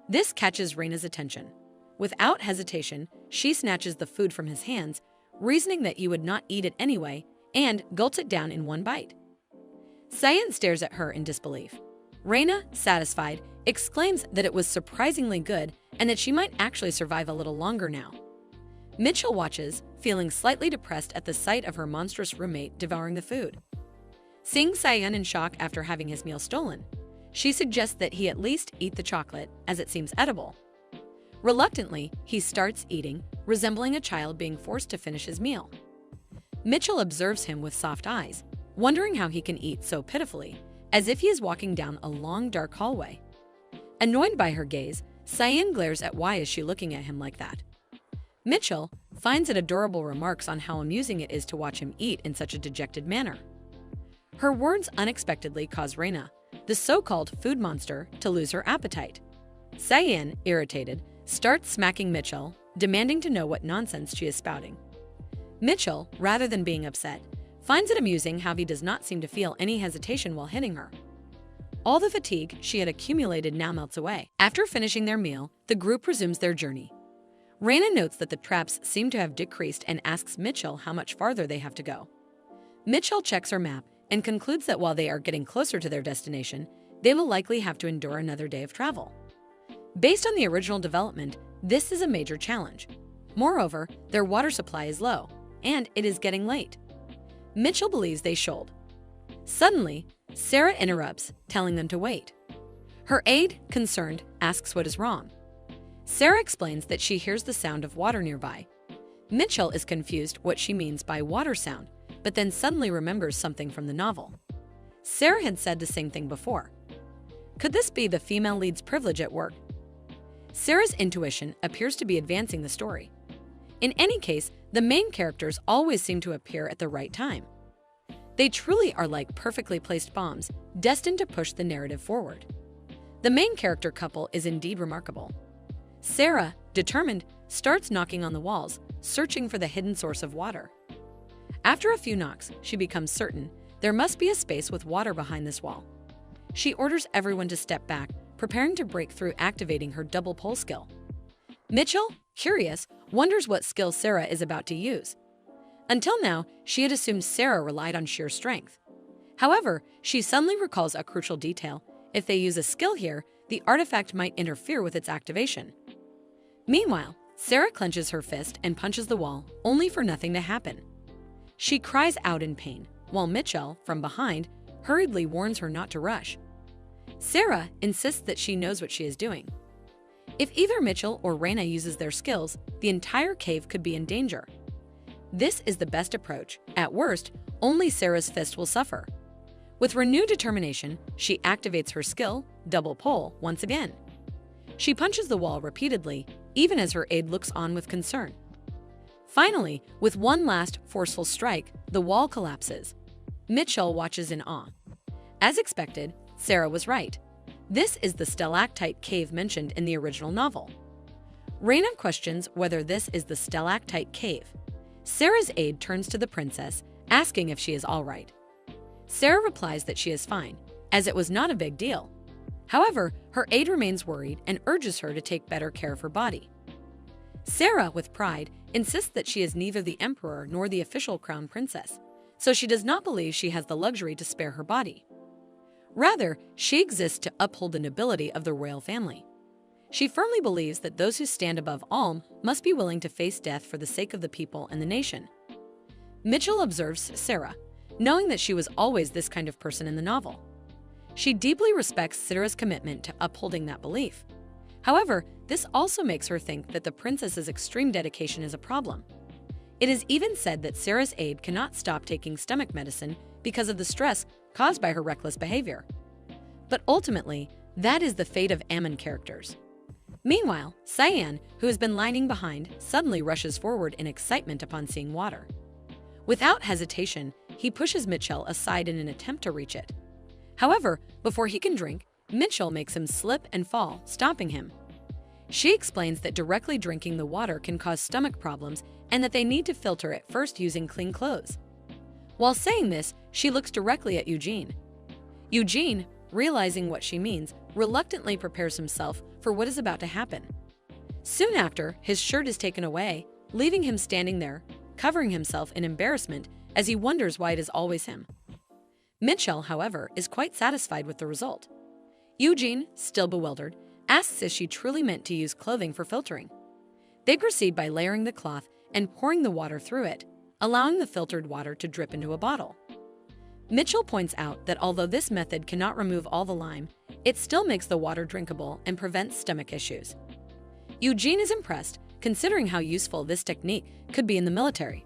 This catches Raina's attention. Without hesitation, she snatches the food from his hands, reasoning that he would not eat it anyway, and gulps it down in one bite. Cyan stares at her in disbelief. Raina, satisfied, exclaims that it was surprisingly good and that she might actually survive a little longer now. Mitchell watches, feeling slightly depressed at the sight of her monstrous roommate devouring the food. Seeing Cyan in shock after having his meal stolen, she suggests that he at least eat the chocolate, as it seems edible. Reluctantly, he starts eating, resembling a child being forced to finish his meal. Mitchell observes him with soft eyes, wondering how he can eat so pitifully, as if he is walking down a long, dark hallway. Annoyed by her gaze, Cyan glares at why is she looking at him like that. Mitchell finds it adorable, remarks on how amusing it is to watch him eat in such a dejected manner. Her words unexpectedly cause Raina, the so-called food monster, to lose her appetite. Cyan, irritated, starts smacking Mitchell, demanding to know what nonsense she is spouting. Mitchell, rather than being upset, finds it amusing how he does not seem to feel any hesitation while hitting her. All the fatigue she had accumulated now melts away. After finishing their meal, the group resumes their journey. Raina notes that the traps seem to have decreased and asks Mitchell how much farther they have to go. Mitchell checks her map and concludes that while they are getting closer to their destination, they will likely have to endure another day of travel. Based on the original development, this is a major challenge. Moreover, their water supply is low, and it is getting late. Mitchell believes they should. Suddenly, Sarah interrupts, telling them to wait. Her aide, concerned, asks what is wrong. Sarah explains that she hears the sound of water nearby. Mitchell is confused what she means by water sound, but then suddenly remembers something from the novel. Sarah had said the same thing before. Could this be the female lead's privilege at work? Sarah's intuition appears to be advancing the story. In any case, the main characters always seem to appear at the right time. They truly are like perfectly placed bombs, destined to push the narrative forward. The main character couple is indeed remarkable. Sarah, determined, starts knocking on the walls, searching for the hidden source of water. After a few knocks, she becomes certain there must be a space with water behind this wall. She orders everyone to step back, preparing to break through, activating her double pole skill. Mitchell, curious, wonders what skill Sarah is about to use. Until now, she had assumed Sarah relied on sheer strength. However, she suddenly recalls a crucial detail. If they use a skill here, the artifact might interfere with its activation. Meanwhile, Sarah clenches her fist and punches the wall, only for nothing to happen. She cries out in pain, while Mitchell, from behind, hurriedly warns her not to rush. Sarah insists that she knows what she is doing. If either Mitchell or Raina uses their skills, the entire cave could be in danger. This is the best approach. At worst, only Sarah's fist will suffer. With renewed determination, she activates her skill, double pole, once again. She punches the wall repeatedly, even as her aide looks on with concern. Finally, with one last forceful strike, the wall collapses. Mitchell watches in awe. As expected, Sarah was right. This is the stalactite cave mentioned in the original novel. Raina questions whether this is the stalactite cave. Sarah's aide turns to the princess, asking if she is all right. Sarah replies that she is fine, as it was not a big deal. However, her aide remains worried and urges her to take better care of her body. Sarah, with pride, insists that she is neither the emperor nor the official crown princess, so she does not believe she has the luxury to spare her body. Rather, she exists to uphold the nobility of the royal family. She firmly believes that those who stand above all must be willing to face death for the sake of the people and the nation. Mitchell observes Sarah, knowing that she was always this kind of person in the novel. She deeply respects Sarah's commitment to upholding that belief. However, this also makes her think that the princess's extreme dedication is a problem. It is even said that Sarah's aide cannot stop taking stomach medicine because of the stress caused by her reckless behavior. But ultimately, that is the fate of Ammon characters. Meanwhile, Cyan, who has been lagging behind, suddenly rushes forward in excitement upon seeing water. Without hesitation, he pushes Mitchell aside in an attempt to reach it. However, before he can drink, Mitchell makes him slip and fall, stopping him. She explains that directly drinking the water can cause stomach problems and that they need to filter it first using clean clothes. While saying this, she looks directly at Eugene. Eugene, realizing what she means, reluctantly prepares himself for what is about to happen. Soon after, his shirt is taken away, leaving him standing there, covering himself in embarrassment as he wonders why it is always him. Mitchell, however, is quite satisfied with the result. Eugene, still bewildered, asks if she truly meant to use clothing for filtering. They proceed by layering the cloth and pouring the water through it, allowing the filtered water to drip into a bottle. Mitchell points out that although this method cannot remove all the lime, it still makes the water drinkable and prevents stomach issues. Eugene is impressed, considering how useful this technique could be in the military.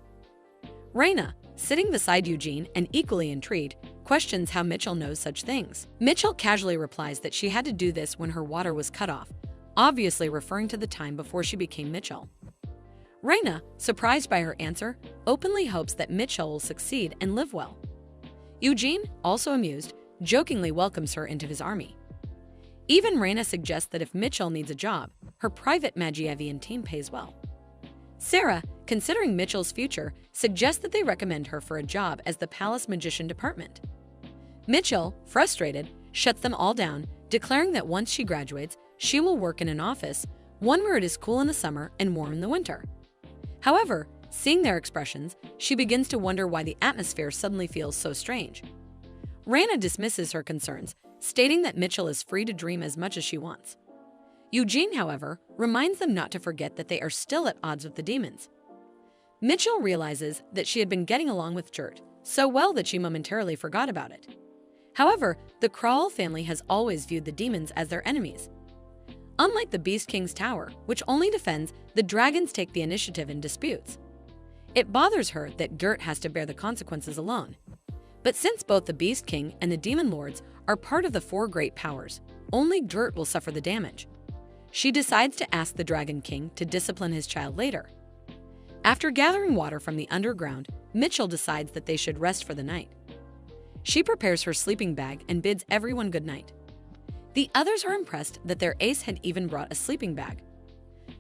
Raina, sitting beside Eugene and equally intrigued, questions how Mitchell knows such things. Mitchell casually replies that she had to do this when her water was cut off, obviously referring to the time before she became Mitchell. Raina, surprised by her answer, openly hopes that Mitchell will succeed and live well. Eugene, also amused, jokingly welcomes her into his army. Even Raina suggests that if Mitchell needs a job, her private Magievian team pays well. Sarah, considering Mitchell's future, suggests that they recommend her for a job as the palace magician department. Mitchell, frustrated, shuts them all down, declaring that once she graduates, she will work in an office, one where it is cool in the summer and warm in the winter. However, seeing their expressions, she begins to wonder why the atmosphere suddenly feels so strange. Raina dismisses her concerns, stating that Mitchell is free to dream as much as she wants. Eugene, however, reminds them not to forget that they are still at odds with the demons. Mitchell realizes that she had been getting along with Gert so well that she momentarily forgot about it. However, the Crowley family has always viewed the demons as their enemies. Unlike the Beast King's tower, which only defends, the dragons take the initiative in disputes. It bothers her that Gert has to bear the consequences alone. But since both the Beast King and the Demon Lords are part of the four great powers, only Gert will suffer the damage. She decides to ask the Dragon King to discipline his child later. After gathering water from the underground, Mitchell decides that they should rest for the night. She prepares her sleeping bag and bids everyone good night. The others are impressed that their ace had even brought a sleeping bag.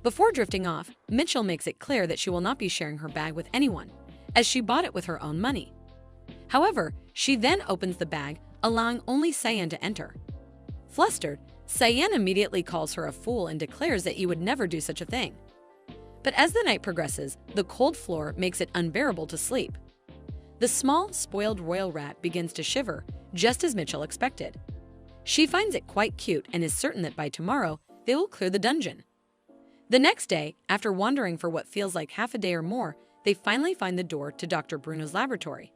Before drifting off, Mitchell makes it clear that she will not be sharing her bag with anyone, as she bought it with her own money. However, she then opens the bag, allowing only Cyan to enter. Flustered, Cyan immediately calls her a fool and declares that you would never do such a thing. But as the night progresses, the cold floor makes it unbearable to sleep. The small, spoiled royal rat begins to shiver, just as Mitchell expected. She finds it quite cute and is certain that by tomorrow, they will clear the dungeon. The next day, after wandering for what feels like half a day or more, they finally find the door to Dr. Bruno's laboratory.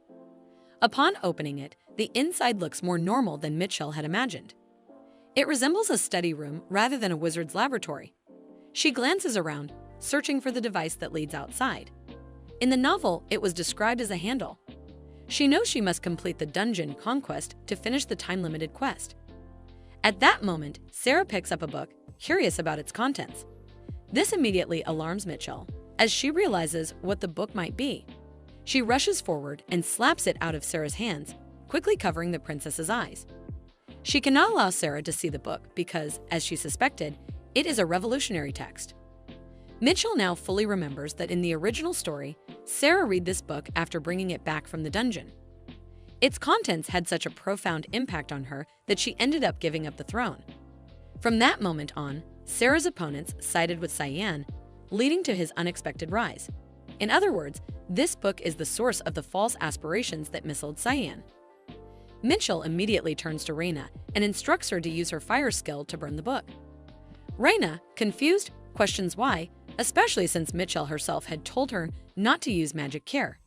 Upon opening it, the inside looks more normal than Mitchell had imagined. It resembles a study room rather than a wizard's laboratory. She glances around, searching for the device that leads outside. In the novel, it was described as a handle. She knows she must complete the dungeon conquest to finish the time-limited quest. At that moment, Sarah picks up a book, curious about its contents. This immediately alarms Mitchell, as she realizes what the book might be. She rushes forward and slaps it out of Sarah's hands, quickly covering the princess's eyes. She cannot allow Sarah to see the book because, as she suspected, it is a revolutionary text. Mitchell now fully remembers that in the original story, Sarah read this book after bringing it back from the dungeon. Its contents had such a profound impact on her that she ended up giving up the throne. From that moment on, Sarah's opponents sided with Cyan, leading to his unexpected rise. In other words, this book is the source of the false aspirations that misled Cyan. Mitchell immediately turns to Raina and instructs her to use her fire skill to burn the book. Raina, confused, questions why, especially since Mitchell herself had told her not to use magic care.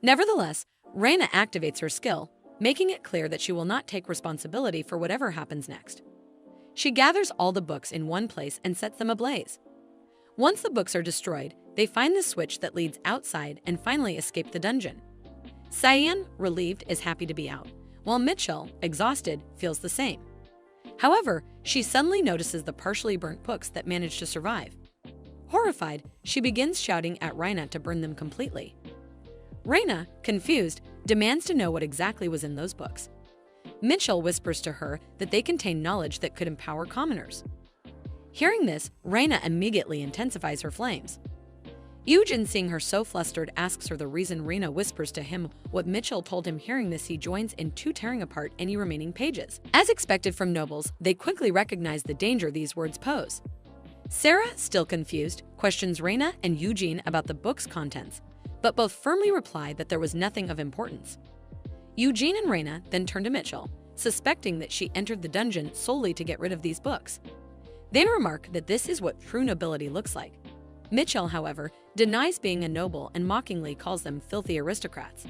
Nevertheless, Reina activates her skill, making it clear that she will not take responsibility for whatever happens next. She gathers all the books in one place and sets them ablaze. Once the books are destroyed, they find the switch that leads outside and finally escape the dungeon. Cyan, relieved, is happy to be out, while Mitchell, exhausted, feels the same. However, she suddenly notices the partially burnt books that managed to survive. Horrified, she begins shouting at Reina to burn them completely. Reina, confused, demands to know what exactly was in those books. Mitchell whispers to her that they contain knowledge that could empower commoners. Hearing this, Reina immediately intensifies her flames. Eugen, seeing her so flustered, asks her the reason. Reina whispers to him what Mitchell told him. Hearing this, he joins in two, tearing apart any remaining pages. As expected from nobles, they quickly recognize the danger these words pose. Sarah, still confused, questions Reina and Eugene about the book's contents, but both firmly reply that there was nothing of importance. Eugene and Reina then turn to Mitchell, suspecting that she entered the dungeon solely to get rid of these books. They remark that this is what true nobility looks like. Mitchell, however, denies being a noble and mockingly calls them filthy aristocrats.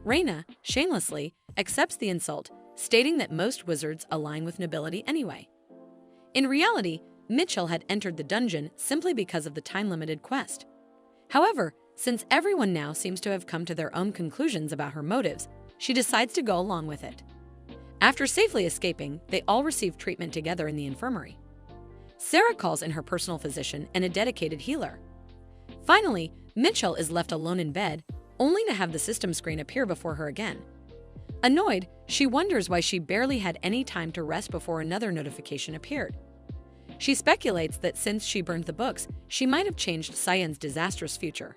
Reina, shamelessly, accepts the insult, stating that most wizards align with nobility anyway. In reality, Mitchell had entered the dungeon simply because of the time-limited quest. However, since everyone now seems to have come to their own conclusions about her motives, she decides to go along with it. After safely escaping, they all receive treatment together in the infirmary. Sarah calls in her personal physician and a dedicated healer. Finally, Mitchell is left alone in bed, only to have the system screen appear before her again. Annoyed, she wonders why she barely had any time to rest before another notification appeared. She speculates that since she burned the books, she might have changed Cyan's disastrous future.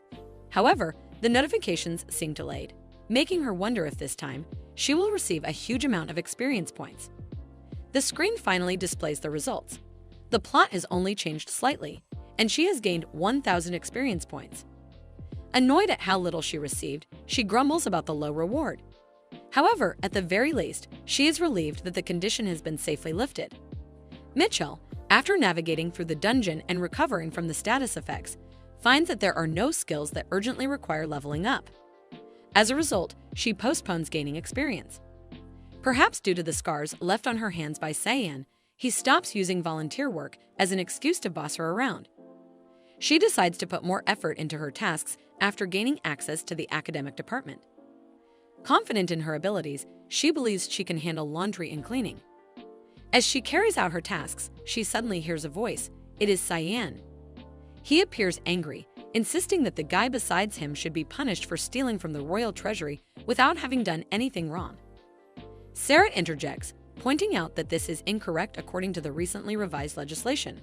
However, the notifications seem delayed, making her wonder if this time she will receive a huge amount of experience points. The screen finally displays the results. The plot has only changed slightly, and she has gained 1,000 experience points. Annoyed at how little she received, she grumbles about the low reward. However, at the very least, she is relieved that the condition has been safely lifted. Mitchell, after navigating through the dungeon and recovering from the status effects, finds that there are no skills that urgently require leveling up. As a result, she postpones gaining experience. Perhaps due to the scars left on her hands by Cyan, he stops using volunteer work as an excuse to boss her around. She decides to put more effort into her tasks after gaining access to the academic department. Confident in her abilities, she believes she can handle laundry and cleaning. As she carries out her tasks, she suddenly hears a voice. It is Cyan. He appears angry, insisting that the guy besides him should be punished for stealing from the royal treasury without having done anything wrong. Sarah interjects, pointing out that this is incorrect according to the recently revised legislation.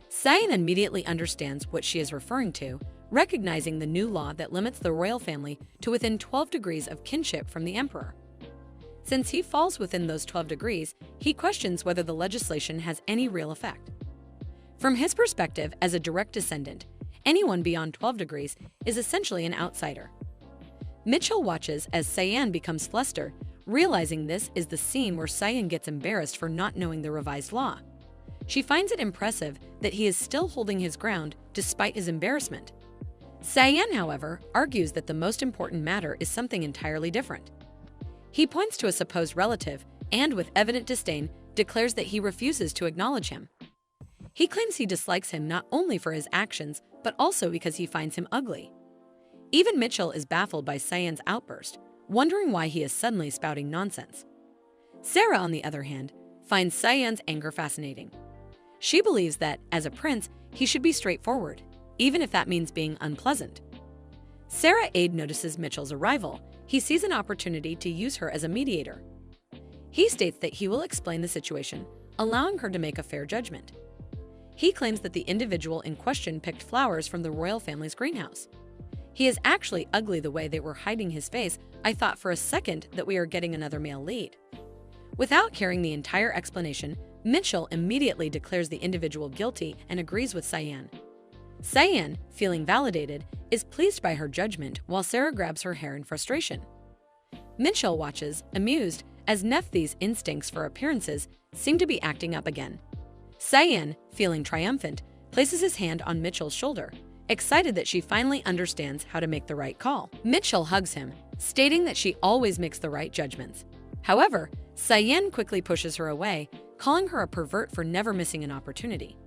Cyan immediately understands what she is referring to, recognizing the new law that limits the royal family to within 12 degrees of kinship from the emperor. Since he falls within those 12 degrees, he questions whether the legislation has any real effect. From his perspective as a direct descendant, anyone beyond 12 degrees is essentially an outsider. Mitchell watches as Cyan becomes flustered, realizing this is the scene where Cyan gets embarrassed for not knowing the revised law. She finds it impressive that he is still holding his ground despite his embarrassment. Cyan, however, argues that the most important matter is something entirely different. He points to a supposed relative and, with evident disdain, declares that he refuses to acknowledge him. He claims he dislikes him not only for his actions, but also because he finds him ugly. Even Mitchell is baffled by Cyan's outburst, wondering why he is suddenly spouting nonsense. Sarah, on the other hand, finds Cyan's anger fascinating. She believes that, as a prince, he should be straightforward, even if that means being unpleasant. Sarah Ade notices Mitchell's arrival. He sees an opportunity to use her as a mediator. He states that he will explain the situation, allowing her to make a fair judgment. He claims that the individual in question picked flowers from the royal family's greenhouse. He is actually ugly the way they were hiding his face. I thought for a second that we are getting another male lead. Without hearing the entire explanation, Mitchell immediately declares the individual guilty and agrees with Cyan. Cyan, feeling validated, is pleased by her judgment while Sarah grabs her hair in frustration. Mitchell watches, amused, as Nephthys' instincts for appearances seem to be acting up again. Cyan, feeling triumphant, places his hand on Mitchell's shoulder, excited that she finally understands how to make the right call. Mitchell hugs him, stating that she always makes the right judgments. However, Cyan quickly pushes her away, calling her a pervert for never missing an opportunity.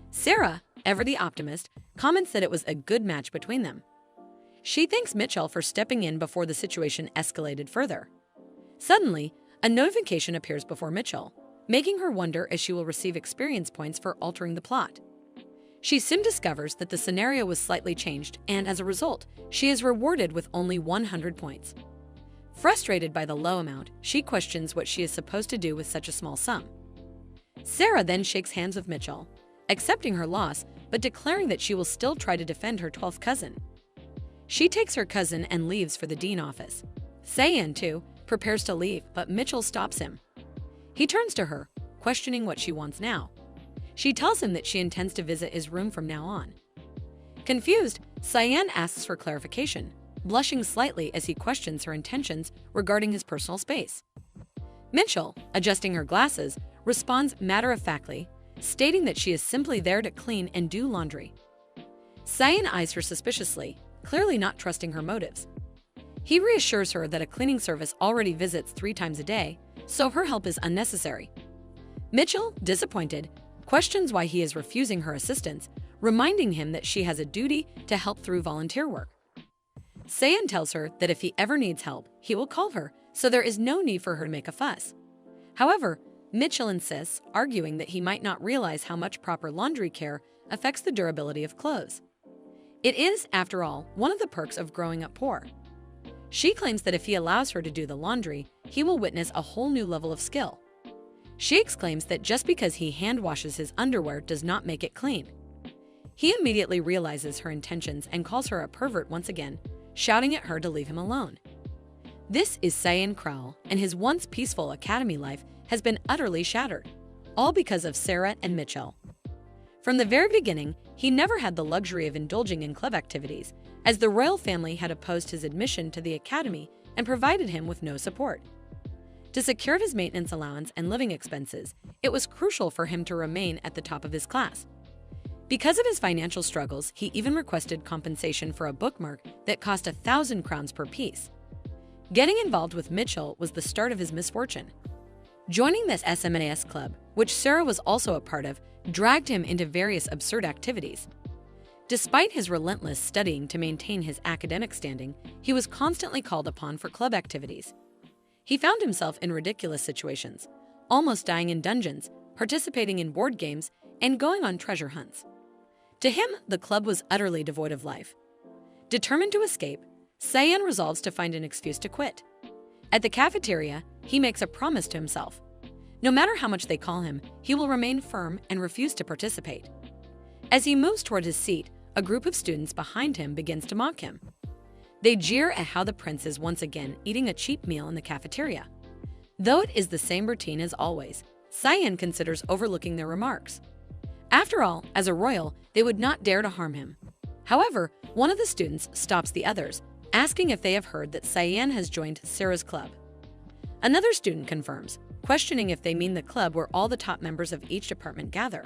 Sarah, ever the optimist, comments that it was a good match between them. She thanks Mitchell for stepping in before the situation escalated further. Suddenly, a notification appears before Mitchell, making her wonder if she will receive experience points for altering the plot. She soon discovers that the scenario was slightly changed, and as a result, she is rewarded with only 100 points. Frustrated by the low amount, she questions what she is supposed to do with such a small sum. Sarah then shakes hands with Mitchell, accepting her loss but declaring that she will still try to defend her 12th cousin. She takes her cousin and leaves for the dean office. Cyan, too, prepares to leave, but Mitchell stops him. He turns to her, questioning what she wants now. She tells him that she intends to visit his room from now on. Confused, Cyan asks for clarification, blushing slightly as he questions her intentions regarding his personal space. Mitchell, adjusting her glasses, responds matter-of-factly, stating that she is simply there to clean and do laundry. Cyan eyes her suspiciously, clearly not trusting her motives. He reassures her that a cleaning service already visits 3 times a day, so her help is unnecessary. Mitchell, disappointed, questions why he is refusing her assistance, reminding him that she has a duty to help through volunteer work. Cyan tells her that if he ever needs help, he will call her, so there is no need for her to make a fuss. However, Mitchell insists, arguing that he might not realize how much proper laundry care affects the durability of clothes. It is, after all, one of the perks of growing up poor. She claims that if he allows her to do the laundry, he will witness a whole new level of skill. She exclaims that just because he hand washes his underwear does not make it clean. He immediately realizes her intentions and calls her a pervert once again, shouting at her to leave him alone. This is Cyan Crowley, and his once peaceful academy life has been utterly shattered, all because of Sarah and Mitchell. From the very beginning, he never had the luxury of indulging in club activities, as the royal family had opposed his admission to the academy and provided him with no support. To secure his maintenance allowance and living expenses, it was crucial for him to remain at the top of his class. Because of his financial struggles, he even requested compensation for a bookmark that cost 1,000 crowns per piece. Getting involved with Mitchell was the start of his misfortune. Joining this SMNAS club, which Sarah was also a part of, dragged him into various absurd activities. Despite his relentless studying to maintain his academic standing, he was constantly called upon for club activities. He found himself in ridiculous situations, almost dying in dungeons, participating in board games, and going on treasure hunts. To him, the club was utterly devoid of life. Determined to escape, Cyan resolves to find an excuse to quit. At the cafeteria, he makes a promise to himself. No matter how much they call him, he will remain firm and refuse to participate. As he moves toward his seat, a group of students behind him begins to mock him. They jeer at how the prince is once again eating a cheap meal in the cafeteria. Though it is the same routine as always, Cyan considers overlooking their remarks. After all, as a royal, they would not dare to harm him. However, one of the students stops the others, asking if they have heard that Cyan has joined Sarah's club. Another student confirms, questioning if they mean the club where all the top members of each department gather.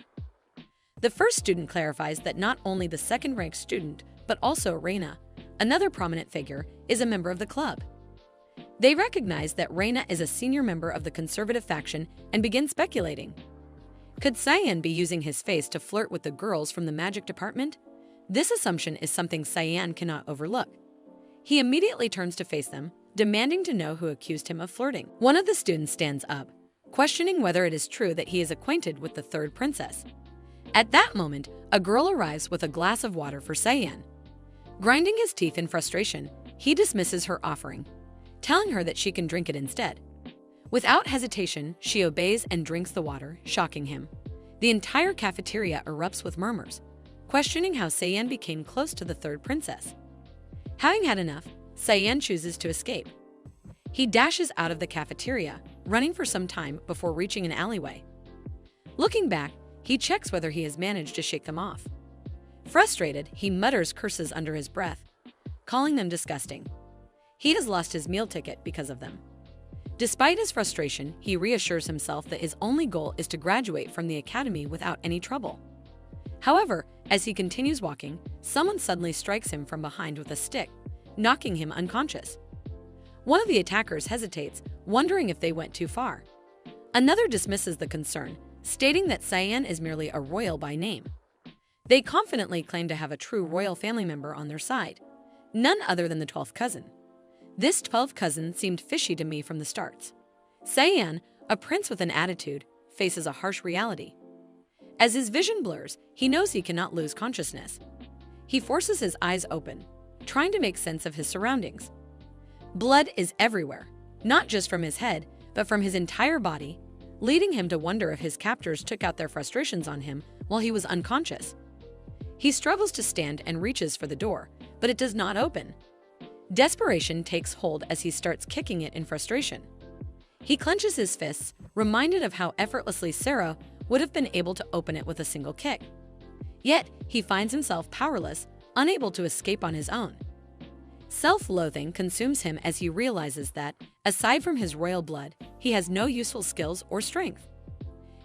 The first student clarifies that not only the second-ranked student, but also Reina, another prominent figure, is a member of the club. They recognize that Reina is a senior member of the conservative faction and begin speculating. Could Cyan be using his face to flirt with the girls from the magic department? This assumption is something Cyan cannot overlook. He immediately turns to face them, demanding to know who accused him of flirting. One of the students stands up, questioning whether it is true that he is acquainted with the third princess. At that moment, a girl arrives with a glass of water for Cyan. Grinding his teeth in frustration, he dismisses her offering, telling her that she can drink it instead. Without hesitation, she obeys and drinks the water, shocking him. The entire cafeteria erupts with murmurs, questioning how Cyan became close to the third princess. Having had enough, Cyan chooses to escape. He dashes out of the cafeteria, running for some time before reaching an alleyway. Looking back, he checks whether he has managed to shake them off. Frustrated, he mutters curses under his breath, calling them disgusting. He has lost his meal ticket because of them. Despite his frustration, he reassures himself that his only goal is to graduate from the academy without any trouble. However, as he continues walking, someone suddenly strikes him from behind with a stick, knocking him unconscious. One of the attackers hesitates, wondering if they went too far. Another dismisses the concern, stating that Cyan is merely a royal by name. They confidently claim to have a true royal family member on their side, none other than the 12th cousin. This 12th cousin seemed fishy to me from the start. Cyan, a prince with an attitude, faces a harsh reality. As his vision blurs, he knows he cannot lose consciousness. He forces his eyes open, trying to make sense of his surroundings. Blood is everywhere, not just from his head, but from his entire body, leading him to wonder if his captors took out their frustrations on him while he was unconscious. He struggles to stand and reaches for the door, but it does not open. Desperation takes hold as he starts kicking it in frustration. He clenches his fists, reminded of how effortlessly Sarah would have been able to open it with a single kick. Yet, he finds himself powerless, unable to escape on his own. Self-loathing consumes him as he realizes that, aside from his royal blood, he has no useful skills or strength.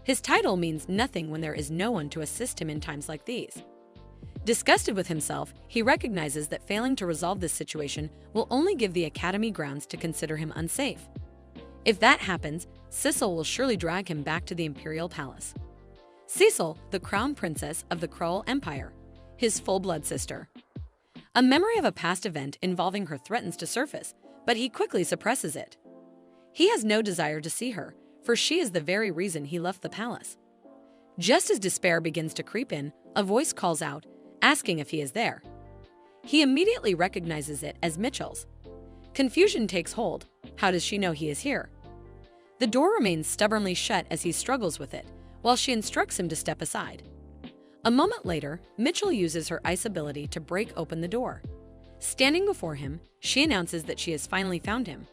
His title means nothing when there is no one to assist him in times like these. Disgusted with himself, he recognizes that failing to resolve this situation will only give the Academy grounds to consider him unsafe. If that happens, Cecil will surely drag him back to the Imperial Palace. Cecil, the crown princess of the Crowley Empire, his full-blood sister. A memory of a past event involving her threatens to surface, but he quickly suppresses it. He has no desire to see her, for she is the very reason he left the palace. Just as despair begins to creep in, a voice calls out, asking if he is there. He immediately recognizes it as Mitchell's. Confusion takes hold. How does she know he is here? The door remains stubbornly shut as he struggles with it, while she instructs him to step aside. A moment later, Mitchell uses her ice ability to break open the door. Standing before him, she announces that she has finally found him.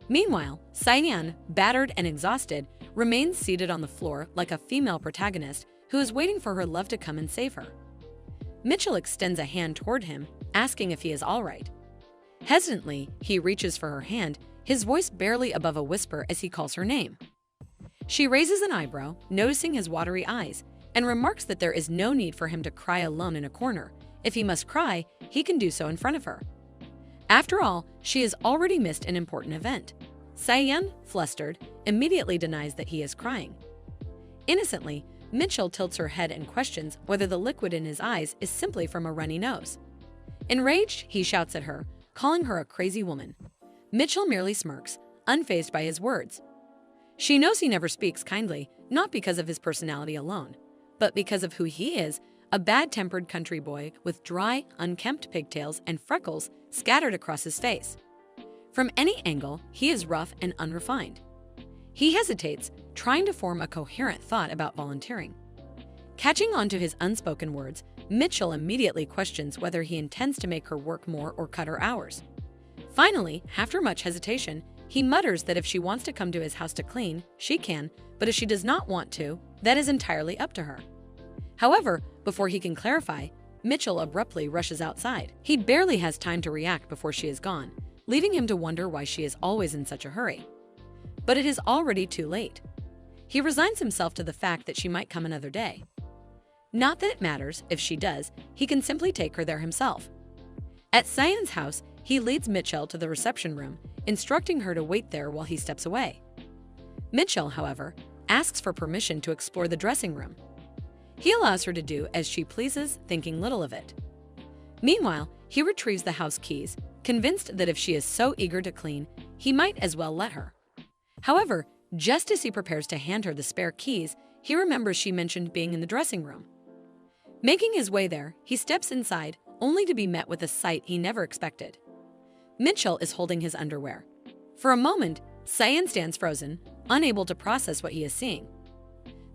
Meanwhile, Cyan, battered and exhausted, remains seated on the floor like a female protagonist who is waiting for her love to come and save her. Mitchell extends a hand toward him, asking if he is all right. Hesitantly, he reaches for her hand, his voice barely above a whisper as he calls her name. She raises an eyebrow, noticing his watery eyes, and remarks that there is no need for him to cry alone in a corner. If he must cry, he can do so in front of her. After all, she has already missed an important event. Cyan, flustered, immediately denies that he is crying. Innocently, Mitchell tilts her head and questions whether the liquid in his eyes is simply from a runny nose. Enraged, he shouts at her, calling her a crazy woman. Mitchell merely smirks, unfazed by his words. She knows he never speaks kindly, not because of his personality alone, but because of who he is, a bad-tempered country boy with dry, unkempt pigtails and freckles scattered across his face. From any angle, he is rough and unrefined. He hesitates, trying to form a coherent thought about volunteering. Catching on to his unspoken words, Mitchell immediately questions whether he intends to make her work more or cut her hours. Finally, after much hesitation, he mutters that if she wants to come to his house to clean, she can, but if she does not want to, that is entirely up to her. However, before he can clarify, Mitchell abruptly rushes outside. He barely has time to react before she is gone, leaving him to wonder why she is always in such a hurry. But it is already too late. He resigns himself to the fact that she might come another day. Not that it matters if she does, he can simply take her there himself. At Cyan's house, he leads Mitchell to the reception room, instructing her to wait there while he steps away. Mitchell, however, asks for permission to explore the dressing room. He allows her to do as she pleases, thinking little of it. Meanwhile, he retrieves the house keys, convinced that if she is so eager to clean, he might as well let her. However, just as he prepares to hand her the spare keys, he remembers she mentioned being in the dressing room. Making his way there, he steps inside, only to be met with a sight he never expected. Mitchell is holding his underwear. For a moment, Cyan stands frozen, unable to process what he is seeing.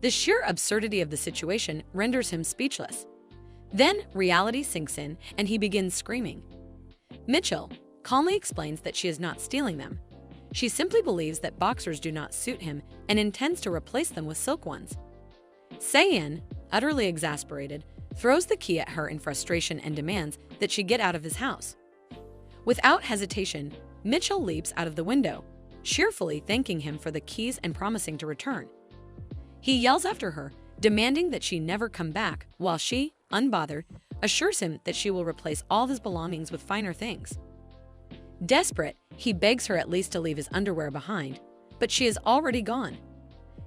The sheer absurdity of the situation renders him speechless. Then, reality sinks in, and he begins screaming. Mitchell calmly explains that she is not stealing them. She simply believes that boxers do not suit him and intends to replace them with silk ones. Cyan, utterly exasperated, throws the key at her in frustration and demands that she get out of his house. Without hesitation, Mitchell leaps out of the window, cheerfully thanking him for the keys and promising to return. He yells after her, demanding that she never come back, while she, unbothered, assures him that she will replace all his belongings with finer things. Desperate, he begs her at least to leave his underwear behind, but she is already gone.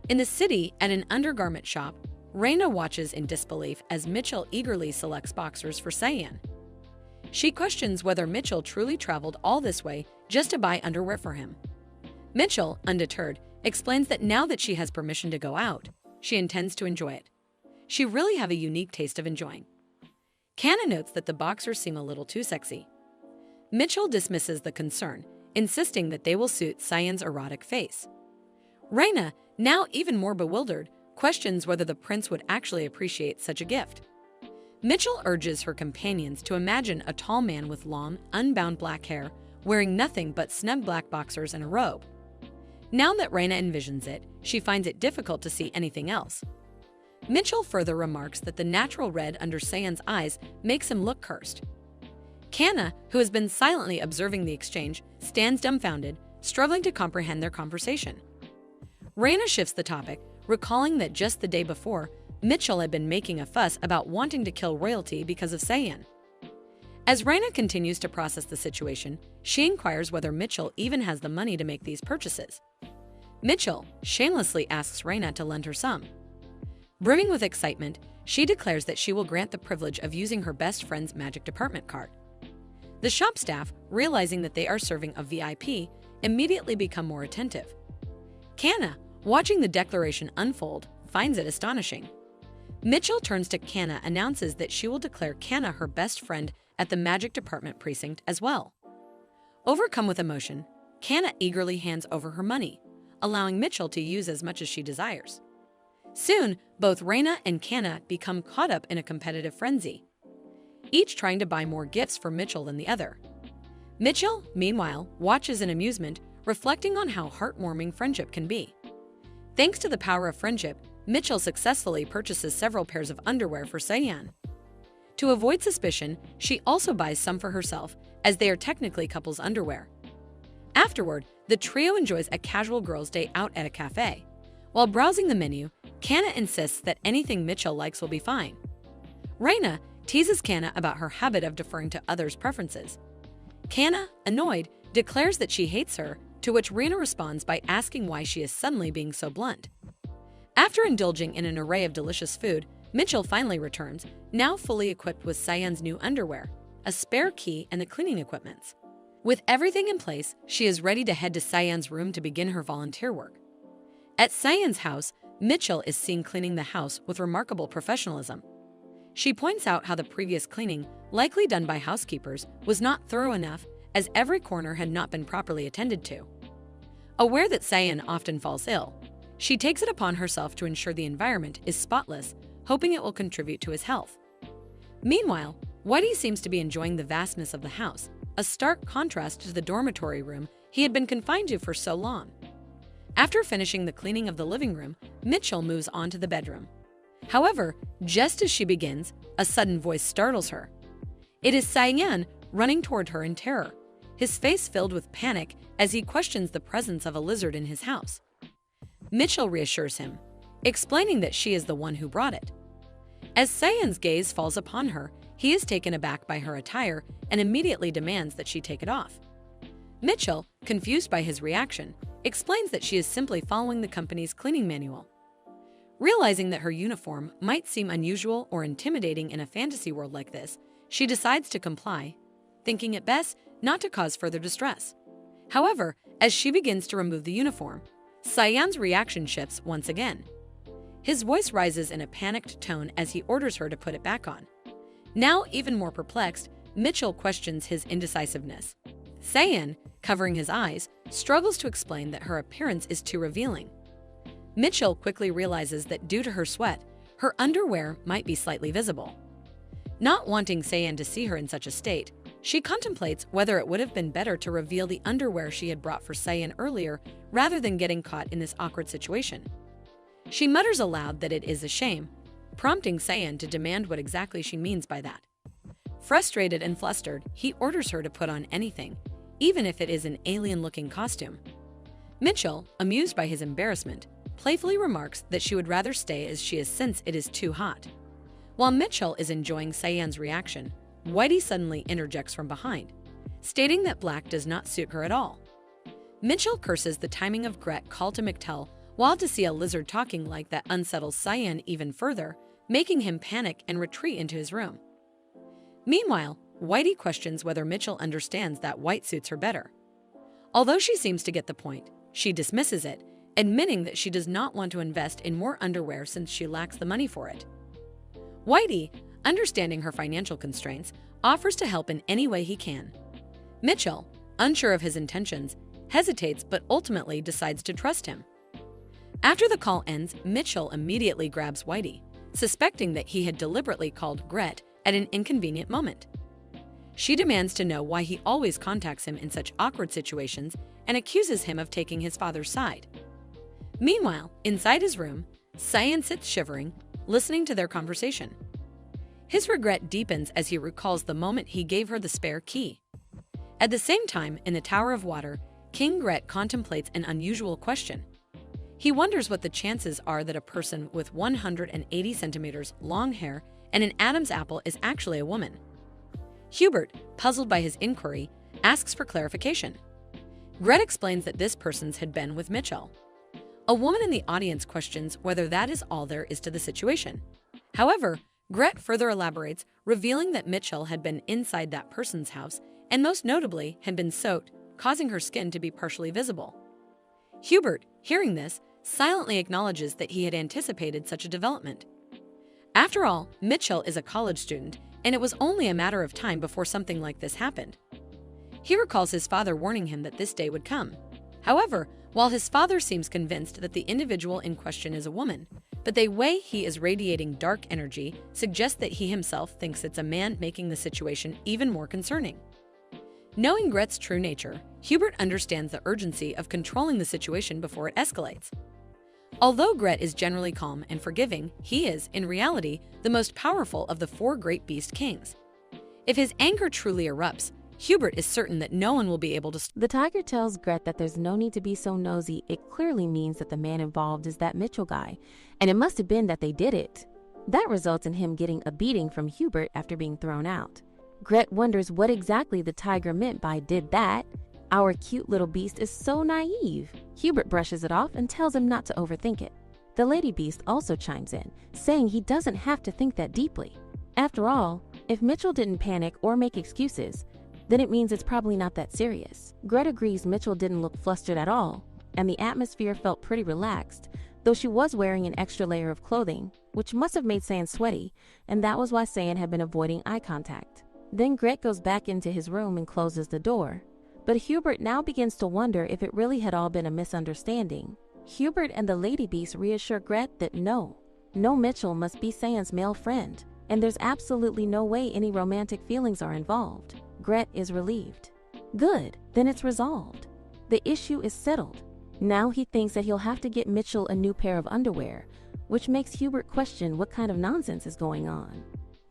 In the city, at an undergarment shop, Reina watches in disbelief as Mitchell eagerly selects boxers for Cyan. She questions whether Mitchell truly traveled all this way just to buy underwear for him. Mitchell, undeterred, explains that now that she has permission to go out, she intends to enjoy it. She really have a unique taste of enjoying. Kana notes that the boxers seem a little too sexy. Mitchell dismisses the concern, insisting that they will suit Cyan's erotic face. Reina, now even more bewildered, questions whether the prince would actually appreciate such a gift. Mitchell urges her companions to imagine a tall man with long, unbound black hair, wearing nothing but snug black boxers and a robe. Now that Reina envisions it, she finds it difficult to see anything else. Mitchell further remarks that the natural red under Cyan's eyes makes him look cursed. Kana, who has been silently observing the exchange, stands dumbfounded, struggling to comprehend their conversation. Reina shifts the topic, recalling that just the day before, Mitchell had been making a fuss about wanting to kill royalty because of Cyan. As Reina continues to process the situation, she inquires whether Mitchell even has the money to make these purchases. Mitchell shamelessly asks Reina to lend her some. Brimming with excitement, she declares that she will grant the privilege of using her best friend's magic department card. The shop staff, realizing that they are serving a VIP, immediately become more attentive. Kana, watching the declaration unfold, finds it astonishing. Mitchell turns to Kana, announces that she will declare Kana her best friend at the magic department precinct as well. Overcome with emotion, Kana eagerly hands over her money, allowing Mitchell to use as much as she desires. Soon, both Reina and Kana become caught up in a competitive frenzy, each trying to buy more gifts for Mitchell than the other. Mitchell, meanwhile, watches in amusement, reflecting on how heartwarming friendship can be. Thanks to the power of friendship, Mitchell successfully purchases several pairs of underwear for Cyan. To avoid suspicion, she also buys some for herself, as they are technically couples' underwear. Afterward, the trio enjoys a casual girls' day out at a cafe. While browsing the menu, Kana insists that anything Mitchell likes will be fine. Reina teases Kana about her habit of deferring to others' preferences. Kana, annoyed, declares that she hates her, to which Reina responds by asking why she is suddenly being so blunt. After indulging in an array of delicious food, Mitchell finally returns, now fully equipped with Cyan's new underwear, a spare key, and the cleaning equipments. With everything in place, she is ready to head to Cyan's room to begin her volunteer work. At Cyan's house, Mitchell is seen cleaning the house with remarkable professionalism. She points out how the previous cleaning, likely done by housekeepers, was not thorough enough, as every corner had not been properly attended to. Aware that Cyan often falls ill, she takes it upon herself to ensure the environment is spotless, hoping it will contribute to his health. Meanwhile, Whitey seems to be enjoying the vastness of the house, a stark contrast to the dormitory room he had been confined to for so long. After finishing the cleaning of the living room, Mitchell moves on to the bedroom. However, just as she begins, a sudden voice startles her. It is Cyan running toward her in terror, his face filled with panic as he questions the presence of a lizard in his house. Mitchell reassures him, explaining that she is the one who brought it. As Cyan's gaze falls upon her, he is taken aback by her attire and immediately demands that she take it off. Mitchell, confused by his reaction, explains that she is simply following the company's cleaning manual. Realizing that her uniform might seem unusual or intimidating in a fantasy world like this, she decides to comply, thinking it best not to cause further distress. However, as she begins to remove the uniform, Cyan's reaction shifts once again. His voice rises in a panicked tone as he orders her to put it back on. Now even more perplexed, Mitchell questions his indecisiveness. Cyan, covering his eyes, struggles to explain that her appearance is too revealing. Mitchell quickly realizes that due to her sweat, her underwear might be slightly visible. Not wanting Cyan to see her in such a state, she contemplates whether it would have been better to reveal the underwear she had brought for Cyan earlier rather than getting caught in this awkward situation. She mutters aloud that it is a shame, prompting Cyan to demand what exactly she means by that. Frustrated and flustered, he orders her to put on anything, even if it is an alien-looking costume. Mitchell, amused by his embarrassment, playfully remarks that she would rather stay as she is since it is too hot. While Mitchell is enjoying Cyan's reaction, Whitey suddenly interjects from behind. stating that black does not suit her at all. Mitchell curses the timing of Gret call to McTell, while to see a lizard talking like that unsettles Cyan even further, making him panic and retreat into his room. Meanwhile, Whitey questions whether Mitchell understands that white suits her better. Although she seems to get the point, she dismisses it, admitting that she does not want to invest in more underwear since she lacks the money for it. Whitey, understanding her financial constraints, offers to help in any way he can. Mitchell, unsure of his intentions, hesitates but ultimately decides to trust him. After the call ends, Mitchell immediately grabs Whitey, suspecting that he had deliberately called Gret at an inconvenient moment. She demands to know why he always contacts him in such awkward situations and accuses him of taking his father's side. Meanwhile, inside his room, Cyan sits shivering, listening to their conversation. His regret deepens as he recalls the moment he gave her the spare key. At the same time, in the Tower of Water, King Gret contemplates an unusual question. He wonders what the chances are that a person with 180 centimeters long hair and an Adam's apple is actually a woman. Hubert, puzzled by his inquiry, asks for clarification. Gret explains that this person's had been with Mitchell. A woman in the audience questions whether that is all there is to the situation. However, Gret further elaborates, revealing that Mitchell had been inside that person's house and most notably had been soaked, causing her skin to be partially visible. Hubert, hearing this, silently acknowledges that he had anticipated such a development. After all, Mitchell is a college student, and it was only a matter of time before something like this happened. He recalls his father warning him that this day would come. However, while his father seems convinced that the individual in question is a woman, but the way he is radiating dark energy suggests that he himself thinks it's a man, making the situation even more concerning. Knowing Gret's true nature, Hubert understands the urgency of controlling the situation before it escalates. Although Gret is generally calm and forgiving, he is, in reality, the most powerful of the four great beast kings. If his anger truly erupts, Hubert is certain that no one will be able to. The tiger tells Gret that there's no need to be so nosy. It clearly means that the man involved is that Mitchell guy, and it must have been that they did it. That results in him getting a beating from Hubert after being thrown out. Gret wonders what exactly the tiger meant by "did that." Our cute little beast is so naive. Hubert brushes it off and tells him not to overthink it. The lady beast also chimes in, saying he doesn't have to think that deeply. After all, if Mitchell didn't panic or make excuses, then it means it's probably not that serious. Gret agrees Mitchell didn't look flustered at all, and the atmosphere felt pretty relaxed, though she was wearing an extra layer of clothing, which must have made Cyan sweaty, and that was why Cyan had been avoiding eye contact. Then Gret goes back into his room and closes the door. But Hubert now begins to wonder if it really had all been a misunderstanding. Hubert and the lady beast reassure Gret that no Mitchell must be Cyan's male friend, and there's absolutely no way any romantic feelings are involved. Gret is relieved. Good, then it's resolved. The issue is settled. Now he thinks that he'll have to get Mitchell a new pair of underwear, which makes Hubert question what kind of nonsense is going on.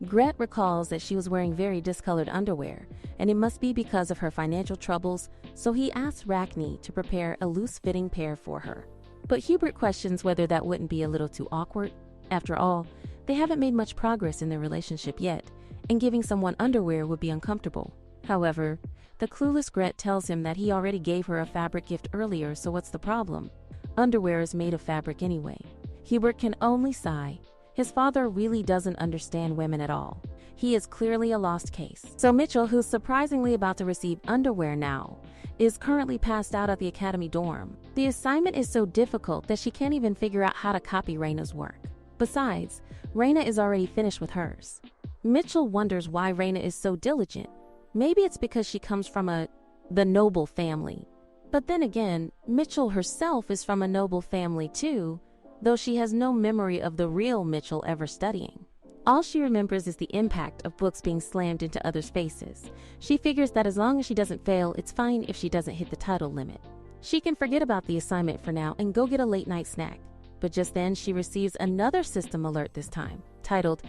Gret recalls that she was wearing very discolored underwear, and it must be because of her financial troubles, so he asks Rachni to prepare a loose-fitting pair for her. But Hubert questions whether that wouldn't be a little too awkward. After all, they haven't made much progress in their relationship yet, and giving someone underwear would be uncomfortable. However, the clueless Gret tells him that he already gave her a fabric gift earlier, so what's the problem? Underwear is made of fabric anyway. Hubert can only sigh. His father really doesn't understand women at all. He is clearly a lost case. So Mitchell, who's surprisingly about to receive underwear now, is currently passed out at the academy dorm. The assignment is so difficult that she can't even figure out how to copy Raina's work. Besides, Raina is already finished with hers. Mitchell wonders why Raina is so diligent. Maybe it's because she comes from the noble family. But then again, Mitchell herself is from a noble family too, though she has no memory of the real Mitchell ever studying. All she remembers is the impact of books being slammed into others' faces. She figures that as long as she doesn't fail, it's fine if she doesn't hit the title limit. She can forget about the assignment for now and go get a late-night snack. But just then, she receives another system alert this time, titled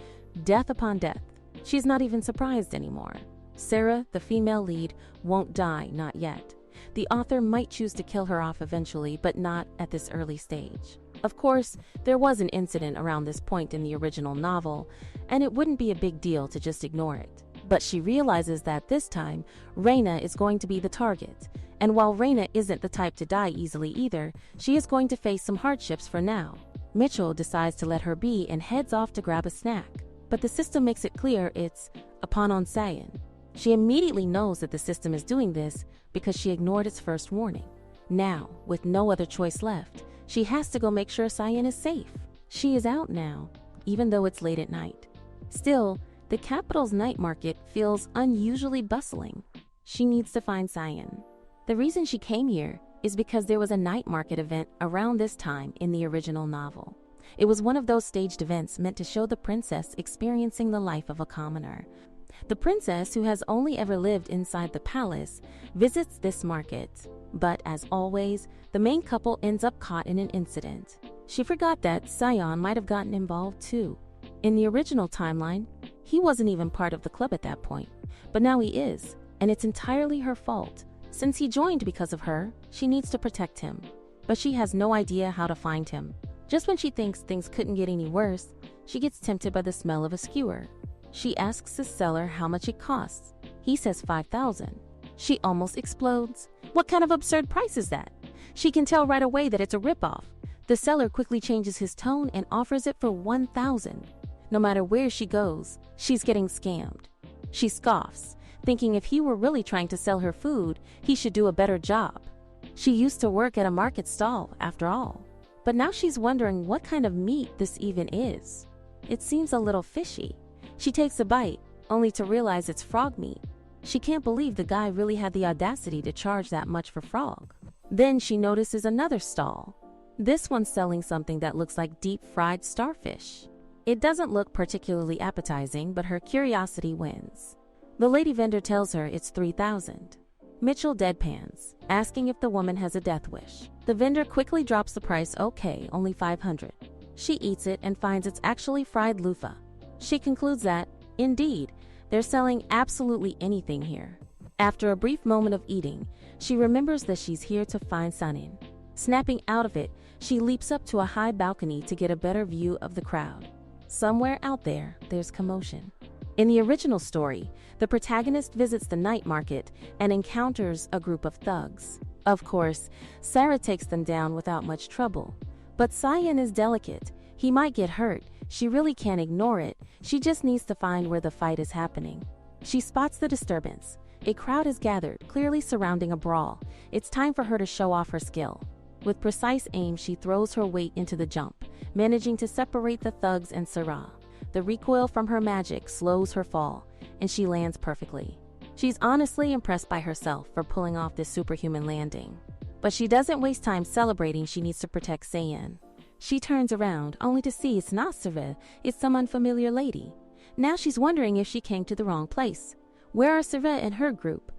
Death Upon Death. She's not even surprised anymore. Sarah, the female lead, won't die, not yet. The author might choose to kill her off eventually, but not at this early stage. Of course, there was an incident around this point in the original novel, and it wouldn't be a big deal to just ignore it. But she realizes that this time, Reina is going to be the target. And while Reina isn't the type to die easily either, she is going to face some hardships for now. Mitchell decides to let her be and heads off to grab a snack. But the system makes it clear it's upon on Cyan. She immediately knows that the system is doing this because she ignored its first warning. Now, with no other choice left, she has to go make sure Cyan is safe. She is out now, even though it's late at night. Still, the capital's night market feels unusually bustling. She needs to find Cyan. The reason she came here is because there was a night market event around this time in the original novel. It was one of those staged events meant to show the princess experiencing the life of a commoner. The princess, who has only ever lived inside the palace, visits this market. But as always, the main couple ends up caught in an incident. She forgot that Cyan might have gotten involved too. In the original timeline, he wasn't even part of the club at that point. But now he is, and it's entirely her fault. Since he joined because of her, she needs to protect him. But she has no idea how to find him. Just when she thinks things couldn't get any worse, she gets tempted by the smell of a skewer. She asks the seller how much it costs. He says 5,000. She almost explodes. What kind of absurd price is that? She can tell right away that it's a ripoff. The seller quickly changes his tone and offers it for 1,000. No matter where she goes, she's getting scammed. She scoffs, thinking if he were really trying to sell her food, he should do a better job. She used to work at a market stall, after all. But now she's wondering what kind of meat this even is. It seems a little fishy. She takes a bite, only to realize it's frog meat. She can't believe the guy really had the audacity to charge that much for frog. Then she notices another stall. This one's selling something that looks like deep-fried starfish. It doesn't look particularly appetizing, but her curiosity wins. The lady vendor tells her it's 3,000. Mitchell deadpans, asking if the woman has a death wish. The vendor quickly drops the price, okay, only 500. She eats it and finds it's actually fried loofah. She concludes that, indeed, they're selling absolutely anything here. After a brief moment of eating, she remembers that she's here to find Sanin. Snapping out of it, she leaps up to a high balcony to get a better view of the crowd. Somewhere out there, there's commotion. In the original story, the protagonist visits the night market and encounters a group of thugs. Of course, Sarah takes them down without much trouble. But Cyan is delicate. He might get hurt. She really can't ignore it. She just needs to find where the fight is happening. She spots the disturbance. A crowd is gathered, clearly surrounding a brawl. It's time for her to show off her skill. With precise aim, she throws her weight into the jump, managing to separate the thugs and Sarah. The recoil from her magic slows her fall, and she lands perfectly. She's honestly impressed by herself for pulling off this superhuman landing. But she doesn't waste time celebrating. She needs to protect Cyan. She turns around, only to see it's not Sarah, it's some unfamiliar lady. Now she's wondering if she came to the wrong place. Where are Sarah and her group?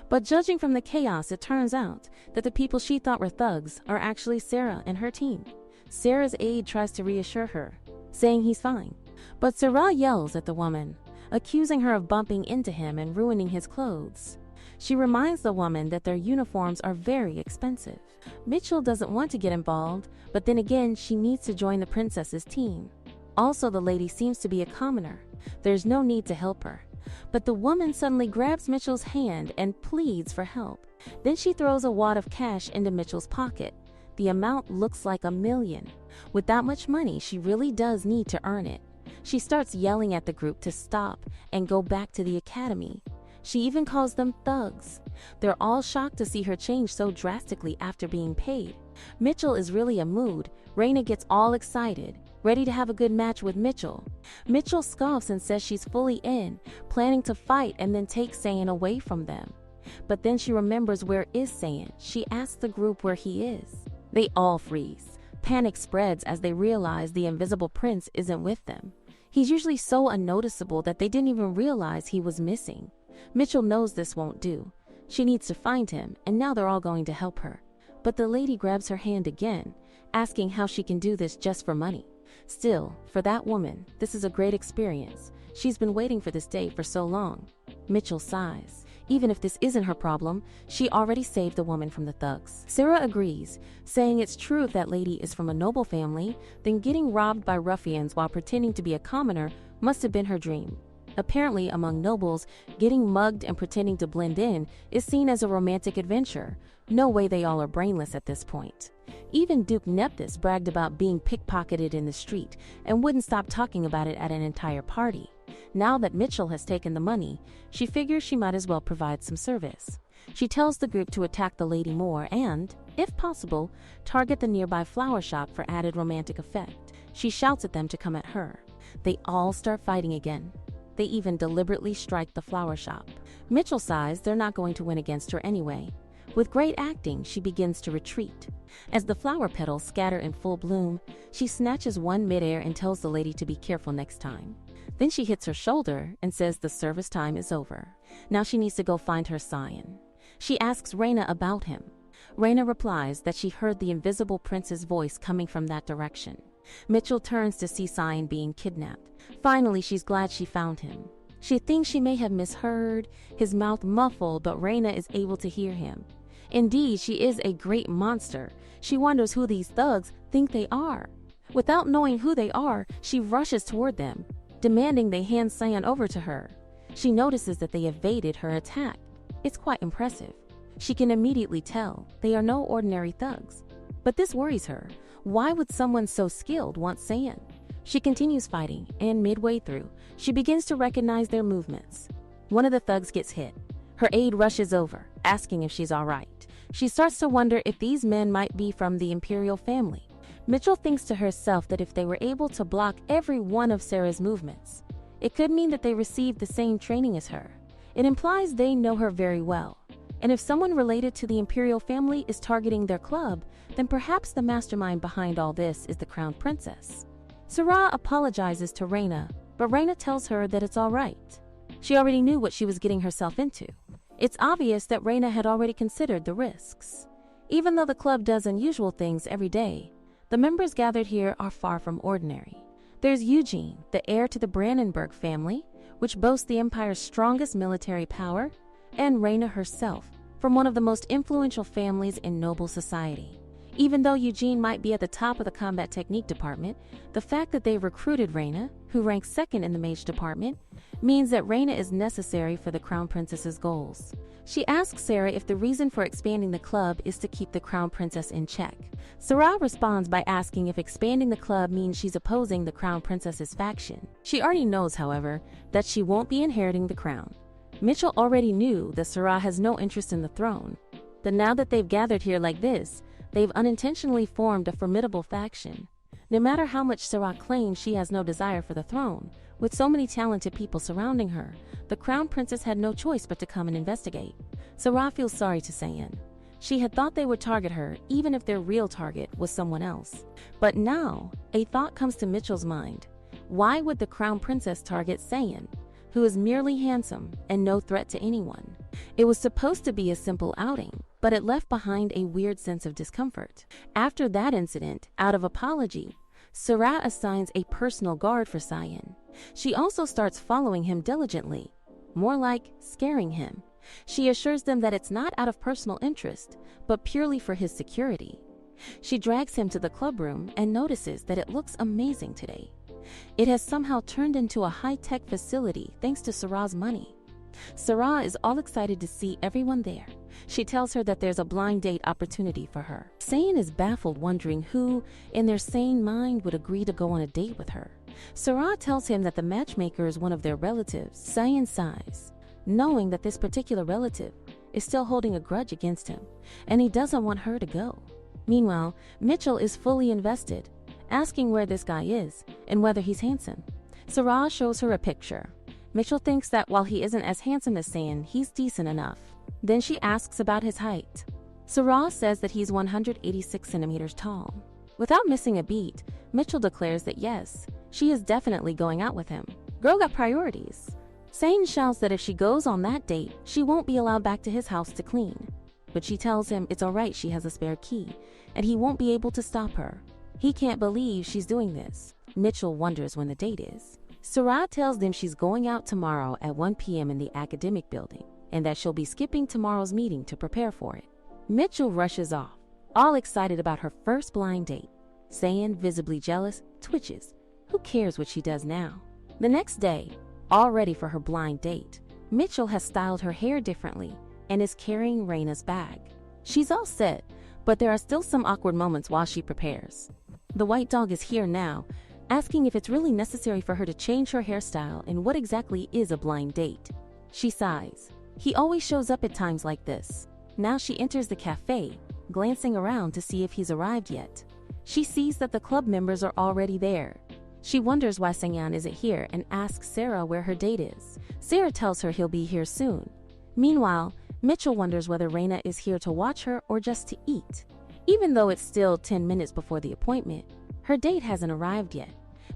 But judging from the chaos, it turns out that the people she thought were thugs are actually Sarah and her team. Sarah's aide tries to reassure her, saying he's fine. But Sarah yells at the woman, accusing her of bumping into him and ruining his clothes. She reminds the woman that their uniforms are very expensive. Mitchell doesn't want to get involved, but then again, she needs to join the princess's team. Also, the lady seems to be a commoner. There's no need to help her. But the woman suddenly grabs Mitchell's hand and pleads for help. Then she throws a wad of cash into Mitchell's pocket. The amount looks like $1 million. With that much money, she really does need to earn it. She starts yelling at the group to stop and go back to the academy. She even calls them thugs. They're all shocked to see her change so drastically after being paid. Mitchell is really a mood. Reina gets all excited, ready to have a good match with Mitchell. Mitchell scoffs and says she's fully in, planning to fight and then take Cyan away from them. But then she remembers where is Cyan. She asks the group where he is. They all freeze. Panic spreads as they realize the invisible prince isn't with them. He's usually so unnoticeable that they didn't even realize he was missing. Mitchell knows this won't do. She needs to find him, and now they're all going to help her. But the lady grabs her hand again, asking how she can do this just for money. Still, for that woman, this is a great experience. She's been waiting for this day for so long. Mitchell sighs. Even if this isn't her problem, she already saved the woman from the thugs. Sarah agrees, saying it's true if that lady is from a noble family, then getting robbed by ruffians while pretending to be a commoner must have been her dream. Apparently, among nobles, getting mugged and pretending to blend in is seen as a romantic adventure. No way they all are brainless at this point. Even Duke Nepthys bragged about being pickpocketed in the street and wouldn't stop talking about it at an entire party. Now that Mitchell has taken the money, she figures she might as well provide some service. She tells the group to attack the lady more and, if possible, target the nearby flower shop for added romantic effect. She shouts at them to come at her. They all start fighting again. They even deliberately strike the flower shop. Mitchell sighs they're not going to win against her anyway. With great acting, she begins to retreat. As the flower petals scatter in full bloom, she snatches one midair and tells the lady to be careful next time. Then she hits her shoulder and says the service time is over. Now she needs to go find her scion. She asks Raina about him. Raina replies that she heard the invisible prince's voice coming from that direction. Mitchell turns to see Scion being kidnapped. Finally, she's glad she found him. She thinks she may have misheard, his mouth muffled, but Raina is able to hear him. Indeed, she is a great monster. She wonders who these thugs think they are. Without knowing who they are, she rushes toward them, demanding they hand Scion over to her. She notices that they evaded her attack. It's quite impressive. She can immediately tell they are no ordinary thugs. But this worries her. Why would someone so skilled want Scion? She continues fighting, and midway through, she begins to recognize their movements. One of the thugs gets hit. Her aide rushes over, asking if she's all right. She starts to wonder if these men might be from the imperial family. Mitchell thinks to herself that if they were able to block every one of Sarah's movements, it could mean that they received the same training as her. It implies they know her very well. And if someone related to the imperial family is targeting their club, then perhaps the mastermind behind all this is the crown princess. Sarah apologizes to Raina, but Raina tells her that it's all right. She already knew what she was getting herself into. It's obvious that Raina had already considered the risks. Even though the club does unusual things every day, the members gathered here are far from ordinary. There's Eugene, the heir to the Brandenburg family, which boasts the empire's strongest military power, and Raina herself, from one of the most influential families in noble society. Even though Eugene might be at the top of the combat technique department, the fact that they recruited Raina, who ranks second in the mage department, means that Raina is necessary for the crown princess's goals. She asks Sarah if the reason for expanding the club is to keep the crown princess in check. Sarah responds by asking if expanding the club means she's opposing the crown princess's faction. She already knows, however, that she won't be inheriting the crown. Mitchell already knew that Sarah has no interest in the throne. That now that they've gathered here like this, they've unintentionally formed a formidable faction. No matter how much Sarah claims she has no desire for the throne, with so many talented people surrounding her, the crown princess had no choice but to come and investigate. Sarah feels sorry to Scion. She had thought they would target her even if their real target was someone else. But now, a thought comes to Mitchell's mind. Why would the crown princess target Scion, who is merely handsome and no threat to anyone? It was supposed to be a simple outing, but it left behind a weird sense of discomfort. After that incident, out of apology, Sarah assigns a personal guard for Scion. She also starts following him diligently, more like scaring him. She assures them that it's not out of personal interest, but purely for his security. She drags him to the club room and notices that it looks amazing today. It has somehow turned into a high-tech facility thanks to Sarah's money. Sarah is all excited to see everyone there. She tells her that there's a blind date opportunity for her. Scion is baffled, wondering who, in their sane mind, would agree to go on a date with her. Sarah tells him that the matchmaker is one of their relatives. Scion sighs, knowing that this particular relative is still holding a grudge against him, and he doesn't want her to go. Meanwhile, Mitchell is fully invested, asking where this guy is and whether he's handsome. Sarah shows her a picture. Mitchell thinks that while he isn't as handsome as Scion, he's decent enough. Then she asks about his height. Sarah says that he's 186 centimeters tall. Without missing a beat, Mitchell declares that yes, she is definitely going out with him. Girl got priorities. Scion shouts that if she goes on that date, she won't be allowed back to his house to clean. But she tells him it's alright, she has a spare key, and he won't be able to stop her. He can't believe she's doing this. Mitchell wonders when the date is. Sarah tells them she's going out tomorrow at 1 p.m. in the academic building, and that she'll be skipping tomorrow's meeting to prepare for it. Mitchell rushes off, all excited about her first blind date. Scion, visibly jealous, twitches. Who cares what she does now? The next day, all ready for her blind date. Mitchell has styled her hair differently and is carrying Raina's bag. She's all set, but there are still some awkward moments while she prepares. The white dog is here now, asking if it's really necessary for her to change her hairstyle and what exactly is a blind date. She sighs. He always shows up at times like this. Now she enters the cafe, glancing around to see if he's arrived yet. She sees that the club members are already there. She wonders why Sang-yeon isn't here and asks Sarah where her date is. Sarah tells her he'll be here soon. Meanwhile, Mitchell wonders whether Raina is here to watch her or just to eat. Even though it's still 10 minutes before the appointment, her date hasn't arrived yet.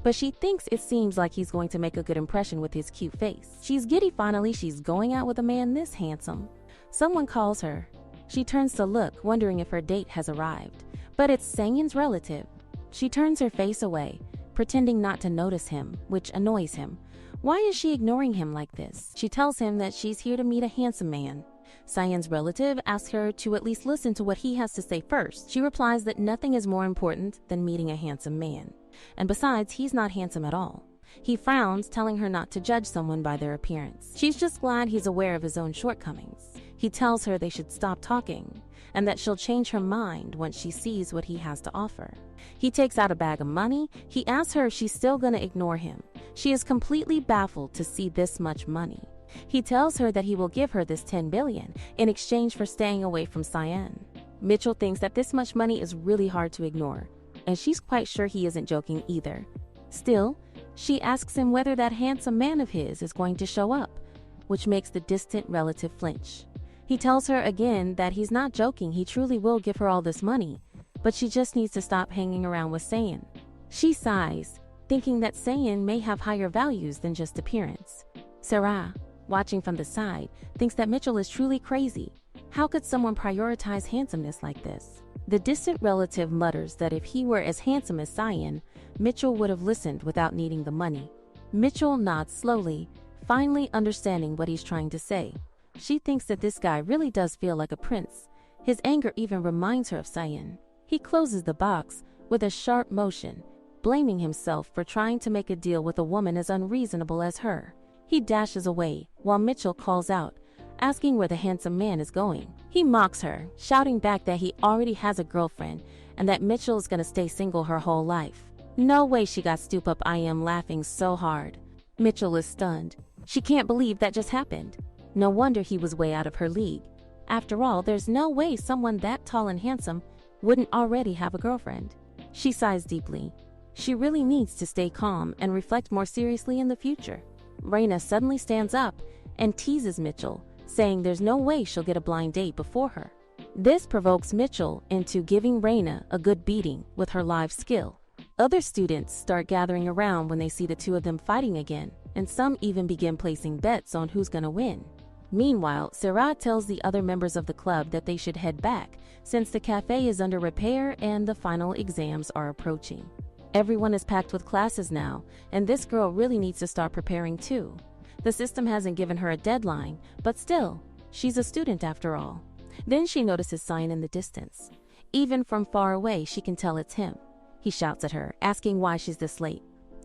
But she thinks it seems like he's going to make a good impression with his cute face. She's giddy finally she's going out with a man this handsome. Someone calls her. She turns to look, wondering if her date has arrived. But it's Sang-yeon's relative. She turns her face away, pretending not to notice him, which annoys him. Why is she ignoring him like this? She tells him that she's here to meet a handsome man. Sang-yeon's relative asks her to at least listen to what he has to say first. She replies that nothing is more important than meeting a handsome man. And besides, he's not handsome at all. He frowns, telling her not to judge someone by their appearance. She's just glad he's aware of his own shortcomings. He tells her they should stop talking, and that she'll change her mind once she sees what he has to offer. He takes out a bag of money. He asks her if she's still gonna ignore him. She is completely baffled to see this much money. He tells her that he will give her this 10 billion in exchange for staying away from Sang-yeon. Mitchell thinks that this much money is really hard to ignore, and she's quite sure he isn't joking either. Still, she asks him whether that handsome man of his is going to show up, which makes the distant relative flinch. He tells her again that he's not joking, he truly will give her all this money, but she just needs to stop hanging around with Sang-yeon. She sighs, thinking that Sang-yeon may have higher values than just appearance. Sarah, watching from the side, thinks that Mitchell is truly crazy. How could someone prioritize handsomeness like this? The distant relative mutters that if he were as handsome as Sang-yeon, Mitchell would have listened without needing the money. Mitchell nods slowly, finally understanding what he's trying to say. She thinks that this guy really does feel like a prince. His anger even reminds her of Sang-yeon. He closes the box with a sharp motion, blaming himself for trying to make a deal with a woman as unreasonable as her. He dashes away, while Mitchell calls out, asking where the handsome man is going. He mocks her, shouting back that he already has a girlfriend and that Mitchell is gonna stay single her whole life. No way she got stoop up. I am laughing so hard. Mitchell is stunned. She can't believe that just happened. No wonder he was way out of her league. After all, there's no way someone that tall and handsome wouldn't already have a girlfriend. She sighs deeply. She really needs to stay calm and reflect more seriously in the future. Raina suddenly stands up and teases Mitchell, saying there's no way she'll get a blind date before her. This provokes Mitchell into giving Raina a good beating with her live skill. Other students start gathering around when they see the two of them fighting again, and some even begin placing bets on who's gonna win. Meanwhile, Sarah tells the other members of the club that they should head back since the cafe is under repair and the final exams are approaching. Everyone is packed with classes now, and this girl really needs to start preparing too. The system hasn't given her a deadline, but still, she's a student after all. Then she notices Sang-yeon in the distance. Even from far away, she can tell it's him. He shouts at her, asking why she's this late.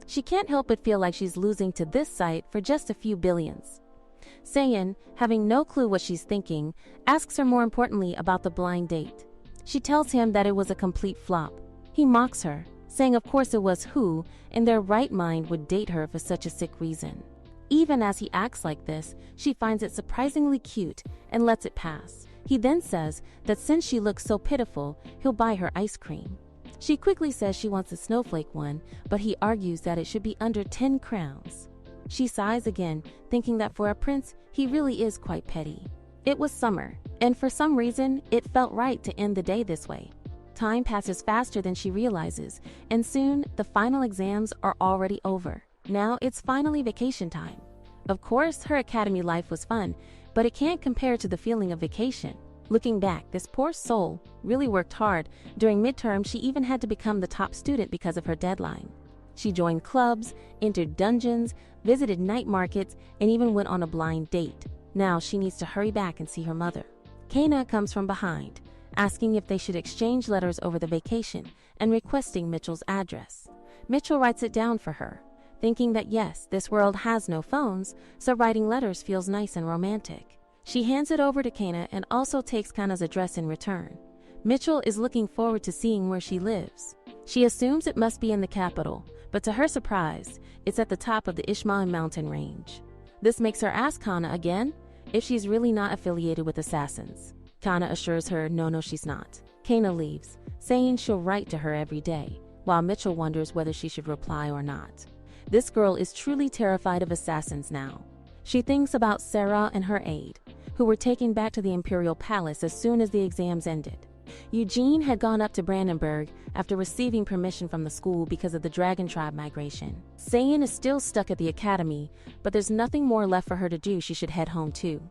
She can't help but feel like she's losing to this sight for just a few billions. Sang-yeon, having no clue what she's thinking, asks her more importantly about the blind date. She tells him that it was a complete flop. He mocks her, saying of course it was who, in their right mind, would date her for such a sick reason. Even as he acts like this, she finds it surprisingly cute and lets it pass. He then says that since she looks so pitiful, he'll buy her ice cream. She quickly says she wants a snowflake one, but he argues that it should be under 10 crowns. She sighs again, thinking that for a prince, he really is quite petty. It was summer, and for some reason, it felt right to end the day this way. Time passes faster than she realizes, and soon the final exams are already over. Now it's finally vacation time. Of course, her academy life was fun, but it can't compare to the feeling of vacation. Looking back, this poor soul really worked hard. During midterm, she even had to become the top student because of her deadline. She joined clubs, entered dungeons, visited night markets, and even went on a blind date. Now she needs to hurry back and see her mother. Kana comes from behind, asking if they should exchange letters over the vacation and requesting Mitchell's address. Mitchell writes it down for her. thinking that yes, this world has no phones, so writing letters feels nice and romantic. She hands it over to Kana and also takes Kana's address in return. Mitchell is looking forward to seeing where she lives. She assumes it must be in the capital, but to her surprise, it's at the top of the Ishmael mountain range. This makes her ask Kana again if she's really not affiliated with assassins. Kana assures her no, she's not. Kana leaves, saying she'll write to her every day, while Mitchell wonders whether she should reply or not. This girl is truly terrified of assassins now. She thinks about Sarah and her aide, who were taken back to the Imperial Palace as soon as the exams ended. Eugene had gone up to Brandenburg after receiving permission from the school because of the Dragon Tribe migration. Sayin is still stuck at the academy, but there's nothing more left for her to do. She should head home too.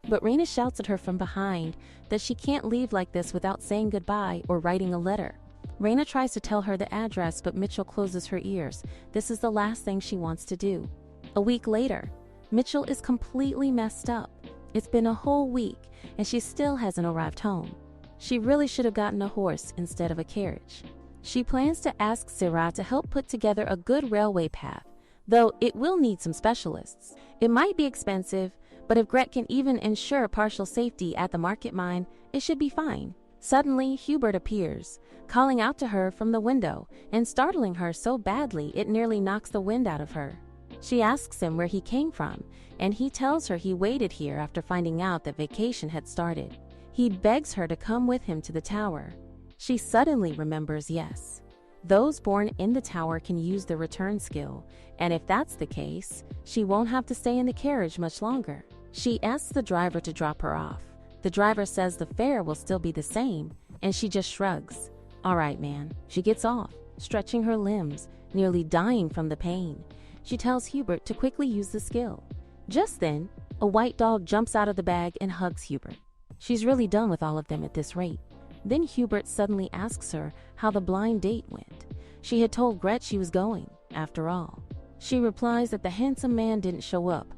But Raina shouts at her from behind that she can't leave like this without saying goodbye or writing a letter. Raina tries to tell her the address, but Mitchell closes her ears. This is the last thing she wants to do. A week later, Mitchell is completely messed up. It's been a whole week, and she still hasn't arrived home. She really should have gotten a horse instead of a carriage. She plans to ask Sarah to help put together a good railway path, though it will need some specialists. It might be expensive, but if Gret can even ensure partial safety at the market mine, it should be fine. Suddenly, Hubert appears, calling out to her from the window and startling her so badly it nearly knocks the wind out of her. She asks him where he came from, and he tells her he waited here after finding out that vacation had started. He begs her to come with him to the tower. She suddenly remembers yes. Those born in the tower can use the return skill, and if that's the case, she won't have to stay in the carriage much longer. She asks the driver to drop her off. The driver says the fare will still be the same, and she just shrugs. All right, man. She gets off, stretching her limbs, nearly dying from the pain. She tells Hubert to quickly use the skill. Just then, a white dog jumps out of the bag and hugs Hubert. She's really done with all of them at this rate. Then Hubert suddenly asks her how the blind date went. She had told Gret she was going, after all. She replies that the handsome man didn't show up,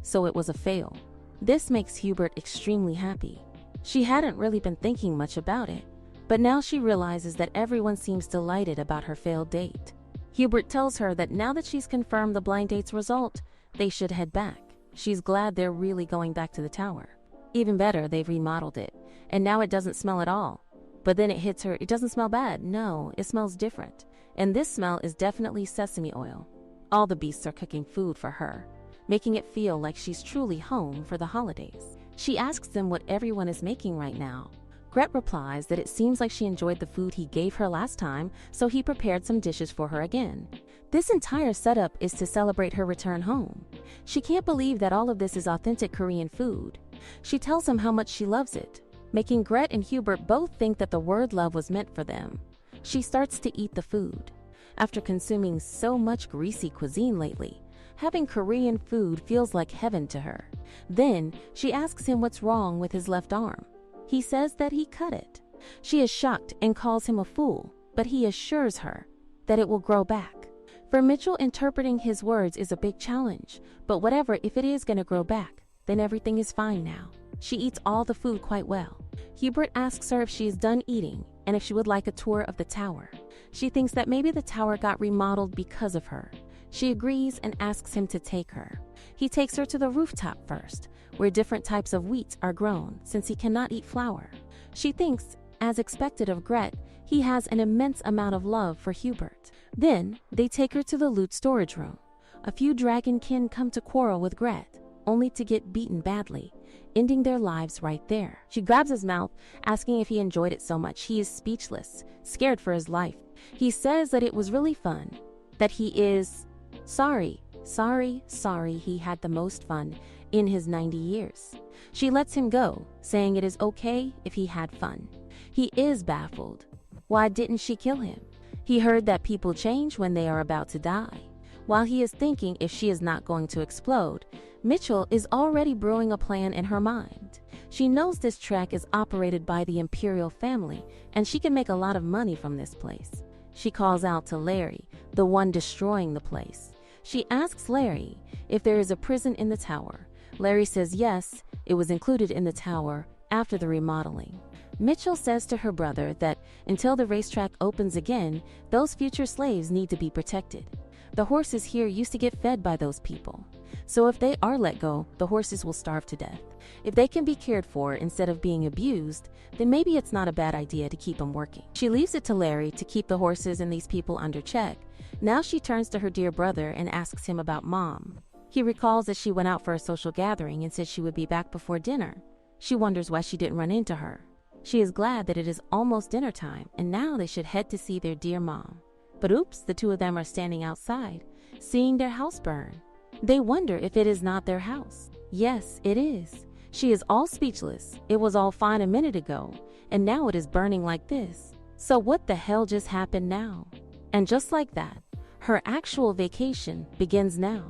so it was a fail. This makes Hubert extremely happy. She hadn't really been thinking much about it, but now she realizes that everyone seems delighted about her failed date. Hubert tells her that now that she's confirmed the blind date's result, they should head back. She's glad they're really going back to the tower. Even better, they've remodeled it, and now it doesn't smell at all. But then it hits her, it doesn't smell bad. No, it smells different. And this smell is definitely sesame oil. All the beasts are cooking food for her, making it feel like she's truly home for the holidays. She asks them what everyone is making right now. Gret replies that it seems like she enjoyed the food he gave her last time, so he prepared some dishes for her again. This entire setup is to celebrate her return home. She can't believe that all of this is authentic Korean food. She tells him how much she loves it, making Gret and Hubert both think that the word love was meant for them. She starts to eat the food. After consuming so much greasy cuisine lately, having Korean food feels like heaven to her. Then she asks him what's wrong with his left arm. He says that he cut it. She is shocked and calls him a fool, but he assures her that it will grow back. For Mitchell, interpreting his words is a big challenge, but whatever, if it is going to grow back, then everything is fine now. She eats all the food quite well. Hubert asks her if she is done eating and if she would like a tour of the tower. She thinks that maybe the tower got remodeled because of her. She agrees and asks him to take her. He takes her to the rooftop first, where different types of wheat are grown since he cannot eat flour. She thinks, as expected of Gret, he has an immense amount of love for Hubert. Then they take her to the loot storage room. A few dragonkin come to quarrel with Gret, only to get beaten badly, ending their lives right there. She grabs his mouth, asking if he enjoyed it so much. He is speechless, scared for his life. He says that it was really fun, that he is sorry he had the most fun in his 90 years. She lets him go, saying it is okay if he had fun. He is baffled. Why didn't she kill him? He heard that people change when they are about to die. While he is thinking if she is not going to explode, Mitchell is already brewing a plan in her mind. She knows this track is operated by the Imperial family, and she can make a lot of money from this place. She calls out to Larry, the one destroying the place. She asks Larry if there is a prison in the tower. Larry says yes, it was included in the tower after the remodeling. Mitchell says to her brother that until the racetrack opens again, those future slaves need to be protected. The horses here used to get fed by those people. So if they are let go, the horses will starve to death. If they can be cared for instead of being abused, then maybe it's not a bad idea to keep them working. She leaves it to Larry to keep the horses and these people under check. Now she turns to her dear brother and asks him about Mom. He recalls that she went out for a social gathering and said she would be back before dinner. She wonders why she didn't run into her. She is glad that it is almost dinner time and now they should head to see their dear mom. But oops, the two of them are standing outside, seeing their house burn. They wonder if it is not their house. Yes, it is. She is all speechless. It was all fine a minute ago, and now it is burning like this. So what the hell just happened now? And just like that, her actual vacation begins now.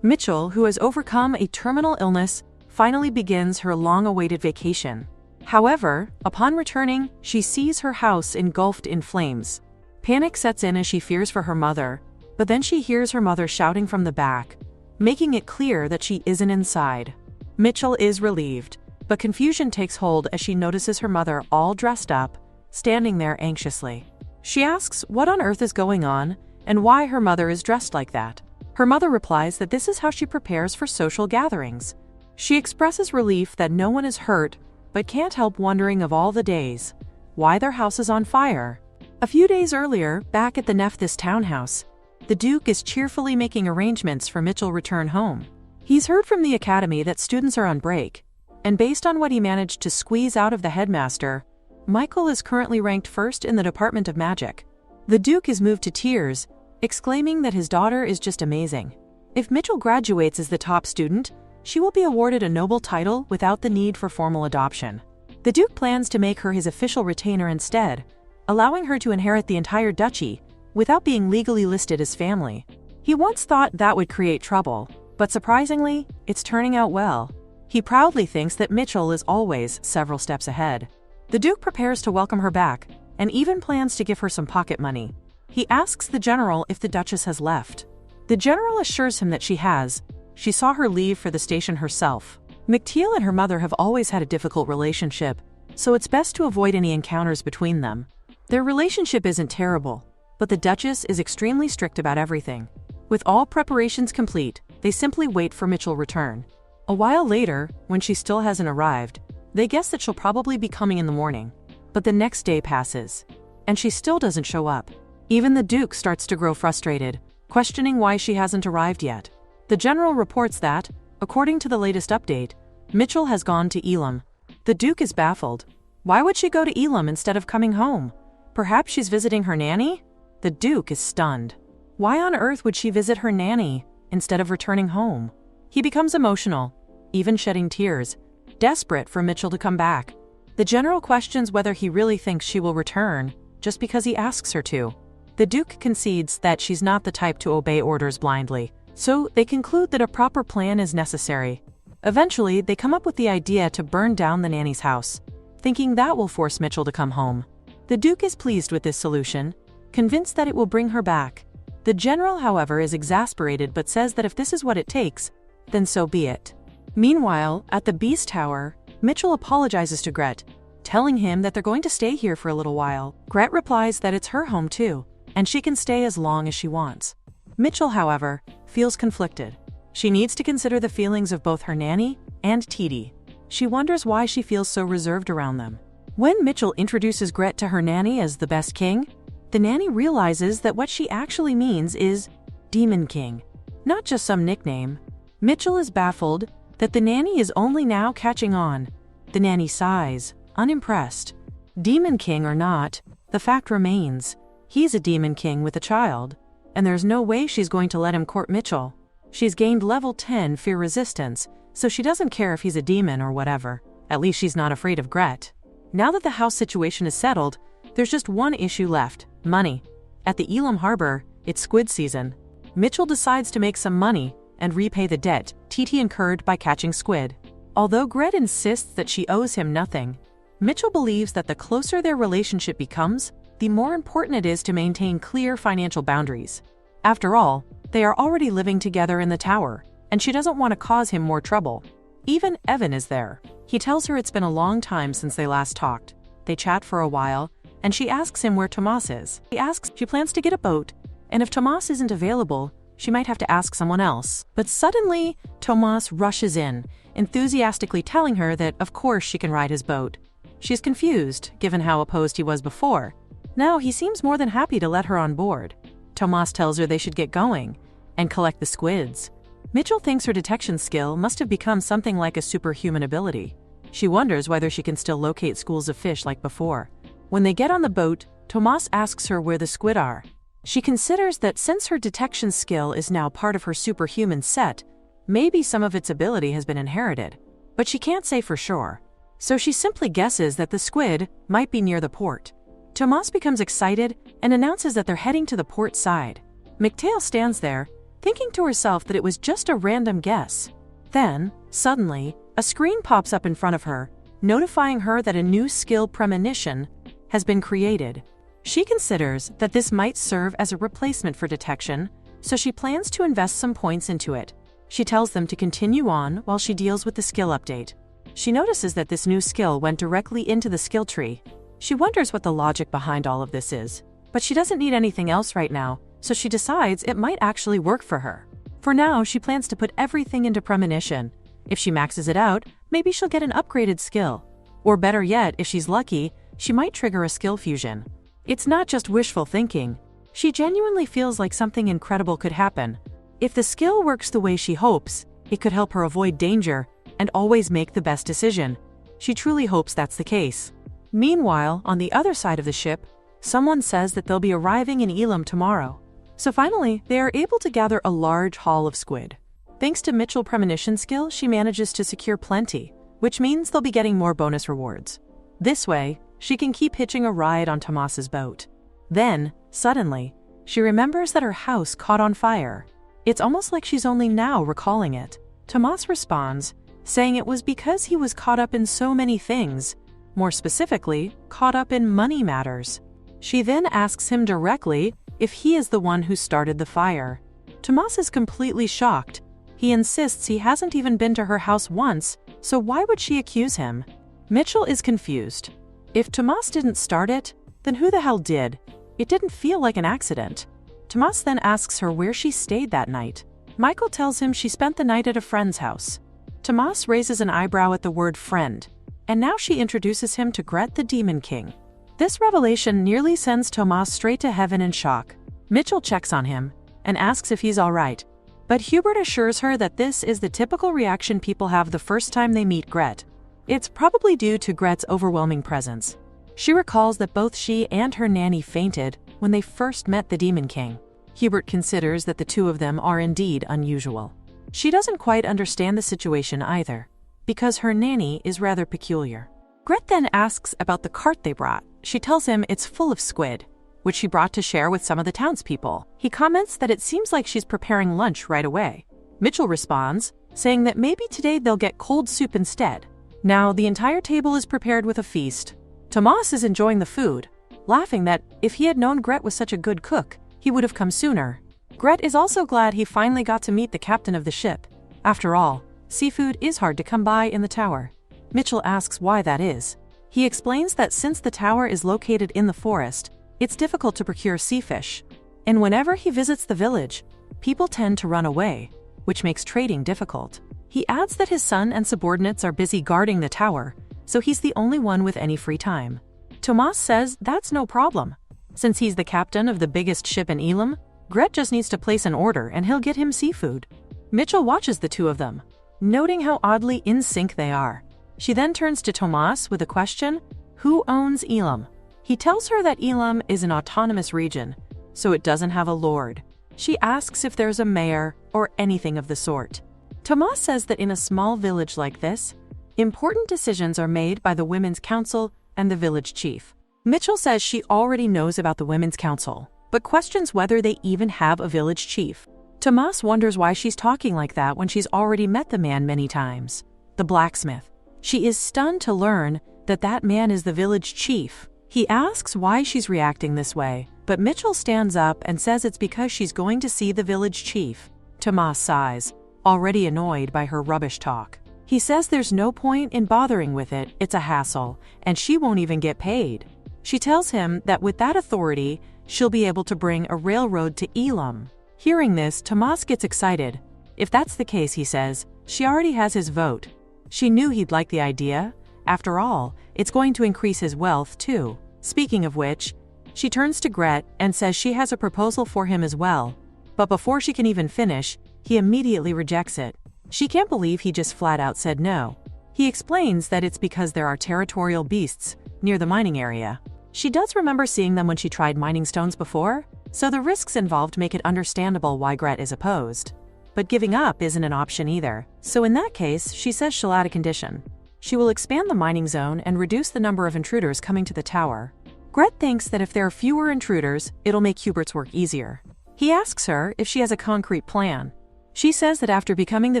Mitchell, who has overcome a terminal illness, finally begins her long-awaited vacation. However, upon returning, she sees her house engulfed in flames. Panic sets in as she fears for her mother, but then she hears her mother shouting from the back, making it clear that she isn't inside. Mitchell is relieved, but confusion takes hold as she notices her mother all dressed up, standing there anxiously. She asks what on earth is going on and why her mother is dressed like that. Her mother replies that this is how she prepares for social gatherings. She expresses relief that no one is hurt, but can't help wondering of all the days, why their house is on fire. A few days earlier, back at the Nephthys townhouse, the Duke is cheerfully making arrangements for Mitchell's return home. He's heard from the academy that students are on break, and based on what he managed to squeeze out of the headmaster, Michael is currently ranked first in the Department of Magic. The Duke is moved to tears, exclaiming that his daughter is just amazing. If Mitchell graduates as the top student, she will be awarded a noble title without the need for formal adoption. The Duke plans to make her his official retainer instead, allowing her to inherit the entire duchy without being legally listed as family. He once thought that would create trouble, but surprisingly, it's turning out well. He proudly thinks that Mitchell is always several steps ahead. The Duke prepares to welcome her back and even plans to give her some pocket money. He asks the general if the Duchess has left. The general assures him that she has. She saw her leave for the station herself. McTeal and her mother have always had a difficult relationship, so it's best to avoid any encounters between them. Their relationship isn't terrible, but the Duchess is extremely strict about everything. With all preparations complete, they simply wait for Mitchell's return. A while later, when she still hasn't arrived, they guess that she'll probably be coming in the morning. But the next day passes, and she still doesn't show up. Even the Duke starts to grow frustrated, questioning why she hasn't arrived yet. The general reports that, according to the latest update, Mitchell has gone to Elam. The Duke is baffled. Why would she go to Elam instead of coming home? Perhaps she's visiting her nanny? The Duke is stunned. Why on earth would she visit her nanny instead of returning home? He becomes emotional, even shedding tears, desperate for Mitchell to come back. The general questions whether he really thinks she will return, just because he asks her to. The Duke concedes that she's not the type to obey orders blindly, so they conclude that a proper plan is necessary. Eventually, they come up with the idea to burn down the nanny's house, thinking that will force Mitchell to come home. The Duke is pleased with this solution, convinced that it will bring her back. The general, however, is exasperated but says that if this is what it takes, then so be it. Meanwhile, at the Beast Tower, Mitchell apologizes to Gret, telling him that they're going to stay here for a little while. Gret replies that it's her home too, and she can stay as long as she wants. Mitchell, however, feels conflicted. She needs to consider the feelings of both her nanny and Titi. She wonders why she feels so reserved around them. When Mitchell introduces Gret to her nanny as the best king, the nanny realizes that what she actually means is Demon King, not just some nickname. Mitchell is baffled that the nanny is only now catching on. The nanny sighs, unimpressed. Demon King or not, the fact remains, he's a Demon King with a child, and there's no way she's going to let him court Mitchell. She's gained level 10 fear resistance, so she doesn't care if he's a demon or whatever. At least she's not afraid of Gret. Now that the house situation is settled, there's just one issue left: money. At the Elam Harbor, it's squid season. Mitchell decides to make some money and repay the debt Titi incurred by catching squid. Although Gret insists that she owes him nothing, Mitchell believes that the closer their relationship becomes, the more important it is to maintain clear financial boundaries. After all, they are already living together in the tower, and she doesn't want to cause him more trouble. Even Evan is there. He tells her it's been a long time since they last talked. They chat for a while, and she asks him where Tomas is. He asks if she plans to get a boat and if Tomas isn't available, she might have to ask someone else. But suddenly, Tomas rushes in, enthusiastically telling her that of course she can ride his boat. She's confused, given how opposed he was before. Now he seems more than happy to let her on board. Tomas tells her they should get going and collect the squids. Mitchell thinks her detection skill must have become something like a superhuman ability. She wonders whether she can still locate schools of fish like before. When they get on the boat, Tomas asks her where the squid are. She considers that since her detection skill is now part of her superhuman set, maybe some of its ability has been inherited, but she can't say for sure. So she simply guesses that the squid might be near the port. Tomas becomes excited and announces that they're heading to the port side. McTail stands there, thinking to herself that it was just a random guess. Then, suddenly, a screen pops up in front of her, notifying her that a new skill premonition has been created. She considers that this might serve as a replacement for detection, so she plans to invest some points into it. She tells them to continue on while she deals with the skill update. She notices that this new skill went directly into the skill tree. She wonders what the logic behind all of this is, but she doesn't need anything else right now, so she decides it might actually work for her. For now, she plans to put everything into premonition. If she maxes it out, maybe she'll get an upgraded skill. Or better yet, if she's lucky, she might trigger a skill fusion. It's not just wishful thinking. She genuinely feels like something incredible could happen. If the skill works the way she hopes, it could help her avoid danger and always make the best decision. She truly hopes that's the case. Meanwhile, on the other side of the ship, someone says that they'll be arriving in Elam tomorrow. So finally, they are able to gather a large haul of squid. Thanks to Mitchell's premonition skill, she manages to secure plenty, which means they'll be getting more bonus rewards. This way, she can keep hitching a ride on Tomas's boat. Then, suddenly, she remembers that her house caught on fire. It's almost like she's only now recalling it. Tomas responds, saying it was because he was caught up in so many things, more specifically, caught up in money matters. She then asks him directly if he is the one who started the fire. Tomas is completely shocked. He insists he hasn't even been to her house once, so why would she accuse him? Mitchell is confused. If Tomas didn't start it, then who the hell did? It didn't feel like an accident. Tomas then asks her where she stayed that night. Michael tells him she spent the night at a friend's house. Tomas raises an eyebrow at the word friend, and now she introduces him to Gret the Demon King. This revelation nearly sends Tomas straight to heaven in shock. Mitchell checks on him and asks if he's all right, but Hubert assures her that this is the typical reaction people have the first time they meet Gret. It's probably due to Gret's overwhelming presence. She recalls that both she and her nanny fainted when they first met the Demon King. Hubert considers that the two of them are indeed unusual. She doesn't quite understand the situation either, because her nanny is rather peculiar. Gret then asks about the cart they brought. She tells him it's full of squid, which she brought to share with some of the townspeople. He comments that it seems like she's preparing lunch right away. Mitchell responds, saying that maybe today they'll get cold soup instead. Now the entire table is prepared with a feast. Tomas is enjoying the food, laughing that if he had known Gret was such a good cook, he would have come sooner. Gret is also glad he finally got to meet the captain of the ship. After all, seafood is hard to come by in the tower. Mitchell asks why that is. He explains that since the tower is located in the forest, it's difficult to procure sea fish. And whenever he visits the village, people tend to run away, which makes trading difficult. He adds that his son and subordinates are busy guarding the tower, so he's the only one with any free time. Tomas says that's no problem. Since he's the captain of the biggest ship in Elam, Gret just needs to place an order and he'll get him seafood. Mitchell watches the two of them, noting how oddly in sync they are. She then turns to Tomas with a question: who owns Elam? He tells her that Elam is an autonomous region, so it doesn't have a lord. She asks if there's a mayor or anything of the sort. Tomas says that in a small village like this, important decisions are made by the Women's Council and the village chief. Mitchell says she already knows about the Women's Council, but questions whether they even have a village chief. Tomas wonders why she's talking like that when she's already met the man many times, the blacksmith. She is stunned to learn that that man is the village chief. He asks why she's reacting this way, but Mitchell stands up and says it's because she's going to see the village chief. Tomas sighs, already annoyed by her rubbish talk. He says there's no point in bothering with it, it's a hassle, and she won't even get paid. She tells him that with that authority, she'll be able to bring a railroad to Elam. Hearing this, Tomas gets excited. If that's the case, he says, she already has his vote. She knew he'd like the idea. After all, it's going to increase his wealth, too. Speaking of which, she turns to Gret and says she has a proposal for him as well. But before she can even finish, he immediately rejects it. She can't believe he just flat out said no. He explains that it's because there are territorial beasts near the mining area. She does remember seeing them when she tried mining stones before, so the risks involved make it understandable why Gret is opposed. But giving up isn't an option either, so in that case, she says she'll add a condition. She will expand the mining zone and reduce the number of intruders coming to the tower. Gret thinks that if there are fewer intruders, it'll make Hubert's work easier. He asks her if she has a concrete plan. She says that after becoming the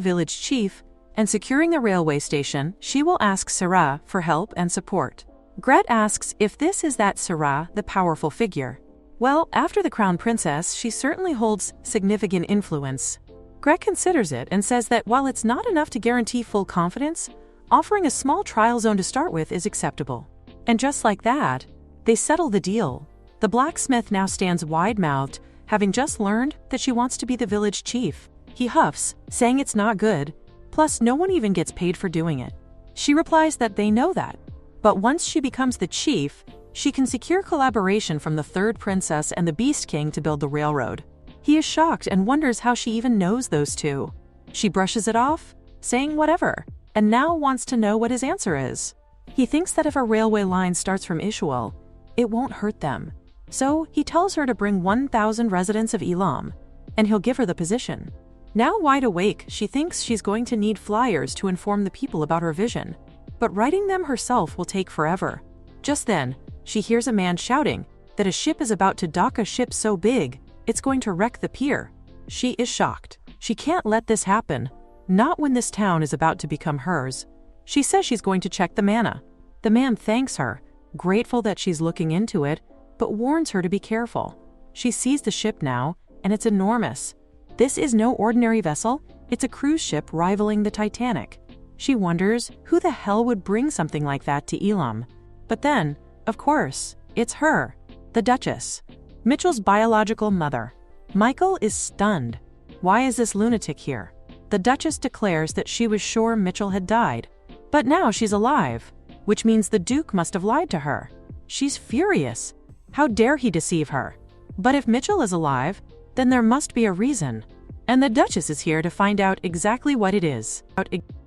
village chief and securing the railway station, she will ask Sarah for help and support. Gret asks if this is that Sarah, the powerful figure. Well, after the crown princess, she certainly holds significant influence. Gret considers it and says that while it's not enough to guarantee full confidence, offering a small trial zone to start with is acceptable. And just like that, they settle the deal. The blacksmith now stands wide-mouthed, having just learned that she wants to be the village chief. He huffs, saying it's not good, plus no one even gets paid for doing it. She replies that they know that, but once she becomes the chief, she can secure collaboration from the third princess and the Beast King to build the railroad. He is shocked and wonders how she even knows those two. She brushes it off, saying whatever, and now wants to know what his answer is. He thinks that if a railway line starts from Ishuel, it won't hurt them. So he tells her to bring 1,000 residents of Elam, and he'll give her the position. Now wide awake, she thinks she's going to need flyers to inform the people about her vision, but writing them herself will take forever. Just then, she hears a man shouting that a ship is about to dock, a ship so big, it's going to wreck the pier. She is shocked. She can't let this happen, not when this town is about to become hers. She says she's going to check the mana. The man thanks her, grateful that she's looking into it, but warns her to be careful. She sees the ship now, and it's enormous. This is no ordinary vessel, it's a cruise ship rivaling the Titanic. She wonders who the hell would bring something like that to Elam. But then, of course, it's her, the Duchess, Mitchell's biological mother. Michael is stunned. Why is this lunatic here? The Duchess declares that she was sure Mitchell had died, but now she's alive, which means the Duke must have lied to her. She's furious. How dare he deceive her? But if Mitchell is alive, then there must be a reason. And the Duchess is here to find out exactly what it is.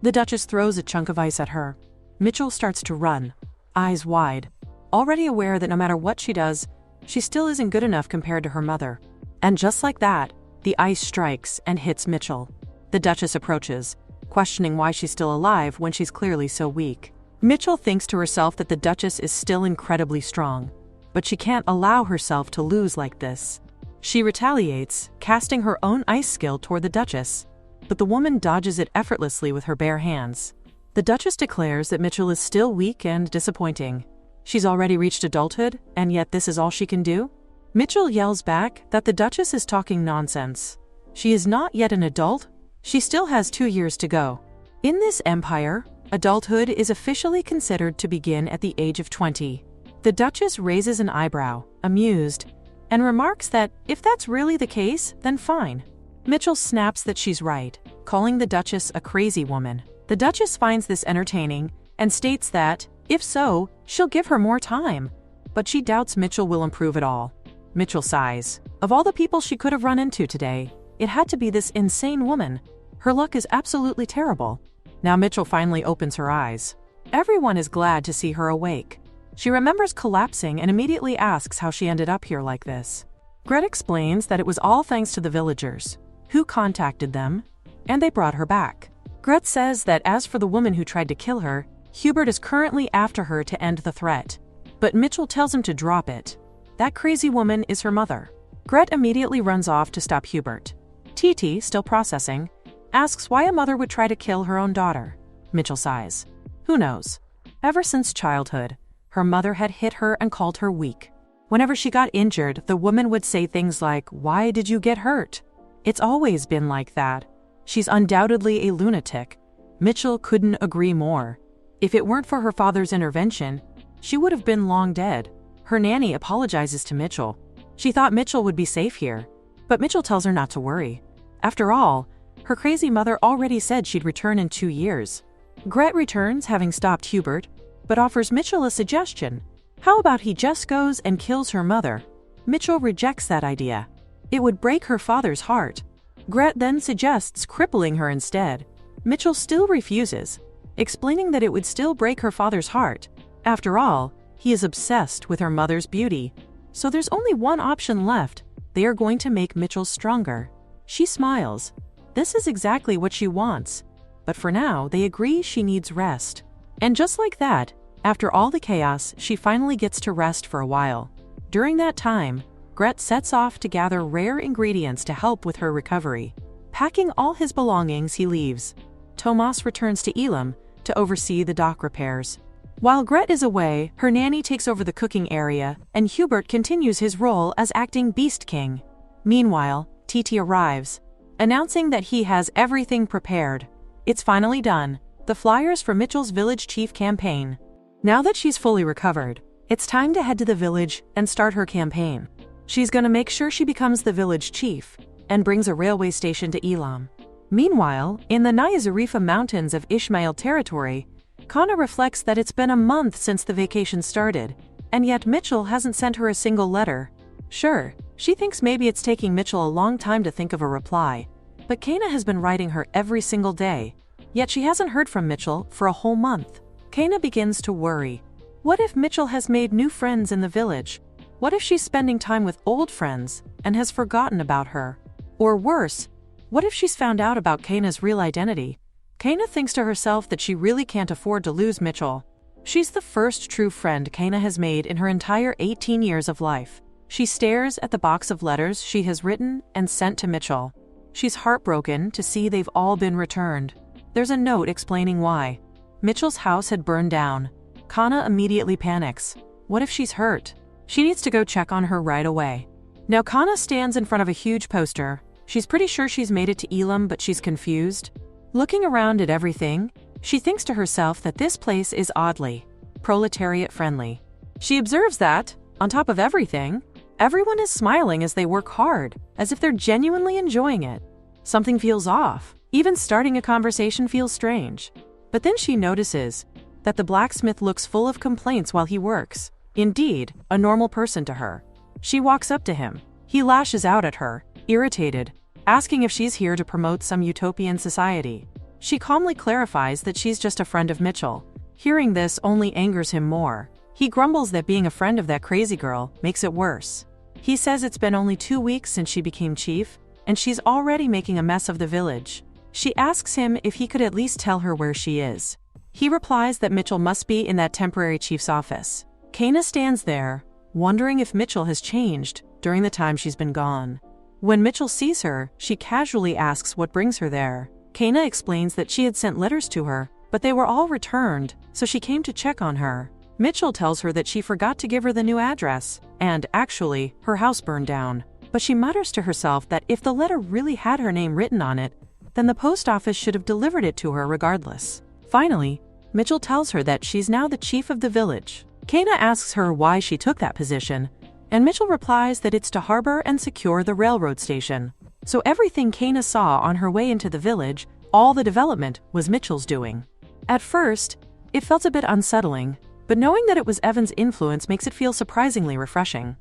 The Duchess throws a chunk of ice at her. Mitchell starts to run, eyes wide, already aware that no matter what she does, she still isn't good enough compared to her mother. And just like that, the ice strikes and hits Mitchell. The Duchess approaches, questioning why she's still alive when she's clearly so weak. Mitchell thinks to herself that the Duchess is still incredibly strong, but she can't allow herself to lose like this. She retaliates, casting her own ice skill toward the Duchess, but the woman dodges it effortlessly with her bare hands. The Duchess declares that Mitchell is still weak and disappointing. She's already reached adulthood, and yet this is all she can do? Mitchell yells back that the Duchess is talking nonsense. She is not yet an adult. She still has 2 years to go. In this empire, adulthood is officially considered to begin at the age of 20. The Duchess raises an eyebrow, amused, and remarks that if that's really the case, then fine. Mitchell snaps that she's right, calling the Duchess a crazy woman. The Duchess finds this entertaining and states that, if so, she'll give her more time, but she doubts Mitchell will improve at all. Mitchell sighs. Of all the people she could have run into today, it had to be this insane woman. Her luck is absolutely terrible. Now Mitchell finally opens her eyes. Everyone is glad to see her awake. She remembers collapsing and immediately asks how she ended up here like this. Gret explains that it was all thanks to the villagers, who contacted them, and they brought her back. Gret says that as for the woman who tried to kill her, Hubert is currently after her to end the threat. But Mitchell tells him to drop it. That crazy woman is her mother. Gret immediately runs off to stop Hubert. Titi, still processing, asks why a mother would try to kill her own daughter. Mitchell sighs. Who knows? Ever since childhood, her mother had hit her and called her weak. Whenever she got injured, the woman would say things like, "Why did you get hurt?" It's always been like that. She's undoubtedly a lunatic. Mitchell couldn't agree more. If it weren't for her father's intervention, she would have been long dead. Her nanny apologizes to Mitchell. She thought Mitchell would be safe here, but Mitchell tells her not to worry. After all, her crazy mother already said she'd return in 2 years. Gret returns, having stopped Hubert, but offers Mitchell a suggestion. How about he just goes and kills her mother? Mitchell rejects that idea. It would break her father's heart. Gret then suggests crippling her instead. Mitchell still refuses, explaining that it would still break her father's heart. After all, he is obsessed with her mother's beauty. So there's only one option left. They are going to make Mitchell stronger. She smiles. This is exactly what she wants. But for now, they agree she needs rest. And just like that, after all the chaos, she finally gets to rest for a while. During that time, Gret sets off to gather rare ingredients to help with her recovery. Packing all his belongings, he leaves. Tomas returns to Elam to oversee the dock repairs. While Gret is away, her nanny takes over the cooking area, and Hubert continues his role as acting Beast King. Meanwhile, Titi arrives, announcing that he has everything prepared. It's finally done, the flyers for Mitchell's Village Chief campaign. Now that she's fully recovered, it's time to head to the village and start her campaign. She's gonna make sure she becomes the village chief and brings a railway station to Elam. Meanwhile, in the Nyazarifa Mountains of Ishmael territory, Kana reflects that it's been a month since the vacation started, and yet Mitchell hasn't sent her a single letter. Sure, she thinks maybe it's taking Mitchell a long time to think of a reply, but Kana has been writing her every single day, yet she hasn't heard from Mitchell for a whole month. Kana begins to worry. What if Mitchell has made new friends in the village? What if she's spending time with old friends and has forgotten about her? Or worse, what if she's found out about Kana's real identity? Kana thinks to herself that she really can't afford to lose Mitchell. She's the first true friend Kana has made in her entire 18 years of life. She stares at the box of letters she has written and sent to Mitchell. She's heartbroken to see they've all been returned. There's a note explaining why. Mitchell's house had burned down. Kana immediately panics. What if she's hurt? She needs to go check on her right away. Now Kana stands in front of a huge poster. She's pretty sure she's made it to Elam, but she's confused. Looking around at everything, she thinks to herself that this place is oddly proletariat-friendly. She observes that, on top of everything, everyone is smiling as they work hard, as if they're genuinely enjoying it. Something feels off. Even starting a conversation feels strange. But then she notices that the blacksmith looks full of complaints while he works. Indeed, a normal person to her. She walks up to him. He lashes out at her, irritated, asking if she's here to promote some utopian society. She calmly clarifies that she's just a friend of Mitchell. Hearing this only angers him more. He grumbles that being a friend of that crazy girl makes it worse. He says it's been only 2 weeks since she became chief, and she's already making a mess of the village. She asks him if he could at least tell her where she is. He replies that Mitchell must be in that temporary chief's office. Kana stands there, wondering if Mitchell has changed during the time she's been gone. When Mitchell sees her, she casually asks what brings her there. Kana explains that she had sent letters to her, but they were all returned, so she came to check on her. Mitchell tells her that she forgot to give her the new address, and actually, her house burned down. But she mutters to herself that if the letter really had her name written on it, then the post office should have delivered it to her regardless. Finally, Mitchell tells her that she's now the chief of the village. Kana asks her why she took that position, and Mitchell replies that it's to harbor and secure the railroad station. So everything Kana saw on her way into the village, all the development, was Mitchell's doing. At first, it felt a bit unsettling, but knowing that it was Evan's influence makes it feel surprisingly refreshing.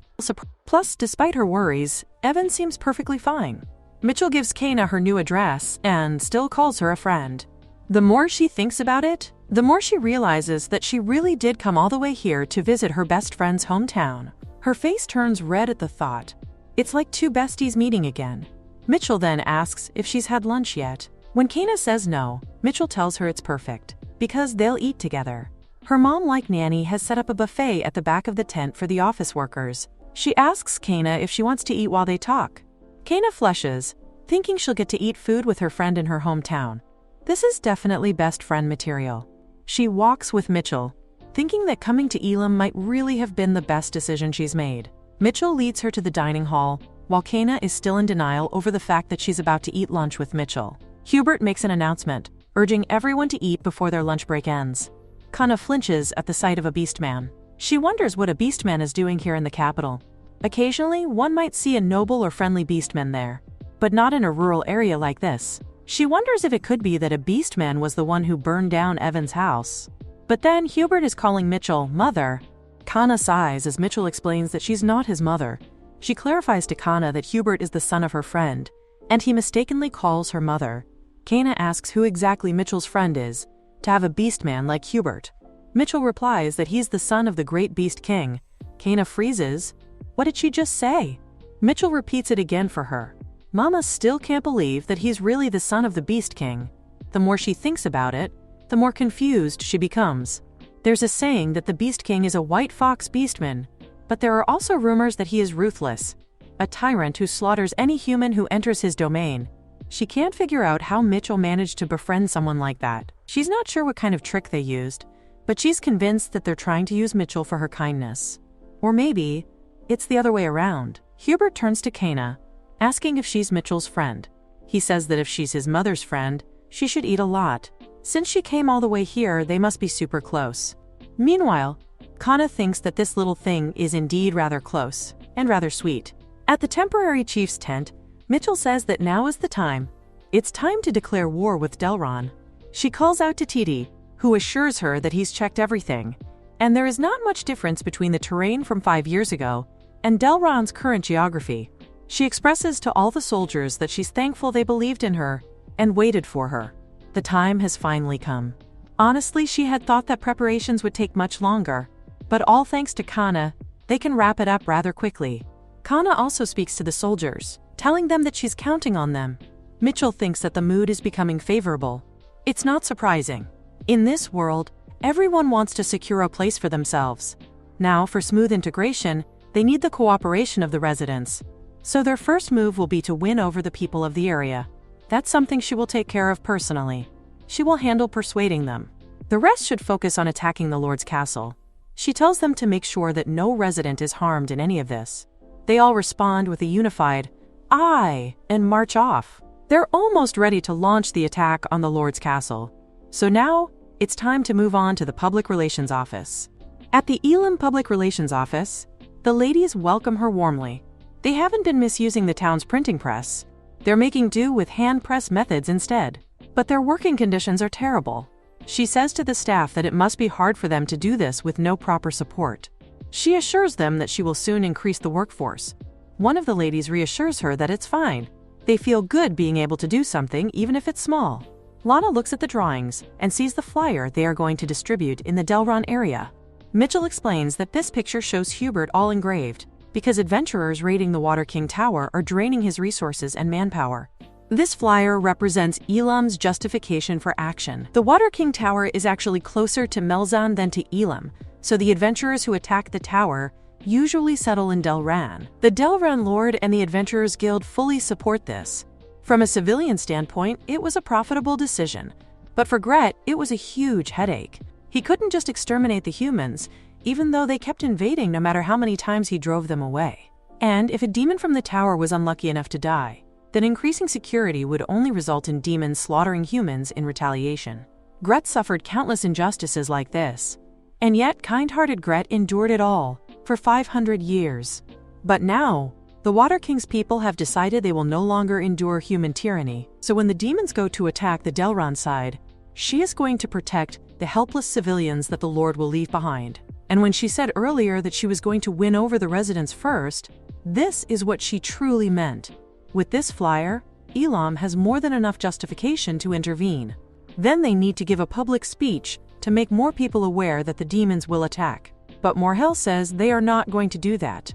Plus, despite her worries, Evan seems perfectly fine. Mitchell gives Kana her new address and still calls her a friend. The more she thinks about it, the more she realizes that she really did come all the way here to visit her best friend's hometown. Her face turns red at the thought. It's like two besties meeting again. Mitchell then asks if she's had lunch yet. When Kana says no, Mitchell tells her it's perfect, because they'll eat together. Her mom-like nanny has set up a buffet at the back of the tent for the office workers. She asks Kana if she wants to eat while they talk. Kana flushes, thinking she'll get to eat food with her friend in her hometown. This is definitely best friend material. She walks with Mitchell, thinking that coming to Elam might really have been the best decision she's made. Mitchell leads her to the dining hall, while Kana is still in denial over the fact that she's about to eat lunch with Mitchell. Hubert makes an announcement, urging everyone to eat before their lunch break ends. Kana flinches at the sight of a beastman. She wonders what a beastman is doing here in the capital. Occasionally, one might see a noble or friendly beastman there, but not in a rural area like this. She wonders if it could be that a beastman was the one who burned down Evan's house. But then Hubert is calling Mitchell mother. Kana sighs as Mitchell explains that she's not his mother. She clarifies to Kana that Hubert is the son of her friend, and he mistakenly calls her mother. Kana asks who exactly Mitchell's friend is, to have a beastman like Hubert. Mitchell replies that he's the son of the great beast king. Kana freezes. What did she just say? Mitchell repeats it again for her. Mama still can't believe that he's really the son of the beast king. The more she thinks about it, the more confused she becomes. There's a saying that the beast king is a white fox beastman, but there are also rumors that he is ruthless, a tyrant who slaughters any human who enters his domain. She can't figure out how Mitchell managed to befriend someone like that. She's not sure what kind of trick they used, but she's convinced that they're trying to use Mitchell for her kindness. Or maybe it's the other way around. Hubert turns to Kana, asking if she's Mitchell's friend. He says that if she's his mother's friend, she should eat a lot. Since she came all the way here, they must be super close. Meanwhile, Kana thinks that this little thing is indeed rather close and rather sweet. At the temporary chief's tent, Mitchell says that now is the time. It's time to declare war with Delron. She calls out to Titi, who assures her that he's checked everything, and there is not much difference between the terrain from 5 years ago and Delron's current geography. She expresses to all the soldiers that she's thankful they believed in her and waited for her. The time has finally come. Honestly, she had thought that preparations would take much longer, but all thanks to Kana, they can wrap it up rather quickly. Kana also speaks to the soldiers, telling them that she's counting on them. Mitchell thinks that the mood is becoming favorable. It's not surprising. In this world, everyone wants to secure a place for themselves. Now, for smooth integration, they need the cooperation of the residents. So their first move will be to win over the people of the area. That's something she will take care of personally. She will handle persuading them. The rest should focus on attacking the Lord's castle. She tells them to make sure that no resident is harmed in any of this. They all respond with a unified, "Aye," and march off. They're almost ready to launch the attack on the Lord's castle. So now, it's time to move on to the Public Relations Office. At the Elam Public Relations Office, the ladies welcome her warmly. They haven't been misusing the town's printing press. They're making do with hand press methods instead. But their working conditions are terrible. She says to the staff that it must be hard for them to do this with no proper support. She assures them that she will soon increase the workforce. One of the ladies reassures her that it's fine. They feel good being able to do something even if it's small. Lana looks at the drawings and sees the flyer they are going to distribute in the Delron area. Mitchell explains that this picture shows Hubert all engraved, because adventurers raiding the Water King Tower are draining his resources and manpower. This flyer represents Elam's justification for action. The Water King Tower is actually closer to Melzan than to Elam, so the adventurers who attack the tower usually settle in Delran. The Delran Lord and the Adventurers Guild fully support this. From a civilian standpoint, it was a profitable decision, but for Gret, it was a huge headache. He couldn't just exterminate the humans, even though they kept invading no matter how many times he drove them away. And if a demon from the tower was unlucky enough to die, then increasing security would only result in demons slaughtering humans in retaliation. Gret suffered countless injustices like this, and yet kind-hearted Gret endured it all for 500 years. But now, the Water King's people have decided they will no longer endure human tyranny, so when the demons go to attack the Delron side, she is going to protect the helpless civilians that the Lord will leave behind. And when she said earlier that she was going to win over the residents first, this is what she truly meant. With this flyer, Elam has more than enough justification to intervene. Then they need to give a public speech to make more people aware that the demons will attack. But Morhel says they are not going to do that.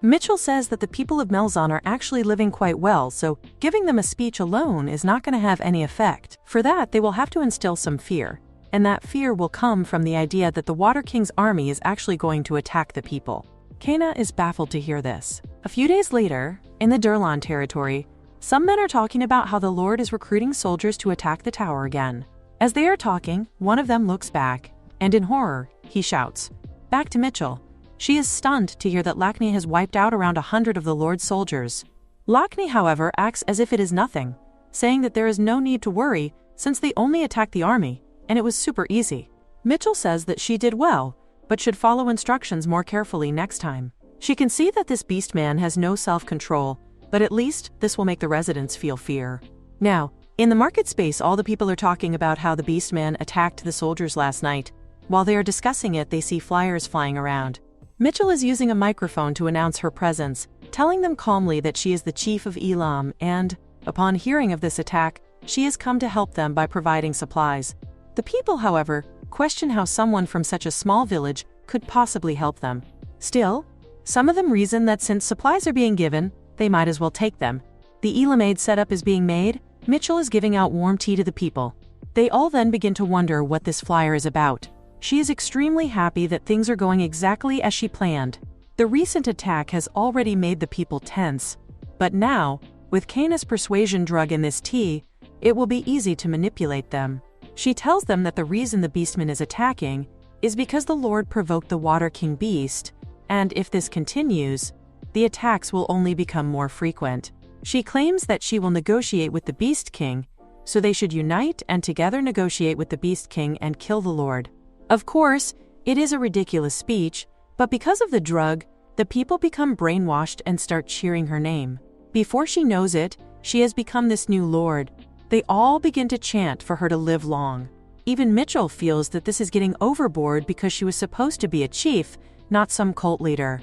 Mitchell says that the people of Melzan are actually living quite well, so giving them a speech alone is not going to have any effect. For that, they will have to instill some fear, and that fear will come from the idea that the Water King's army is actually going to attack the people. Kana is baffled to hear this. A few days later, in the Durlan territory, some men are talking about how the Lord is recruiting soldiers to attack the tower again. As they are talking, one of them looks back, and in horror, he shouts, "Back to Mitchell." She is stunned to hear that Lakni has wiped out around 100 of the Lord's soldiers. Lakni, however, acts as if it is nothing, saying that there is no need to worry since they only attacked the army, and it was super easy. Mitchell says that she did well, but should follow instructions more carefully next time. She can see that this beast man has no self-control, but at least this will make the residents feel fear. Now, in the market space, all the people are talking about how the beast man attacked the soldiers last night. While they are discussing it, they see flyers flying around. Mitchell is using a microphone to announce her presence, telling them calmly that she is the chief of Elam and, upon hearing of this attack, she has come to help them by providing supplies. The people, however, question how someone from such a small village could possibly help them. Still, some of them reason that since supplies are being given, they might as well take them. The Elamade setup is being made. Mitchell is giving out warm tea to the people. They all then begin to wonder what this flyer is about. She is extremely happy that things are going exactly as she planned. The recent attack has already made the people tense. But now, with Cana's persuasion drug in this tea, it will be easy to manipulate them. She tells them that the reason the beastman is attacking is because the Lord provoked the Water King beast, and if this continues, the attacks will only become more frequent. She claims that she will negotiate with the Beast King, so they should unite and together negotiate with the Beast King and kill the Lord. Of course, it is a ridiculous speech, but because of the drug, the people become brainwashed and start cheering her name. Before she knows it, she has become this new lord. They all begin to chant for her to live long. Even Mitchell feels that this is getting overboard because she was supposed to be a chief, not some cult leader.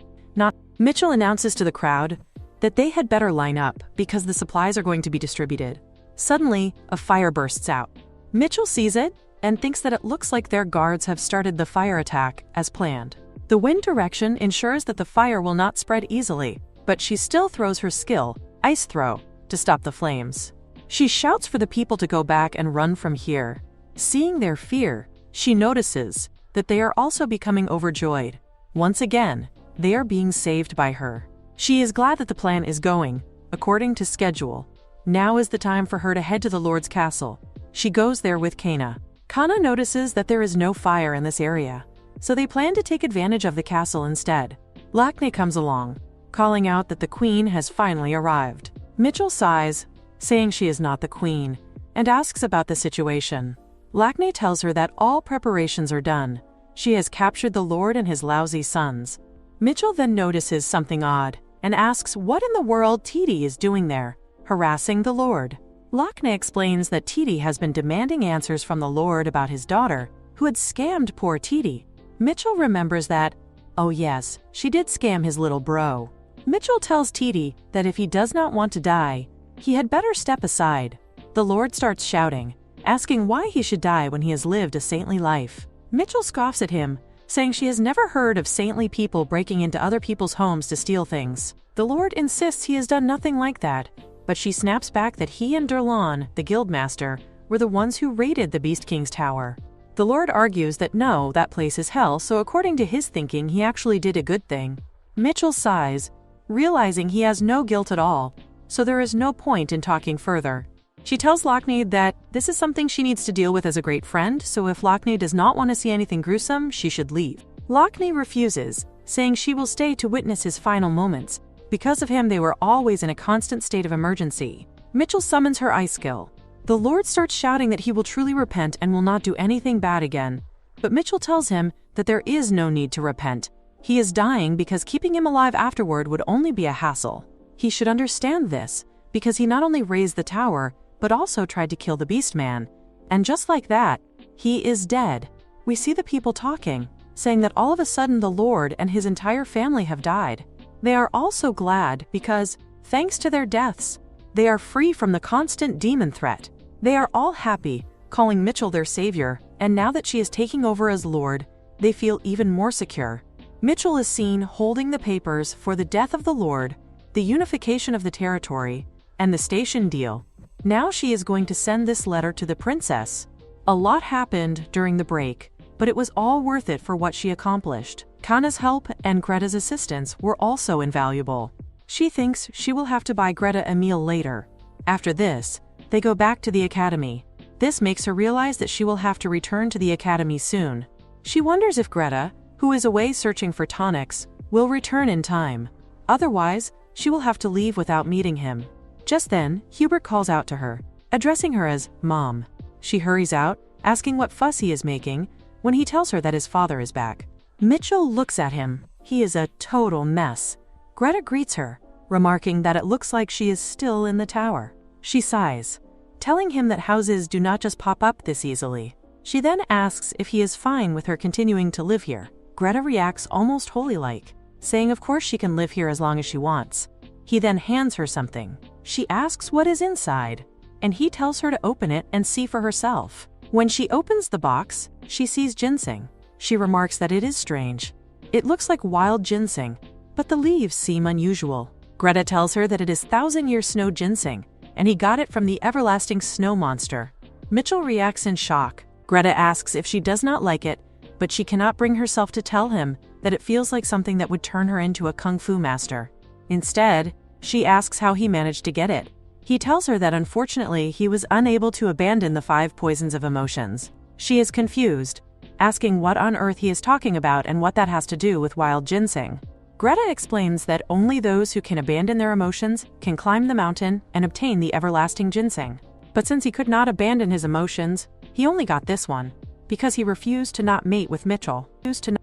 Mitchell announces to the crowd that they had better line up because the supplies are going to be distributed. Suddenly, a fire bursts out. Mitchell sees it and thinks that it looks like their guards have started the fire attack as planned. The wind direction ensures that the fire will not spread easily, but she still throws her skill, Ice Throw, to stop the flames. She shouts for the people to go back and run from here. Seeing their fear, she notices that they are also becoming overjoyed. Once again, they are being saved by her. She is glad that the plan is going according to schedule. Now is the time for her to head to the Lord's castle. She goes there with Cana. Cana notices that there is no fire in this area, so they plan to take advantage of the castle instead. Lacne comes along, calling out that the queen has finally arrived. Mitchell sighs, saying she is not the queen, and asks about the situation. Lacne tells her that all preparations are done. She has captured the Lord and his lousy sons. Mitchell then notices something odd and asks what in the world Titi is doing there, harassing the Lord. Lacne explains that Titi has been demanding answers from the Lord about his daughter, who had scammed poor Titi. Mitchell remembers that, oh yes, she did scam his little bro. Mitchell tells Titi that if he does not want to die, he had better step aside. The Lord starts shouting, asking why he should die when he has lived a saintly life. Mitchell scoffs at him, saying she has never heard of saintly people breaking into other people's homes to steal things. The Lord insists he has done nothing like that, but she snaps back that he and Durlan, the guildmaster, were the ones who raided the Beast King's tower. The Lord argues that no, that place is hell, so according to his thinking, he actually did a good thing. Mitchell sighs, realizing he has no guilt at all, so there is no point in talking further. She tells Lacne that this is something she needs to deal with as a great friend, so if Lacne does not want to see anything gruesome, she should leave. Lacne refuses, saying she will stay to witness his final moments. Because of him, they were always in a constant state of emergency. Mitchell summons her ice skill. The Lord starts shouting that he will truly repent and will not do anything bad again. But Mitchell tells him that there is no need to repent. He is dying because keeping him alive afterward would only be a hassle. He should understand this, because he not only raised the tower, but also tried to kill the beast man. And just like that, he is dead. We see the people talking, saying that all of a sudden the Lord and his entire family have died. They are also glad because, thanks to their deaths, they are free from the constant demon threat. They are all happy, calling Mitchell their savior, and now that she is taking over as Lord, they feel even more secure. Mitchell is seen holding the papers for the death of the Lord, the unification of the territory, and the station deal. Now she is going to send this letter to the princess. A lot happened during the break, but it was all worth it for what she accomplished. Cana's help and Greta's assistance were also invaluable. She thinks she will have to buy Greta a meal later. After this, they go back to the academy. This makes her realize that she will have to return to the academy soon. She wonders if Greta, who is away searching for tonics, will return in time. Otherwise, she will have to leave without meeting him. Just then, Hubert calls out to her, addressing her as Mom. She hurries out, asking what fuss he is making, when he tells her that his father is back. Mitchell looks at him. he is a total mess. Greta greets her, remarking that it looks like she is still in the tower. She sighs, telling him that houses do not just pop up this easily. She then asks if he is fine with her continuing to live here. Greta reacts almost holy-like, saying of course she can live here as long as she wants. He then hands her something. She asks what is inside, and he tells her to open it and see for herself. When she opens the box, she sees ginseng. She remarks that it is strange. It looks like wild ginseng, but the leaves seem unusual. Greta tells her that it is 1,000-year snow ginseng, and he got it from the everlasting snow monster. Mitchell reacts in shock. Greta asks if she does not like it, but she cannot bring herself to tell him that it feels like something that would turn her into a kung fu master. Instead, she asks how he managed to get it. He tells her that unfortunately he was unable to abandon the 5 poisons of emotions. She is confused, asking what on earth he is talking about and what that has to do with wild ginseng. Greta explains that only those who can abandon their emotions can climb the mountain and obtain the everlasting ginseng. But since he could not abandon his emotions, he only got this one, because he refused to not mate with Mitchell.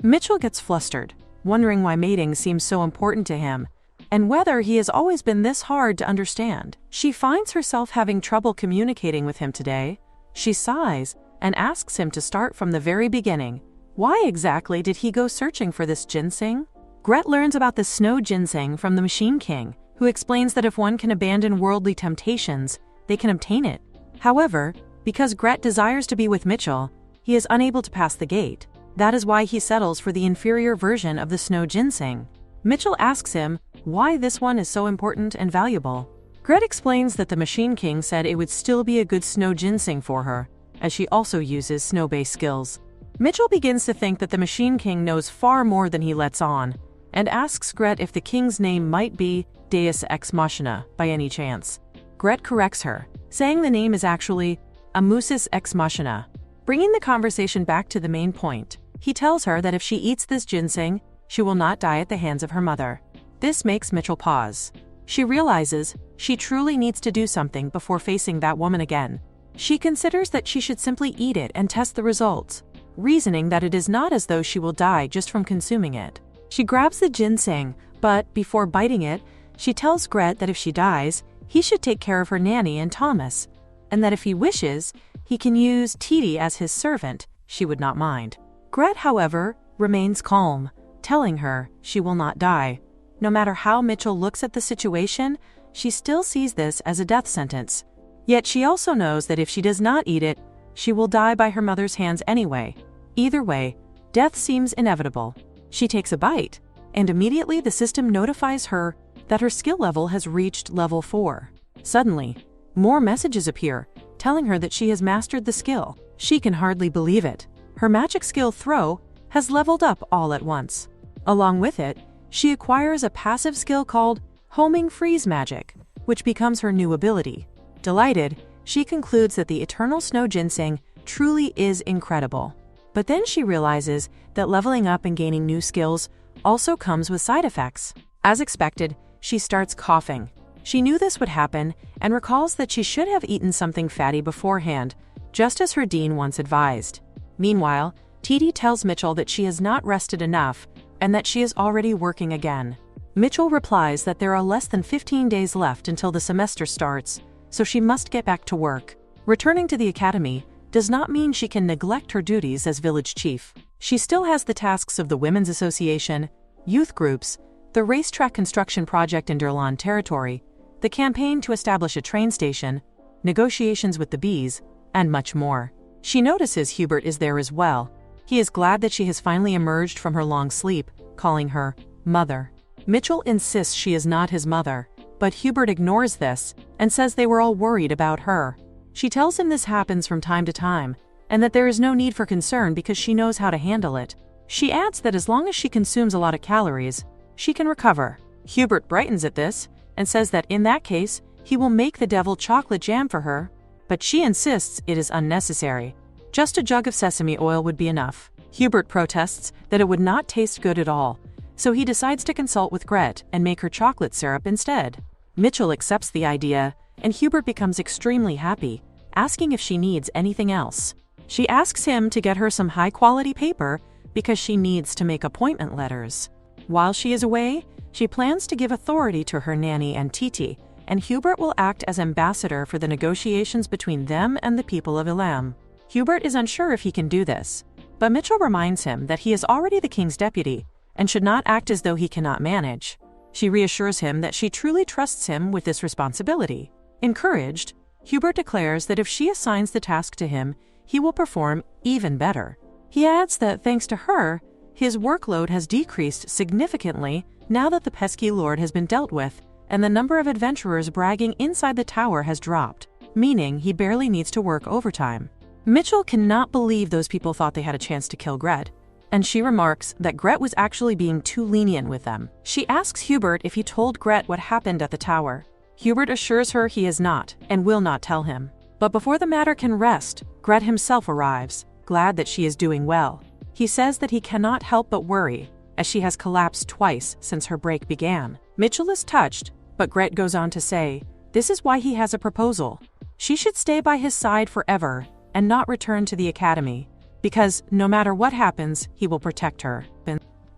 Mitchell gets flustered, wondering why mating seems so important to him, and whether he has always been this hard to understand. She finds herself having trouble communicating with him today. She sighs and asks him to start from the very beginning. Why exactly did he go searching for this ginseng? Gret learns about the snow ginseng from the Machine King, who explains that if one can abandon worldly temptations, they can obtain it. However, because Gret desires to be with Mitchell, he is unable to pass the gate. That is why he settles for the inferior version of the snow ginseng. Mitchell asks him why this one is so important and valuable. Gret explains that the Machine King said it would still be a good snow ginseng for her, as she also uses snow-based skills. Mitchell begins to think that the Machine King knows far more than he lets on, and asks Gret if the king's name might be Deus Ex Machina by any chance. Gret corrects her, saying the name is actually Amusis Ex Machina. Bringing the conversation back to the main point, he tells her that if she eats this ginseng, she will not die at the hands of her mother. This makes Mitchell pause. She realizes she truly needs to do something before facing that woman again. She considers that she should simply eat it and test the results, reasoning that it is not as though she will die just from consuming it. She grabs the ginseng, but before biting it, she tells Gret that if she dies, he should take care of her nanny and Thomas, and that if he wishes, he can use Titi as his servant. She would not mind. Gret, however, remains calm, telling her she will not die. No matter how Mitchell looks at the situation, she still sees this as a death sentence. Yet she also knows that if she does not eat it, she will die by her mother's hands anyway. Either way, death seems inevitable. She takes a bite, and immediately the system notifies her that her skill level has reached level 4. Suddenly, more messages appear, telling her that she has mastered the skill. She can hardly believe it. Her magic skill throw has leveled up all at once. Along with it, she acquires a passive skill called Homing Freeze Magic, which becomes her new ability. Delighted, she concludes that the Eternal Snow Ginseng truly is incredible. But then she realizes that leveling up and gaining new skills also comes with side effects. As expected, she starts coughing. She knew this would happen and recalls that she should have eaten something fatty beforehand, just as her dean once advised. Meanwhile, Titi tells Mitchell that she has not rested enough and that she is already working again. Mitchell replies that there are less than 15 days left until the semester starts, so she must get back to work. Returning to the academy does not mean she can neglect her duties as village chief. She still has the tasks of the Women's Association, youth groups, the racetrack construction project in Durlan territory, the campaign to establish a train station, negotiations with the bees, and much more. She notices Hubert is there as well. He is glad that she has finally emerged from her long sleep, calling her mother. Mitchell insists she is not his mother, but Hubert ignores this and says they were all worried about her. She tells him this happens from time to time, and that there is no need for concern because she knows how to handle it. She adds that as long as she consumes a lot of calories, she can recover. Hubert brightens at this and says that in that case, he will make the devil chocolate jam for her, but she insists it is unnecessary. Just a jug of sesame oil would be enough. Hubert protests that it would not taste good at all, so he decides to consult with Gret and make her chocolate syrup instead. Mitchell accepts the idea, and Hubert becomes extremely happy, asking if she needs anything else. She asks him to get her some high-quality paper because she needs to make appointment letters. While she is away, she plans to give authority to her nanny and Titi, and Hubert will act as ambassador for the negotiations between them and the people of Elam. Hubert is unsure if he can do this, but Mitchell reminds him that he is already the king's deputy and should not act as though he cannot manage. She reassures him that she truly trusts him with this responsibility. Encouraged, Hubert declares that if she assigns the task to him, he will perform even better. He adds that thanks to her, his workload has decreased significantly now that the pesky lord has been dealt with, and the number of adventurers bragging inside the tower has dropped, meaning he barely needs to work overtime. Mitchell cannot believe those people thought they had a chance to kill Gret, and she remarks that Gret was actually being too lenient with them. She asks Hubert if he told Gret what happened at the tower. Hubert assures her he is not, and will not tell him. But before the matter can rest, Gret himself arrives, glad that she is doing well. He says that he cannot help but worry, as she has collapsed twice since her break began. Mitchell is touched, but Gret goes on to say, this is why he has a proposal. She should stay by his side forever and not return to the academy, because no matter what happens, he will protect her.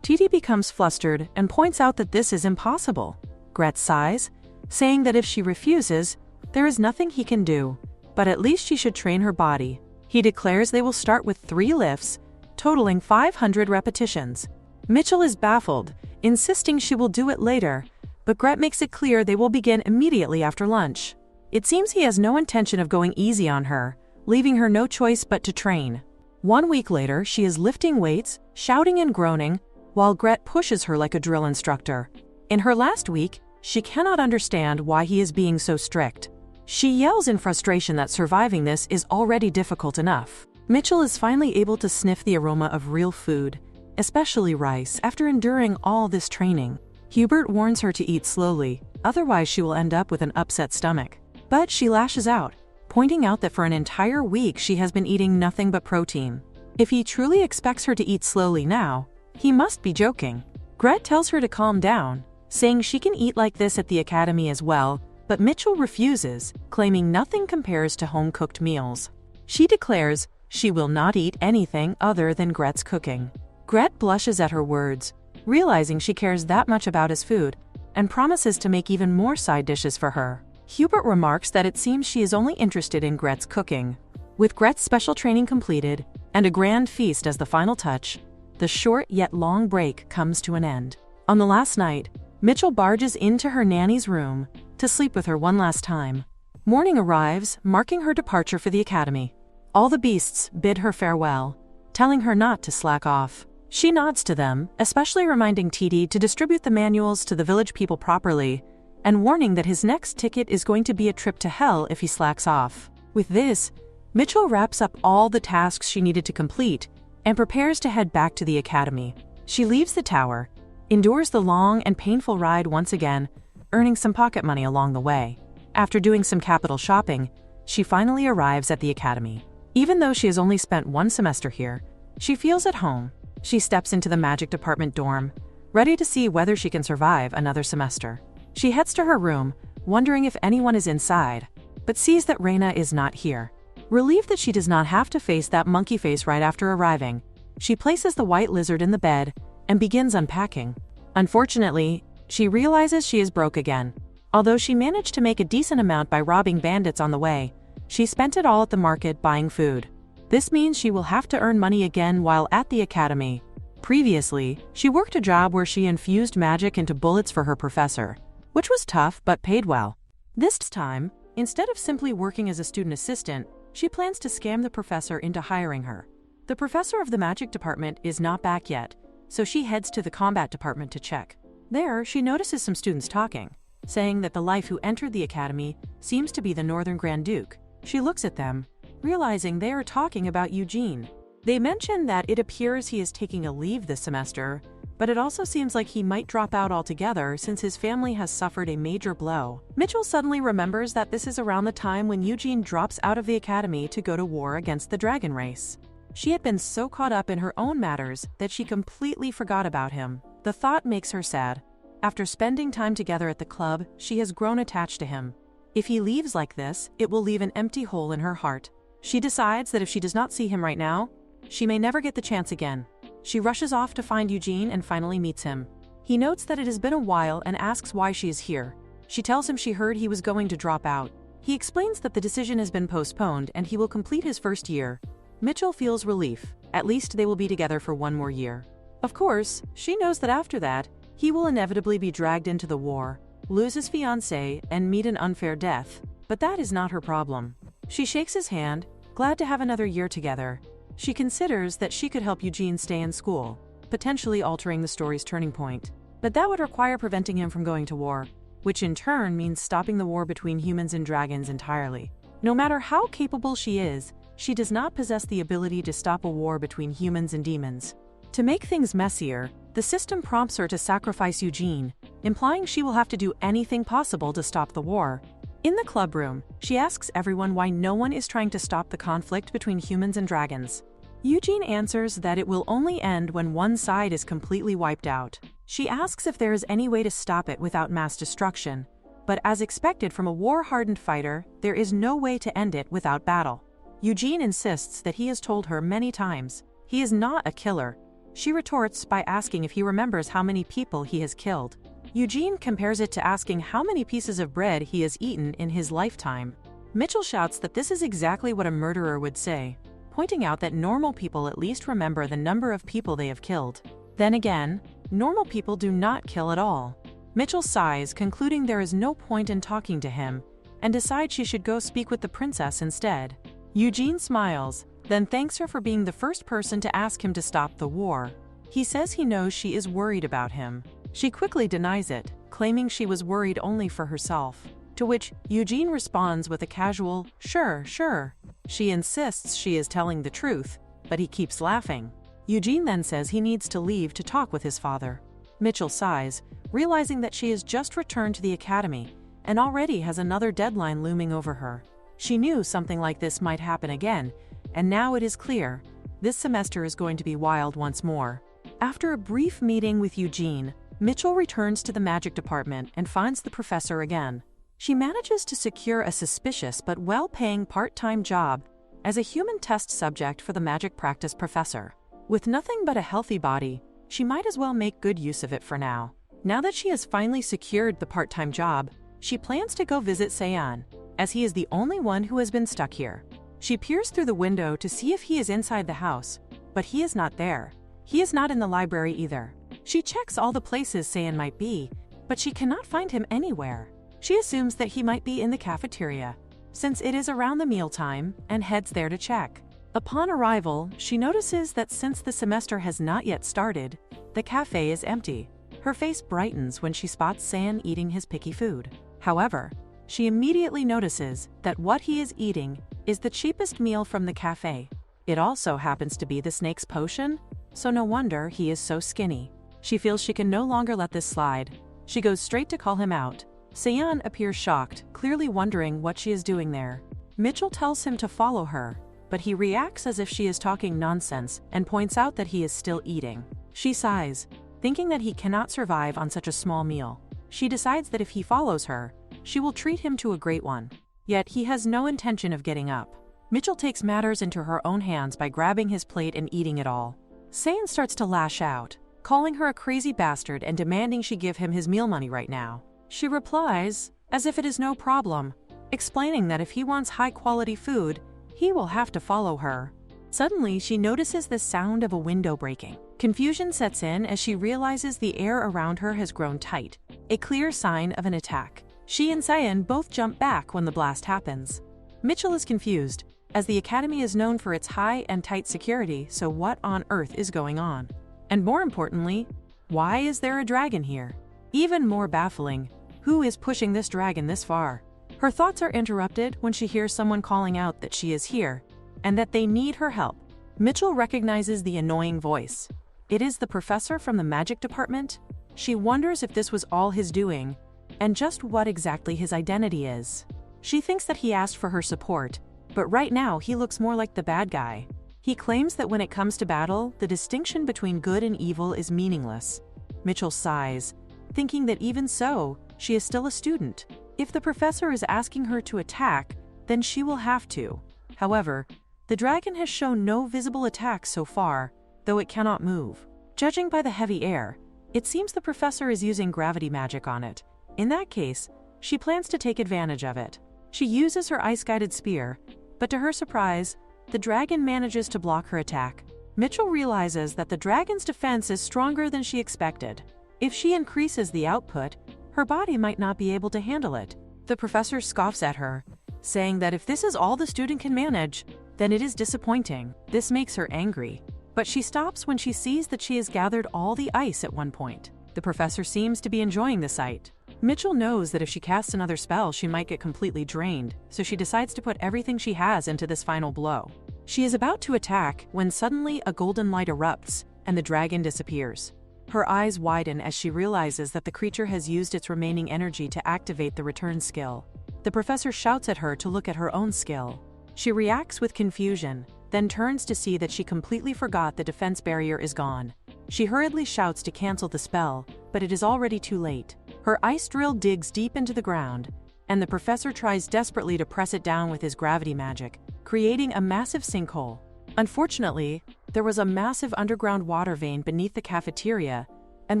Titi becomes flustered and points out that this is impossible. Gret sighs, saying that if she refuses, there is nothing he can do, but at least she should train her body. He declares they will start with 3 lifts, totaling 500 repetitions. Mitchell is baffled, insisting she will do it later, but Gret makes it clear they will begin immediately after lunch. It seems he has no intention of going easy on her, leaving her no choice but to train. 1 week later, she is lifting weights, shouting and groaning, while Gret pushes her like a drill instructor. In her last week, she cannot understand why he is being so strict. She yells in frustration that surviving this is already difficult enough. Mitchell is finally able to sniff the aroma of real food, especially rice, after enduring all this training. Hubert warns her to eat slowly, otherwise she will end up with an upset stomach. But she lashes out, pointing out that for an entire week she has been eating nothing but protein. If he truly expects her to eat slowly now, he must be joking. Gret tells her to calm down, saying she can eat like this at the academy as well, but Mitchell refuses, claiming nothing compares to home-cooked meals. She declares she will not eat anything other than Gret's cooking. Gret blushes at her words, realizing she cares that much about his food, and promises to make even more side dishes for her. Hubert remarks that it seems she is only interested in Gret's cooking. With Gret's special training completed, and a grand feast as the final touch, the short yet long break comes to an end. On the last night, Mitchell barges into her nanny's room to sleep with her one last time. Morning arrives, marking her departure for the academy. All the beasts bid her farewell, telling her not to slack off. She nods to them, especially reminding Titi to distribute the manuals to the village people properly, and warning that his next ticket is going to be a trip to hell if he slacks off. With this, Mitchell wraps up all the tasks she needed to complete and prepares to head back to the academy. She leaves the tower, endures the long and painful ride once again, earning some pocket money along the way. After doing some capital shopping, she finally arrives at the academy. Even though she has only spent 1 semester here, she feels at home. She steps into the magic department dorm, ready to see whether she can survive another semester. She heads to her room, wondering if anyone is inside, but sees that Reina is not here. Relieved that she does not have to face that monkey face right after arriving, she places the white lizard in the bed and begins unpacking. Unfortunately, she realizes she is broke again. Although she managed to make a decent amount by robbing bandits on the way, she spent it all at the market buying food. This means she will have to earn money again while at the academy. Previously, she worked a job where she infused magic into bullets for her professor, which was tough but paid well. This time, instead of simply working as a student assistant, she plans to scam the professor into hiring her. The professor of the magic department is not back yet, so she heads to the combat department to check. There, she notices some students talking, saying that the life who entered the academy seems to be the Northern Grand Duke. She looks at them, realizing they are talking about Eugene. They mention that it appears he is taking a leave this semester, but it also seems like he might drop out altogether since his family has suffered a major blow. Mitchell suddenly remembers that this is around the time when Eugene drops out of the academy to go to war against the dragon race. She had been so caught up in her own matters that she completely forgot about him. The thought makes her sad. After spending time together at the club, she has grown attached to him. If he leaves like this, it will leave an empty hole in her heart. She decides that if she does not see him right now, she may never get the chance again. She rushes off to find Eugene and finally meets him. He notes that it has been a while and asks why she is here. She tells him she heard he was going to drop out. He explains that the decision has been postponed and he will complete his first year. Mitchell feels relief. At least they will be together for one more year. Of course, she knows that after that, he will inevitably be dragged into the war, lose his fiancée, and meet an unfair death. But that is not her problem. She shakes his hand, glad to have another year together. She considers that she could help Eugene stay in school, potentially altering the story's turning point. But that would require preventing him from going to war, which in turn means stopping the war between humans and dragons entirely. No matter how capable she is, she does not possess the ability to stop a war between humans and demons. To make things messier, the system prompts her to sacrifice Eugene, implying she will have to do anything possible to stop the war. In the club room, she asks everyone why no one is trying to stop the conflict between humans and dragons. Eugene answers that it will only end when one side is completely wiped out. She asks if there is any way to stop it without mass destruction, but as expected from a war-hardened fighter, there is no way to end it without battle. Eugene insists that he has told her many times he is not a killer. She retorts by asking if he remembers how many people he has killed. Eugene compares it to asking how many pieces of bread he has eaten in his lifetime. Mitchell shouts that this is exactly what a murderer would say, pointing out that normal people at least remember the number of people they have killed. Then again, normal people do not kill at all. Mitchell sighs, concluding there is no point in talking to him, and decides she should go speak with the princess instead. Eugene smiles, then thanks her for being the first person to ask him to stop the war. He says he knows she is worried about him. She quickly denies it, claiming she was worried only for herself, to which Eugene responds with a casual, "Sure, sure." She insists she is telling the truth, but he keeps laughing. Eugene then says he needs to leave to talk with his father. Mitchell sighs, realizing that she has just returned to the academy and already has another deadline looming over her. She knew something like this might happen again, and now it is clear this semester is going to be wild once more. After a brief meeting with Eugene, Mitchell returns to the magic department and finds the professor again. She manages to secure a suspicious but well-paying part-time job as a human test subject for the magic practice professor. With nothing but a healthy body, she might as well make good use of it for now. Now that she has finally secured the part-time job, she plans to go visit Sean, as he is the only one who has been stuck here. She peers through the window to see if he is inside the house, but he is not there. He is not in the library either. She checks all the places Sean might be, but she cannot find him anywhere. She assumes that he might be in the cafeteria, since it is around the mealtime, and heads there to check. Upon arrival, she notices that since the semester has not yet started, the cafe is empty. Her face brightens when she spots Sean eating his picky food. However, she immediately notices that what he is eating is the cheapest meal from the cafe. It also happens to be the snake's potion, so no wonder he is so skinny. She feels she can no longer let this slide. She goes straight to call him out. Seon appears shocked, clearly wondering what she is doing there. Mitchell tells him to follow her, but he reacts as if she is talking nonsense and points out that he is still eating. She sighs, thinking that he cannot survive on such a small meal. She decides that if he follows her, she will treat him to a great one. Yet he has no intention of getting up. Mitchell takes matters into her own hands by grabbing his plate and eating it all. Seon starts to lash out, calling her a crazy bastard and demanding she give him his meal money right now. She replies, as if it is no problem, explaining that if he wants high-quality food, he will have to follow her. Suddenly, she notices the sound of a window breaking. Confusion sets in as she realizes the air around her has grown tight, a clear sign of an attack. She and Seon both jump back when the blast happens. Mitchell is confused, as the academy is known for its high and tight security, so what on earth is going on? And more importantly, why is there a dragon here? Even more baffling, who is pushing this dragon this far? Her thoughts are interrupted when she hears someone calling out that she is here, and that they need her help. Mitchell recognizes the annoying voice. It is the professor from the magic department. She wonders if this was all his doing, and just what exactly his identity is. She thinks that he asked for her support, but right now he looks more like the bad guy. He claims that when it comes to battle, the distinction between good and evil is meaningless. Mitchell sighs, thinking that even so, she is still a student. If the professor is asking her to attack, then she will have to. However, the dragon has shown no visible attacks so far, though it cannot move. Judging by the heavy air, It seems the professor is using gravity magic on it. In that case, she plans to take advantage of it. She uses her ice-guided spear, but to her surprise, the dragon manages to block her attack. Mitchell realizes that the dragon's defense is stronger than she expected. If she increases the output, her body might not be able to handle it. The professor scoffs at her, saying that if this is all the student can manage, then it is disappointing. This makes her angry, but she stops when she sees that she has gathered all the ice at one point. The professor seems to be enjoying the sight. Mitchell knows that if she casts another spell, she might get completely drained, so she decides to put everything she has into this final blow. She is about to attack when suddenly a golden light erupts and the dragon disappears. Her eyes widen as she realizes that the creature has used its remaining energy to activate the return skill. The professor shouts at her to look at her own skill. She reacts with confusion, then turns to see that she completely forgot the defense barrier is gone. She hurriedly shouts to cancel the spell, but it is already too late. Her ice drill digs deep into the ground, and the professor tries desperately to press it down with his gravity magic, creating a massive sinkhole. Unfortunately, there was a massive underground water vein beneath the cafeteria, and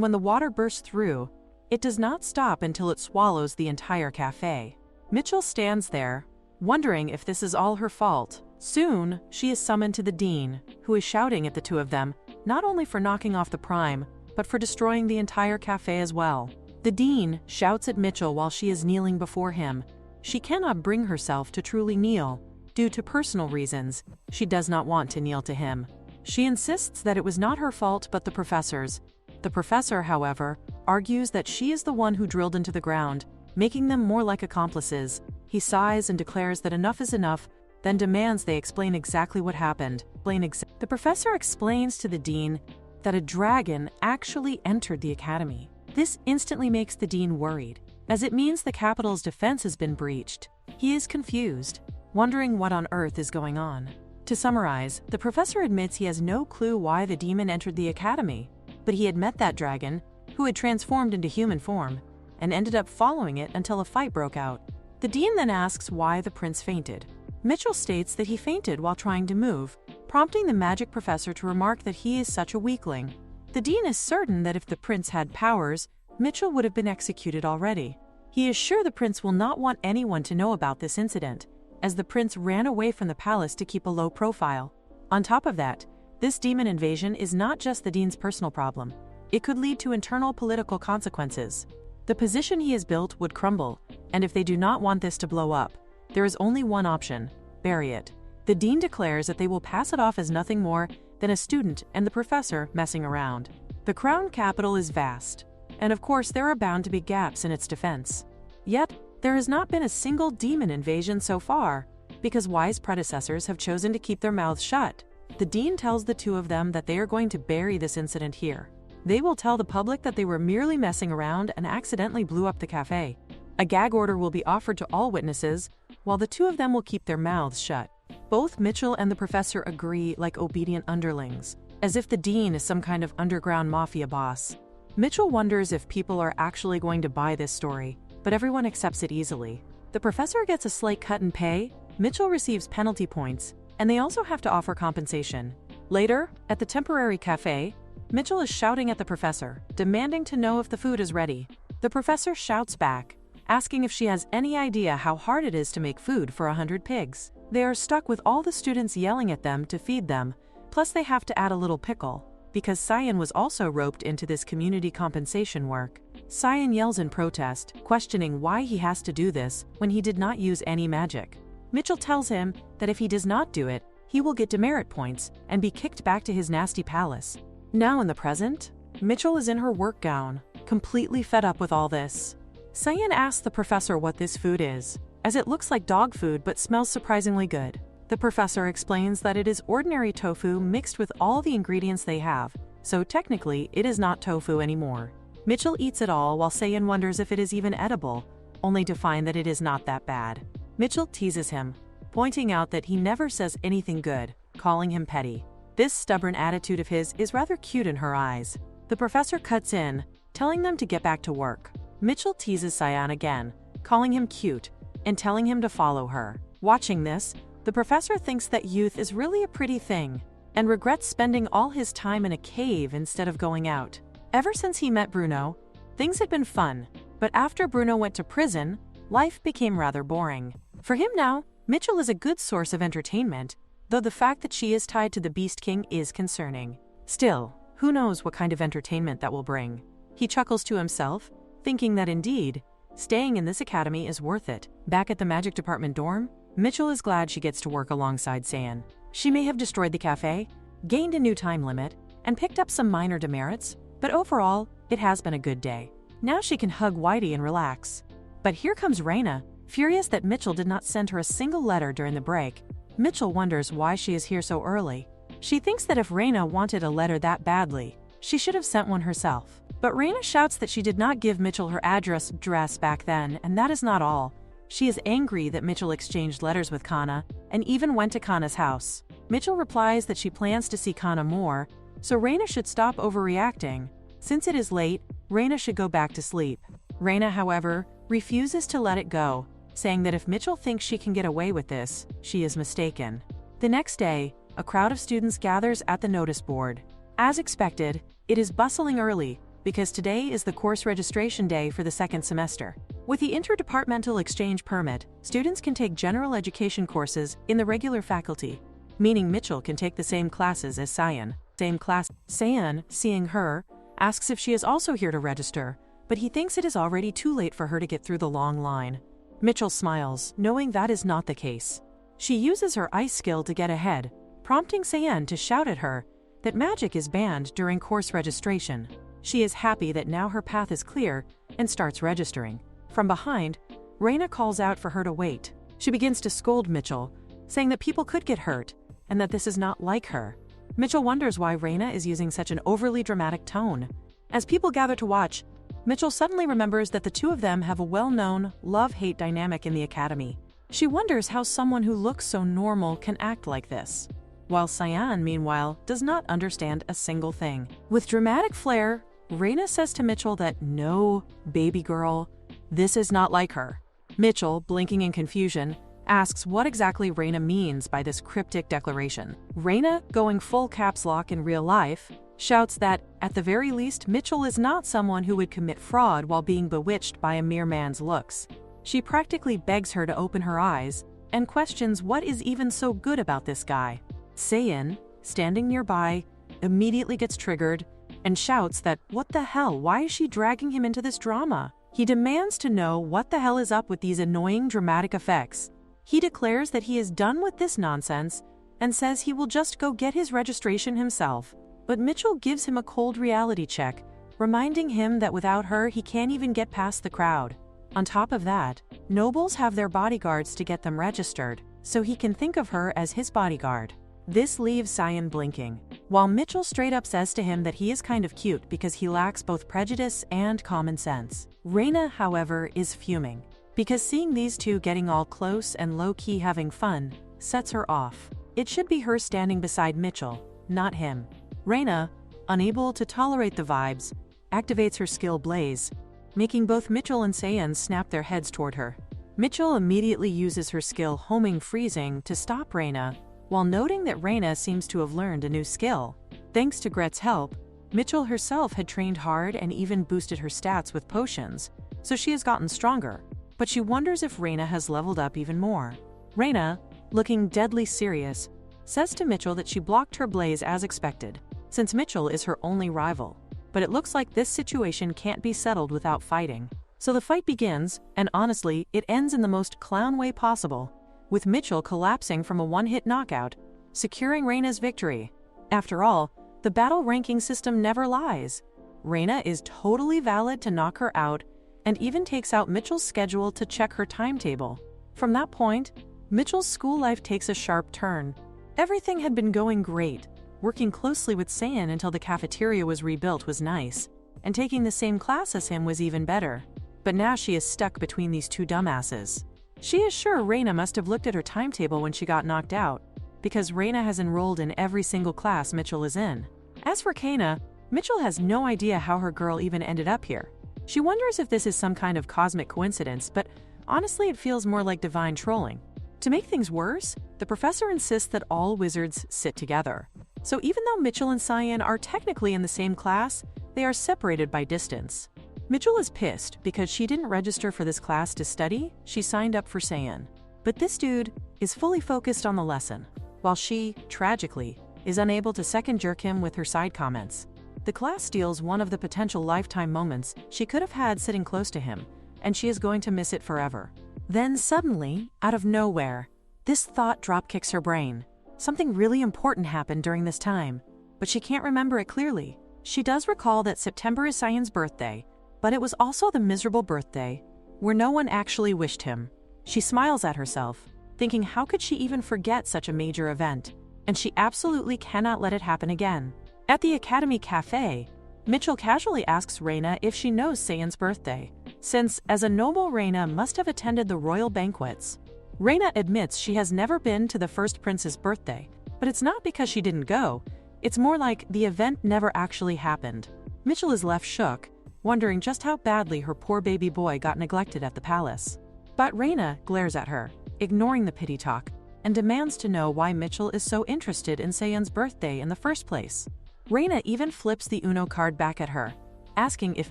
when the water bursts through, it does not stop until it swallows the entire cafe. Mitchell stands there, wondering if this is all her fault. Soon, she is summoned to the dean, who is shouting at the two of them, not only for knocking off the prime, but for destroying the entire cafe as well. The dean shouts at Mitchell while she is kneeling before him. She cannot bring herself to truly kneel. Due to personal reasons, she does not want to kneel to him. She insists that it was not her fault but the professor's. The professor, however, argues that she is the one who drilled into the ground, making them more like accomplices. He sighs and declares that enough is enough, then demands they explain exactly what happened. The professor explains to the dean that a dragon actually entered the academy. This instantly makes the dean worried, as it means the capital's defense has been breached. He is confused, wondering what on earth is going on. To summarize, the professor admits he has no clue why the demon entered the academy, but he had met that dragon, who had transformed into human form, and ended up following it until a fight broke out. The dean then asks why the prince fainted. Mitchell states that he fainted while trying to move, prompting the magic professor to remark that he is such a weakling. The dean is certain that if the prince had powers, Mitchell would have been executed already. He is sure the prince will not want anyone to know about this incident, as the prince ran away from the palace to keep a low profile. On top of that, this demon invasion is not just the dean's personal problem. It could lead to internal political consequences. The position he has built would crumble, and if they do not want this to blow up, there is only one option: bury it. The dean declares that they will pass it off as nothing more than a student and the professor messing around. The crown capital is vast, and of course there are bound to be gaps in its defense. Yet, there has not been a single demon invasion so far, because wise predecessors have chosen to keep their mouths shut. The dean tells the two of them that they are going to bury this incident here. They will tell the public that they were merely messing around and accidentally blew up the cafe. A gag order will be offered to all witnesses, while the two of them will keep their mouths shut. Both Mitchell and the professor agree like obedient underlings, as if the dean is some kind of underground mafia boss. Mitchell wonders if people are actually going to buy this story, but everyone accepts it easily. The professor gets a slight cut in pay, Mitchell receives penalty points, and they also have to offer compensation. Later, at the temporary cafe, Mitchell is shouting at the professor, demanding to know if the food is ready. The professor shouts back, asking if she has any idea how hard it is to make food for 100 pigs. They are stuck with all the students yelling at them to feed them, plus they have to add a little pickle, because Cyan was also roped into this community compensation work. Cyan yells in protest, questioning why he has to do this when he did not use any magic. Mitchell tells him that if he does not do it, he will get demerit points and be kicked back to his nasty palace. Now in the present, Mitchell is in her work gown, completely fed up with all this. Cyan asks the professor what this food is, as it looks like dog food but smells surprisingly good. The professor explains that it is ordinary tofu mixed with all the ingredients they have, so technically it is not tofu anymore. Mitchell eats it all while Cyan wonders if it is even edible, only to find that it is not that bad. Mitchell teases him, pointing out that he never says anything good, calling him petty. This stubborn attitude of his is rather cute in her eyes. The professor cuts in, telling them to get back to work. Mitchell teases Cyan again, calling him cute, and telling him to follow her. Watching this, the professor thinks that youth is really a pretty thing, and regrets spending all his time in a cave instead of going out. Ever since he met Bruno, things had been fun, but after Bruno went to prison, life became rather boring. For him now, Mitchell is a good source of entertainment, though the fact that she is tied to the Beast King is concerning. Still, who knows what kind of entertainment that will bring. He chuckles to himself, thinking that indeed, staying in this academy is worth it. Back at the magic department dorm, Mitchell is glad she gets to work alongside Saiyan. She may have destroyed the cafe, gained a new time limit, and picked up some minor demerits, but overall, it has been a good day. Now she can hug Whitey and relax. But here comes Raina, furious that Mitchell did not send her a single letter during the break. Mitchell wonders why she is here so early. She thinks that if Raina wanted a letter that badly, she should have sent one herself. But Raina shouts that she did not give Mitchell her address back then, and that is not all. She is angry that Mitchell exchanged letters with Kana and even went to Kana's house. Mitchell replies that she plans to see Kana more, so Raina should stop overreacting. Since it is late, Raina should go back to sleep. Raina, however, refuses to let it go, saying that if Mitchell thinks she can get away with this, she is mistaken. The next day, a crowd of students gathers at the notice board. As expected, it is bustling early, because today is the course registration day for the second semester. With the interdepartmental exchange permit, students can take general education courses in the regular faculty, meaning Mitchell can take the same classes as Saiyan. Saiyan, seeing her, asks if she is also here to register, but he thinks it is already too late for her to get through the long line. Mitchell smiles, knowing that is not the case. She uses her ice skill to get ahead, prompting Saiyan to shout at her that magic is banned during course registration. She is happy that now her path is clear and starts registering. From behind, Raina calls out for her to wait. She begins to scold Mitchell, saying that people could get hurt and that this is not like her. Mitchell wonders why Raina is using such an overly dramatic tone. As people gather to watch, Mitchell suddenly remembers that the two of them have a well-known love-hate dynamic in the academy. She wonders how someone who looks so normal can act like this, while Saiyan, meanwhile, does not understand a single thing. With dramatic flair, Raina says to Mitchell that no, baby girl, this is not like her. Mitchell, blinking in confusion, asks what exactly Raina means by this cryptic declaration. Raina, going full caps lock in real life, shouts that, at the very least, Mitchell is not someone who would commit fraud while being bewitched by a mere man's looks. She practically begs her to open her eyes and questions what is even so good about this guy. Saiyan, standing nearby, immediately gets triggered and shouts that, what the hell, why is she dragging him into this drama? He demands to know what the hell is up with these annoying dramatic effects. He declares that he is done with this nonsense and says he will just go get his registration himself. But Mitchell gives him a cold reality check, reminding him that without her he can't even get past the crowd. On top of that, nobles have their bodyguards to get them registered, so he can think of her as his bodyguard. This leaves Saiyan blinking, while Mitchell straight up says to him that he is kind of cute because he lacks both prejudice and common sense. Raina, however, is fuming, because seeing these two getting all close and low-key having fun sets her off. It should be her standing beside Mitchell, not him. Raina, unable to tolerate the vibes, activates her skill Blaze, making both Mitchell and Saiyan snap their heads toward her. Mitchell immediately uses her skill Homing Freezing to stop Raina, while noting that Raina seems to have learned a new skill. Thanks to Gret's help, Mitchell herself had trained hard and even boosted her stats with potions, so she has gotten stronger, but she wonders if Raina has leveled up even more. Raina, looking deadly serious, says to Mitchell that she blocked her Blaze as expected, since Mitchell is her only rival. But it looks like this situation can't be settled without fighting. So the fight begins, and honestly, it ends in the most clown way possible, with Mitchell collapsing from a one-hit knockout, securing Raina's victory. After all, the battle ranking system never lies. Raina is totally valid to knock her out, and even takes out Mitchell's schedule to check her timetable. From that point, Mitchell's school life takes a sharp turn. Everything had been going great. Working closely with Saiyan until the cafeteria was rebuilt was nice, and taking the same class as him was even better. But now she is stuck between these two dumbasses. She is sure Raina must have looked at her timetable when she got knocked out, because Raina has enrolled in every single class Mitchell is in. As for Kana, Mitchell has no idea how her girl even ended up here. She wonders if this is some kind of cosmic coincidence, but honestly it feels more like divine trolling. To make things worse, the professor insists that all wizards sit together. So even though Mitchell and Saiyan are technically in the same class, they are separated by distance. Mitchell is pissed because she didn't register for this class to study, she signed up for Saiyan. But this dude is fully focused on the lesson, while she, tragically, is unable to second-jerk him with her side comments. The class steals one of the potential lifetime moments she could have had sitting close to him, and she is going to miss it forever. Then suddenly, out of nowhere, this thought dropkicks her brain. Something really important happened during this time, but she can't remember it clearly. She does recall that September is Saiyan's birthday, but it was also the miserable birthday where no one actually wished him. She smiles at herself, thinking how could she even forget such a major event, and she absolutely cannot let it happen again. At the Academy Cafe, Mitchell casually asks Reina if she knows Saiyan's birthday, since as a noble Reina must have attended the royal banquets. Reina admits she has never been to the first prince's birthday, but it's not because she didn't go, it's more like the event never actually happened. Mitchell is left shook, wondering just how badly her poor baby boy got neglected at the palace. But Reina glares at her, ignoring the pity talk, and demands to know why Mitchell is so interested in Saiyan's birthday in the first place. Reina even flips the Uno card back at her, asking if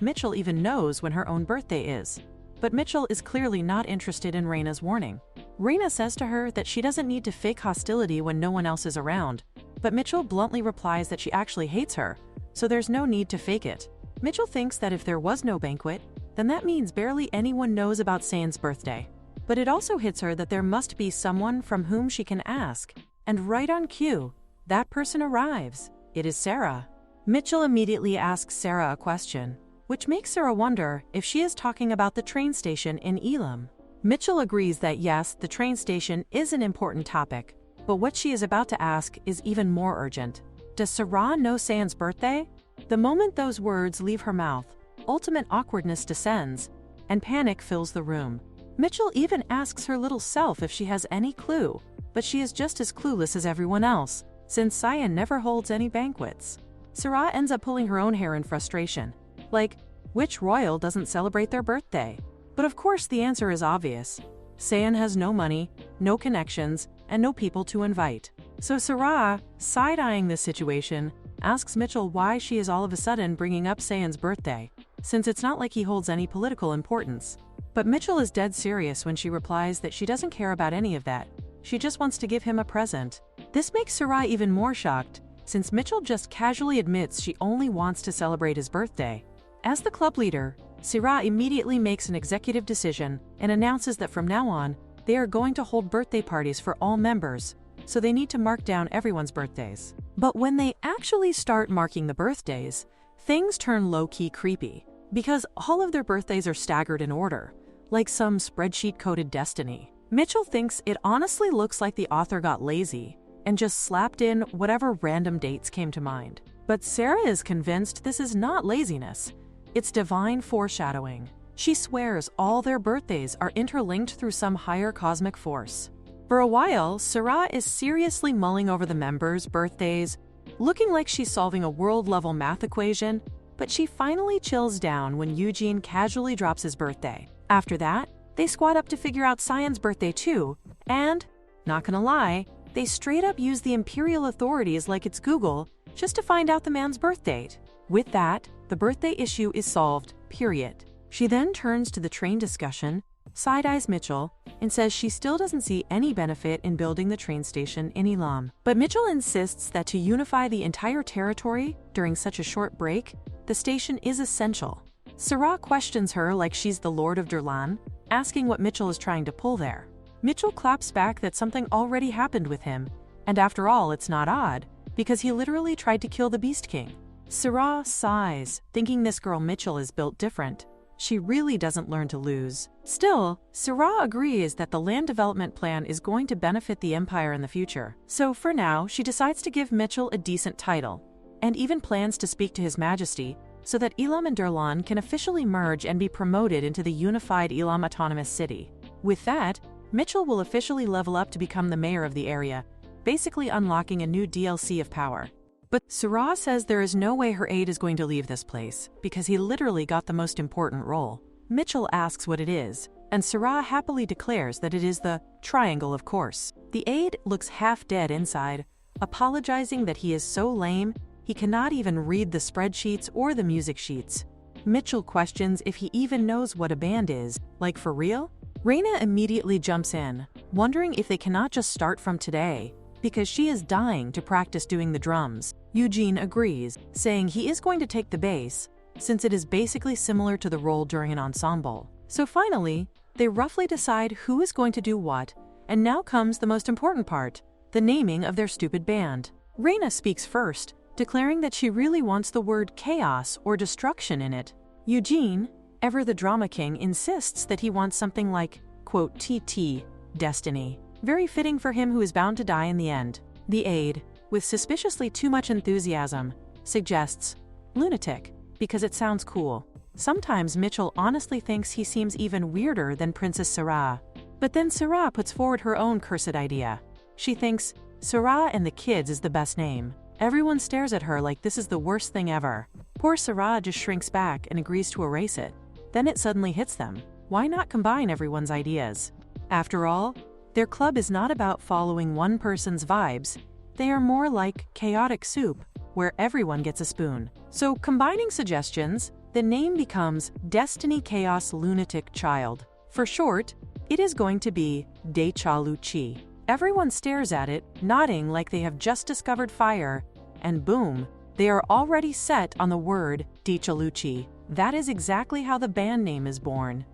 Mitchell even knows when her own birthday is. But Mitchell is clearly not interested in Reina's warning. Reina says to her that she doesn't need to fake hostility when no one else is around, but Mitchell bluntly replies that she actually hates her, so there's no need to fake it. Mitchell thinks that if there was no banquet, then that means barely anyone knows about Saiyan's birthday. But it also hits her that there must be someone from whom she can ask, and right on cue, that person arrives. It is Sarah. Mitchell immediately asks Sarah a question, which makes Sarah wonder if she is talking about the train station in Elam. Mitchell agrees that yes, the train station is an important topic, but what she is about to ask is even more urgent. Does Sarah know Saiyan's birthday? The moment those words leave her mouth, ultimate awkwardness descends, and panic fills the room. Mitchell even asks her little self if she has any clue, but she is just as clueless as everyone else, since Saiyan never holds any banquets. Sarah ends up pulling her own hair in frustration. Like, which royal doesn't celebrate their birthday? But of course the answer is obvious. Saiyan has no money, no connections, and no people to invite. So Sarah, side-eyeing this situation, asks Mitchell why she is all of a sudden bringing up Saiyan's birthday, since it's not like he holds any political importance. But Mitchell is dead serious when she replies that she doesn't care about any of that. She just wants to give him a present. This makes Sarah even more shocked, since Mitchell just casually admits she only wants to celebrate his birthday. As the club leader, Sarah immediately makes an executive decision and announces that from now on, they are going to hold birthday parties for all members, so they need to mark down everyone's birthdays. But when they actually start marking the birthdays, things turn low-key creepy, because all of their birthdays are staggered in order, like some spreadsheet-coded destiny. Mitchell thinks it honestly looks like the author got lazy and just slapped in whatever random dates came to mind. But Sarah is convinced this is not laziness, it's divine foreshadowing. She swears all their birthdays are interlinked through some higher cosmic force. For a while, Sarah is seriously mulling over the members' birthdays, looking like she's solving a world-level math equation, but she finally chills down when Eugene casually drops his birthday. After that, they squad up to figure out Saiyan's birthday too, and, not gonna lie, they straight up use the imperial authorities like it's Google just to find out the man's birth date. With that, the birthday issue is solved, period. She then turns to the train discussion, side-eyes Mitchell, and says she still doesn't see any benefit in building the train station in Elam. But Mitchell insists that to unify the entire territory during such a short break, the station is essential. Sarah questions her like she's the Lord of Durlan, asking what Mitchell is trying to pull there. Mitchell claps back that something already happened with him, and after all, it's not odd, because he literally tried to kill the Beast King. Sarah sighs, thinking this girl Mitchell is built different. She really doesn't learn to lose. Still, Sarah agrees that the land development plan is going to benefit the Empire in the future. So for now, she decides to give Mitchell a decent title, and even plans to speak to His Majesty so that Elam and Durlan can officially merge and be promoted into the unified Elam Autonomous City. With that, Mitchell will officially level up to become the mayor of the area, basically unlocking a new DLC of power. But Sarah says there is no way her aide is going to leave this place, because he literally got the most important role. Mitchell asks what it is, and Sarah happily declares that it is the triangle, of course. The aide looks half dead inside, apologizing that he is so lame, He cannot even read the spreadsheets or the music sheets. Mitchell questions if he even knows what a band is, like for real? Raina immediately jumps in, wondering if they cannot just start from today, because she is dying to practice doing the drums. Eugene agrees, saying he is going to take the bass, since it is basically similar to the role during an ensemble. So finally, they roughly decide who is going to do what, and now comes the most important part, the naming of their stupid band. Raina speaks first, declaring that she really wants the word chaos or destruction in it. Eugene, ever the drama king, insists that he wants something like, quote, Titi, destiny. Very fitting for him who is bound to die in the end. The aide, with suspiciously too much enthusiasm, suggests lunatic, because it sounds cool. Sometimes Mitchell honestly thinks he seems even weirder than Princess Sarah. But then Sarah puts forward her own cursed idea. She thinks Sarah and the kids is the best name. Everyone stares at her like this is the worst thing ever. Poor Sarah just shrinks back and agrees to erase it. Then it suddenly hits them. Why not combine everyone's ideas? After all, their club is not about following one person's vibes. They are more like chaotic soup, where everyone gets a spoon. So combining suggestions, the name becomes Destiny Chaos Lunatic Child. For short, it is going to be Dechaluchi. Everyone stares at it, nodding like they have just discovered fire, and boom, they are already set on the word Dechaluchi. That is exactly how the band name is born.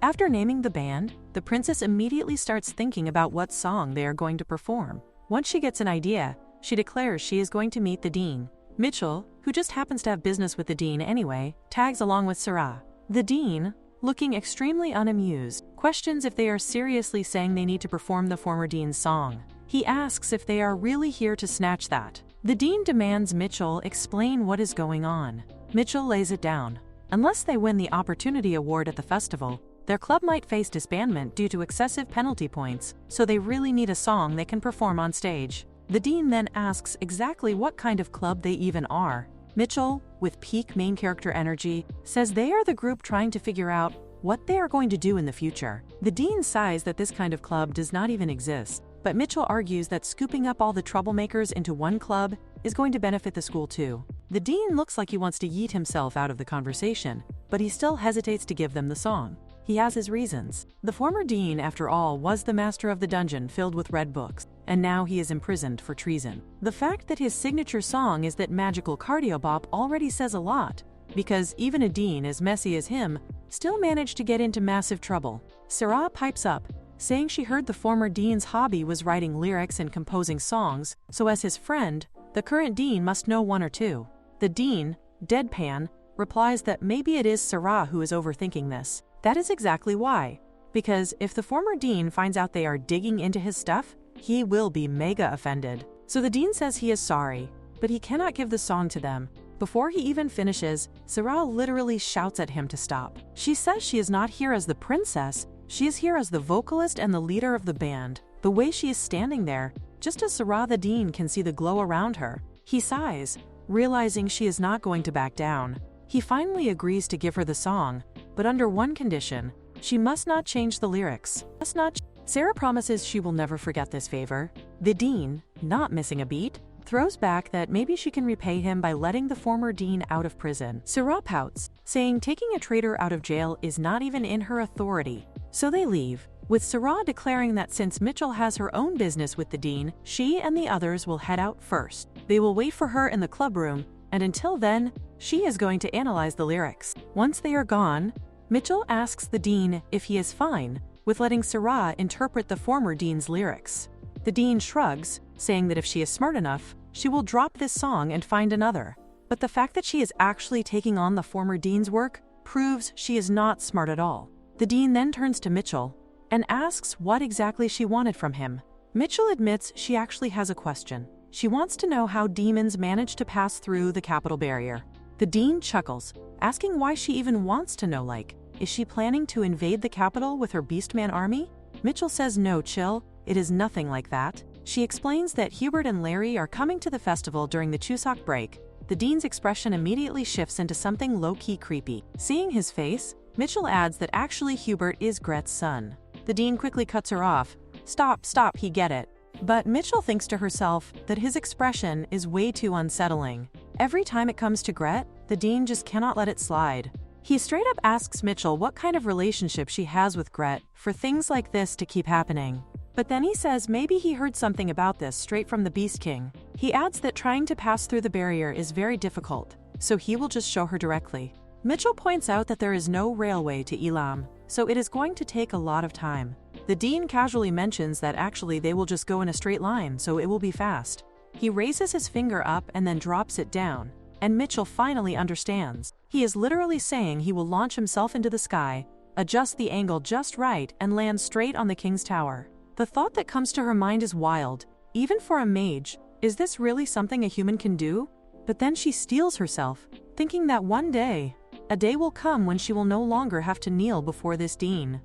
After naming the band, the princess immediately starts thinking about what song they are going to perform. Once she gets an idea, she declares she is going to meet the dean. Mitchell, who just happens to have business with the dean anyway, tags along with Sarah. The dean, looking extremely unamused, questions if they are seriously saying they need to perform the former dean's song. He asks if they are really here to snatch that. The dean demands Mitchell explain what is going on. Mitchell lays it down. Unless they win the Opportunity Award at the festival, their club might face disbandment due to excessive penalty points, so they really need a song they can perform on stage. The dean then asks exactly what kind of club they even are. Mitchell, with peak main character energy, says they are the group trying to figure out what they are going to do in the future. The dean sighs that this kind of club does not even exist, but Mitchell argues that scooping up all the troublemakers into one club is going to benefit the school too. The dean looks like he wants to yeet himself out of the conversation, but he still hesitates to give them the song. He has his reasons. The former dean, after all, was the master of the dungeon filled with red books, and now he is imprisoned for treason. The fact that his signature song is that magical cardio bop already says a lot, because even a dean as messy as him still managed to get into massive trouble. Sarah pipes up, saying she heard the former dean's hobby was writing lyrics and composing songs, so as his friend, the current dean must know one or two. The dean, deadpan, replies that maybe it is Sarah who is overthinking this. That is exactly why. Because if the former dean finds out they are digging into his stuff, he will be mega offended. So the dean says he is sorry, but he cannot give the song to them. Before he even finishes, Sarah literally shouts at him to stop. She says she is not here as the princess, she is here as the vocalist and the leader of the band. The way she is standing there, just as Sarah the dean can see the glow around her, he sighs, realizing she is not going to back down. He finally agrees to give her the song, but under one condition: she must not change the lyrics. Sarah promises she will never forget this favor. The dean, not missing a beat, throws back that maybe she can repay him by letting the former dean out of prison. Sarah pouts, saying taking a traitor out of jail is not even in her authority. So they leave, with Sarah declaring that since Mitchell has her own business with the dean, she and the others will head out first. They will wait for her in the club room, and until then, she is going to analyze the lyrics. Once they are gone, Mitchell asks the dean if he is fine with letting Sarah interpret the former dean's lyrics. The dean shrugs, saying that if she is smart enough, she will drop this song and find another. But the fact that she is actually taking on the former dean's work proves she is not smart at all. The dean then turns to Mitchell and asks what exactly she wanted from him. Mitchell admits she actually has a question. She wants to know how demons manage to pass through the capital barrier. The dean chuckles, asking why she even wants to know, like, is she planning to invade the capital with her Beastman army? Mitchell says no, chill, it is nothing like that. She explains that Hubert and Larry are coming to the festival during the Chuseok break. The dean's expression immediately shifts into something low-key creepy. Seeing his face, Mitchell adds that actually Hubert is Gret's son. The dean quickly cuts her off. Stop, he get it. But Mitchell thinks to herself that his expression is way too unsettling. Every time it comes to Gret, the dean just cannot let it slide. He straight up asks Mitchell what kind of relationship she has with Gret for things like this to keep happening. But then he says maybe he heard something about this straight from the Beast King. He adds that trying to pass through the barrier is very difficult, so he will just show her directly. Mitchell points out that there is no railway to Elam, so it is going to take a lot of time. The dean casually mentions that actually they will just go in a straight line, so it will be fast. He raises his finger up and then drops it down, and Mitchell finally understands. He is literally saying he will launch himself into the sky, adjust the angle just right, and land straight on the king's tower. The thought that comes to her mind is wild, even for a mage. Is this really something a human can do? But then she steels herself, thinking that one day, a day will come when she will no longer have to kneel before this dean.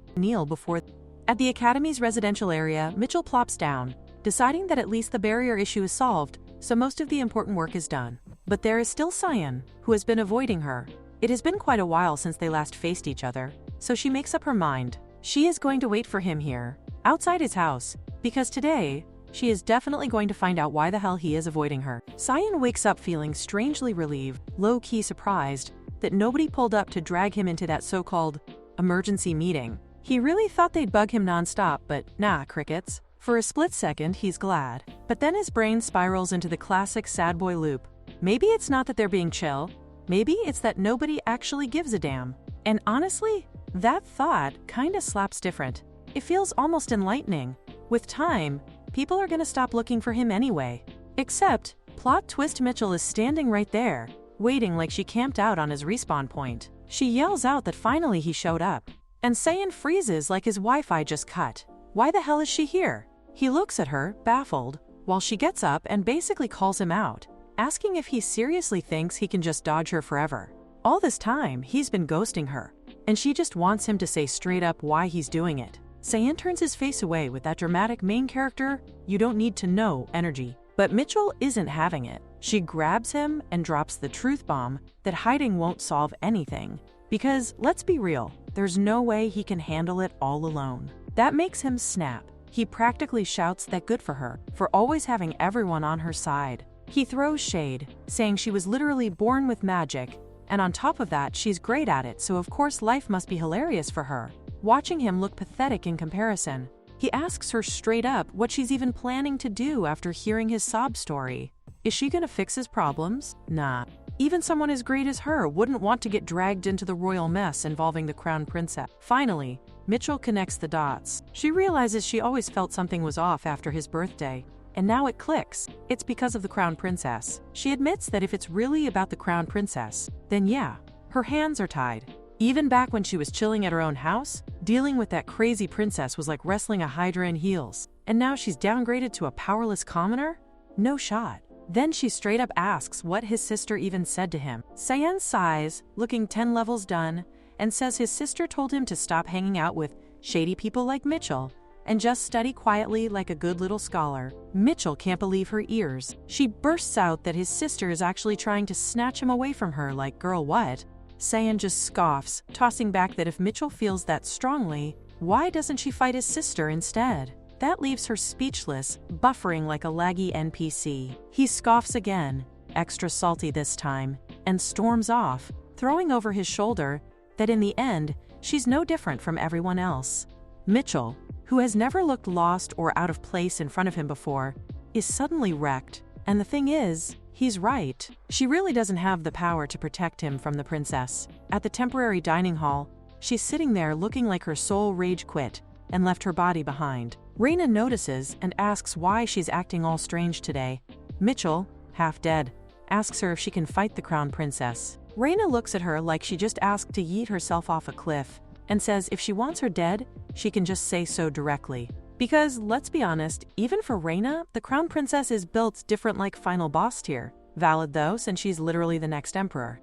At the Academy's residential area, Mitchell plops down, deciding that at least the barrier issue is solved, so most of the important work is done. But there is still Cyan, who has been avoiding her. It has been quite a while since they last faced each other, so she makes up her mind. She is going to wait for him here, outside his house, because today, she is definitely going to find out why the hell he is avoiding her. Cyan wakes up feeling strangely relieved, low-key surprised, that nobody pulled up to drag him into that so-called emergency meeting. He really thought they'd bug him nonstop, but nah, crickets. For a split second, he's glad. But then his brain spirals into the classic sad boy loop. Maybe it's not that they're being chill. Maybe it's that nobody actually gives a damn. And honestly, that thought kinda slaps different. It feels almost enlightening. With time, people are gonna stop looking for him anyway. Except, plot twist, Mitchell is standing right there, waiting like she camped out on his respawn point. She yells out that finally he showed up. And Cyan freezes like his Wi-Fi just cut. Why the hell is she here? He looks at her, baffled, while she gets up and basically calls him out, asking if he seriously thinks he can just dodge her forever. All this time, he's been ghosting her, and she just wants him to say straight up why he's doing it. Cyan turns his face away with that dramatic main character, you don't need to know energy. But Mitchell isn't having it. She grabs him and drops the truth bomb that hiding won't solve anything. Because, let's be real, there's no way he can handle it all alone. That makes him snap. He practically shouts that good for her, for always having everyone on her side. He throws shade, saying she was literally born with magic, and on top of that, she's great at it, so of course life must be hilarious for her. Watching him look pathetic in comparison, he asks her straight up what she's even planning to do after hearing his sob story. Is she gonna fix his problems? Nah. Even someone as great as her wouldn't want to get dragged into the royal mess involving the crown princess. Finally, Mitchell connects the dots. She realizes she always felt something was off after his birthday, and now it clicks. It's because of the crown princess. She admits that if it's really about the crown princess, then yeah, her hands are tied. Even back when she was chilling at her own house, dealing with that crazy princess was like wrestling a hydra in heels. And now she's downgraded to a powerless commoner? No shot. Then she straight up asks what his sister even said to him. Cyan sighs, looking 10 levels done, and says his sister told him to stop hanging out with shady people like Mitchell and just study quietly like a good little scholar. Mitchell can't believe her ears. She bursts out that his sister is actually trying to snatch him away from her, like, girl, what? Cyan just scoffs, tossing back that if Mitchell feels that strongly, why doesn't she fight his sister instead? That leaves her speechless, buffering like a laggy NPC. He scoffs again, extra salty this time, and storms off, throwing over his shoulder that in the end, she's no different from everyone else. Mitchell, who has never looked lost or out of place in front of him before, is suddenly wrecked. And the thing is, he's right. She really doesn't have the power to protect him from the princess. At the temporary dining hall, she's sitting there looking like her soul rage quit and left her body behind. Raina notices and asks why she's acting all strange today. Mitchell, half dead, asks her if she can fight the crown princess. Raina looks at her like she just asked to yeet herself off a cliff and says if she wants her dead, she can just say so directly. Because, let's be honest, even for Raina, the crown princess is built different like final boss tier. Valid though, since she's literally the next emperor.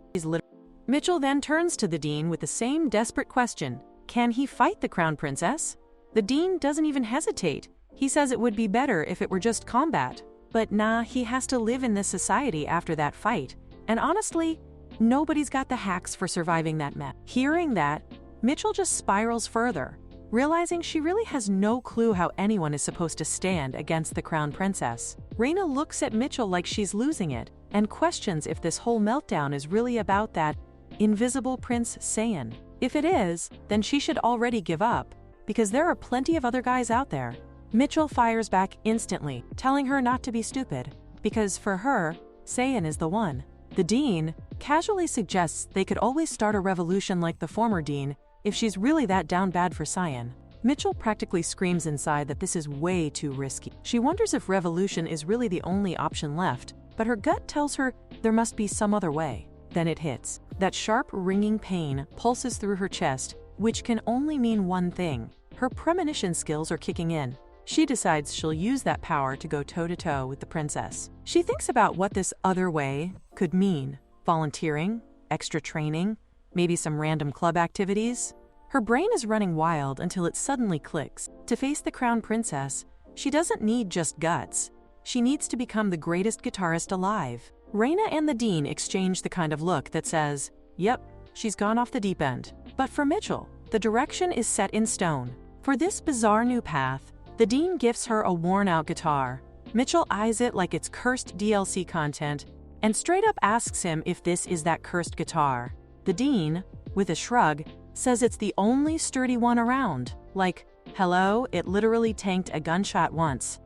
Mitchell then turns to the dean with the same desperate question. Can he fight the crown princess? The dean doesn't even hesitate. He says it would be better if it were just combat. But nah, he has to live in this society after that fight. And honestly, nobody's got the hacks for surviving that mess. Hearing that, Mitchell just spirals further, Realizing she really has no clue how anyone is supposed to stand against the crown princess, Reina looks at Mitchell like she's losing it and questions if this whole meltdown is really about that invisible Prince Saiyan. If it is, then she should already give up, because there are plenty of other guys out there. Mitchell fires back instantly, telling her not to be stupid, because for her, Saiyan is the one. The dean casually suggests they could always start a revolution like the former dean if she's really that down bad for Saiyan. Mitchell practically screams inside that this is way too risky. She wonders if revolution is really the only option left, but her gut tells her there must be some other way. Then it hits. That sharp, ringing pain pulses through her chest, which can only mean one thing. Her premonition skills are kicking in. She decides she'll use that power to go toe-to-toe with the princess. She thinks about what this other way could mean. Volunteering, extra training, maybe some random club activities. Her brain is running wild until it suddenly clicks. To face the crown princess, she doesn't need just guts. She needs to become the greatest guitarist alive. Reina and the dean exchange the kind of look that says, yep, she's gone off the deep end. But for Mitchell, the direction is set in stone. For this bizarre new path, the dean gifts her a worn-out guitar. Mitchell eyes it like it's cursed DLC content and straight up asks him if this is that cursed guitar. The dean, with a shrug, says it's the only sturdy one around. Like, hello, it literally tanked a gunshot once.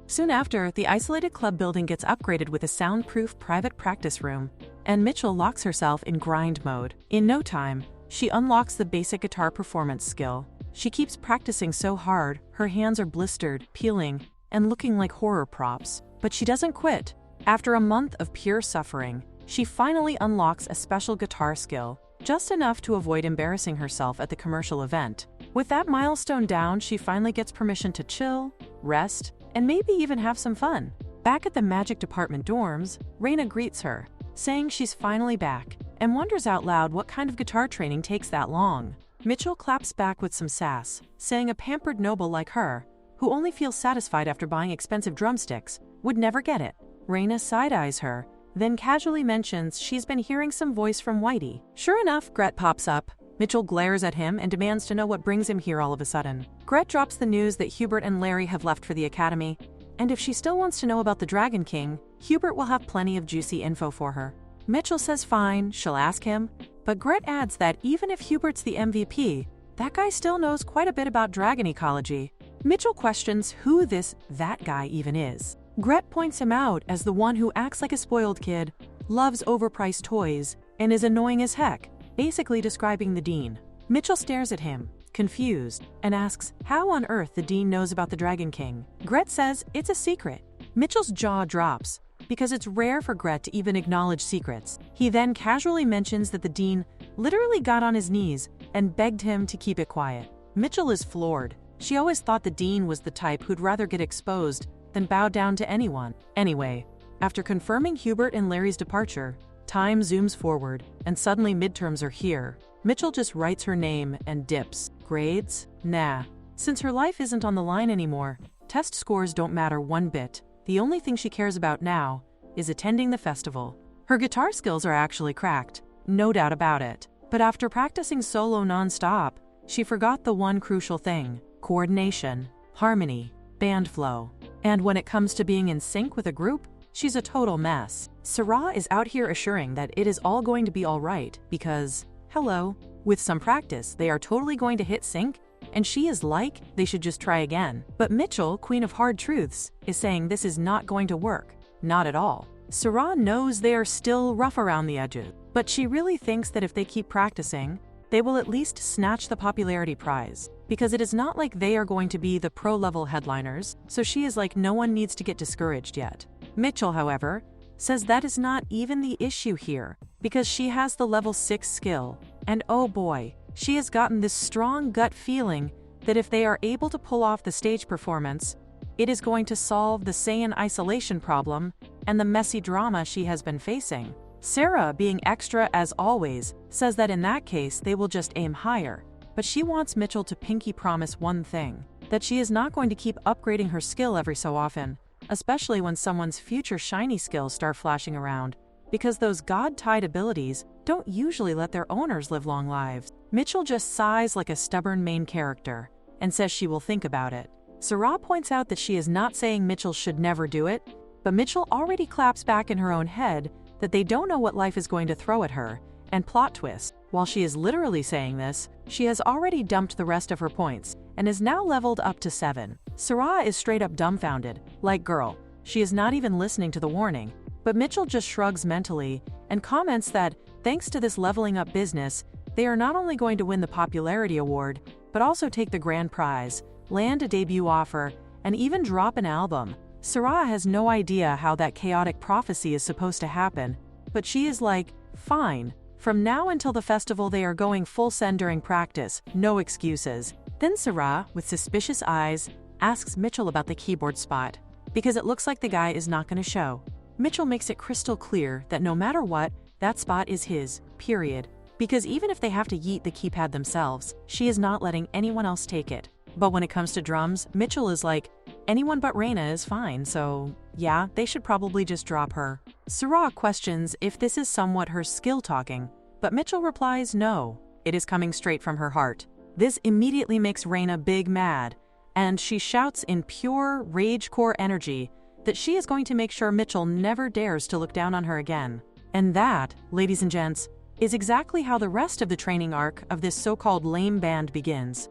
Soon after, the isolated club building gets upgraded with a soundproof private practice room, and Mitchell locks herself in grind mode. In no time, she unlocks the basic guitar performance skill. She keeps practicing so hard, her hands are blistered, peeling, and looking like horror props. But she doesn't quit. After a month of pure suffering, she finally unlocks a special guitar skill, just enough to avoid embarrassing herself at the commercial event. With that milestone down, she finally gets permission to chill, rest, and maybe even have some fun. Back at the magic department dorms, Reina greets her, saying she's finally back, and wonders out loud what kind of guitar training takes that long. Mitchell claps back with some sass, saying a pampered noble like her, who only feels satisfied after buying expensive drumsticks, would never get it. Reina side-eyes her, then casually mentions she's been hearing some voice from Whitey. Sure enough, Gret pops up. Mitchell glares at him and demands to know what brings him here all of a sudden. Gret drops the news that Hubert and Larry have left for the academy, and if she still wants to know about the Dragon King, Hubert will have plenty of juicy info for her. Mitchell says fine, she'll ask him, but Gret adds that even if Hubert's the MVP, that guy still knows quite a bit about dragon ecology. Mitchell questions who that guy even is. Gret points him out as the one who acts like a spoiled kid, loves overpriced toys, and is annoying as heck, basically describing the dean. Mitchell stares at him, confused, and asks how on earth the dean knows about the Dragon King. Gret says it's a secret. Mitchell's jaw drops, because it's rare for Gret to even acknowledge secrets. He then casually mentions that the dean literally got on his knees and begged him to keep it quiet. Mitchell is floored. She always thought the dean was the type who'd rather get exposed than bow down to anyone. Anyway, after confirming Hubert and Larry's departure, time zooms forward, and suddenly midterms are here. Mitchell just writes her name and dips. Grades? Nah. Since her life isn't on the line anymore, test scores don't matter one bit. The only thing she cares about now is attending the festival. Her guitar skills are actually cracked, no doubt about it. But after practicing solo non-stop, she forgot the one crucial thing: coordination, harmony, band flow. And when it comes to being in sync with a group, she's a total mess. Sarah is out here assuring that it is all going to be all right because, hello, with some practice, they are totally going to hit sync, and she is like, they should just try again. But Mitchell, queen of hard truths, is saying this is not going to work. Not at all. Sarah knows they are still rough around the edges, but she really thinks that if they keep practicing, they will at least snatch the popularity prize, because it is not like they are going to be the pro-level headliners, so she is like no one needs to get discouraged yet. Mitchell, however, says that is not even the issue here, because she has the level 6 skill, and oh boy, she has gotten this strong gut feeling that if they are able to pull off the stage performance, it is going to solve the Saiyan isolation problem and the messy drama she has been facing. Sarah, being extra as always, says that in that case they will just aim higher, but she wants Mitchell to pinky promise one thing, that she is not going to keep upgrading her skill every so often, especially when someone's future shiny skills start flashing around, because those god-tied abilities don't usually let their owners live long lives. Mitchell just sighs like a stubborn main character, and says she will think about it. Sarah points out that she is not saying Mitchell should never do it, but Mitchell already claps back in her own head that they don't know what life is going to throw at her, and plot twist. While she is literally saying this, she has already dumped the rest of her points and is now leveled up to 7. Sarah is straight up dumbfounded, like girl, she is not even listening to the warning, but Mitchell just shrugs mentally and comments that thanks to this leveling up business, they are not only going to win the popularity award, but also take the grand prize, land a debut offer, and even drop an album. Sarah has no idea how that chaotic prophecy is supposed to happen, but she is like, fine. From now until the festival they are going full send during practice, no excuses. Then Sarah, with suspicious eyes, asks Mitchell about the keyboard spot, because it looks like the guy is not going to show. Mitchell makes it crystal clear that no matter what, that spot is his, period. Because even if they have to yeet the keypad themselves, she is not letting anyone else take it. But when it comes to drums, Mitchell is like, anyone but Reina is fine, so yeah, they should probably just drop her. Sarah questions if this is somewhat her skill talking, but Mitchell replies no, it is coming straight from her heart. This immediately makes Reina big mad, and she shouts in pure rage-core energy that she is going to make sure Mitchell never dares to look down on her again. And that, ladies and gents, is exactly how the rest of the training arc of this so-called lame band begins.